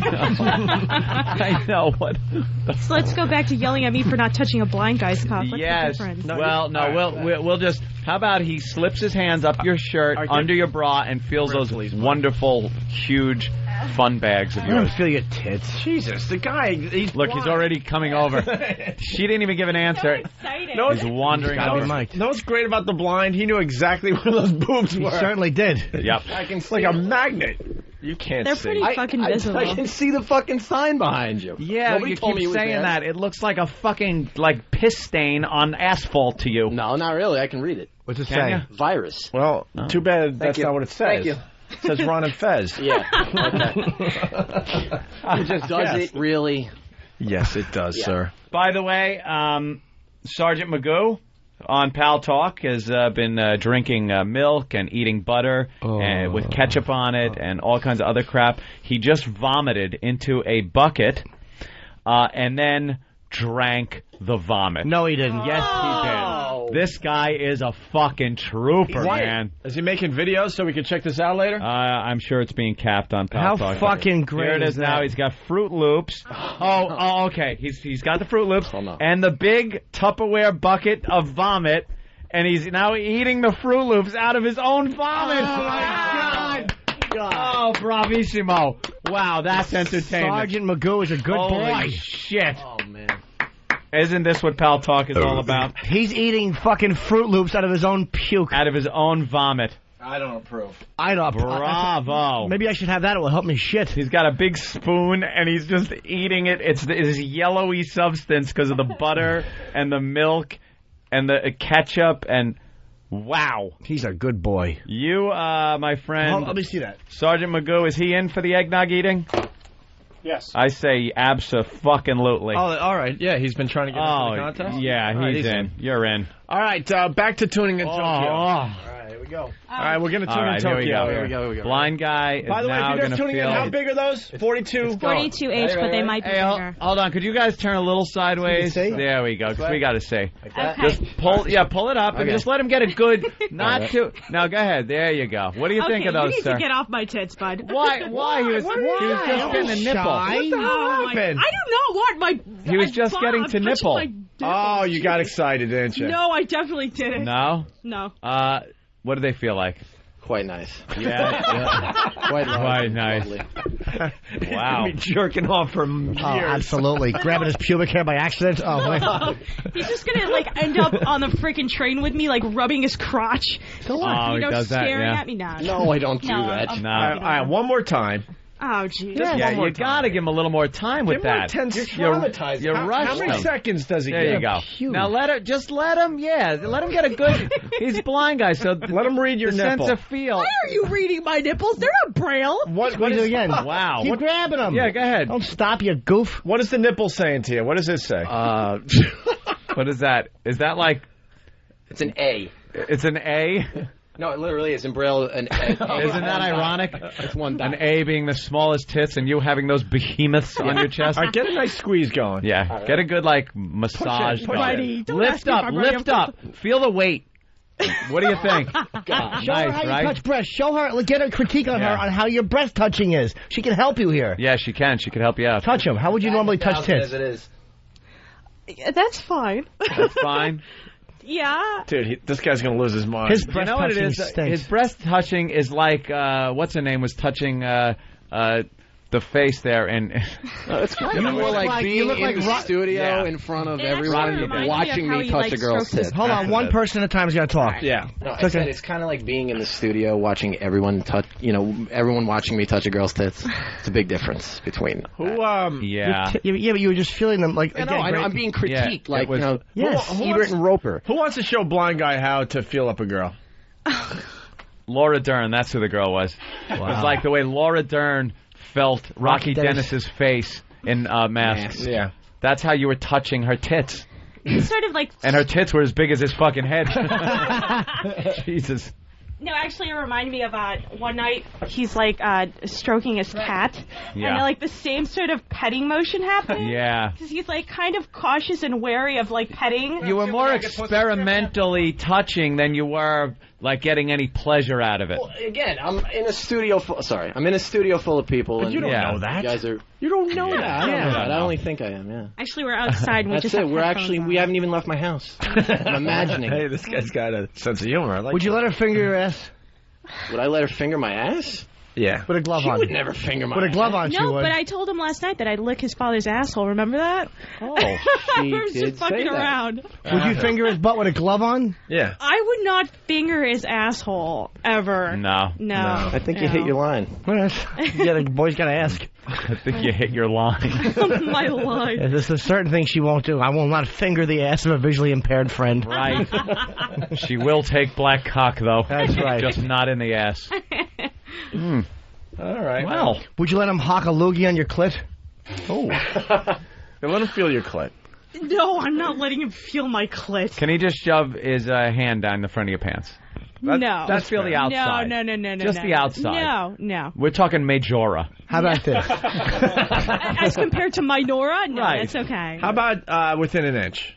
know what. So let's go back to yelling at me for not touching a blind guy's cock. What's Yes. the difference? We'll just. How about he slips his hands up your shirt, under your bra, and feels those wonderful, huge fun bags of I don't yours. feel your tits. Jesus, the guy. He's already coming over. She didn't even give an answer. No, He's wandering over. No, what's great about the blind? He knew exactly where those boobs were. He certainly did. Yep. It's like a magnet. You can't They're see. pretty fucking visible. I can see the fucking sign behind you. Yeah, Nobody you told keep me it was saying there. that. It looks like a fucking piss stain on asphalt to you. No, not really. I can read it. What's it Can say? ya? Virus. Well, too bad that's you. not what it says. Thank you. It says Ron and Fez. Yeah. Okay. Does it really? Yes, it does, sir. By the way, Sergeant Magoo on Pal Talk has been drinking milk and eating butter and with ketchup on it and all kinds of other crap. He just vomited into a bucket and then drank the vomit. No, he didn't. Yes, he did. This guy is a fucking trooper, man. Is he making videos so we can check this out later? I'm sure it's being capped on Pal How Talk. fucking great Here it is now. that? He's got Fruit Loops. Oh, okay. He's got the Fruit Loops and the big Tupperware bucket of vomit, and he's now eating the Fruit Loops out of his own vomit. Oh, my God. Oh, bravissimo. Wow, that's entertainment. Sergeant Magoo is a good Holy boy. shit. Oh, man. Isn't this what Pal Talk is all about? He's eating fucking Fruit Loops out of his own puke. Out of his own vomit. I don't approve. I don't. Bravo. Maybe I should have that. It will help me shit. He's got a big spoon, and he's just eating it. It's this yellowy substance because of the butter and the milk and the ketchup, and wow. He's a good boy. You, my friend... let me see that. Sergeant Magoo, is he in for the eggnog eating? Yes. I say abso-fucking-lutely. Oh, all right. Yeah, he's been trying to get into the contest? Yeah, All right, he's in. You're in. All right, back to tuning in Tokyo. All right, here we go. All right, we're going to tune in Here we Tokyo. go. Here we go. Blind guy is By the way, now if you're going just to tuning feel... in, how big are those? 42? 42H, but they might be bigger. Hold on. Could you guys turn a little sideways? There we go. 'Cause we got to see. Okay. Just pull it up, and Okay. just let him get it good. Not too. Now go ahead. There you go. What do you think of those, you need sir? to get off my tits, bud. Why? He was just getting a nipple. What the hell happened? I do not want my... He was just Bob, getting to touching nipple. my Oh, you got excited, didn't you? No, I definitely didn't. No? No. What do they feel like? Quite nice. Yeah. Quite nice. Wow. Been jerking off for years. Oh, absolutely. Grabbing his pubic hair by accident. Oh, wait. He's just gonna end up on the freaking train with me, rubbing his crotch. Oh, he does that, staring yeah. at me. No, No, I don't do that. All right, one more time. Oh, geez. Yeah, you got to give him a little more time with Give him that. 10 seconds. You're rushing. How many seconds does he get? There you go. Now let him let him get a good. He's a blind guy, so let him read your nipple. Sense of feel. Why are you reading my nipples? They're not braille. What is again? Wow. Keep grabbing them. Yeah, go ahead. Don't stop, you goof. What is the nipple saying to you? What does it say? What is that? Is that like? It's an A. It's an A. No, it literally is in Braille an A. Isn't that ironic? It's one dot. An A being the smallest tits and you having those behemoths on your chest. All right, get a nice squeeze going. Yeah, get a good massage. Push Lift up. Feel the weight. What do you think? Show her how you touch breasts. Show her, get a critique on her on how your breast touching is. She can help you here. Yeah, she can. She could help you out. Touch them. How would you normally touch tits? As it is. That's fine. That's fine. Yeah. Dude, this guy's going to lose his mind. His breast touching stinks. His breast touching is like, what's her name was touching the face there, and it's kind of more like being in the studio in front of everyone watching me touch a girl's tits. Hold on, one person at a time is going to talk. Yeah. No, I said it's kind of like being in the studio watching everyone touch, everyone watching me touch a girl's tits. It's a big difference between. Who, yeah, but you were just feeling them like, again, I'm being critiqued, yes. Ebert and Roper. Who wants to show blind guy how to feel up a girl? Laura Dern, that's who the girl was. Wow. It was like the way Laura Dern felt Rocky Dennis's face in Mask. Yeah. That's how you were touching her tits. It's sort of like... And her tits were as big as his fucking head. Jesus. No, actually, it reminded me of one night he's like stroking his cat, and like the same sort of petting motion happening. Yeah. Because he's like kind of cautious and wary of like petting. You were more experimentally touching than you were like getting any pleasure out of it. Well, again, I'm in a studio. I'm in a studio full of people. But and you don't know that. You guys are. You don't know that. I don't know that. I only think I am. Yeah. Actually, we're outside. And That's it. We haven't even left my house. I'm imagining. Hey, this guy's got a sense of humor. I like. Would you let her finger your ass? Would I let her finger my ass? Yeah. With a glove on. She would never finger my ass. With a glove on, she would. No, but I told him last night that I'd lick his father's asshole. Remember that? Oh, I was just fucking around. Would you finger his butt with a glove on? Yeah. I would not finger his asshole, ever. No. I think you hit your line. Yeah, the boy's got to ask. I think you hit your line. My line. There's a certain thing she won't do. I will not finger the ass of a visually impaired friend. Right. She will take black cock, though. That's right. Just not in the ass. All right. Well. Would you let him hock a loogie on your clit? Oh. Then let him feel your clit. No, I'm not letting him feel my clit. Can he just shove his hand down the front of your pants? No. Let's feel the outside. No. Just the outside. No. We're talking Majora. How about this? As compared to Minora? No, Right. that's okay. How about within an inch?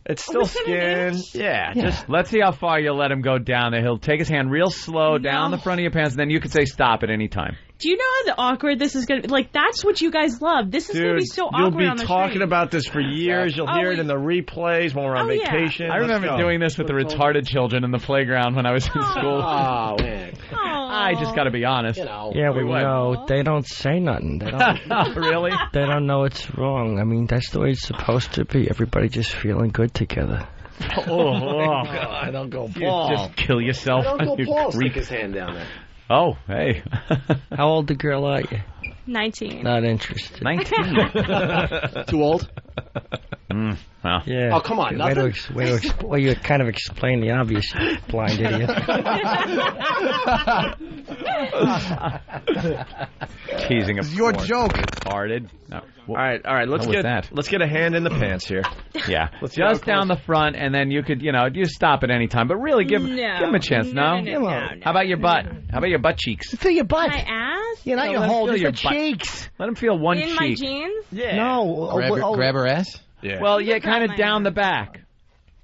It's still skin. Yeah, just let's see how far you let him go down there. He'll take his hand real slow down the front of your pants, and then you can say stop at any time. Do you know how awkward this is going to be? Like, that's what you guys love. This is going to be so awkward on the You'll be talking street. about this for years. You'll hear it in the replays when we're on vacation. I remember doing this with the retarded children in the playground when I was in school. Oh, man. I just got to be honest. Yeah, we know. They don't say nothing. They don't. Really? They don't know it's wrong. I mean, that's the way it's supposed to be. Everybody just feeling good together. Oh, God, Uncle Paul. Just kill yourself. Uncle Paul stick his hand down there. Oh, hey. How old the girl are you? 19. Not interested. 19? Too old? Well. Yeah. Oh, come on, nothing? Well, you kind of explain the obvious, you blind idiot. Teasing a your joke. Retarded. No. All right. Let's get a hand in the pants here. Yeah. Just down the front, and then you could, you stop at any time. But really, give him a chance. No. How about your butt? How about your butt cheeks? Feel your butt. My ass? Yeah, not your whole. Just your cheeks. Let him feel one in cheek. My jeans? Yeah. No. Grab her ass? Yeah. Well, kind of down the back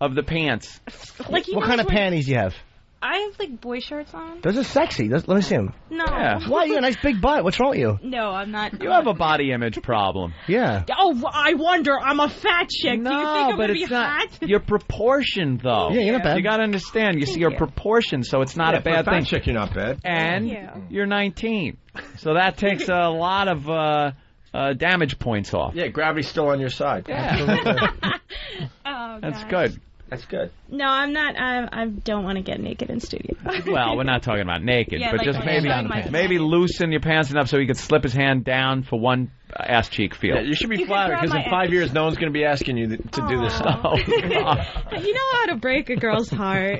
of the pants. Like what kind of panties do you have? I have like boy shirts on. Those are sexy. Let me see them. No. Yeah. Why? You got a nice big butt. What's wrong with you? No, I'm not. You have a body image problem. Yeah. Oh, I wonder. I'm a fat chick. No, do you think I'm but gonna be it's not. hot? You're proportioned, though. Yeah, you're not bad. You got to understand. You see, you're proportioned, so it's not a bad for thing. fat chick, you're not bad. And you're 19, so that takes a lot of damage points off. Yeah, gravity's still on your side. Yeah. Oh, That's gosh. good. That's good. No, I'm not. I don't want to get naked in studio. Well, we're not talking about naked, Yeah, but like just my maybe loosen your pants enough so he could slip his hand down for one ass cheek feel. Yeah, you should be You can flattered grab because in my 5 ass. years, no one's going to be asking you to do this stuff. You know how to break a girl's heart.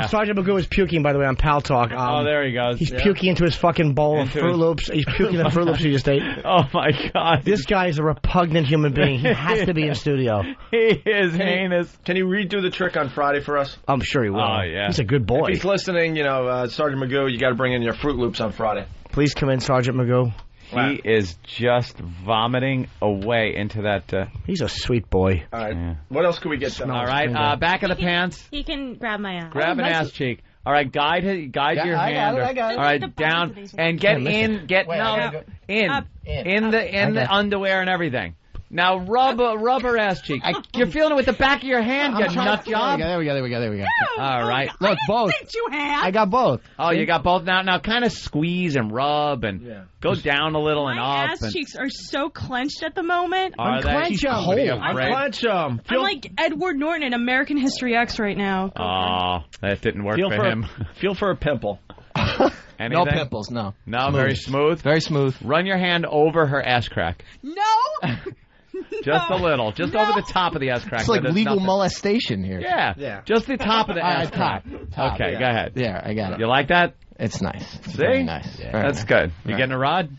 Sergeant Magoo is puking, by the way, on Pal Talk. Oh, there he goes. He's Yeah. puking into his fucking bowl of Into Fruit his- Loops. He's puking the Fruit Loops he just ate. Oh, my God. This guy is a repugnant human being. He has to be in studio. He is heinous. Can you redo the trick on Friday for us? I'm sure he will. Oh, yeah. He's a good boy. If he's listening, Sergeant Magoo, you got to bring in your Fruit Loops on Friday. Please come in, Sergeant Magoo. He is just vomiting away into that. He's a sweet boy. All right. What else can we get done? All right. Back of the pants. He can grab my ass. Grab an ass cheek. All right. Guide your I hand. got it. All right. Down and get in. In the underwear and everything. Now rub her ass cheek. You're feeling it with the back of your hand. You nut job. There we go. All right. Look, both. You have. I got both. Oh, you got both now. Now, kind of squeeze and rub and go down a little and My up. ass and cheeks are so clenched at the moment. Are they? Unclench 'em. What are you afraid? Unclench them. I'm like Edward Norton in American History X right now. Oh, that didn't work Feel for for him. Feel for a pimple. Anything? No pimples, no. No, Smooth. very smooth. Very smooth. Run your hand over her ass crack. No! Just a little. Just over the top of the ass crack. It's like where there's legal nothing. molestation here. Yeah. Just the top of the All ass right, crack. top, Okay, yeah. go ahead. Yeah, I got it. You like that? It's nice. It's See? very nice. Yeah. That's good. You getting a rod?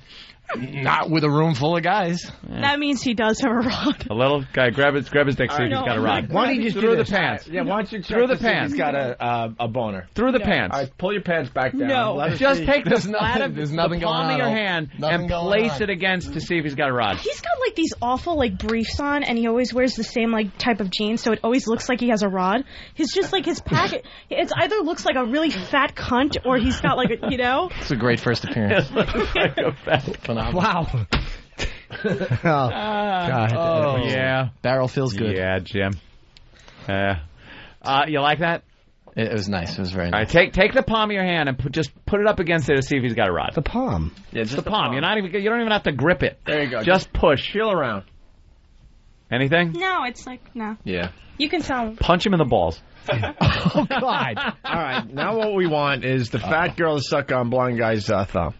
Not with a room full of guys. That means he does have a rod. A little guy, grab his dick, see if he's got a rod. Why don't you just through do the this? pants? Yeah, why don't you check Through the to see if pants. He's got a boner. Through the All pants. right, pull your pants back down. No. Let us Just see. take the There's flat nothing- of there's the nothing palm going of your on. hand Nothing and going place on. it against to see if he's got a rod. He's got like these awful like briefs on, and he always wears the same like type of jeans, so it always looks like he has a rod. He's just like his packet. It's either looks like a really fat cunt, or he's got like a, you know. It's a great first appearance. Like a fat- Phenomenal. Wow. God. Oh, yeah. Barrel feels good. Yeah, Jim. You like that? It was nice. It was very All nice. right, take the palm of your hand and just put it up against it to see if he's got a rod. The palm. Yeah, Just the palm. You don't even have to grip it. There you go. Just push. Feel around. Anything? No, it's like no. Yeah. You can tell him. Punch him in the balls. Oh, God. All right, now what we want is the fat girl to suck on blind guy's thumb.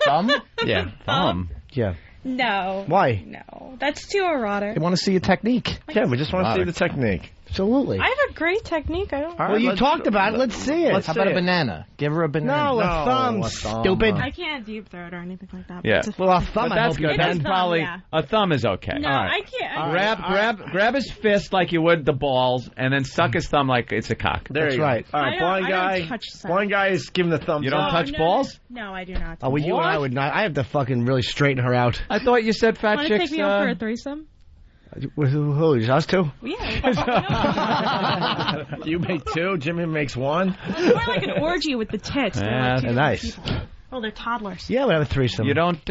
Thumb? Yeah. Thumb. Yeah. No. Why? No, that's too erotic. They want to see a technique. Yeah, we just want to see the technique. Absolutely. I have a great technique. I don't. Well, you talked about it. Let's see it. Let's How see about a it. banana? Give her a banana. No, a thumb, a thumb. stupid. I can't deep throat or anything like that. Yeah. But Well, a thumb, But I that's hope you good. can. That's Thumb, probably yeah. a thumb is okay. No, All right. I can't. Grab his fist like you would the balls, and then suck his thumb like it's a cock. There That's you go. right. All right, I blind don't guy. touch that. Blind guy is giving the thumbs You don't up. touch no, balls? No, I do not. Oh, well, you and I would not. I have to fucking really straighten her out. I thought you said fat Want to chicks. take me out for a threesome? Who? Just us two? Yeah. You make two. Jimmy makes one. It's more like an orgy with the tits. They're like two nice. people. Oh, they're toddlers. Yeah, we have a threesome. You don't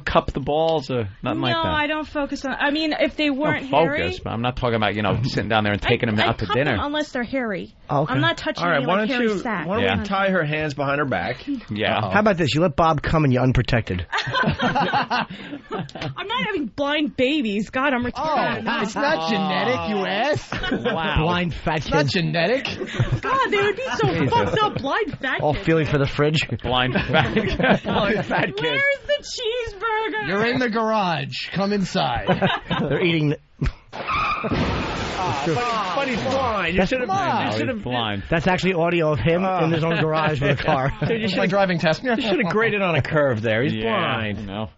cup the balls or nothing like No, that. I don't focus on. I mean, if they Don't weren't focus, hairy, but I'm not talking about sitting down there and taking them I out to cup dinner. them unless they're hairy. Oh, okay. I'm not touching All right, any why like don't hairy you? sack. Why don't we tie her hands behind her back? Yeah. How about this? You let Bob come and you're unprotected. I'm not having blind babies. God, I'm retarded. It's not genetic, you ass. Wow. Blind fat It's not kids. genetic. God, they would be so fucked up. Blind fat All kids. feeling for the fridge. Blind fat kid. Where's the cheeseburger? You're in the garage. Come inside. They're eating. But he's blind. You should have. No, he's blind. That's actually audio of him in his own garage with a car. Dude, you It's my driving test. should have graded on a curve there. He's Yeah, blind. No.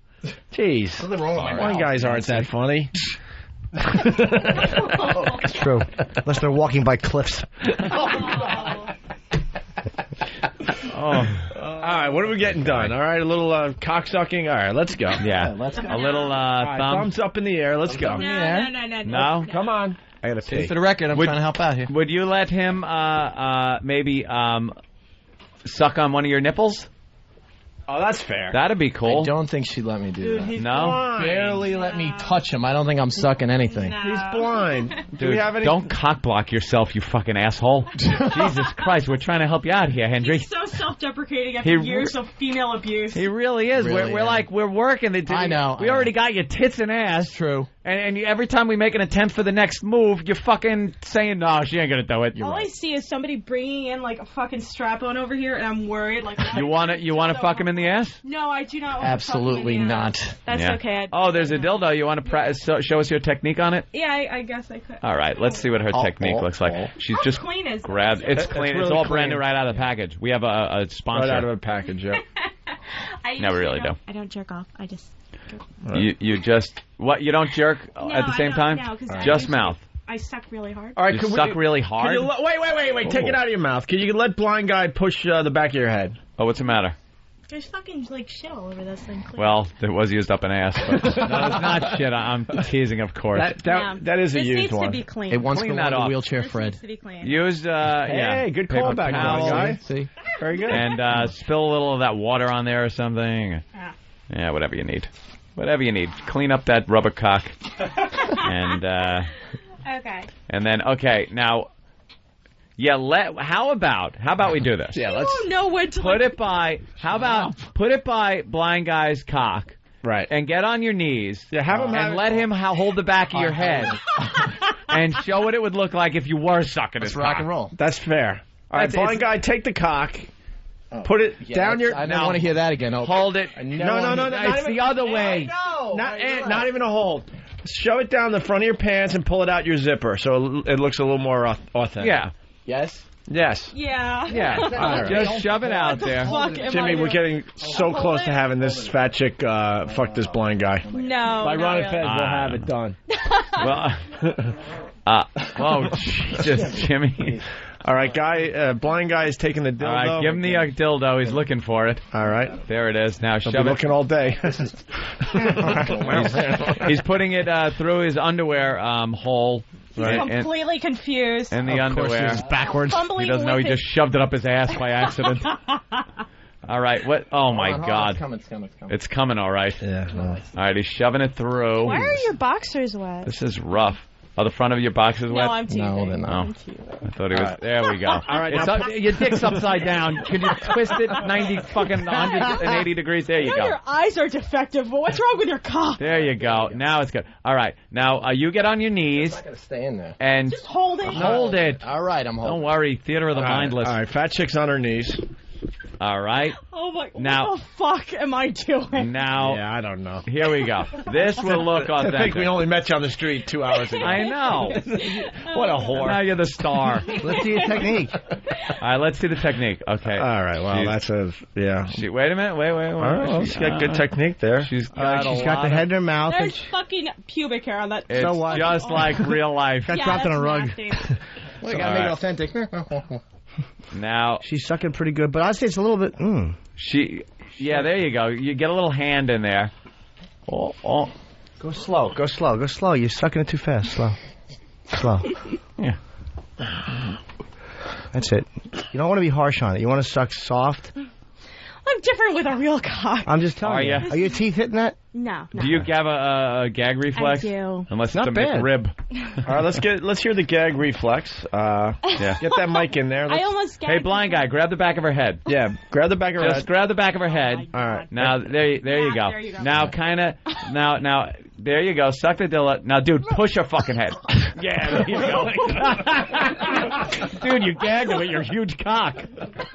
Jeez. Something wrong with my Blind guys aren't that funny. It's true. Unless they're walking by cliffs. All right, what are we getting done? All right, a little cocksucking. All right, let's go. Yeah. Let's go. A little All right, thumb. thumbs up in the air. Let's go. No. No? Come on. I gotta See, pee. for the record, I'm trying to help out here. Would you let him maybe suck on one of your nipples? Oh, that's fair. That'd be cool. I don't think she'd let me do that. No? Barely let me touch him. I don't think I'm sucking anything. He's blind. Do Dude, we have any? don't cock block yourself, you fucking asshole. Jesus Christ, we're trying to help you out here, Hendry. He's so self-deprecating after He years of female abuse. He really is. Really we're is. we're working. I know, We already got your tits and ass. True. And every time we make an attempt for the next move, you're fucking saying, no, she ain't going to do it. All I see is somebody bringing in, like, a fucking strap-on over here, and I'm worried. Like, you want to fuck him in the ass? No, I do not want Absolutely to fuck him in the not. ass. That's okay. Oh, there's a dildo. You want to show us your technique on it? Yeah, I guess I could. All right, let's see what her technique looks like. She's just clean is grabbed. It's clean. It's all brand new right out of the package. We have a sponsor. Right out of a package, yeah. No, we really do. I don't jerk off. I just... You just... What? You don't jerk at the same time? No, just mouth. I suck really hard. All right, you suck really hard? Wait. Take it out of your mouth. Can you let blind guy push the back of your head? Oh, what's the matter? There's fucking, like, shit all over this thing. Well, it was used up an ass. But no, it's not shit. I'm teasing, of course. That is a used one. This needs to be clean. It wants to that off. wheelchair Fred. Needs to be clean. Used, Hey, good callback, guy. See? Very good. And spill a little of that water on there or something. Yeah, whatever you need. Whatever you need. Clean up that rubber cock. And, okay. And then, now... Yeah, how about we do this? Yeah, let's don't know when to put it by. How about put it by blind guy's cock, right? And get on your knees. Yeah, have him and let him hold the back of your head, and show what it would look like if you were sucking his cock. Rock and roll. That's fair. All right, blind guy, take the cock. Put it down your... I don't want to hear that again. Hold it. No. It's the other way. Not even a hold. Shove it down the front of your pants and pull it out your zipper so it looks a little more authentic. Yeah. Yes? Yes. Yeah. Right. Just shove it out there. Jimmy, we're getting so close to having this fat chick fuck this blind guy. No. By Ron and Fez, we'll have it done. Oh, Jesus, Jimmy. All right, blind guy is taking the dildo. All right, give him the dildo. He's looking for it. All right. There it is. Now shove it. Looking all day. He's putting it through his underwear hole. He's completely confused. And the underwear. He's backwards. He doesn't know he just shoved it up his ass by accident. All right. What? Oh, my God. It's coming. It's coming, all right. Yeah. All right, he's shoving it through. Why are your boxers wet? This is rough. Oh, the front of your box is wet? No, I'm teasing. No, they're not. I thought he was... There we go. All right, your dick's upside down. Can you twist it 180 degrees? There you go. Your eyes are defective, but what's wrong with your cock? There you go. Now it's good. All right. Now, you get on your knees. I'm not going to stay in there. And just hold it. Hold it. All right, I'm holding. Don't worry. Theater of the mindless. All right, fat chick's on her knees. All right. Oh, my... Now, what the fuck am I doing? Now... Yeah, I don't know. Here we go. This will look authentic. I think we only met you on the street 2 hours ago. I know. What a whore. Now you're the star. Let's see your technique. All right, let's see the technique. Okay. All right, well, that's a... Yeah. Wait a minute. Wait. All right, she's got good technique there. She's got the head in her mouth. There's fucking pubic hair on that. It's just like real life. Got dropped on a rug. We gotta make it authentic. Now she's sucking pretty good, but I'd say it's a little bit. Yeah, there you go. You get a little hand in there. Oh. Go slow. You're sucking it too fast. Slow. Yeah. That's it. You don't want to be harsh on it. You want to suck soft. I'm different with a real cock. I'm just telling you. Are your teeth hitting that? No. Do you have a gag reflex? I do. Unless not it's a bad. McRib. All right, let's hear the gag reflex. Yeah. Get that mic in there. I almost gagged. Hey, blind guy, grab the back of her head. Yeah, grab the back of her head. Just grab the back of her head. All right. Now there you go. There you go. Now now there you go. Suck the dildo. Now, dude, push her fucking head. Yeah, there you go. Dude, you gagged her with your huge cock.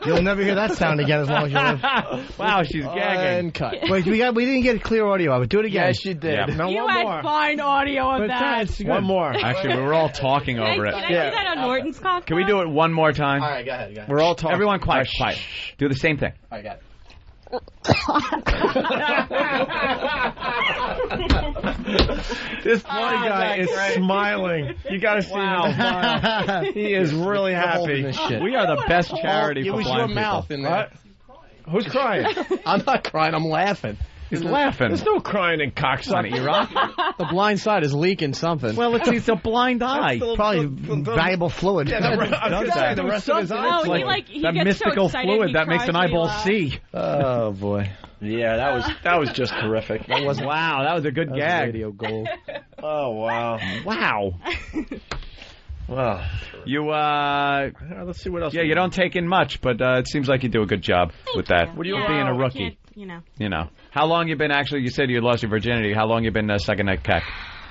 You'll never hear that sound again as long as you live. Wow, she's gagging. Cut. Wait, we didn't get clear audio of it. Do it again. Yes, you did. Yeah. No, You one had more. fine audio of that. One more. Actually, we were all talking over it. Can I do that on Norton's cock? Can we do it one more time? All right, go ahead. We're all talking. Everyone quiet. Do the same thing. All right, got it. This blind guy is smiling. You got to see him smile. He is really happy. We are the best charity for was blind your people. mouth in there. Who's crying? I'm not crying. I'm laughing. He's laughing. There's no crying in cocksucking. The blind side is leaking something. Well, it's a blind eye. Probably valuable fluid. Yeah, the rest of his eyes. He that gets mystical so excited, fluid he that makes an cries really eyeball loud. see. Oh boy. Yeah, that was just terrific. That was Wow, that was a good gag. radio gold. Oh wow. Wow. Well, You let's see what else. yeah, you don't take in much, but it seems like you do a good job with that. What do you being a rookie? You know. You know. How long you been actually? You said you lost your virginity. How long you been sucking that cock?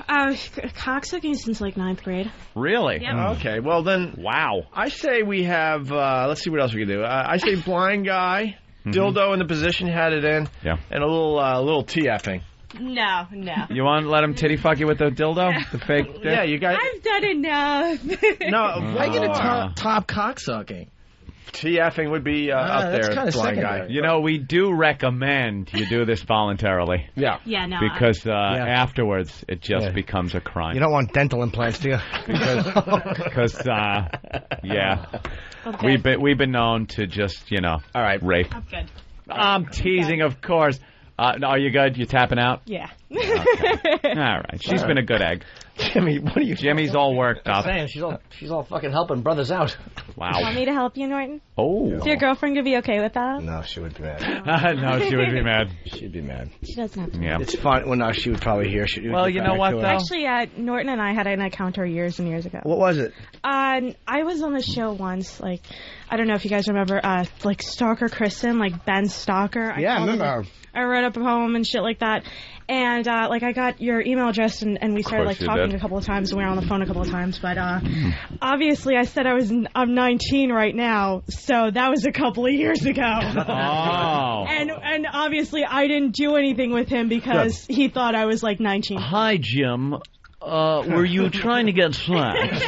Cocksucking since like 9th grade. Really? Yep. Okay, well then, wow. I say we have, let's see what else we can do. I say blind guy, dildo in the position you had it in, and a little TFing. No. You want to let him titty fuck you with the dildo? The fake dick? Yeah, you guys. I've done enough. No, why get a top cocksucking? TFing would be up there, blind guy. You know, we do recommend you do this voluntarily. Yeah. Yeah, no. Because afterwards, it just becomes a crime. You don't want dental implants, do you? Because Okay. we've been known to just, rape. I'm good. I'm teasing, of course. Are you good? You tapping out? Yeah. Okay. All right. She's been a good egg. Jimmy, what are you? Jimmy's all worked up. Saying she's all fucking helping brothers out. Wow. Want me to help you, Norton? Oh. Is your girlfriend gonna be okay with that? No, she would be mad. No, she would be mad. She'd be mad. She doesn't have to. Yeah. It's fun. Well, no, she would probably hear. Well, you know what, though? Actually, Norton and I had an encounter years and years ago. What was it? I was on the show once, like, I don't know if you guys remember, like, Stalker Kristen, like Ben Stalker. Yeah, I remember her. I wrote up a poem and shit like that. And, like, I got your email address and we started, like, talking a couple of times and we were on the phone a couple of times. But, obviously, I said I'm 19 right now, so that was a couple of years ago. Oh. And obviously, I didn't do anything with him because he thought I was, like, 19. Hi, Jim. Were you trying to get slapped?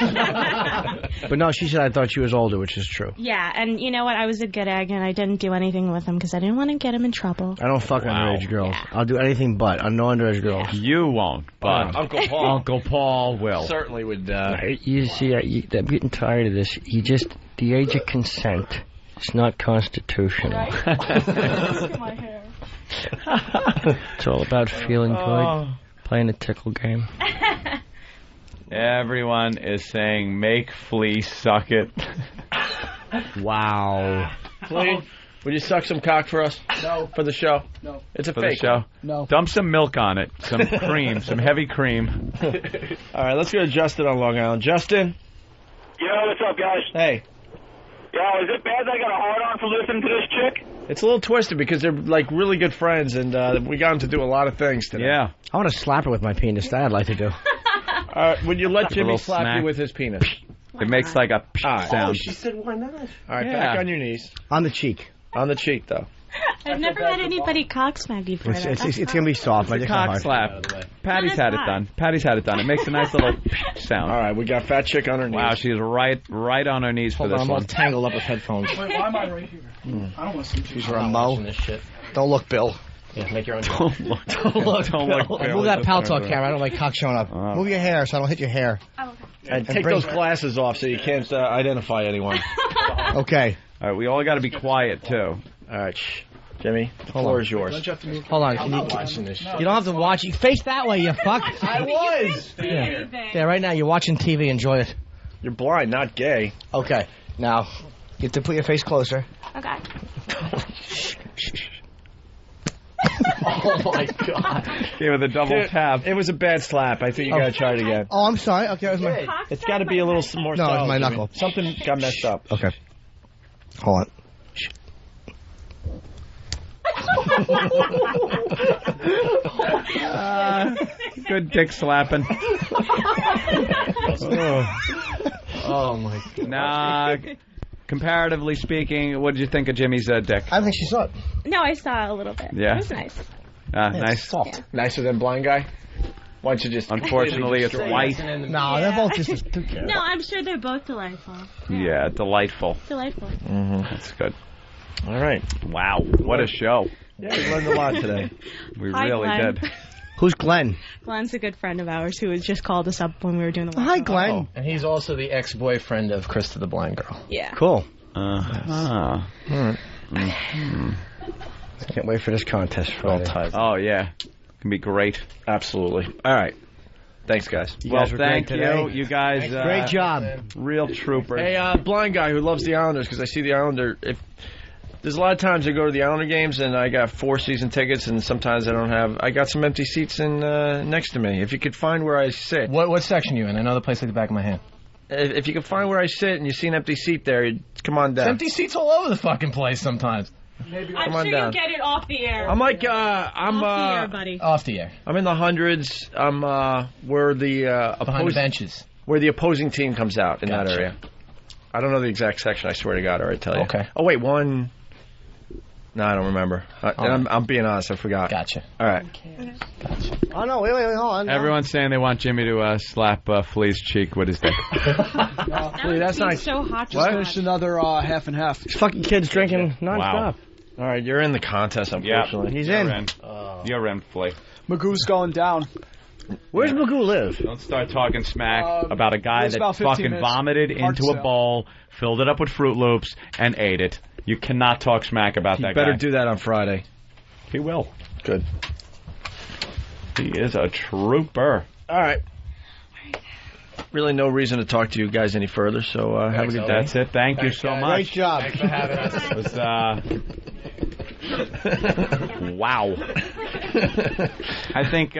But no, she said I thought she was older, which is true. Yeah, and you know what? I was a good egg, and I didn't do anything with him because I didn't want to get him in trouble. I don't fuck underage girls. Yeah. I'll do anything but. I'm no underage girls. You won't, but Uncle Paul will. Certainly would. You see, I'm getting tired of this. The age of consent is not constitutional. Right? Look at my hair. It's all about feeling good, playing a tickle game. Everyone is saying, make Flea suck it. Wow. Flea, would you suck some cock for us? No. For the show? No. It's a for fake the show? one. No. Dump some milk on it. Some cream. Some heavy cream. All right, let's go to Justin on Long Island. Justin? Yo, what's up, guys? Hey. Yo, is it bad that I got a hard-on for listening to this chick? It's a little twisted because they're, like, really good friends, and we got them to do a lot of things today. Yeah. I want to slap her with my penis. That I'd like to do. Would you let Jimmy slap smack. you with his penis? It makes like a sound. Oh, she said why not? All right, back on your knees. On the cheek. On the cheek, though. I've never had anybody cock smack before. It's going to be soft. It's a cock slap. Patty's had it done. Patty's had it done. It makes a nice little sound. All right, we got fat chick on her knees. Wow, she's right on her knees for this I'm one. all tangled up with headphones. Wait, why am I right here? I don't want to see She's a mo. This shit. Don't look, Bill. Yeah, make your own. Don't look, Bill. Move that pal talk camera. I don't like cock showing up. Move your hair so I don't hit your hair. And take those glasses off so you can't identify anyone. Okay. All right, we all got to be quiet, too. All right, Jimmy, the floor is yours. Hold on. You don't have to watch. You face that way, you fuck. I was. Yeah, right now you're watching TV. Enjoy it. You're blind, not gay. Okay. Now, you have to put your face closer. Okay. Oh, my God. Gave it a double tap. It was a bad slap. I think you got to try it again. Oh, I'm sorry. Okay, that was my... It's got to be a little more No, solid, it's my Jimmy. knuckle. Something got messed up. Okay. Hold on. Good dick slapping. Oh, my God. Nah, comparatively speaking, what did you think of Jimmy's dick? I think she saw it. No, I saw a little bit. Yeah. It was nice. Nice. Soft. Nicer than blind guy? Why don't you just... Unfortunately, it's white. No, they're both just... No, I'm sure they're both delightful. Yeah, delightful. Delightful. Mm-hmm. That's good. All right. Wow, what a show. Yeah, we learned a lot today. We Hi, really Glenn. did. Who's Glenn? Glenn's a good friend of ours who has just called us up when we were doing the... Hi, Glenn. And he's also the ex-boyfriend of Krista the blind girl. Yeah. Cool. All right. Can't wait for this contest Friday. Oh, yeah. Can be great. Absolutely. All right. Thanks, guys. You Well, guys were thank great you. today. You guys... Great job. Real troopers. Hey, blind guy who loves the Islanders, because I see the Islander... There's a lot of times I go to the Islander games, and I got 4 season tickets, and sometimes I don't have... I got some empty seats in next to me. If you could find where I sit... What section you in? I know the place like the back of my hand. If you can find where I sit and you see an empty seat there, come on down. There's empty seats all over the fucking place sometimes. I'm Come on sure down. you'll get it off the air. I'm like, off the air, buddy. Off the air. I'm in the hundreds. I'm where the Behind the benches. where the opposing team comes out in that Gotcha. area. I don't know the exact section. I swear to God, or I tell you. Okay. Oh wait, one. No, I don't remember. I'm being honest. I forgot. Gotcha. All right. Oh, no, wait, hold on. Everyone's saying they want Jimmy to slap Flea's cheek with his dick. That's not so hot. Just finished another half and half. These fucking kids drinking nonstop. Wow. All right, you're in the contest, unfortunately. He's You're in. You're in, Flea. Magoo's going down. Where's Magoo live? Don't start talking smack about a guy it's that about 15 fucking minutes. vomited Hard into to a bowl, filled it up with Fruit Loops, and ate it. You cannot talk smack about You that better guy. do that on Friday. He will. Good. He is a trooper. All right. Really no reason to talk to you guys any further, so have a good day. That's it. Thank you so much. Great job. Thanks for having us. It was, wow. I think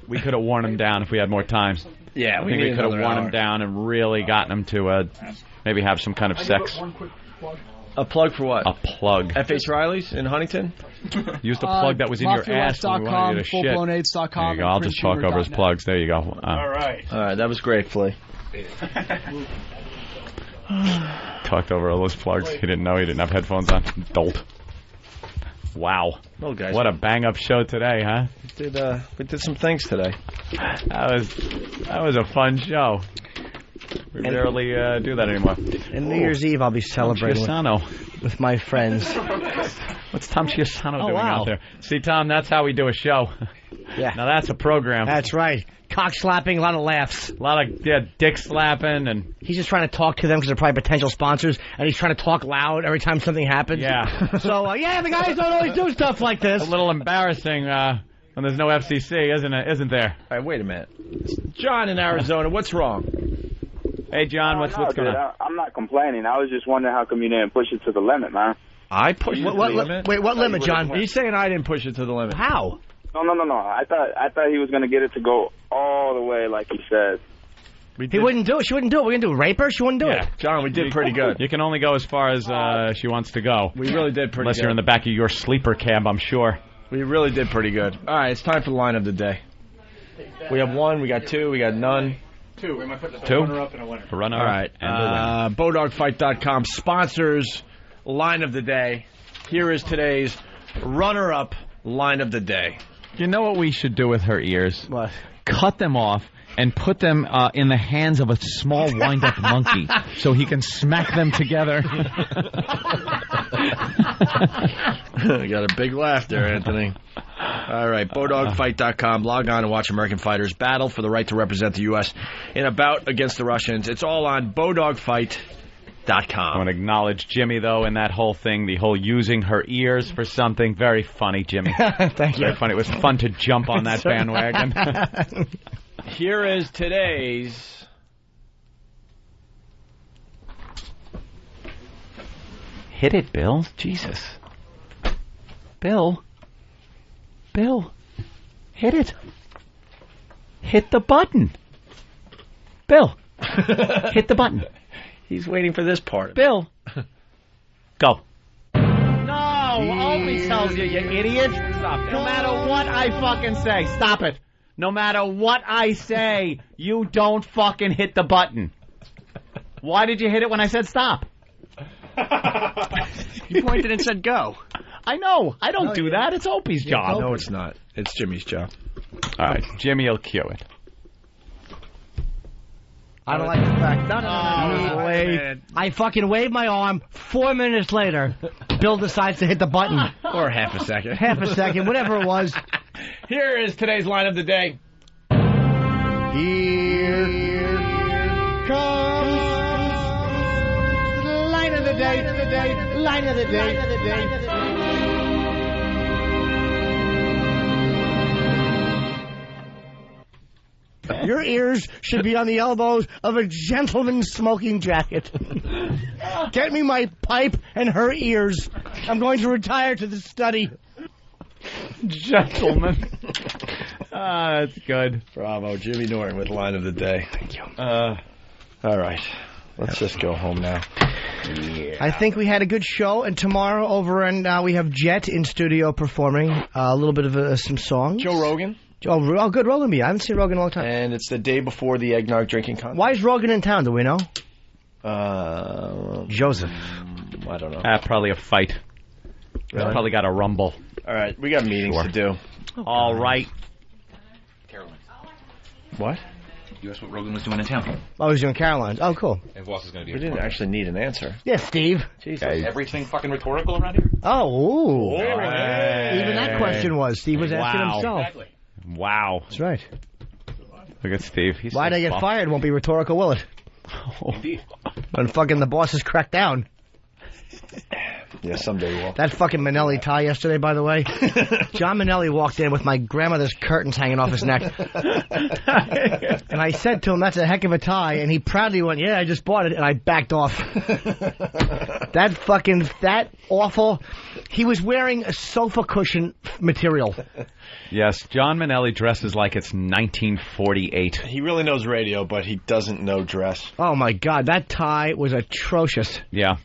we could have worn him down if we had more time. Yeah, I think we could have worn him down and really gotten him to maybe have some kind of sex. A plug for what? A plug. F.H. Riley's in Huntington? Use the plug that was in your ass when we wanted you to shit. FullBlownAids.com. There you go. I'll just talk over his plugs. There you go. All right, that was great, Flea. Talked over all those plugs. He didn't know he didn't have headphones on. Dolt. Wow. Well, guys, what a bang-up show today, huh? We did some things today. That was a fun show. We rarely do that anymore. And New Year's Eve, I'll be celebrating with my friends. What's Tom Chiasano doing wow. out there? See, Tom, that's how we do a show. Yeah. Now that's a program. That's right. Cock slapping, a lot of laughs. A lot of dick slapping, and he's just trying to talk to them because they're probably potential sponsors, and he's trying to talk loud every time something happens. Yeah. So, the guys don't always do stuff like this. A little embarrassing when there's no FCC, isn't there? All right, wait a minute. John in Arizona, what's wrong? Hey, John, what's going on? I'm not complaining. I was just wondering how come you didn't push it to the limit, man. I pushed it to the limit? Wait, what limit, John? He's saying I didn't push it to the limit. How? No. I thought he was going to get it to go all the way like he said. He wouldn't do it. She wouldn't do it. We're going to do rape her? She wouldn't do it. John, we did pretty good. You can only go as far as she wants to go. We really did pretty Unless good. you're in the back of your sleeper cab, I'm sure. We really did pretty good. All right, it's time for the line of the day. We have one, we got two, we got none. Two. We might put a Two? runner-up and a winner. A runner All right. and a winner. Bodogfight.com sponsors line of the day. Here is today's runner-up line of the day. You know what we should do with her ears? What? Cut them off and put them in the hands of a small wind-up monkey so he can smack them together. Got a big laugh there, Anthony. All right, Bodogfight.com. Log on and watch American fighters battle for the right to represent the U.S. in a bout against the Russians. It's all on Bodogfight.com. I want to acknowledge Jimmy, though, in that whole thing, the whole using her ears for something. Very funny, Jimmy. Thank you. Very funny. It was fun to jump on that bandwagon. Here is today's... Hit it, Bill. Jesus. Bill, hit it. Hit the button. Bill, hit the button. He's waiting for this part. Bill, go. No, Opie tells you, you idiot. Stop. No matter what I fucking say, stop it. No matter what I say, you don't fucking hit the button. Why did you hit it when I said stop? You pointed and said go. I know. I don't do that. It's Opie's job. No, it's not. It's Jimmy's job. All right. Jimmy will cue it. I don't like the fact. No. I fucking wave my arm. 4 minutes later, Bill decides to hit the button. Or half a second. Half a second, whatever it was. Here is today's line of the day. Here comes the line of the day. Line of the day. Your ears should be on the elbows of a gentleman's smoking jacket. Get me my pipe and her ears. I'm going to retire to the study. Gentlemen. That's good. Bravo. Jimmy Norton with line of the day. Thank you. All right. Let's just go home now. I think we had a good show, and tomorrow over and we have Jet in studio performing a little bit of some songs. Joe Rogan. Oh, good, Rogan be. I haven't seen Rogan in a long time. And it's the day before the eggnog drinking contest. Why is Rogan in town, do we know? Joseph. I don't know. Probably a fight. Really? Probably got a rumble. All right, we got meetings to do. All right. Carolines. What? That's what Rogan was doing in town. Oh, he's doing Carolines. Oh, cool. And Voss is going to do We didn't actually need an answer. Yes, Steve. Jesus. Everything fucking rhetorical around here? Oh, ooh. Hey. Even that question was. Steve was asking himself. Exactly. Wow. That's right. Look at Steve. He's Why'd so I get buff. fired won't be rhetorical, will it? Indeed. When fucking the bosses crack down. Yeah, someday we will. That fucking Manelli tie yesterday, by the way. John Manelli walked in with my grandmother's curtains hanging off his neck. And I said to him, that's a heck of a tie. And he proudly went, yeah, I just bought it. And I backed off. That awful. He was wearing a sofa cushion material. Yes, John Manelli dresses like it's 1948. He really knows radio, but he doesn't know dress. Oh, my God. That tie was atrocious. Yeah.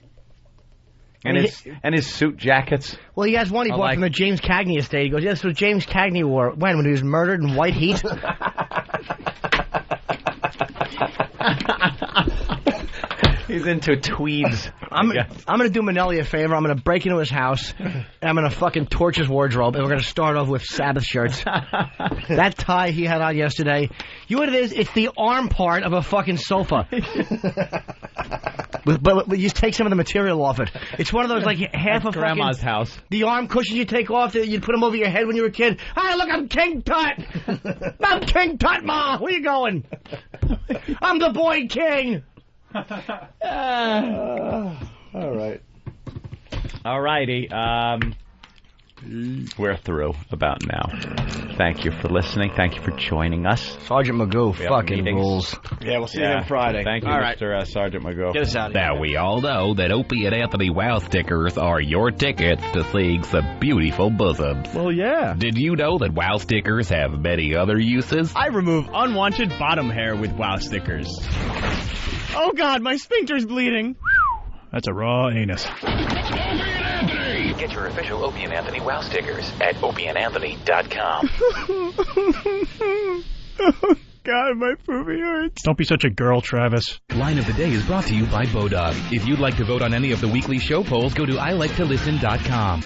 And his suit jackets. Well, he has one he bought from the James Cagney estate. He goes, yeah, that's what James Cagney wore. When he was murdered in white heat? He's into tweeds. I'm going to do Manelli a favor. I'm going to break into his house, and I'm going to fucking torch his wardrobe, and we're going to start off with Sabbath shirts. That tie he had on yesterday, you know what it is? It's the arm part of a fucking sofa. But you just take some of the material off it. It's one of those, like, half of Grandma's house. The arm cushions you take off, you put them over your head when you were a kid. Hey, look, I'm King Tut! I'm King Tut, Ma! Where you going? I'm the boy king! All right. All righty. We're through about now. Thank you for listening. Thank you for joining us. Sergeant Magoo fucking meetings. rules. Yeah, we'll see you on Friday. Thank you, All right. Mr. Sergeant Magoo. Get us out of here. Now we all know that Opie and Anthony Wow stickers are your tickets to seeing some beautiful bosoms. Well, yeah. Did you know that Wow stickers have many other uses? I remove unwanted bottom hair with Wow stickers. Oh, God, my sphincter's bleeding. That's a raw anus. Get your official Opie and Anthony Wow stickers at opieandanthony.com. Oh, God, my poopy hurts. Don't be such a girl, Travis. Line of the Day is brought to you by Bodog. If you'd like to vote on any of the weekly show polls, go to iliketolisten.com.